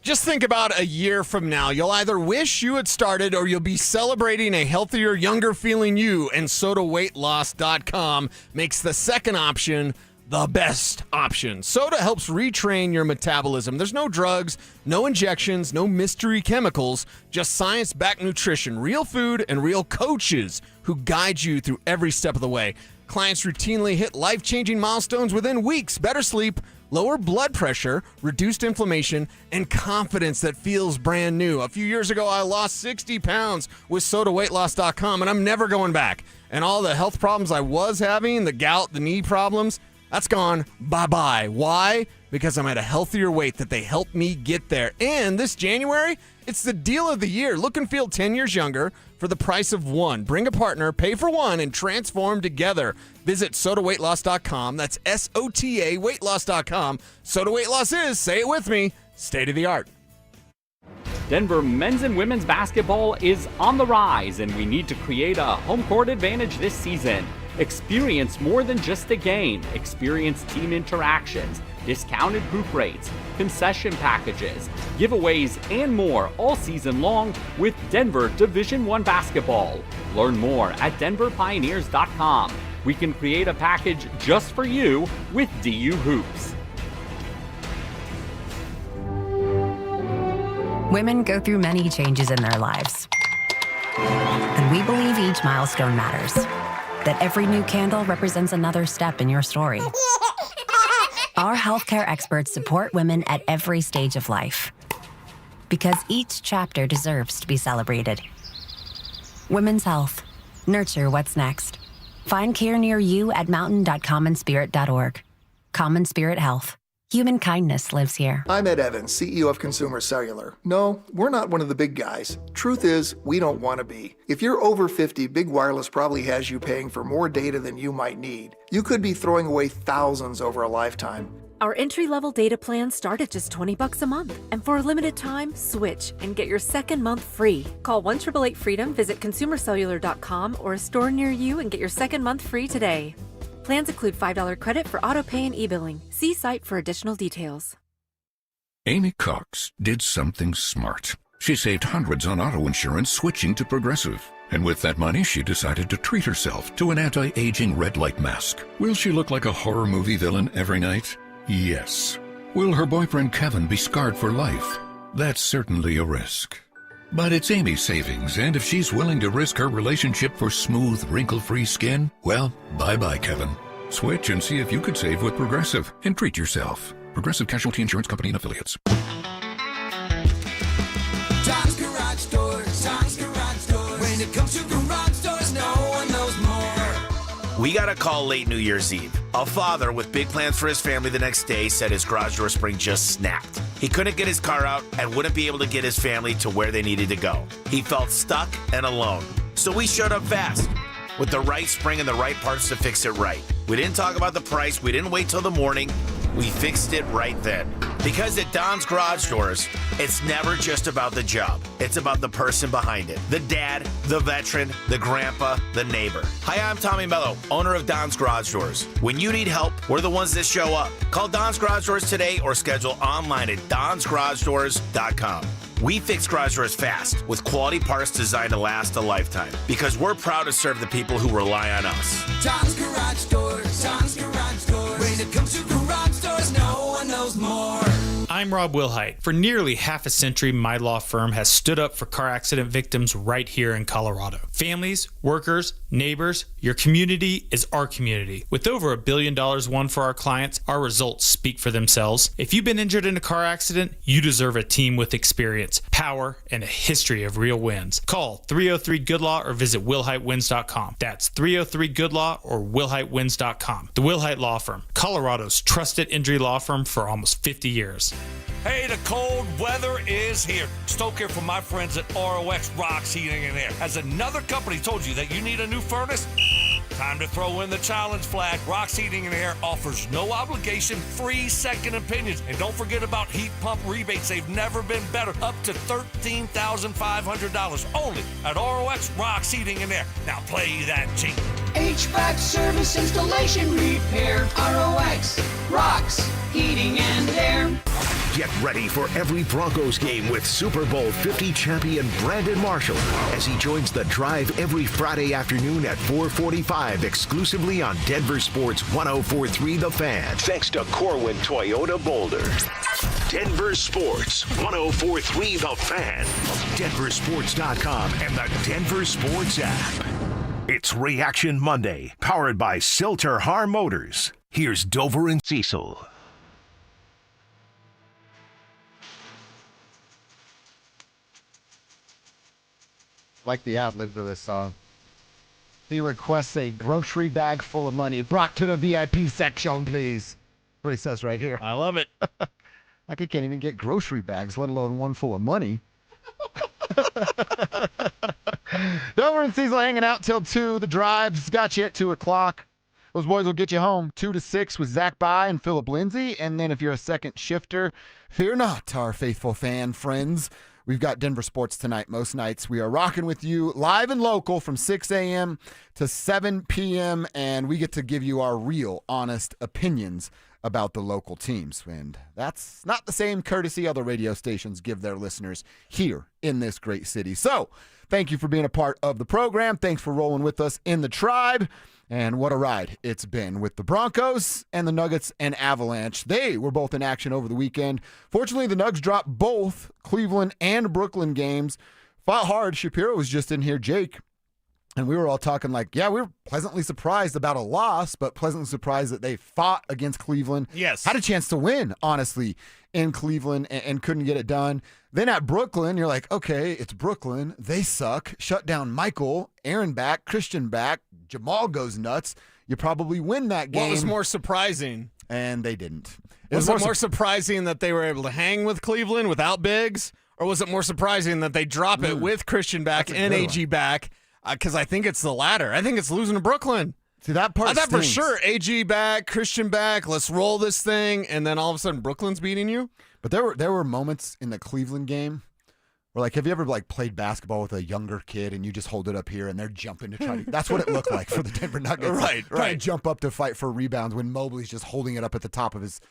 Speaker 8: Just think about a year from now. You'll either wish you had started or you'll be celebrating a healthier, younger feeling you, and SodaWeightLoss.com makes the second option the best option. Soda helps retrain your metabolism. There's no drugs, no injections, no mystery chemicals, just science-backed nutrition, real food, and real coaches who guide you through every step of the way. Clients routinely hit life-changing milestones within weeks. Better sleep, lower blood pressure, reduced inflammation, and confidence that feels brand new. A few years ago, I lost 60 pounds with SodaWeightLoss.com, and I'm never going back. And all the health problems I was having, the gout, the knee problems, that's gone bye-bye. Why? Because I'm at a healthier weight that they helped me get there. And this January, it's the deal of the year. Look and feel 10 years younger for the price of one. Bring a partner, pay for one, and transform together. Visit SodaWeightLoss.com. That's SOTA weightloss.com. Soda Weight Loss is, say it with me, state of the art.
Speaker 9: Denver men's and women's basketball is on the rise, and we need to create a home court advantage this season. Experience more than just a game. Experience team interactions, discounted hoop rates, concession packages, giveaways, and more all season long with Denver Division I basketball. Learn more at denverpioneers.com. We can create a package just for you with DU Hoops.
Speaker 11: Women go through many changes in their lives. And we believe each milestone matters. That every new candle represents another step in your story. Our healthcare experts support women at every stage of life. Because each chapter deserves to be celebrated. Women's health. Nurture what's next. Find care near you at mountain.commonspirit.org. Common Spirit Health. Human kindness lives here.
Speaker 19: I'm Ed Evans, CEO of Consumer Cellular. No, we're not one of the big guys. Truth is, we don't want to be. If you're over 50, Big Wireless probably has you paying for more data than you might need. You could be throwing away thousands over a lifetime.
Speaker 20: Our entry-level data plans start at just $20 a month. And for a limited time, switch and get your second month free. Call 1-888-FREEDOM, visit consumercellular.com or a store near you and get your second month free today. Plans include $5 credit for auto pay and e-billing. See site for additional details.
Speaker 21: Amy Cox did something smart.
Speaker 13: She saved hundreds on auto insurance switching to Progressive. And with that money, she decided to treat herself to an anti-aging red light mask. Will she look like a horror movie villain every night? Yes. Will her boyfriend Kevin be scarred for life? That's certainly a risk. But it's Amy's savings, and if she's willing to risk her relationship for smooth, wrinkle-free skin, well, bye-bye, Kevin. Switch and see if you could save with Progressive and treat yourself. Progressive Casualty Insurance Company and Affiliates.
Speaker 15: Tom's Garage Doors. Tom's Garage Doors. When it comes to garage doors, no one knows more.
Speaker 16: We got a call late New Year's Eve. A father with big plans for his family the next day said his garage door spring just snapped. He couldn't get his car out and wouldn't be able to get his family to where they needed to go. He felt stuck and alone. So we showed up fast with the right spring and the right parts to fix it right. We didn't talk about the price. We didn't wait till the morning. We fixed it right then. Because at Don's Garage Doors, it's never just about the job. It's about the person behind it. The dad, the veteran, the grandpa, the neighbor. Hi, I'm Tommy Mello, owner of Don's Garage Doors. When you need help, we're the ones that show up. Call Don's Garage Doors today or schedule online at donsgaragedoors.com. We fix garage doors fast with quality parts designed to last a lifetime because we're proud to serve the people who rely on us.
Speaker 15: Tom's Garage Doors. Tom's Garage Doors. When it comes to garage doors, no one knows more.
Speaker 17: I'm Rob Wilhite. For nearly half a century, my law firm has stood up for car accident victims right here in Colorado. Families, workers, neighbors, your community is our community. With over $1 billion won for our clients, our results speak for themselves. If you've been injured in a car accident, you deserve a team with experience, power, and a history of real wins. Call 303-GOOD-LAW or visit WilhiteWins.com. That's 303-GOOD-LAW or WilhiteWins.com. The Wilhite Law Firm, Colorado's trusted injury law firm for almost 50 years.
Speaker 21: Hey, the cold weather is here. Stoke here from my friends at ROX Rocks Heating and Air. Has another company told you that you need a new furnace? Time to throw in the challenge flag. Rocks Heating and Air offers no obligation, free second opinions. And don't forget about heat pump rebates. They've never been better. Up to $13,500 only at ROX Rocks Heating and Air. Now play that jingle.
Speaker 15: HVAC service, installation, repair. ROX Rocks Heating and Air.
Speaker 6: Get ready for every Broncos game with Super Bowl 50 champion Brandon Marshall as he joins the drive every Friday afternoon at 4:45 exclusively on Denver Sports 104.3 The Fan. Thanks to Corwin Toyota Boulder. Denver Sports 104.3 The Fan. DenverSports.com and the Denver Sports app. It's Reaction Monday, powered by Silter Har Motors. Here's Dover and Cecil.
Speaker 24: Like the ad-lib to this song. He requests a grocery bag full of money brought to the VIP section, please. That's what he says right here.
Speaker 8: I love it.
Speaker 24: Like he can't even get grocery bags, let alone one full of money. Dover and Cecil hanging out till 2. The Drive's got you at 2 o'clock. Those boys will get you home 2 to 6 with Zach By and Philip Lindsay. And then if you're a second shifter, fear not, our faithful fan friends. We've got Denver Sports tonight. Most nights we are rocking with you live and local from 6 a.m. to 7 p.m. And we get to give you our real, honest opinions about the local teams. And that's not the same courtesy other radio stations give their listeners here in this great city. So thank you for being a part of the program. Thanks for rolling with us in the Tribe. And what a ride it's been with the Broncos and the Nuggets and Avalanche. They were both in action over the weekend. Fortunately, the Nugs dropped both Cleveland and Brooklyn games. Fought hard. Shapiro was just in here, Jake. And we were all talking like, yeah, we were pleasantly surprised about a loss, but pleasantly surprised that they fought against Cleveland.
Speaker 8: Yes.
Speaker 24: Had a chance to win, honestly, in Cleveland and couldn't get it done. Then at Brooklyn, you're like, okay, it's Brooklyn. They suck. Shut down Michael, Aaron back, Christian back. Jamal goes nuts. You probably win that game.
Speaker 8: What was more surprising?
Speaker 24: And they didn't.
Speaker 8: Was it more surprising that they were able to hang with Cleveland without Biggs? Or was it more surprising that they drop it with Christian back and AG back? Because I think it's the latter. I think it's losing to Brooklyn.
Speaker 24: See, that part
Speaker 8: I thought
Speaker 24: stings.
Speaker 8: for sure AG back, Christian back, let's roll this thing, and then all of a sudden Brooklyn's beating you?
Speaker 24: But there were moments in the Cleveland game
Speaker 7: Or like, have you ever like played basketball with a younger kid and you just hold it up here and they're jumping to try to? That's what it looked like for the Denver Nuggets.
Speaker 8: Right.
Speaker 7: Trying to jump up to fight for rebounds when Mobley's just holding it up at the top of his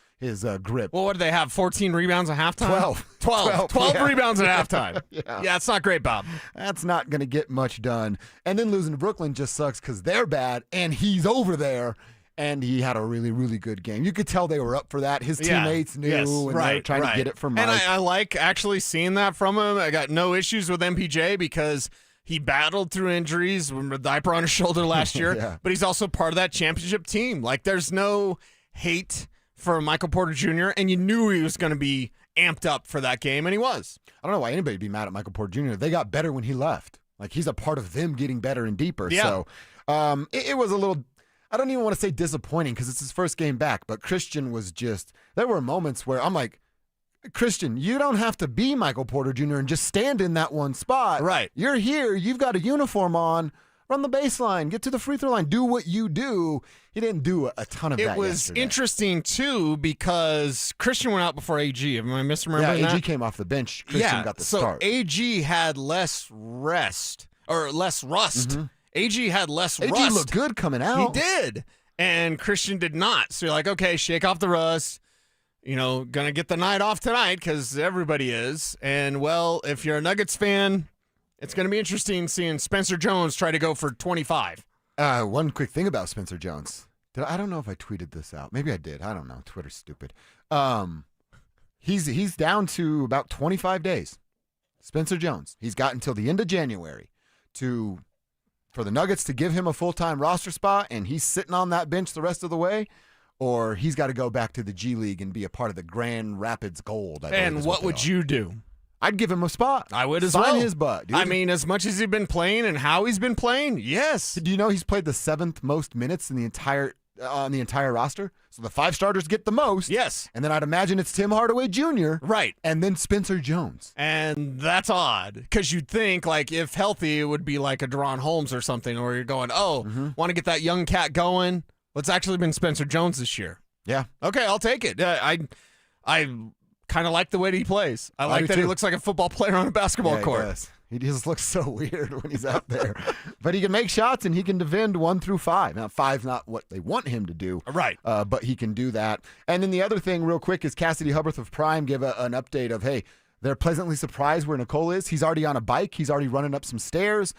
Speaker 7: grip.
Speaker 8: Well, what do they have? 14 rebounds at halftime? 12
Speaker 7: yeah.
Speaker 8: rebounds at halftime.
Speaker 7: Yeah,
Speaker 8: it's not great, Bob.
Speaker 7: That's not going to get much done. And then losing to Brooklyn just sucks because they're bad and he's over there. And he had a really, really good game. You could tell they were up for that. His teammates knew, and they were trying to get it from Mike.
Speaker 8: And I like actually seeing that from him. I got no issues with MPJ because he battled through injuries with a diaper on his shoulder last year, but he's also part of that championship team. Like, there's no hate for Michael Porter Jr., and you knew he was going to be amped up for that game, and he was.
Speaker 7: I don't know why anybody would be mad at Michael Porter Jr. They got better when he left. Like, he's a part of them getting better and deeper.
Speaker 8: Yeah.
Speaker 7: So it was a little... I don't even want to say disappointing because it's his first game back, but Christian was just, there were moments where I'm like, Christian, you don't have to be Michael Porter Jr. and just stand in that one spot.
Speaker 8: Right.
Speaker 7: You're here. You've got a uniform on. Run the baseline. Get to the free throw line. Do what you do. He didn't do a ton of that.
Speaker 8: It was
Speaker 7: yesterday.
Speaker 8: interesting, too, because Christian went out before AG. Am I misremembering that?
Speaker 7: Yeah, AG came off the bench. Christian got the start.
Speaker 8: So AG had less rest, or less rust.
Speaker 7: Mm-hmm.
Speaker 8: AG had less rust.
Speaker 7: AG looked good coming out.
Speaker 8: He did. And Christian did not. So you're like, okay, shake off the rust. You know, gonna get the night off tonight because everybody is. And, well, if you're a Nuggets fan, it's going to be interesting seeing Spencer Jones try to go for 25.
Speaker 7: One quick thing about Spencer Jones. I don't know if I tweeted this out. Maybe I did. I don't know. Twitter's stupid. He's down to about 25 days. Spencer Jones. He's got until the end of January for the Nuggets to give him a full-time roster spot, and he's sitting on that bench the rest of the way, or he's got to go back to the G League and be a part of the Grand Rapids Gold.
Speaker 8: And what would you do?
Speaker 7: I'd give him a spot.
Speaker 8: I would as
Speaker 7: Sign
Speaker 8: well.
Speaker 7: his butt, dude.
Speaker 8: I mean, as much as he's been playing and how he's been playing, yes.
Speaker 7: Do you know he's played the 7th most minutes in the entire on the entire roster? So the 5 starters get the most.
Speaker 8: Yes.
Speaker 7: And then I'd imagine it's Tim Hardaway Jr.
Speaker 8: Right.
Speaker 7: And then Spencer Jones.
Speaker 8: And that's odd because you'd think, like, if healthy, it would be like a Deron Holmes or something where you're going, want to get that young cat going? Well, it's actually been Spencer Jones this year.
Speaker 7: Yeah.
Speaker 8: Okay, I'll take it. I kind of like the way that he plays. I like that he looks like a football player on a basketball court.
Speaker 7: He does. He just looks so weird when he's out there. But he can make shots, and he can defend 1 through 5. Now, 5's not what they want him to do.
Speaker 8: Right.
Speaker 7: But he can do that. And then the other thing real quick is Cassidy Hubbarth of Prime gave an update of, hey, they're pleasantly surprised where Nicole is. He's already on a bike. He's already running up some stairs.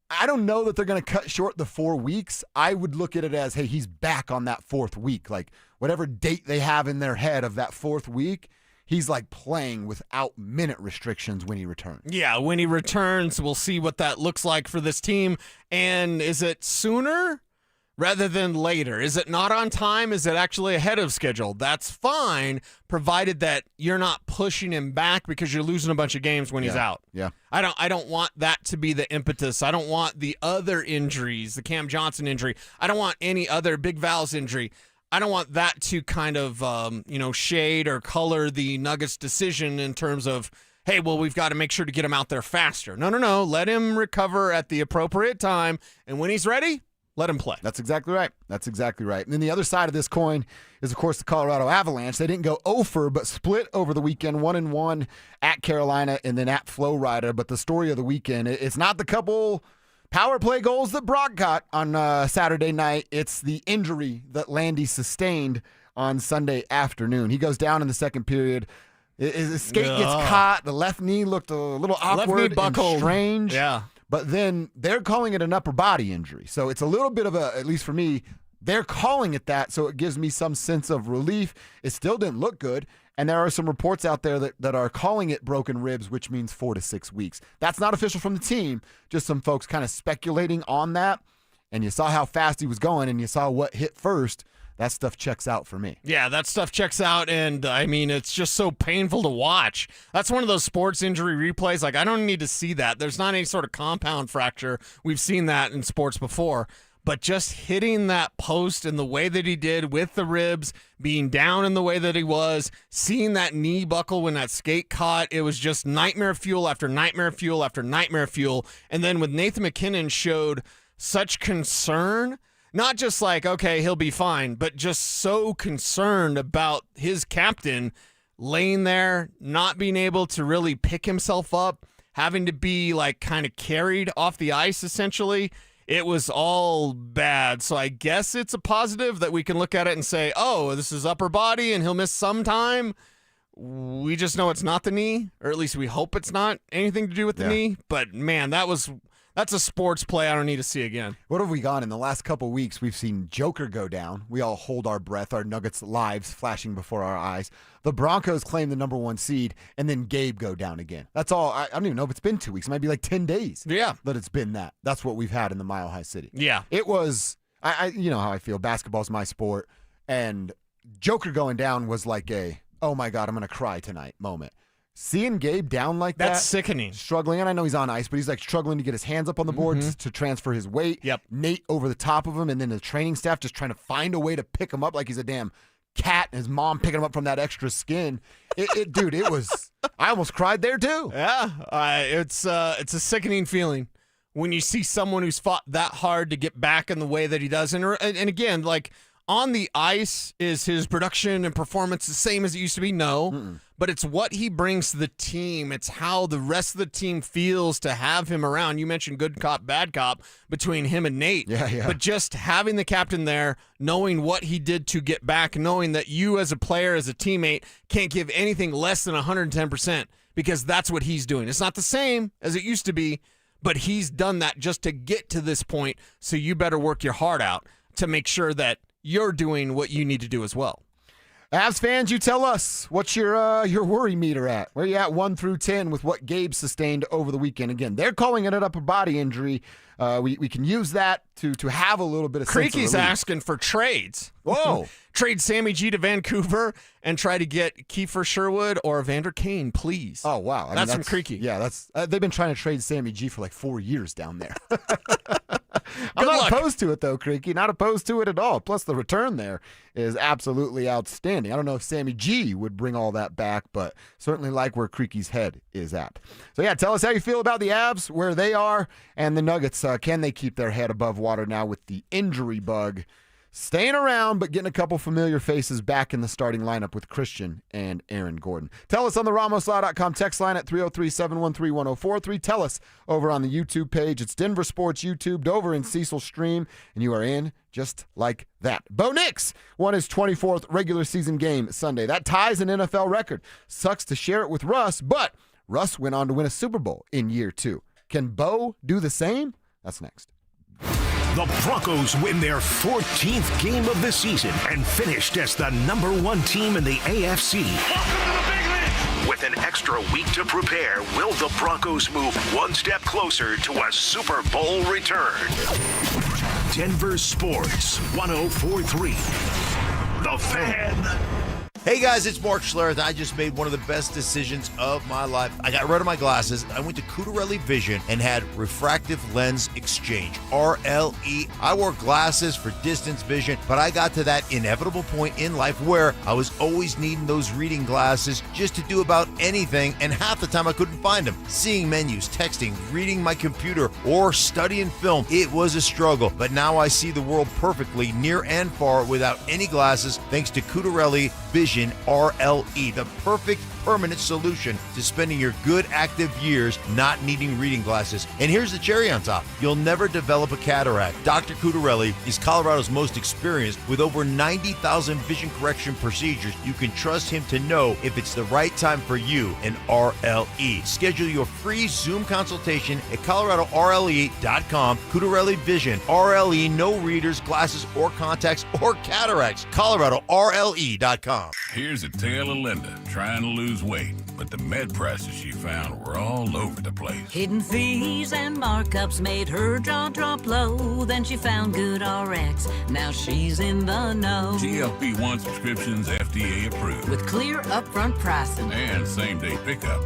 Speaker 7: I don't know that they're going to cut short the 4 weeks. I would look at it as, hey, he's back on that 4th week. Like, whatever date they have in their head of that 4th week, he's like playing without minute restrictions when he returns.
Speaker 8: Yeah, when he returns, we'll see what that looks like for this team. And is it sooner rather than later? Is it not on time? Is it actually ahead of schedule? That's fine, provided that you're not pushing him back because you're losing a bunch of games when he's out.
Speaker 7: Yeah.
Speaker 8: I don't want that to be the impetus. I don't want the other injuries, the Cam Johnson injury. I don't want any other Big Val's injury. I don't want that to kind of, shade or color the Nuggets' decision in terms of, hey, well, we've got to make sure to get him out there faster. No. Let him recover at the appropriate time, and when he's ready, let him play.
Speaker 7: That's exactly right. And then the other side of this coin is, of course, the Colorado Avalanche. They didn't go 0-for, but split over the weekend, 1-1 at Carolina and then at Florida. But the story of the weekend, it's not the couple power play goals that Brock got on Saturday night. It's the injury that Landy sustained on Sunday afternoon. He goes down in the second period. His skate gets caught. The left knee looked a little awkward and strange.
Speaker 8: Yeah.
Speaker 7: But then they're calling it an upper body injury. So it's a little bit of at least for me, they're calling it that, so it gives me some sense of relief. It still didn't look good. And there are some reports out there that are calling it broken ribs, which means 4 to 6 weeks. That's not official from the team, just some folks kind of speculating on that. And you saw how fast he was going, and you saw what hit first. That stuff checks out for me.
Speaker 8: Yeah, that stuff checks out, and I mean, it's just so painful to watch. That's one of those sports injury replays. Like, I don't need to see that. There's not any sort of compound fracture. We've seen that in sports before. But just hitting that post in the way that he did with the ribs, being down in the way that he was, seeing that knee buckle when that skate caught, it was just nightmare fuel after nightmare fuel after nightmare fuel. And then with Nathan McKinnon showed such concern, not just like, okay, he'll be fine, but just so concerned about his captain laying there, not being able to really pick himself up. having to be like kind of carried off the ice essentially. It was all bad. So I guess it's a positive that we can look at it and say, oh, this is upper body and he'll miss some time. We just know it's not the knee, or at least we hope it's not anything to do with the knee. But, man, that's a sports play I don't need to see again.
Speaker 7: What have we gone in the last couple weeks? We've seen Joker go down. We all hold our breath, our Nuggets' lives flashing before our eyes. The Broncos claim the number 1 seed, and then Gabe go down again. That's all. I don't even know if it's been 2 weeks. It might be like 10 days.
Speaker 8: Yeah.
Speaker 7: That it's been that. That's what we've had in the Mile High City.
Speaker 8: Yeah.
Speaker 7: It was, you know how I feel. Basketball's my sport. And Joker going down was like a, oh my God, I'm going to cry tonight moment. Seeing Gabe down like
Speaker 8: That's
Speaker 7: that.
Speaker 8: sickening.
Speaker 7: Struggling, and I know he's on ice, but he's like struggling to get his hands up on the board to transfer his weight.
Speaker 8: Yep.
Speaker 7: Nate over the top of him, and then the training staff just trying to find a way to pick him up like he's a damn cat, and his mom picking him up from that extra skin. Dude, it was, I almost cried there too.
Speaker 8: Yeah. It's a sickening feeling when you see someone who's fought that hard to get back in the way that he does. And again, like, on the ice, is his production and performance the same as it used to be? No. But it's what he brings to the team. It's how the rest of the team feels to have him around. You mentioned good cop, bad cop between him and Nate.
Speaker 7: Yeah.
Speaker 8: But just having the captain there, knowing what he did to get back, knowing that you as a player, as a teammate, can't give anything less than 110% because that's what he's doing. It's not the same as it used to be, but he's done that just to get to this point, so you better work your heart out to make sure that you're doing what you need to do as well.
Speaker 7: Avs fans, you tell us, what's your worry meter at? Where you at 1 through 10 with what Gabe sustained over the weekend? Again, they're calling it an upper body injury. We can use that to have a little bit of sense of
Speaker 8: Creaky's
Speaker 7: relief.
Speaker 8: asking for trades.
Speaker 7: Whoa.
Speaker 8: Trade Sammy G to Vancouver and try to get Kiefer Sherwood or Evander Kane, please.
Speaker 7: Oh, wow.
Speaker 8: That's from Creaky.
Speaker 7: Yeah, that's they've been trying to trade Sammy G for like 4 years down there. I'm
Speaker 8: Good
Speaker 7: not
Speaker 8: luck.
Speaker 7: opposed to it, though, Creaky. Not opposed to it at all. Plus, the return there is absolutely outstanding. I don't know if Sammy G would bring all that back, but certainly like where Creaky's head is at. So, yeah, tell us how you feel about the Avs, where they are, and the Nuggets. Can they keep their head above water now with the injury bug staying around, but getting a couple familiar faces back in the starting lineup with Christian and Aaron Gordon? Tell us on the RamosLaw.com text line at 303-713-1043. Tell us over on the YouTube page. It's Denver Sports YouTube, Dover and Cecil stream, and you are in just like that. Bo Nix won his 24th regular season game Sunday. That ties an NFL record. Sucks to share it with Russ, but Russ went on to win a Super Bowl in year 2. Can Bo do the same? That's next.
Speaker 6: The Broncos win their 14th game of the season and finished as the number 1 team in the AFC. With an extra week to prepare, will the Broncos move one step closer to a Super Bowl return? Denver Sports 104.3. The Fan.
Speaker 16: Hey guys, it's Mark Schlereth. I just made one of the best decisions of my life. I got rid of my glasses. I went to Cutarelli Vision and had refractive lens exchange, RLE. I wore glasses for distance vision, but I got to that inevitable point in life where I was always needing those reading glasses just to do about anything, and half the time I couldn't find them. Seeing menus, texting, reading my computer, or studying film, it was a struggle. But now I see the world perfectly, near and far, without any glasses, thanks to Cutarelli Vision RLE, the perfect permanent solution to spending your good active years not needing reading glasses. And here's the cherry on top. You'll never develop a cataract. Dr. Cutarelli is Colorado's most experienced with over 90,000 vision correction procedures. You can trust him to know if it's the right time for you and RLE. Schedule your free Zoom consultation at coloradorle.com. Cutarelli Vision, RLE, no readers, glasses, or contacts, or cataracts. coloradorle.com.
Speaker 2: Here's a tale of Linda trying to lose weight, but the med prices she found were all over the place.
Speaker 3: Hidden fees and markups made her jaw drop low. Then she found Good RX. Now she's in the know.
Speaker 2: GLP-1 subscriptions FDA approved.
Speaker 3: With clear upfront pricing.
Speaker 2: And same-day pickup.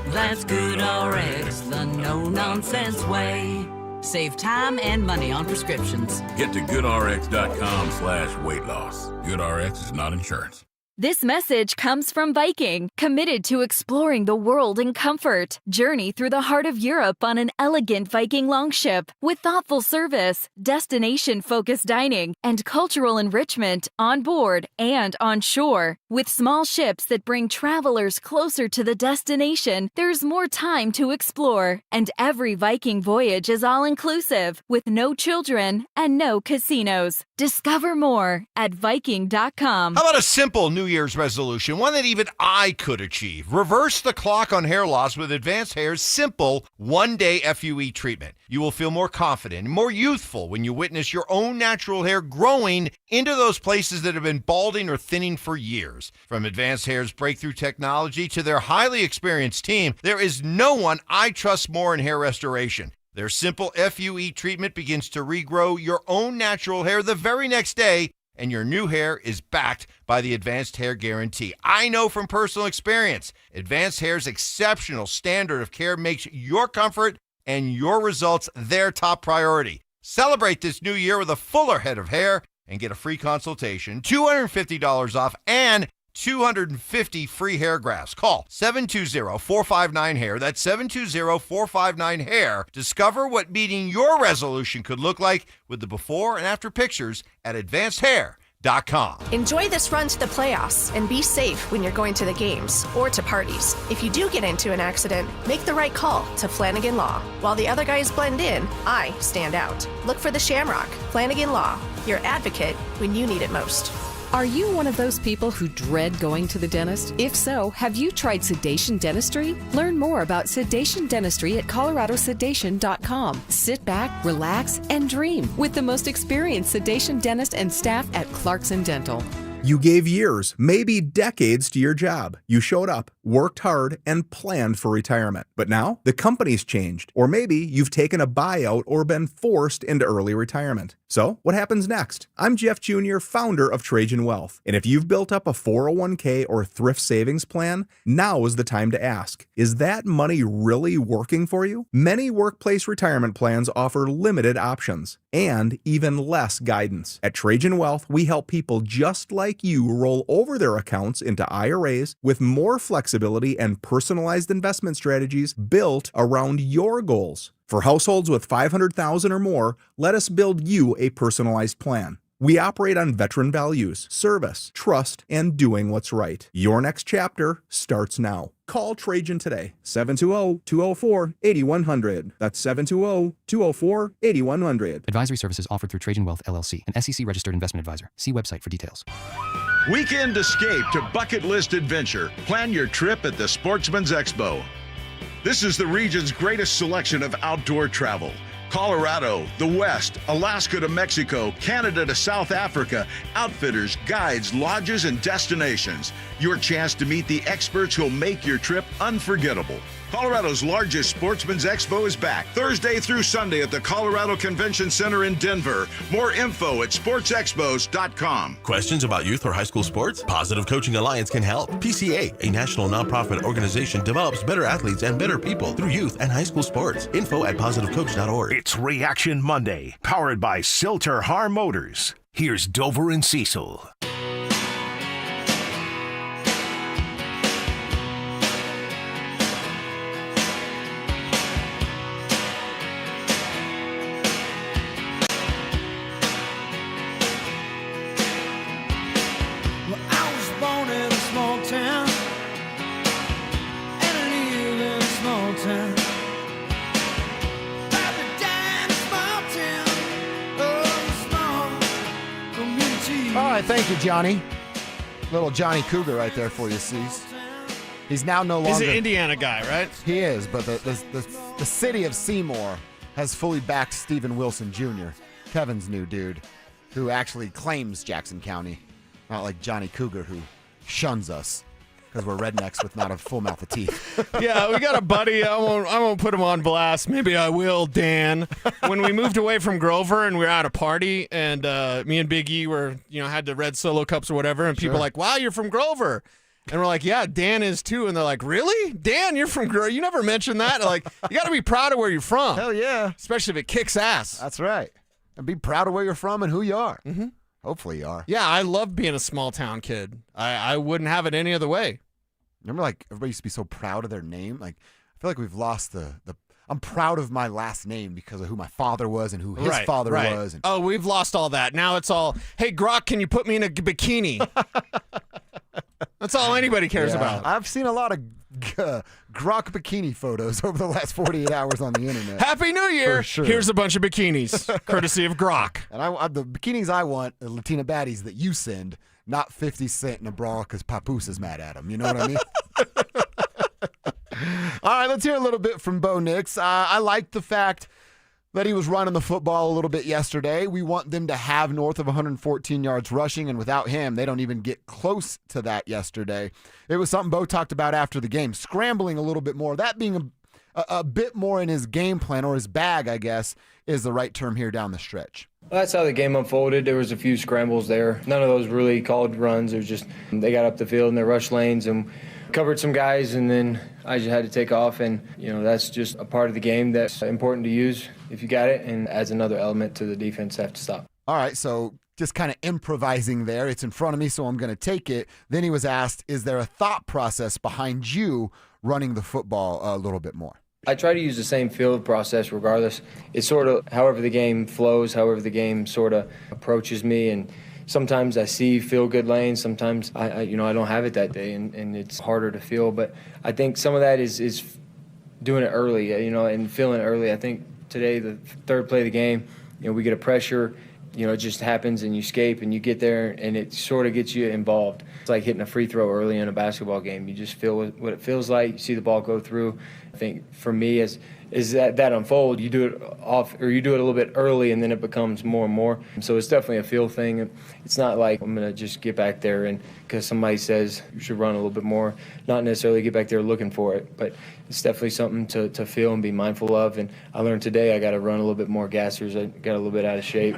Speaker 3: That's Good RX, the no-nonsense way. Save time and money on prescriptions.
Speaker 2: Get to goodrx.com/weight loss. GoodRx is not insurance.
Speaker 4: This message comes from Viking, committed to exploring the world in comfort. Journey through the heart of Europe on an elegant Viking longship with thoughtful service, destination-focused dining, and cultural enrichment on board and on shore. With small ships that bring travelers closer to the destination, there's more time to explore. And every Viking voyage is all-inclusive, with no children and no casinos. Discover more at Viking.com.
Speaker 5: How about a simple New Year's resolution, one that even I could achieve? Reverse the clock on hair loss with Advanced Hair's simple one-day FUE treatment. You will feel more confident and more youthful when you witness your own natural hair growing into those places that have been balding or thinning for years. From Advanced Hair's breakthrough technology to their highly experienced team, there is no one I trust more in hair restoration. Their simple FUE treatment begins to regrow your own natural hair the very next day, and your new hair is backed by the Advanced Hair Guarantee. I know from personal experience, Advanced Hair's exceptional standard of care makes your comfort and your results their top priority. Celebrate this new year with a fuller head of hair and get a free consultation, $250 off, and 250 free hair grafts. Call 720-459-HAIR. That's 720-459-HAIR. Discover what meeting your resolution could look like with the before and after pictures at advancedhair.com.
Speaker 14: Enjoy this run to the playoffs and be safe when you're going to the games or to parties. If you do get into an accident, make the right call to Flanagan Law. While the other guys blend in, I stand out. Look for the Shamrock. Flanagan Law, your advocate when you need it most.
Speaker 22: Are you one of those people who dread going to the dentist? If so, have you tried sedation dentistry? Learn more about sedation dentistry at coloradosedation.com. Sit back, relax, and dream with the most experienced sedation dentist and staff at Clarkson Dental.
Speaker 25: You gave years, maybe decades to your job. You showed up, worked hard, and planned for retirement. But now, the company's changed. Or maybe you've taken a buyout or been forced into early retirement. So, what happens next? I'm Jeff Jr., founder of Trajan Wealth. And if you've built up a 401k or thrift savings plan, now is the time to ask, is that money really working for you? Many workplace retirement plans offer limited options and even less guidance. At Trajan Wealth, we help people just like you roll over their accounts into IRAs with more flexibility and personalized investment strategies built around your goals. For households with $500,000 or more, let us build you a personalized plan. We operate on veteran values, service, trust, and doing what's right. Your next chapter starts now. Call Trajan today, 720-204-8100. That's 720-204-8100.
Speaker 26: Advisory services offered through Trajan Wealth, LLC, an SEC-registered investment advisor. See website for details.
Speaker 27: Weekend escape to bucket list adventure. Plan your trip at the Sportsman's Expo. This is the region's greatest selection of outdoor travel. Colorado, the West, Alaska to Mexico, Canada to South Africa, outfitters, guides, lodges, and destinations. Your chance to meet the experts who'll make your trip unforgettable. Colorado's largest Sportsman's Expo is back Thursday through Sunday at the Colorado Convention Center in Denver. More info at sportsexpos.com.
Speaker 28: Questions about youth or high school sports? Positive Coaching Alliance can help. PCA, a national nonprofit organization, develops better athletes and better people through youth and high school sports. Info at positivecoach.org.
Speaker 6: It's Reaction Monday, powered by Silter Har Motors. Here's Dover and Cecil.
Speaker 24: Thank you, Johnny. Little Johnny Cougar right there for you, Cease. He's now no longer...
Speaker 8: He's an Indiana guy, right?
Speaker 24: He is, but the city of Seymour has fully backed Stephen Wilson Jr., Kevin's new dude, who actually claims Jackson County, not like Johnny Cougar, who shuns us because we're rednecks with not a full mouth of teeth.
Speaker 8: Yeah, we got a buddy. I won't put him on blast. Maybe I will, Dan. When we moved away from Grover and we were at a party, and me and Big E were, had the red Solo cups or whatever, and people were like, "Wow, you're from Grover." And we're like, "Yeah, Dan is too." And they're like, "Really? Dan, you're from Grover? You never mentioned that." Like, you got to be proud of where you're from.
Speaker 24: Hell yeah.
Speaker 8: Especially if it kicks ass.
Speaker 24: That's right. And be proud of where you're from and who you are.
Speaker 8: Mm-hmm.
Speaker 7: Hopefully you are.
Speaker 8: Yeah, I love being a small town kid. I wouldn't have it any other way.
Speaker 7: Remember, like, everybody used to be so proud of their name? Like, I feel like we've lost the I'm proud of my last name because of who my father was and who his father was. And,
Speaker 8: oh, we've lost all that. Now it's all, hey, Grok, can you put me in a bikini? That's all anybody cares about.
Speaker 7: I've seen a lot of Grok bikini photos over the last 48 hours on the internet.
Speaker 8: Happy New Year.
Speaker 7: For sure.
Speaker 8: Here's a bunch of bikinis, courtesy of Grok.
Speaker 7: And the bikinis I want are Latina baddies that you send, not 50 Cent in a bra because Papoose is mad at him. You know what I mean? All right, let's hear a little bit from Bo Nix. I like the fact that he was running the football a little bit yesterday. We want them to have north of 114 yards rushing, and without him, they don't even get close to that yesterday. It was something Bo talked about after the game, scrambling a little bit more. That being a bit more in his game plan, or his bag, I guess, is the right term here down the stretch.
Speaker 1: Well, that's how the game unfolded. There was a few scrambles there. None of those really called runs. It was just they got up the field in their rush lanes and covered some guys, and then I just had to take off. And, that's just a part of the game that's important to use if you got it, and adds another element to the defense have to stop.
Speaker 7: All right, so just kind of improvising there. It's in front of me, so I'm going to take it. Then he was asked, is there a thought process behind you running the football a little bit more?
Speaker 1: I try to use the same field process regardless. It's sort of however the game flows, however the game sort of approaches me, and sometimes I feel good lanes. Sometimes I don't have it that day, and it's harder to feel. But I think some of that is doing it early, and feeling it early. I think today, the third play of the game, we get a pressure. It just happens, and you escape, and you get there, and it sort of gets you involved. It's like hitting a free throw early in a basketball game. You just feel what it feels like. You see the ball go through. I think for me, as that unfold, you do it a little bit early, and then it becomes more and more. So it's definitely a feel thing. It's not like I'm gonna just get back there and because somebody says you should run a little bit more, not necessarily get back there looking for it, but it's definitely something to feel and be mindful of. And I learned today I got to run a little bit more gassers. I got a little bit out of shape.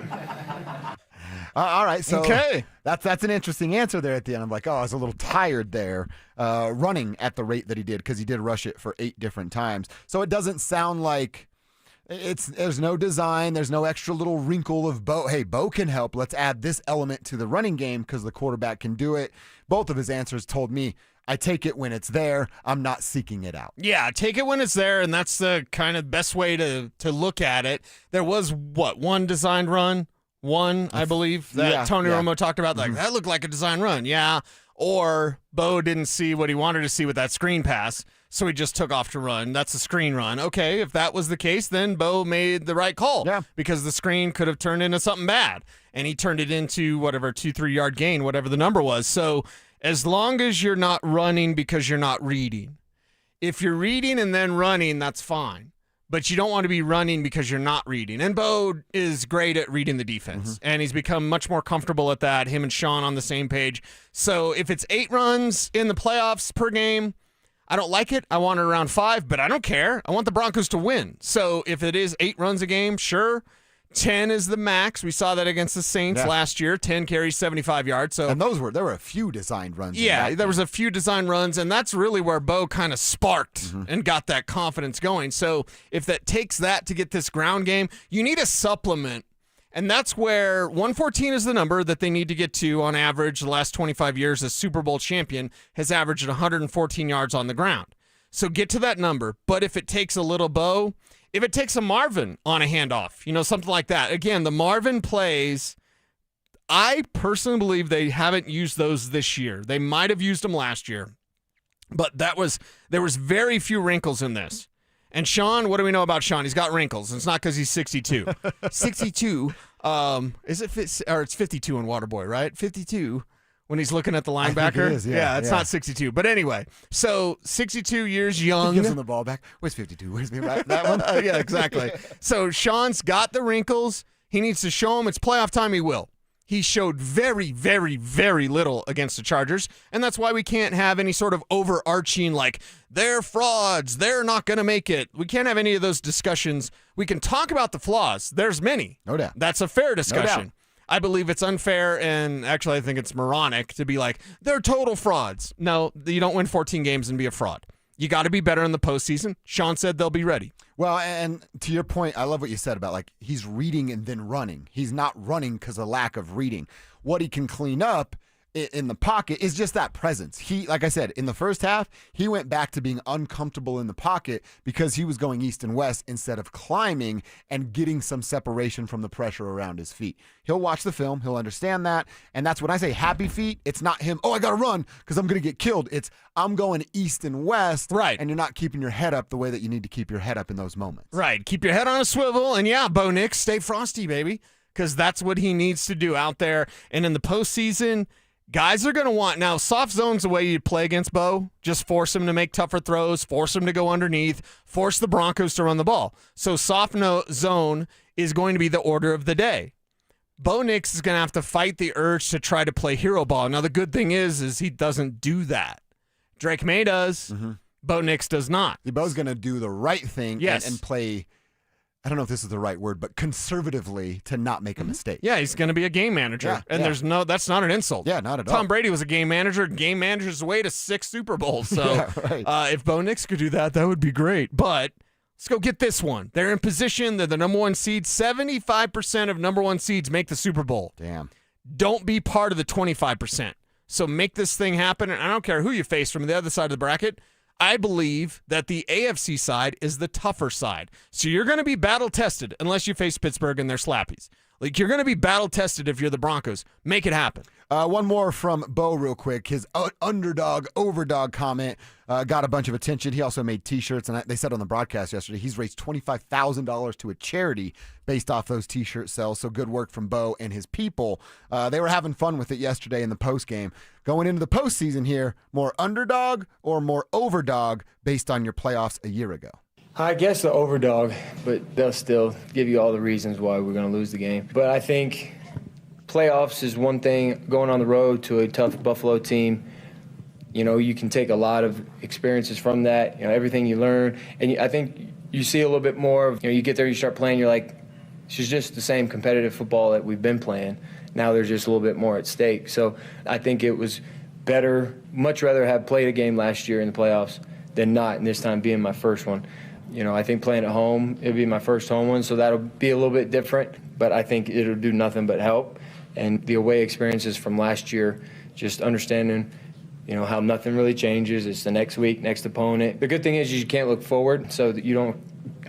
Speaker 7: All right, so
Speaker 8: okay.
Speaker 7: That's an interesting answer there at the end. I'm like, I was a little tired there running at the rate that he did because he did rush it for 8 different times. So it doesn't sound like there's no design, there's no extra little wrinkle of Bo. Hey, Bo can help. Let's add this element to the running game because the quarterback can do it. Both of his answers told me, I take it when it's there. I'm not seeking it out.
Speaker 8: Yeah, take it when it's there, and that's the kind of best way to look at it. There was, one designed run? One, I believe, that Tony Romo talked about. Like, that looked like a design run, yeah. Or Bo didn't see what he wanted to see with that screen pass, so he just took off to run. That's a screen run. Okay, if that was the case, then Bo made the right call.
Speaker 7: Yeah.
Speaker 8: Because the screen could have turned into something bad, and he turned it into whatever 2-3 yard gain, whatever the number was. So as long as you're not running because you're not reading. If you're reading and then running, that's fine. But you don't want to be running because you're not reading. And Bo is great at reading the defense, and he's become much more comfortable at that, him and Sean on the same page. So if it's 8 runs in the playoffs per game, I don't like it. I want it around 5, but I don't care. I want the Broncos to win. So if it is 8 runs a game, sure. 10 is the max. We saw that against the Saints last year. 10 carries, 75 yards. So,
Speaker 7: and there were a few designed runs.
Speaker 8: Yeah, there was a few designed runs, and that's really where Bo kind of sparked and got that confidence going. So if that takes that to get this ground game, you need a supplement. And that's where 114 is the number that they need to get to on average. The last 25 years, a Super Bowl champion has averaged 114 yards on the ground. So get to that number. But if it takes a little Bo, if it takes a Marvin on a handoff, something like that. Again, the Marvin plays, I personally believe they haven't used those this year. They might have used them last year. But there was very few wrinkles in this. And Sean, what do we know about Sean? He's got wrinkles. It's not because he's 62. 62, it's 52 in Waterboy, right? 52 when he's looking at the linebacker.
Speaker 7: I think it is,
Speaker 8: it's not 62. But anyway, so 62 years young.
Speaker 7: He gives him the ball back. Where's 52? Where's me? That one?
Speaker 8: Yeah, exactly. So Sean's got the wrinkles. He needs to show them. It's playoff time. He will. He showed very, very, very little against the Chargers, and that's why we can't have any sort of overarching, like, they're frauds, they're not going to make it. We can't have any of those discussions. We can talk about the flaws. There's many.
Speaker 7: No doubt.
Speaker 8: That's a fair discussion.
Speaker 7: No doubt.
Speaker 8: I believe it's unfair, and actually I think it's moronic to be like, they're total frauds. No, you don't win 14 games and be a fraud. You got to be better in the postseason. Sean said they'll be ready.
Speaker 7: Well, and to your point, I love what you said about like he's reading and then running. He's not running because of lack of reading. What he can clean up in the pocket is just that presence. He, like I said, in the first half, he went back to being uncomfortable in the pocket because he was going east and west instead of climbing and getting some separation from the pressure around his feet. He'll watch the film. He'll understand that. And that's when I say happy feet, it's not him, I got to run because I'm going to get killed. It's I'm going east and west.
Speaker 8: Right.
Speaker 7: And you're not keeping your head up the way that you need to keep your head up in those moments.
Speaker 8: Right. Keep your head on a swivel. And yeah, Bo Nix, stay frosty, baby, because that's what he needs to do out there. And in the postseason, guys are going to want, now soft zone's the way you play against Bo. Just force him to make tougher throws, force him to go underneath, force the Broncos to run the ball. So soft zone is going to be the order of the day. Bo Nix is going to have to fight the urge to try to play hero ball. Now the good thing is he doesn't do that. Drake May does. Mm-hmm. Bo Nix does not.
Speaker 7: Bo's going to do the right thing
Speaker 8: yes.
Speaker 7: and play, I don't know if this is the right word, but conservatively to not make a mistake.
Speaker 8: Yeah, he's going to be a game manager. That's not an insult.
Speaker 7: Yeah, not at all.
Speaker 8: Tom Brady was a game manager. Game manager's way to 6 Super Bowls. So if Bo Nix could do that, that would be great. But let's go get this one. They're in position. They're the number one seed. 75% of number one seeds make the Super Bowl.
Speaker 7: Damn.
Speaker 8: Don't be part of the 25%. So make this thing happen. And I don't care who you face from the other side of the bracket. I believe that the AFC side is the tougher side. So you're going to be battle-tested unless you face Pittsburgh and their slappies. Like, you're going to be battle-tested if you're the Broncos. Make it happen.
Speaker 7: One more from Bo real quick. His underdog, overdog comment got a bunch of attention. He also made T-shirts, and they said on the broadcast yesterday he's raised $25,000 to a charity based off those T-shirt sales. So good work from Bo and his people. They were having fun with it yesterday in the postgame. Going into the postseason here, more underdog or more overdog based on your playoffs a year ago?
Speaker 1: I guess the overdog, but they'll still give you all the reasons why we're going to lose the game. But I think playoffs is one thing. Going on the road to a tough Buffalo team, you can take a lot of experiences from that, everything you learn. And I think you see a little bit more of, you get there, you start playing, you're like, it's just the same competitive football that we've been playing. Now there's just a little bit more at stake. So I think it was better, much rather have played a game last year in the playoffs than not, and this time being my first one. I think playing at home, it'll be my first home one, so that'll be a little bit different, but I think it'll do nothing but help. And the away experiences from last year, just understanding, how nothing really changes. It's the next week, next opponent. The good thing is you can't look forward, so that you don't,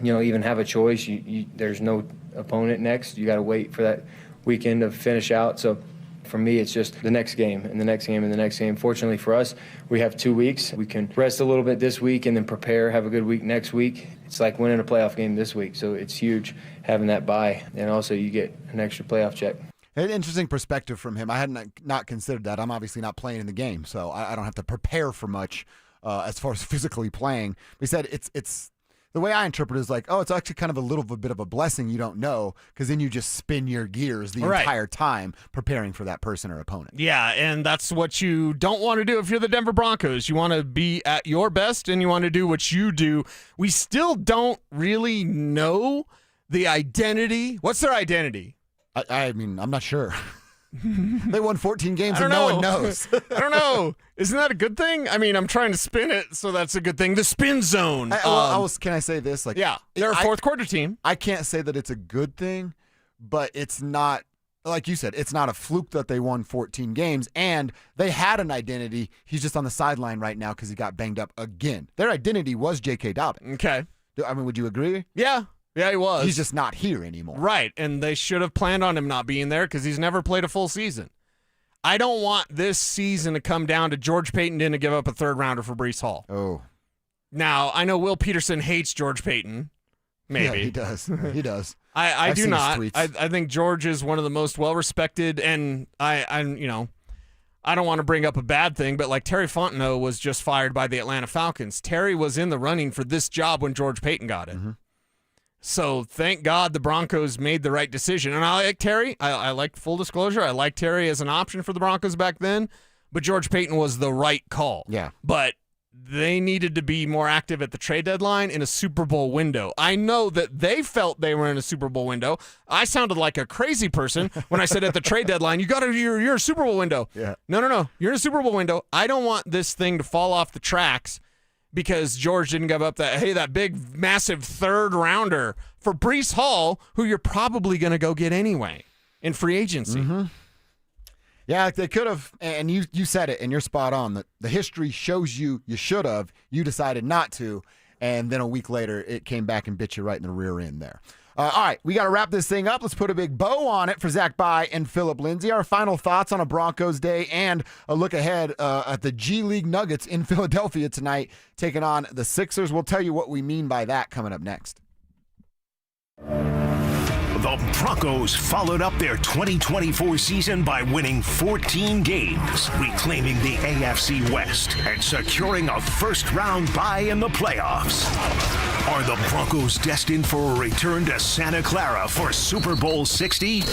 Speaker 1: even have a choice. There's no opponent next. You got to wait for that weekend to finish out. So for me, it's just the next game and the next game and the next game. Fortunately for us, we have 2 weeks. We can rest a little bit this week and then prepare, have a good week next week. It's like winning a playoff game this week, so it's huge having that bye. And also you get an extra playoff check.
Speaker 7: An interesting perspective from him. I had not considered that. I'm obviously not playing in the game, so I don't have to prepare for much as far as physically playing. He said it's the way I interpret it is like, it's actually kind of a little bit of a blessing you don't know, because then you just spin your gears the entire time preparing for that person or opponent.
Speaker 8: Yeah, and that's what you don't want to do if you're the Denver Broncos. You want to be at your best, and you want to do what you do. We still don't really know the identity. What's their identity?
Speaker 7: I mean, I'm not sure. They won 14 games and
Speaker 8: no
Speaker 7: one knows.
Speaker 8: I don't know. Isn't that a good thing? I mean, I'm trying to spin it, so that's a good thing. The spin zone.
Speaker 7: Can I say this?
Speaker 8: They're a fourth quarter team.
Speaker 7: I can't say that it's a good thing, but it's not, like you said, it's not a fluke that they won 14 games, and they had an identity. He's just on the sideline right now because he got banged up again. Their identity was J.K. Dobbins.
Speaker 8: Okay.
Speaker 7: I mean, would you agree?
Speaker 8: Yeah. Yeah, he was.
Speaker 7: He's just not here anymore.
Speaker 8: Right, and they should have planned on him not being there because he's never played a full season. I don't want this season to come down to George Payton didn't give up a third-rounder for Breece Hall.
Speaker 7: Oh.
Speaker 8: Now, I know Will Peterson hates George Payton. Maybe.
Speaker 7: Yeah, he does. He does.
Speaker 8: I do not. I think George is one of the most well-respected, and I don't want to bring up a bad thing, but like Terry Fontenot was just fired by the Atlanta Falcons. Terry was in the running for this job when George Payton got it. Mm-hmm. So thank God the Broncos made the right decision. And I like Terry. I like, full disclosure, I like Terry as an option for the Broncos back then, but George Payton was the right call.
Speaker 7: Yeah.
Speaker 8: But they needed to be more active at the trade deadline in a Super Bowl window. I know that they felt they were in a Super Bowl window. I sounded like a crazy person when I said at the trade deadline, you're a Super Bowl window.
Speaker 7: Yeah.
Speaker 8: No. You're in a Super Bowl window. I don't want this thing to fall off the tracks because George didn't give up that big, massive third rounder for Breece Hall, who you're probably going to go get anyway in free agency.
Speaker 7: Mm-hmm. Yeah, they could have, and you said it, and you're spot on. That the history shows you should have. You decided not to, and then a week later, it came back and bit you right in the rear end there. All right, we got to wrap this thing up. Let's put a big bow on it for Zach Bye and Philip Lindsay. Our final thoughts on a Broncos day and a look ahead at the G League Nuggets in Philadelphia tonight, taking on the Sixers. We'll tell you what we mean by that coming up next.
Speaker 6: The Broncos followed up their 2024 season by winning 14 games, reclaiming the AFC West, and securing a first-round bye in the playoffs. Are the Broncos destined for a return to Santa Clara for Super Bowl 60?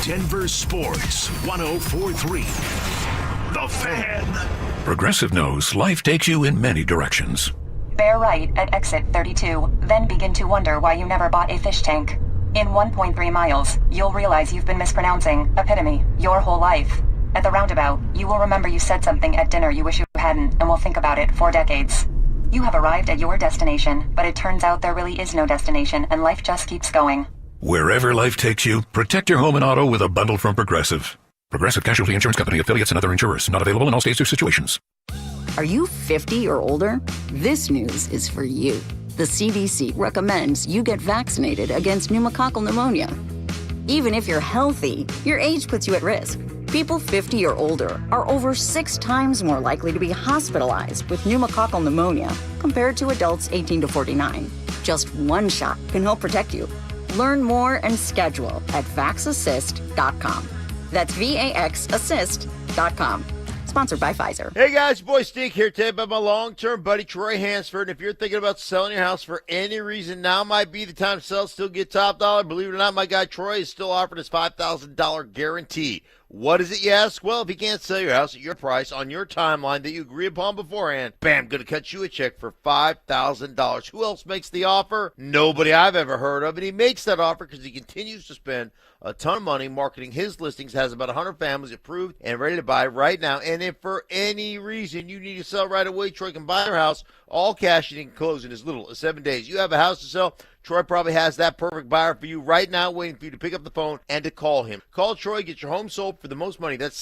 Speaker 6: Denver Sports 104.3. The Fan.
Speaker 13: Progressive knows life takes you in many directions.
Speaker 9: Bear right at exit 32, then begin to wonder why you never bought a fish tank. In 1.3 miles, you'll realize you've been mispronouncing epitome your whole life. At the roundabout, you will remember you said something at dinner you wish you hadn't and will think about it for decades. You have arrived at your destination, but it turns out there really is no destination and life just keeps going.
Speaker 13: Wherever life takes you, protect your home and auto with a bundle from Progressive. Progressive Casualty Insurance Company, affiliates, and other insurers. Not available in all states or situations.
Speaker 10: Are you 50 or older? This news is for you. The CDC recommends you get vaccinated against pneumococcal pneumonia. Even if you're healthy, your age puts you at risk. People 50 or older are over 6 times more likely to be hospitalized with pneumococcal pneumonia compared to adults 18 to 49. Just one shot can help protect you. Learn more and schedule at vaxassist.com. That's VAXassist.com. Sponsored by Pfizer.
Speaker 11: Hey guys, your boy Stink here today about my long-term buddy Troy Hansford. And if you're thinking about selling your house for any reason, now might be the time to sell, still get top dollar. Believe it or not, my guy Troy is still offering his $5,000 guarantee. What is it, you ask? Well, if he can't sell your house at your price on your timeline that you agree upon beforehand, bam, going to cut you a check for $5,000. Who else makes the offer? Nobody I've ever heard of. And he makes that offer because he continues to spend a ton of money marketing his listings, has about 100 families approved and ready to buy right now. And if for any reason you need to sell right away, Troy can buy your house, all cash, and he can close in as little as 7 days. You have a house to sell, Troy probably has that perfect buyer for you right now, waiting for you to pick up the phone and to call him. Call Troy, get your home sold for the most money. That's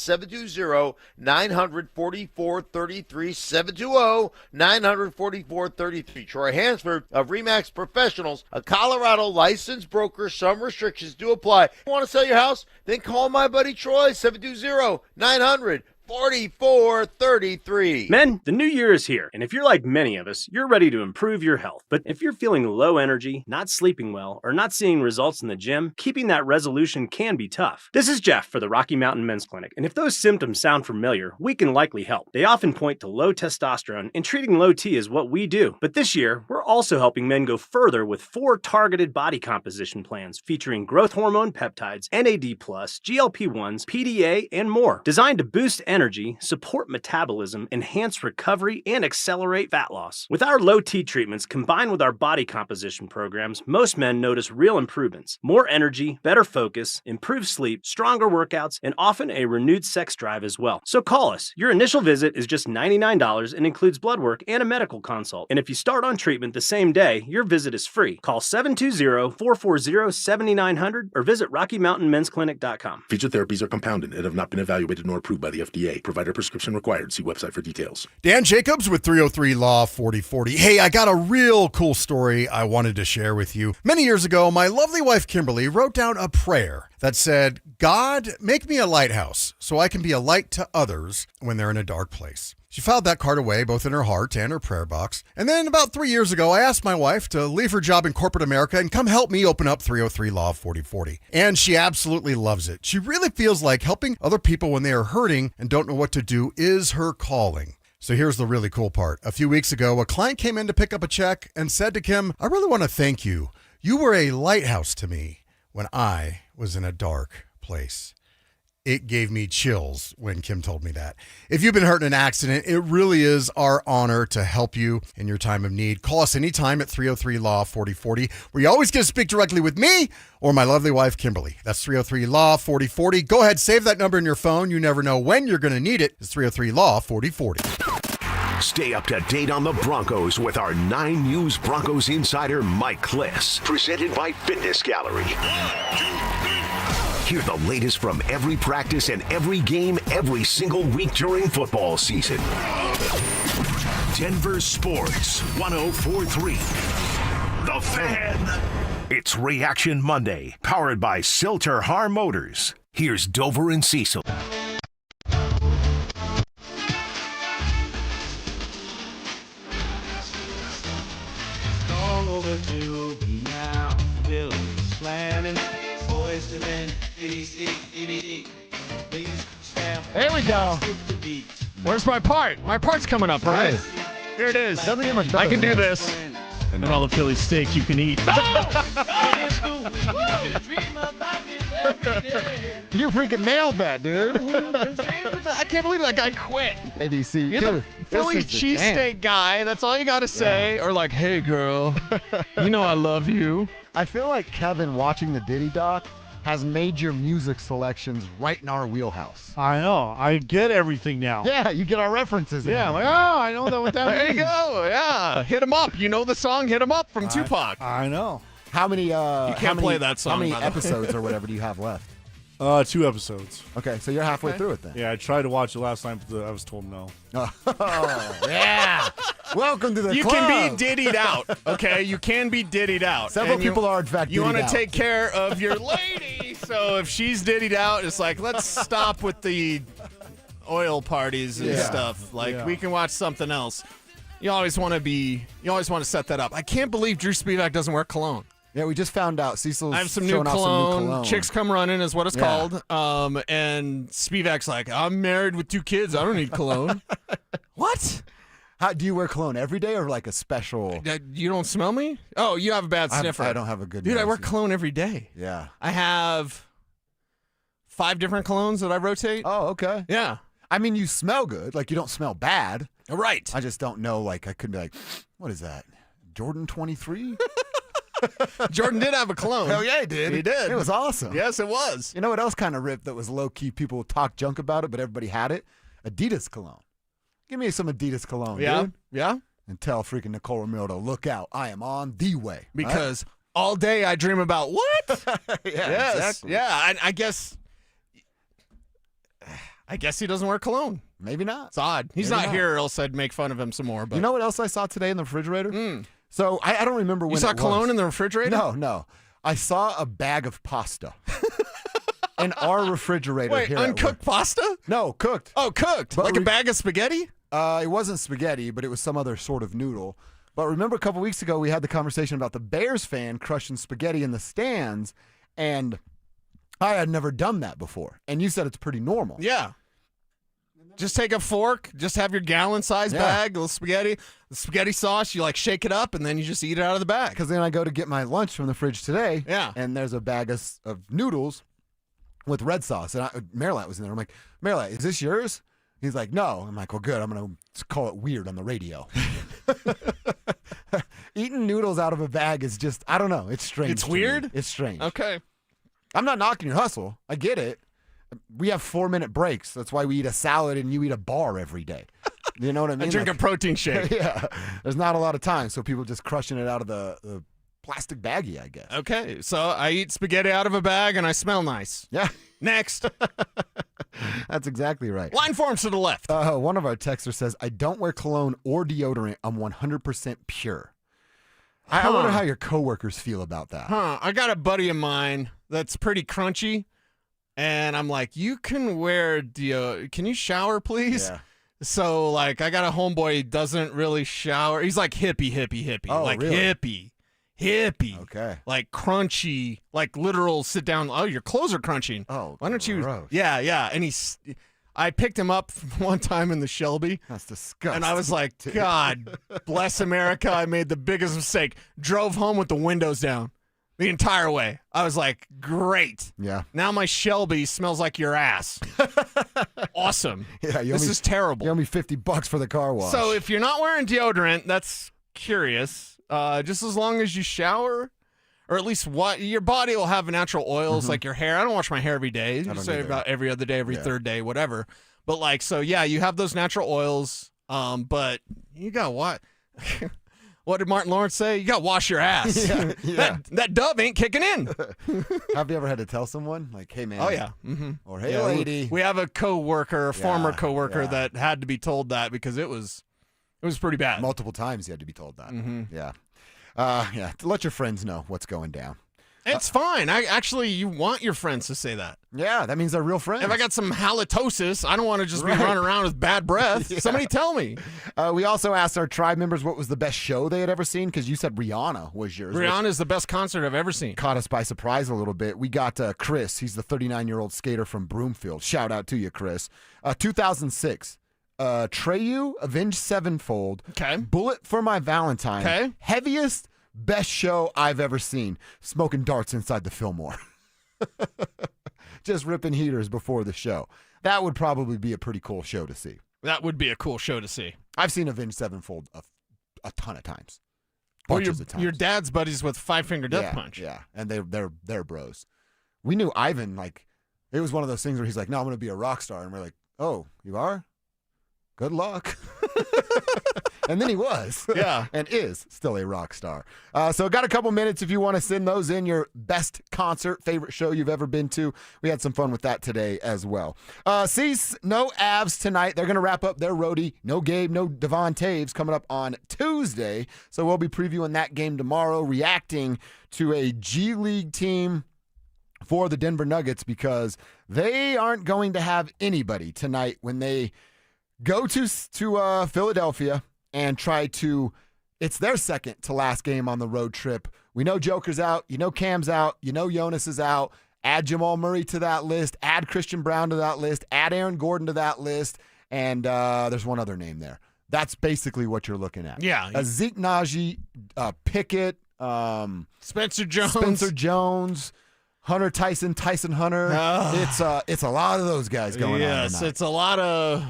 Speaker 11: 720-900-4433, 720-900-4433. Troy Hansford of RE/MAX Professionals, a Colorado licensed broker. Some restrictions do apply. Want to sell your house? Then call my buddy Troy, 720-900-4433. 4433.
Speaker 12: Men, the new year is here, and if you're like many of us, you're ready to improve your health. But if you're feeling low energy, not sleeping well, or not seeing results in the gym, keeping that resolution can be tough. This is Jeff for the Rocky Mountain Men's Clinic, and if those symptoms sound familiar, we can likely help. They often point to low testosterone, and treating low T is what we do. But this year, we're also helping men go further with 4 targeted body composition plans featuring growth hormone peptides, NAD+, GLP-1s, PDA, and more, designed to boost energy, support metabolism, enhance recovery, and accelerate fat loss. With our low T treatments combined with our body composition programs, most men notice real improvements. More energy, better focus, improved sleep, stronger workouts, and often a renewed sex drive as well. So call us. Your initial visit is just $99 and includes blood work and a medical consult. And if you start on treatment the same day, your visit is free. Call 720-440-7900 or visit RockyMountainMen'sClinic.com.
Speaker 18: Featured therapies are compounded and have not been evaluated nor approved by the FDA. Provider prescription required. See website for details.
Speaker 19: Dan Jacobs with 303 Law 4040. Hey, I got a real cool story I wanted to share with you. Many years ago, my lovely wife Kimberly wrote down a prayer that said, God, make me a lighthouse so I can be a light to others when they're in a dark place. She filed that card away both in her heart and her prayer box. And then about 3 years ago, I asked my wife to leave her job in corporate America and come help me open up 303 Law 4040. And she absolutely loves it. She really feels like helping other people when they are hurting and don't know what to do is her calling. So here's the really cool part. A few weeks ago, a client came in to pick up a check and said to Kim, I really want to thank you. You were a lighthouse to me when I was in a dark place. It gave me chills when Kim told me that. If you've been hurt in an accident, it really is our honor to help you in your time of need. Call us anytime at 303 Law 4040, where you always get to speak directly with me or my lovely wife, Kimberly. That's 303 Law 4040. Go ahead, save that number in your phone. You never know when you're going to need it. It's 303 Law 4040.
Speaker 6: Stay up to date on the Broncos with our 9 News Broncos insider Mike Kliss. Presented by Fitness Gallery. Hear the latest from every practice and every game every single week during football season. Denver Sports 104.3. The Fan. It's Reaction Monday, powered by Silter Har Motors. Here's Dover and Cecil.
Speaker 24: There we go.
Speaker 8: Where's my part? My part's coming up, right? Here it is.
Speaker 24: Doesn't get much better
Speaker 8: I can
Speaker 24: than
Speaker 8: do
Speaker 24: that.
Speaker 8: this. And all the Philly steaks you can eat.
Speaker 24: You freaking nailed that, dude.
Speaker 8: I can't believe that guy quit.
Speaker 24: ABC.
Speaker 8: You're the Philly cheesesteak guy. That's all you got to say. Or like, hey, girl, you know I love you.
Speaker 24: I feel like Kevin watching the Diddy doc has made your music selections right in our wheelhouse.
Speaker 2: I know. I get everything now.
Speaker 24: Yeah, you get our references.
Speaker 2: Yeah, I'm like, oh, I know what that
Speaker 8: There
Speaker 2: means.
Speaker 8: you go. Yeah. Hit him up. You know the song Hit him Up from Tupac.
Speaker 2: I know.
Speaker 24: How many? You
Speaker 8: can't play that song,
Speaker 24: How many
Speaker 8: by the way.
Speaker 24: episodes or whatever do you have left?
Speaker 2: 2 episodes.
Speaker 24: Okay, so you're halfway through it then.
Speaker 2: Yeah, I tried to watch it last night, but I was told no.
Speaker 24: Oh, yeah. Welcome to the
Speaker 8: You
Speaker 24: club.
Speaker 8: can be diddied out, okay? You can be diddied out.
Speaker 24: Several
Speaker 8: And
Speaker 24: people are, in fact,
Speaker 8: You
Speaker 24: diddied
Speaker 8: want to
Speaker 24: out.
Speaker 8: take care of your lady. So if she's diddied out, it's like, let's stop with the oil parties and stuff. Like, we can watch something else. You always want to set that up. I can't believe Drew Spivak doesn't wear cologne.
Speaker 24: Yeah, we just found out. Cecil's
Speaker 8: I have some new
Speaker 24: showing off
Speaker 8: cologne.
Speaker 24: some new cologne.
Speaker 8: Chicks Come Running is what it's
Speaker 24: Yeah.
Speaker 8: called. And Spivak's like, I'm married with 2 kids. I don't need cologne. What?
Speaker 24: How, do you wear cologne every day or like a special?
Speaker 8: You don't smell me? Oh, you have a bad sniffer.
Speaker 24: I don't have a good
Speaker 8: Dude, I
Speaker 24: nose.
Speaker 8: wear cologne every day.
Speaker 24: Yeah.
Speaker 8: I have 5 different colognes that I rotate.
Speaker 24: Oh, okay.
Speaker 8: Yeah.
Speaker 24: I mean, you smell good. Like, you don't smell bad.
Speaker 8: Right.
Speaker 24: I just don't know. Like, I couldn't be like, what is that? Jordan 23?
Speaker 8: Jordan did have a cologne.
Speaker 24: Hell yeah, he did.
Speaker 8: He did.
Speaker 24: It was awesome.
Speaker 8: Yes, it was.
Speaker 24: You know what else kind of ripped that was low-key? People talk junk about it, but everybody had it? Adidas cologne. Give me some Adidas cologne,
Speaker 8: Yeah.
Speaker 24: dude.
Speaker 8: Yeah.
Speaker 24: And tell freaking Nicole Romero to look out. I am on the way.
Speaker 8: Because all day I dream about what?
Speaker 24: Yeah, exactly.
Speaker 8: Yeah. I guess he doesn't wear cologne.
Speaker 24: Maybe not.
Speaker 8: It's odd. He's
Speaker 24: Maybe
Speaker 8: not
Speaker 24: not.
Speaker 8: here, or else I'd make fun of him some more. But
Speaker 24: You know what else I saw today in the refrigerator? So I don't remember when
Speaker 8: you saw
Speaker 24: it
Speaker 8: cologne
Speaker 24: was.
Speaker 8: in the refrigerator?
Speaker 24: No. I saw a bag of pasta in our refrigerator
Speaker 8: Wait,
Speaker 24: here at work.
Speaker 8: uncooked pasta?
Speaker 24: No, cooked.
Speaker 8: Oh, cooked.
Speaker 24: But
Speaker 8: Like a bag of spaghetti?
Speaker 24: It wasn't spaghetti, but it was some other sort of noodle. But remember a couple weeks ago we had the conversation about the Bears fan crushing spaghetti in the stands, and I had never done that before. And you said it's pretty normal.
Speaker 8: Yeah. Just take a fork, just have your gallon-sized bag, a little spaghetti, the spaghetti sauce, you like shake it up, and then you just eat it out of the bag.
Speaker 24: Because then I go to get my lunch from the fridge today, and there's a bag of noodles with red sauce. And Marilat was in there. I'm like, Marilat, is this yours? He's like, no. I'm like, well, good. I'm going to call it weird on the radio. Eating noodles out of a bag is just, I don't know. It's strange.
Speaker 8: It's
Speaker 24: to me.
Speaker 8: weird?
Speaker 24: It's strange.
Speaker 8: Okay.
Speaker 24: I'm not knocking your hustle. I get it. We have 4-minute breaks. That's why we eat a salad and you eat a bar every day. You know what I mean?
Speaker 8: I drink a protein shake.
Speaker 24: Yeah. There's not a lot of time, so people just crushing it out of the plastic baggie, I guess.
Speaker 8: Okay, so I eat spaghetti out of a bag and I smell nice.
Speaker 24: Yeah.
Speaker 8: Next.
Speaker 24: That's exactly right.
Speaker 8: Line forms to the left.
Speaker 24: One of our texters says, I don't wear cologne or deodorant. I'm 100% pure. I wonder how your coworkers feel about that.
Speaker 8: I got a buddy of mine that's pretty crunchy, and I'm like, you can wear can you shower, please?
Speaker 24: Yeah.
Speaker 8: So, like, I got a homeboy, he doesn't really shower. He's like hippie.
Speaker 24: Oh,
Speaker 8: like
Speaker 24: really?
Speaker 8: hippie.
Speaker 24: Okay.
Speaker 8: Like crunchy, like literal sit down. Oh, your clothes are crunching.
Speaker 24: Oh,
Speaker 8: why don't you?
Speaker 24: gross.
Speaker 8: Yeah. And I picked him up one time in the Shelby.
Speaker 24: That's disgusting.
Speaker 8: And I was like, God bless America. I made the biggest mistake. Drove home with the windows down the entire way. I was like, great.
Speaker 24: Yeah.
Speaker 8: Now my Shelby smells like your ass. Awesome.
Speaker 24: Yeah,
Speaker 8: This is terrible.
Speaker 24: You owe me $50 for the car wash.
Speaker 8: So if you're not wearing deodorant, that's curious. Just as long as you shower, or at least your body will have natural oils like your hair. I don't wash my hair every day.
Speaker 24: don't
Speaker 8: Say
Speaker 24: either.
Speaker 8: about every other day, every third day, whatever. But like, so yeah, you have those natural oils. But you got what? What did Martin Lawrence say? You got to wash your ass.
Speaker 7: Yeah.
Speaker 8: That dub ain't kicking in.
Speaker 7: Have you ever had to tell someone, like, hey, man?
Speaker 8: Oh, yeah. Mm-hmm.
Speaker 7: Or, hey, lady.
Speaker 8: We have a former coworker that had to be told that because it was pretty bad.
Speaker 7: Multiple times you had to be told that.
Speaker 8: Mm-hmm.
Speaker 7: Yeah. To let your friends know what's going down.
Speaker 8: It's fine. You want your friends to say that.
Speaker 7: Yeah, that means they're real friends.
Speaker 8: If I got some halitosis, I don't want to just be running around with bad breath.
Speaker 7: Yeah.
Speaker 8: Somebody tell me.
Speaker 7: We also asked our tribe members what was the best show they had ever seen, because you said Rihanna was yours.
Speaker 8: Rihanna is the best concert I've ever seen.
Speaker 7: Caught us by surprise a little bit. We got Chris. He's the 39-year-old skater from Broomfield. Shout out to you, Chris. 2006. Treyu, Avenged Sevenfold.
Speaker 8: Okay.
Speaker 7: Bullet for My Valentine.
Speaker 8: Okay.
Speaker 7: Heaviest, best show I've ever seen. Smoking darts inside the Fillmore. Just ripping heaters before the show. That would probably be a pretty cool show to see.
Speaker 8: That would be a cool show to see.
Speaker 7: I've seen Avenged Sevenfold a ton of times. Bunches of times.
Speaker 8: Your dad's buddies with Five Finger Death Punch.
Speaker 7: Yeah, and they're bros. We knew Ivan, like, it was one of those things where he's like, no, I'm going to be a rock star. And we're like, oh, you are? Good luck. And then he was.
Speaker 8: Yeah.
Speaker 7: And is still a rock star. So got a couple minutes if you want to send those in, your best concert, favorite show you've ever been to. We had some fun with that today as well. Cease, no Avs tonight. They're going to wrap up their roadie. No Gabe, no Devon Taves coming up on Tuesday. So we'll be previewing that game tomorrow, reacting to a G League team for the Denver Nuggets, because they aren't going to have anybody tonight when they go to Philadelphia and try to, it's their second to last game on the road trip. We know Joker's out. You know Cam's out. You know Jonas is out. Add Jamal Murray to that list. Add Christian Brown to that list. Add Aaron Gordon to that list. And there's one other name there. That's basically what you're looking at.
Speaker 8: Yeah.
Speaker 7: Zeke Naji, Pickett,
Speaker 8: Spencer
Speaker 7: Jones, Hunter Tyson Hunter. It's a lot of those guys going on
Speaker 8: Yes,
Speaker 7: tonight.
Speaker 8: it's a lot of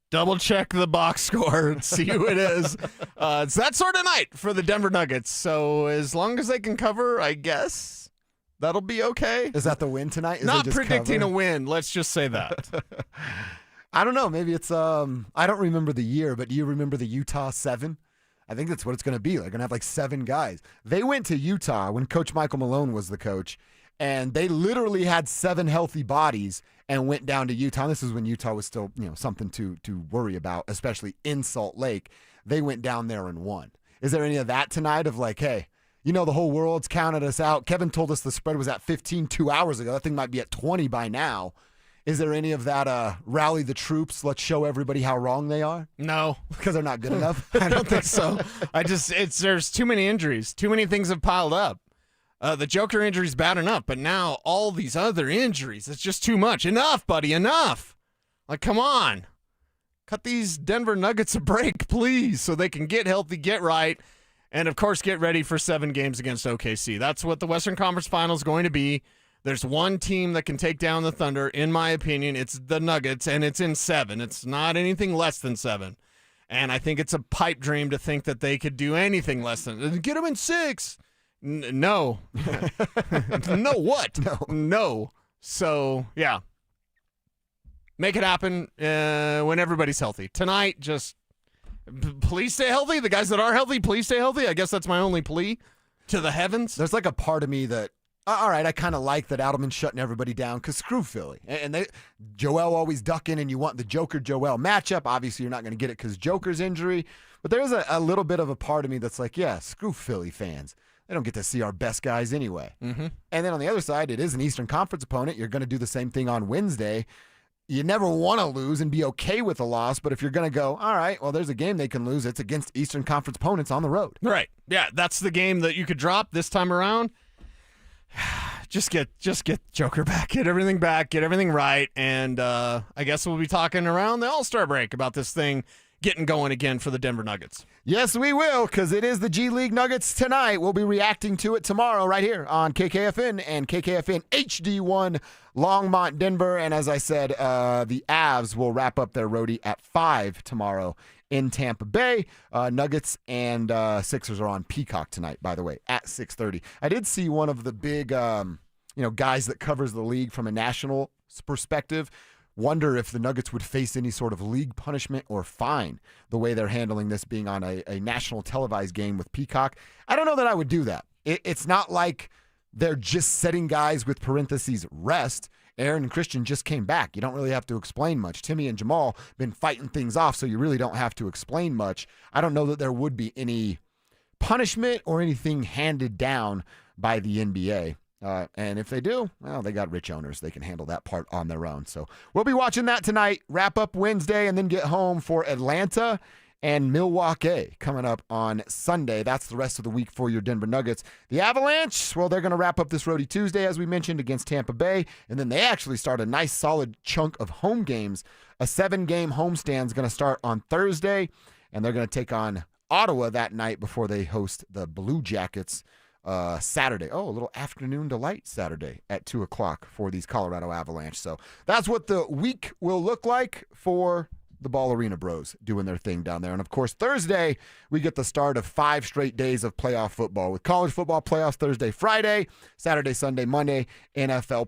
Speaker 8: double check the box score and see who it is. It's that sort of night for the Denver Nuggets. So as long as they can cover, I guess that'll be okay.
Speaker 7: Is that the win tonight?
Speaker 8: Not predicting a win. Let's just say that.
Speaker 7: I don't know. Maybe it's I don't remember the year, but do you remember the Utah 7? I think that's what it's going to be. They're going to have like 7 guys. They went to Utah when Coach Michael Malone was the coach, and they literally had 7 healthy bodies and went down to Utah. And this is when Utah was still, something to worry about, especially in Salt Lake. They went down there and won. Is there any of that tonight of like, hey, the whole world's counted us out? Kevin told us the spread was at 15 2 hours ago. That thing might be at 20 by now. Is there any of that rally the troops, let's show everybody how wrong they are?
Speaker 8: No.
Speaker 7: Because they're not good enough?
Speaker 8: I don't think so. There's too many injuries. Too many things have piled up. The Joker injury's bad enough, but now all these other injuries, it's just too much. Enough, buddy, enough. Like, come on. Cut these Denver Nuggets a break, please, so they can get healthy, get right, and, of course, get ready for 7 games against OKC. That's what the Western Conference Final is going to be. There's one team that can take down the Thunder, in my opinion. It's the Nuggets, and it's in 7. It's not anything less than 7. And I think it's a pipe dream to think that they could do anything less than get them in 6. No. No what? No. So, yeah. Make it happen when everybody's healthy. Tonight, just please stay healthy. The guys that are healthy, please stay healthy. I guess that's my only plea to the heavens.
Speaker 7: There's like a part of me that, all right, I kind of like that Adelman's shutting everybody down because screw Philly. And Joel always ducking, and you want the Joker-Joel matchup. Obviously, you're not going to get it because Joker's injury. But there's a little bit of a part of me that's like, yeah, screw Philly fans. They don't get to see our best guys anyway.
Speaker 8: Mm-hmm.
Speaker 7: And then on the other side, it is an Eastern Conference opponent. You're going to do the same thing on Wednesday. You never want to lose and be okay with a loss, but if you're going to go, all right, well, there's a game they can lose. It's against Eastern Conference opponents on the road.
Speaker 8: Right. Yeah, that's the game that you could drop this time around. Just get Joker back, get everything back, get everything right, and I guess we'll be talking around the All-Star break about this thing getting going again for the Denver Nuggets.
Speaker 7: Yes, we will, because it is the G League Nuggets tonight. We'll be reacting to it tomorrow right here on KKFN and KKFN HD1 Longmont, Denver. And as I said, the Avs will wrap up their roadie at 5 tomorrow in Tampa Bay. Nuggets and Sixers are on Peacock tonight, by the way, at 6:30. I did see one of the big guys that covers the league from a national perspective wonder if the Nuggets would face any sort of league punishment or fine the way they're handling this being on a national televised game with Peacock. I don't know that I would do that. It's not like they're just setting guys with parentheses rest. Aaron and Christian just came back. You don't really have to explain much. Timmy and Jamal been fighting things off, so you really don't have to explain much. I don't know that there would be any punishment or anything handed down by the NBA. And if they do, well, they got rich owners. They can handle that part on their own. So we'll be watching that tonight, wrap up Wednesday, and then get home for Atlanta and Milwaukee coming up on Sunday. That's the rest of the week for your Denver Nuggets. The Avalanche, well, they're going to wrap up this roadie Tuesday, as we mentioned, against Tampa Bay, and then they actually start a nice solid chunk of home games. A 7-game homestand is going to start on Thursday, and they're going to take on Ottawa that night before they host the Blue Jackets Saturday. Oh, a little afternoon delight Saturday at 2 o'clock for these Colorado Avalanche. So that's what the week will look like for the Ball Arena Bros doing their thing down there. And, of course, Thursday, we get the start of 5 straight days of playoff football with college football playoffs Thursday, Friday, Saturday, Sunday, Monday, NFL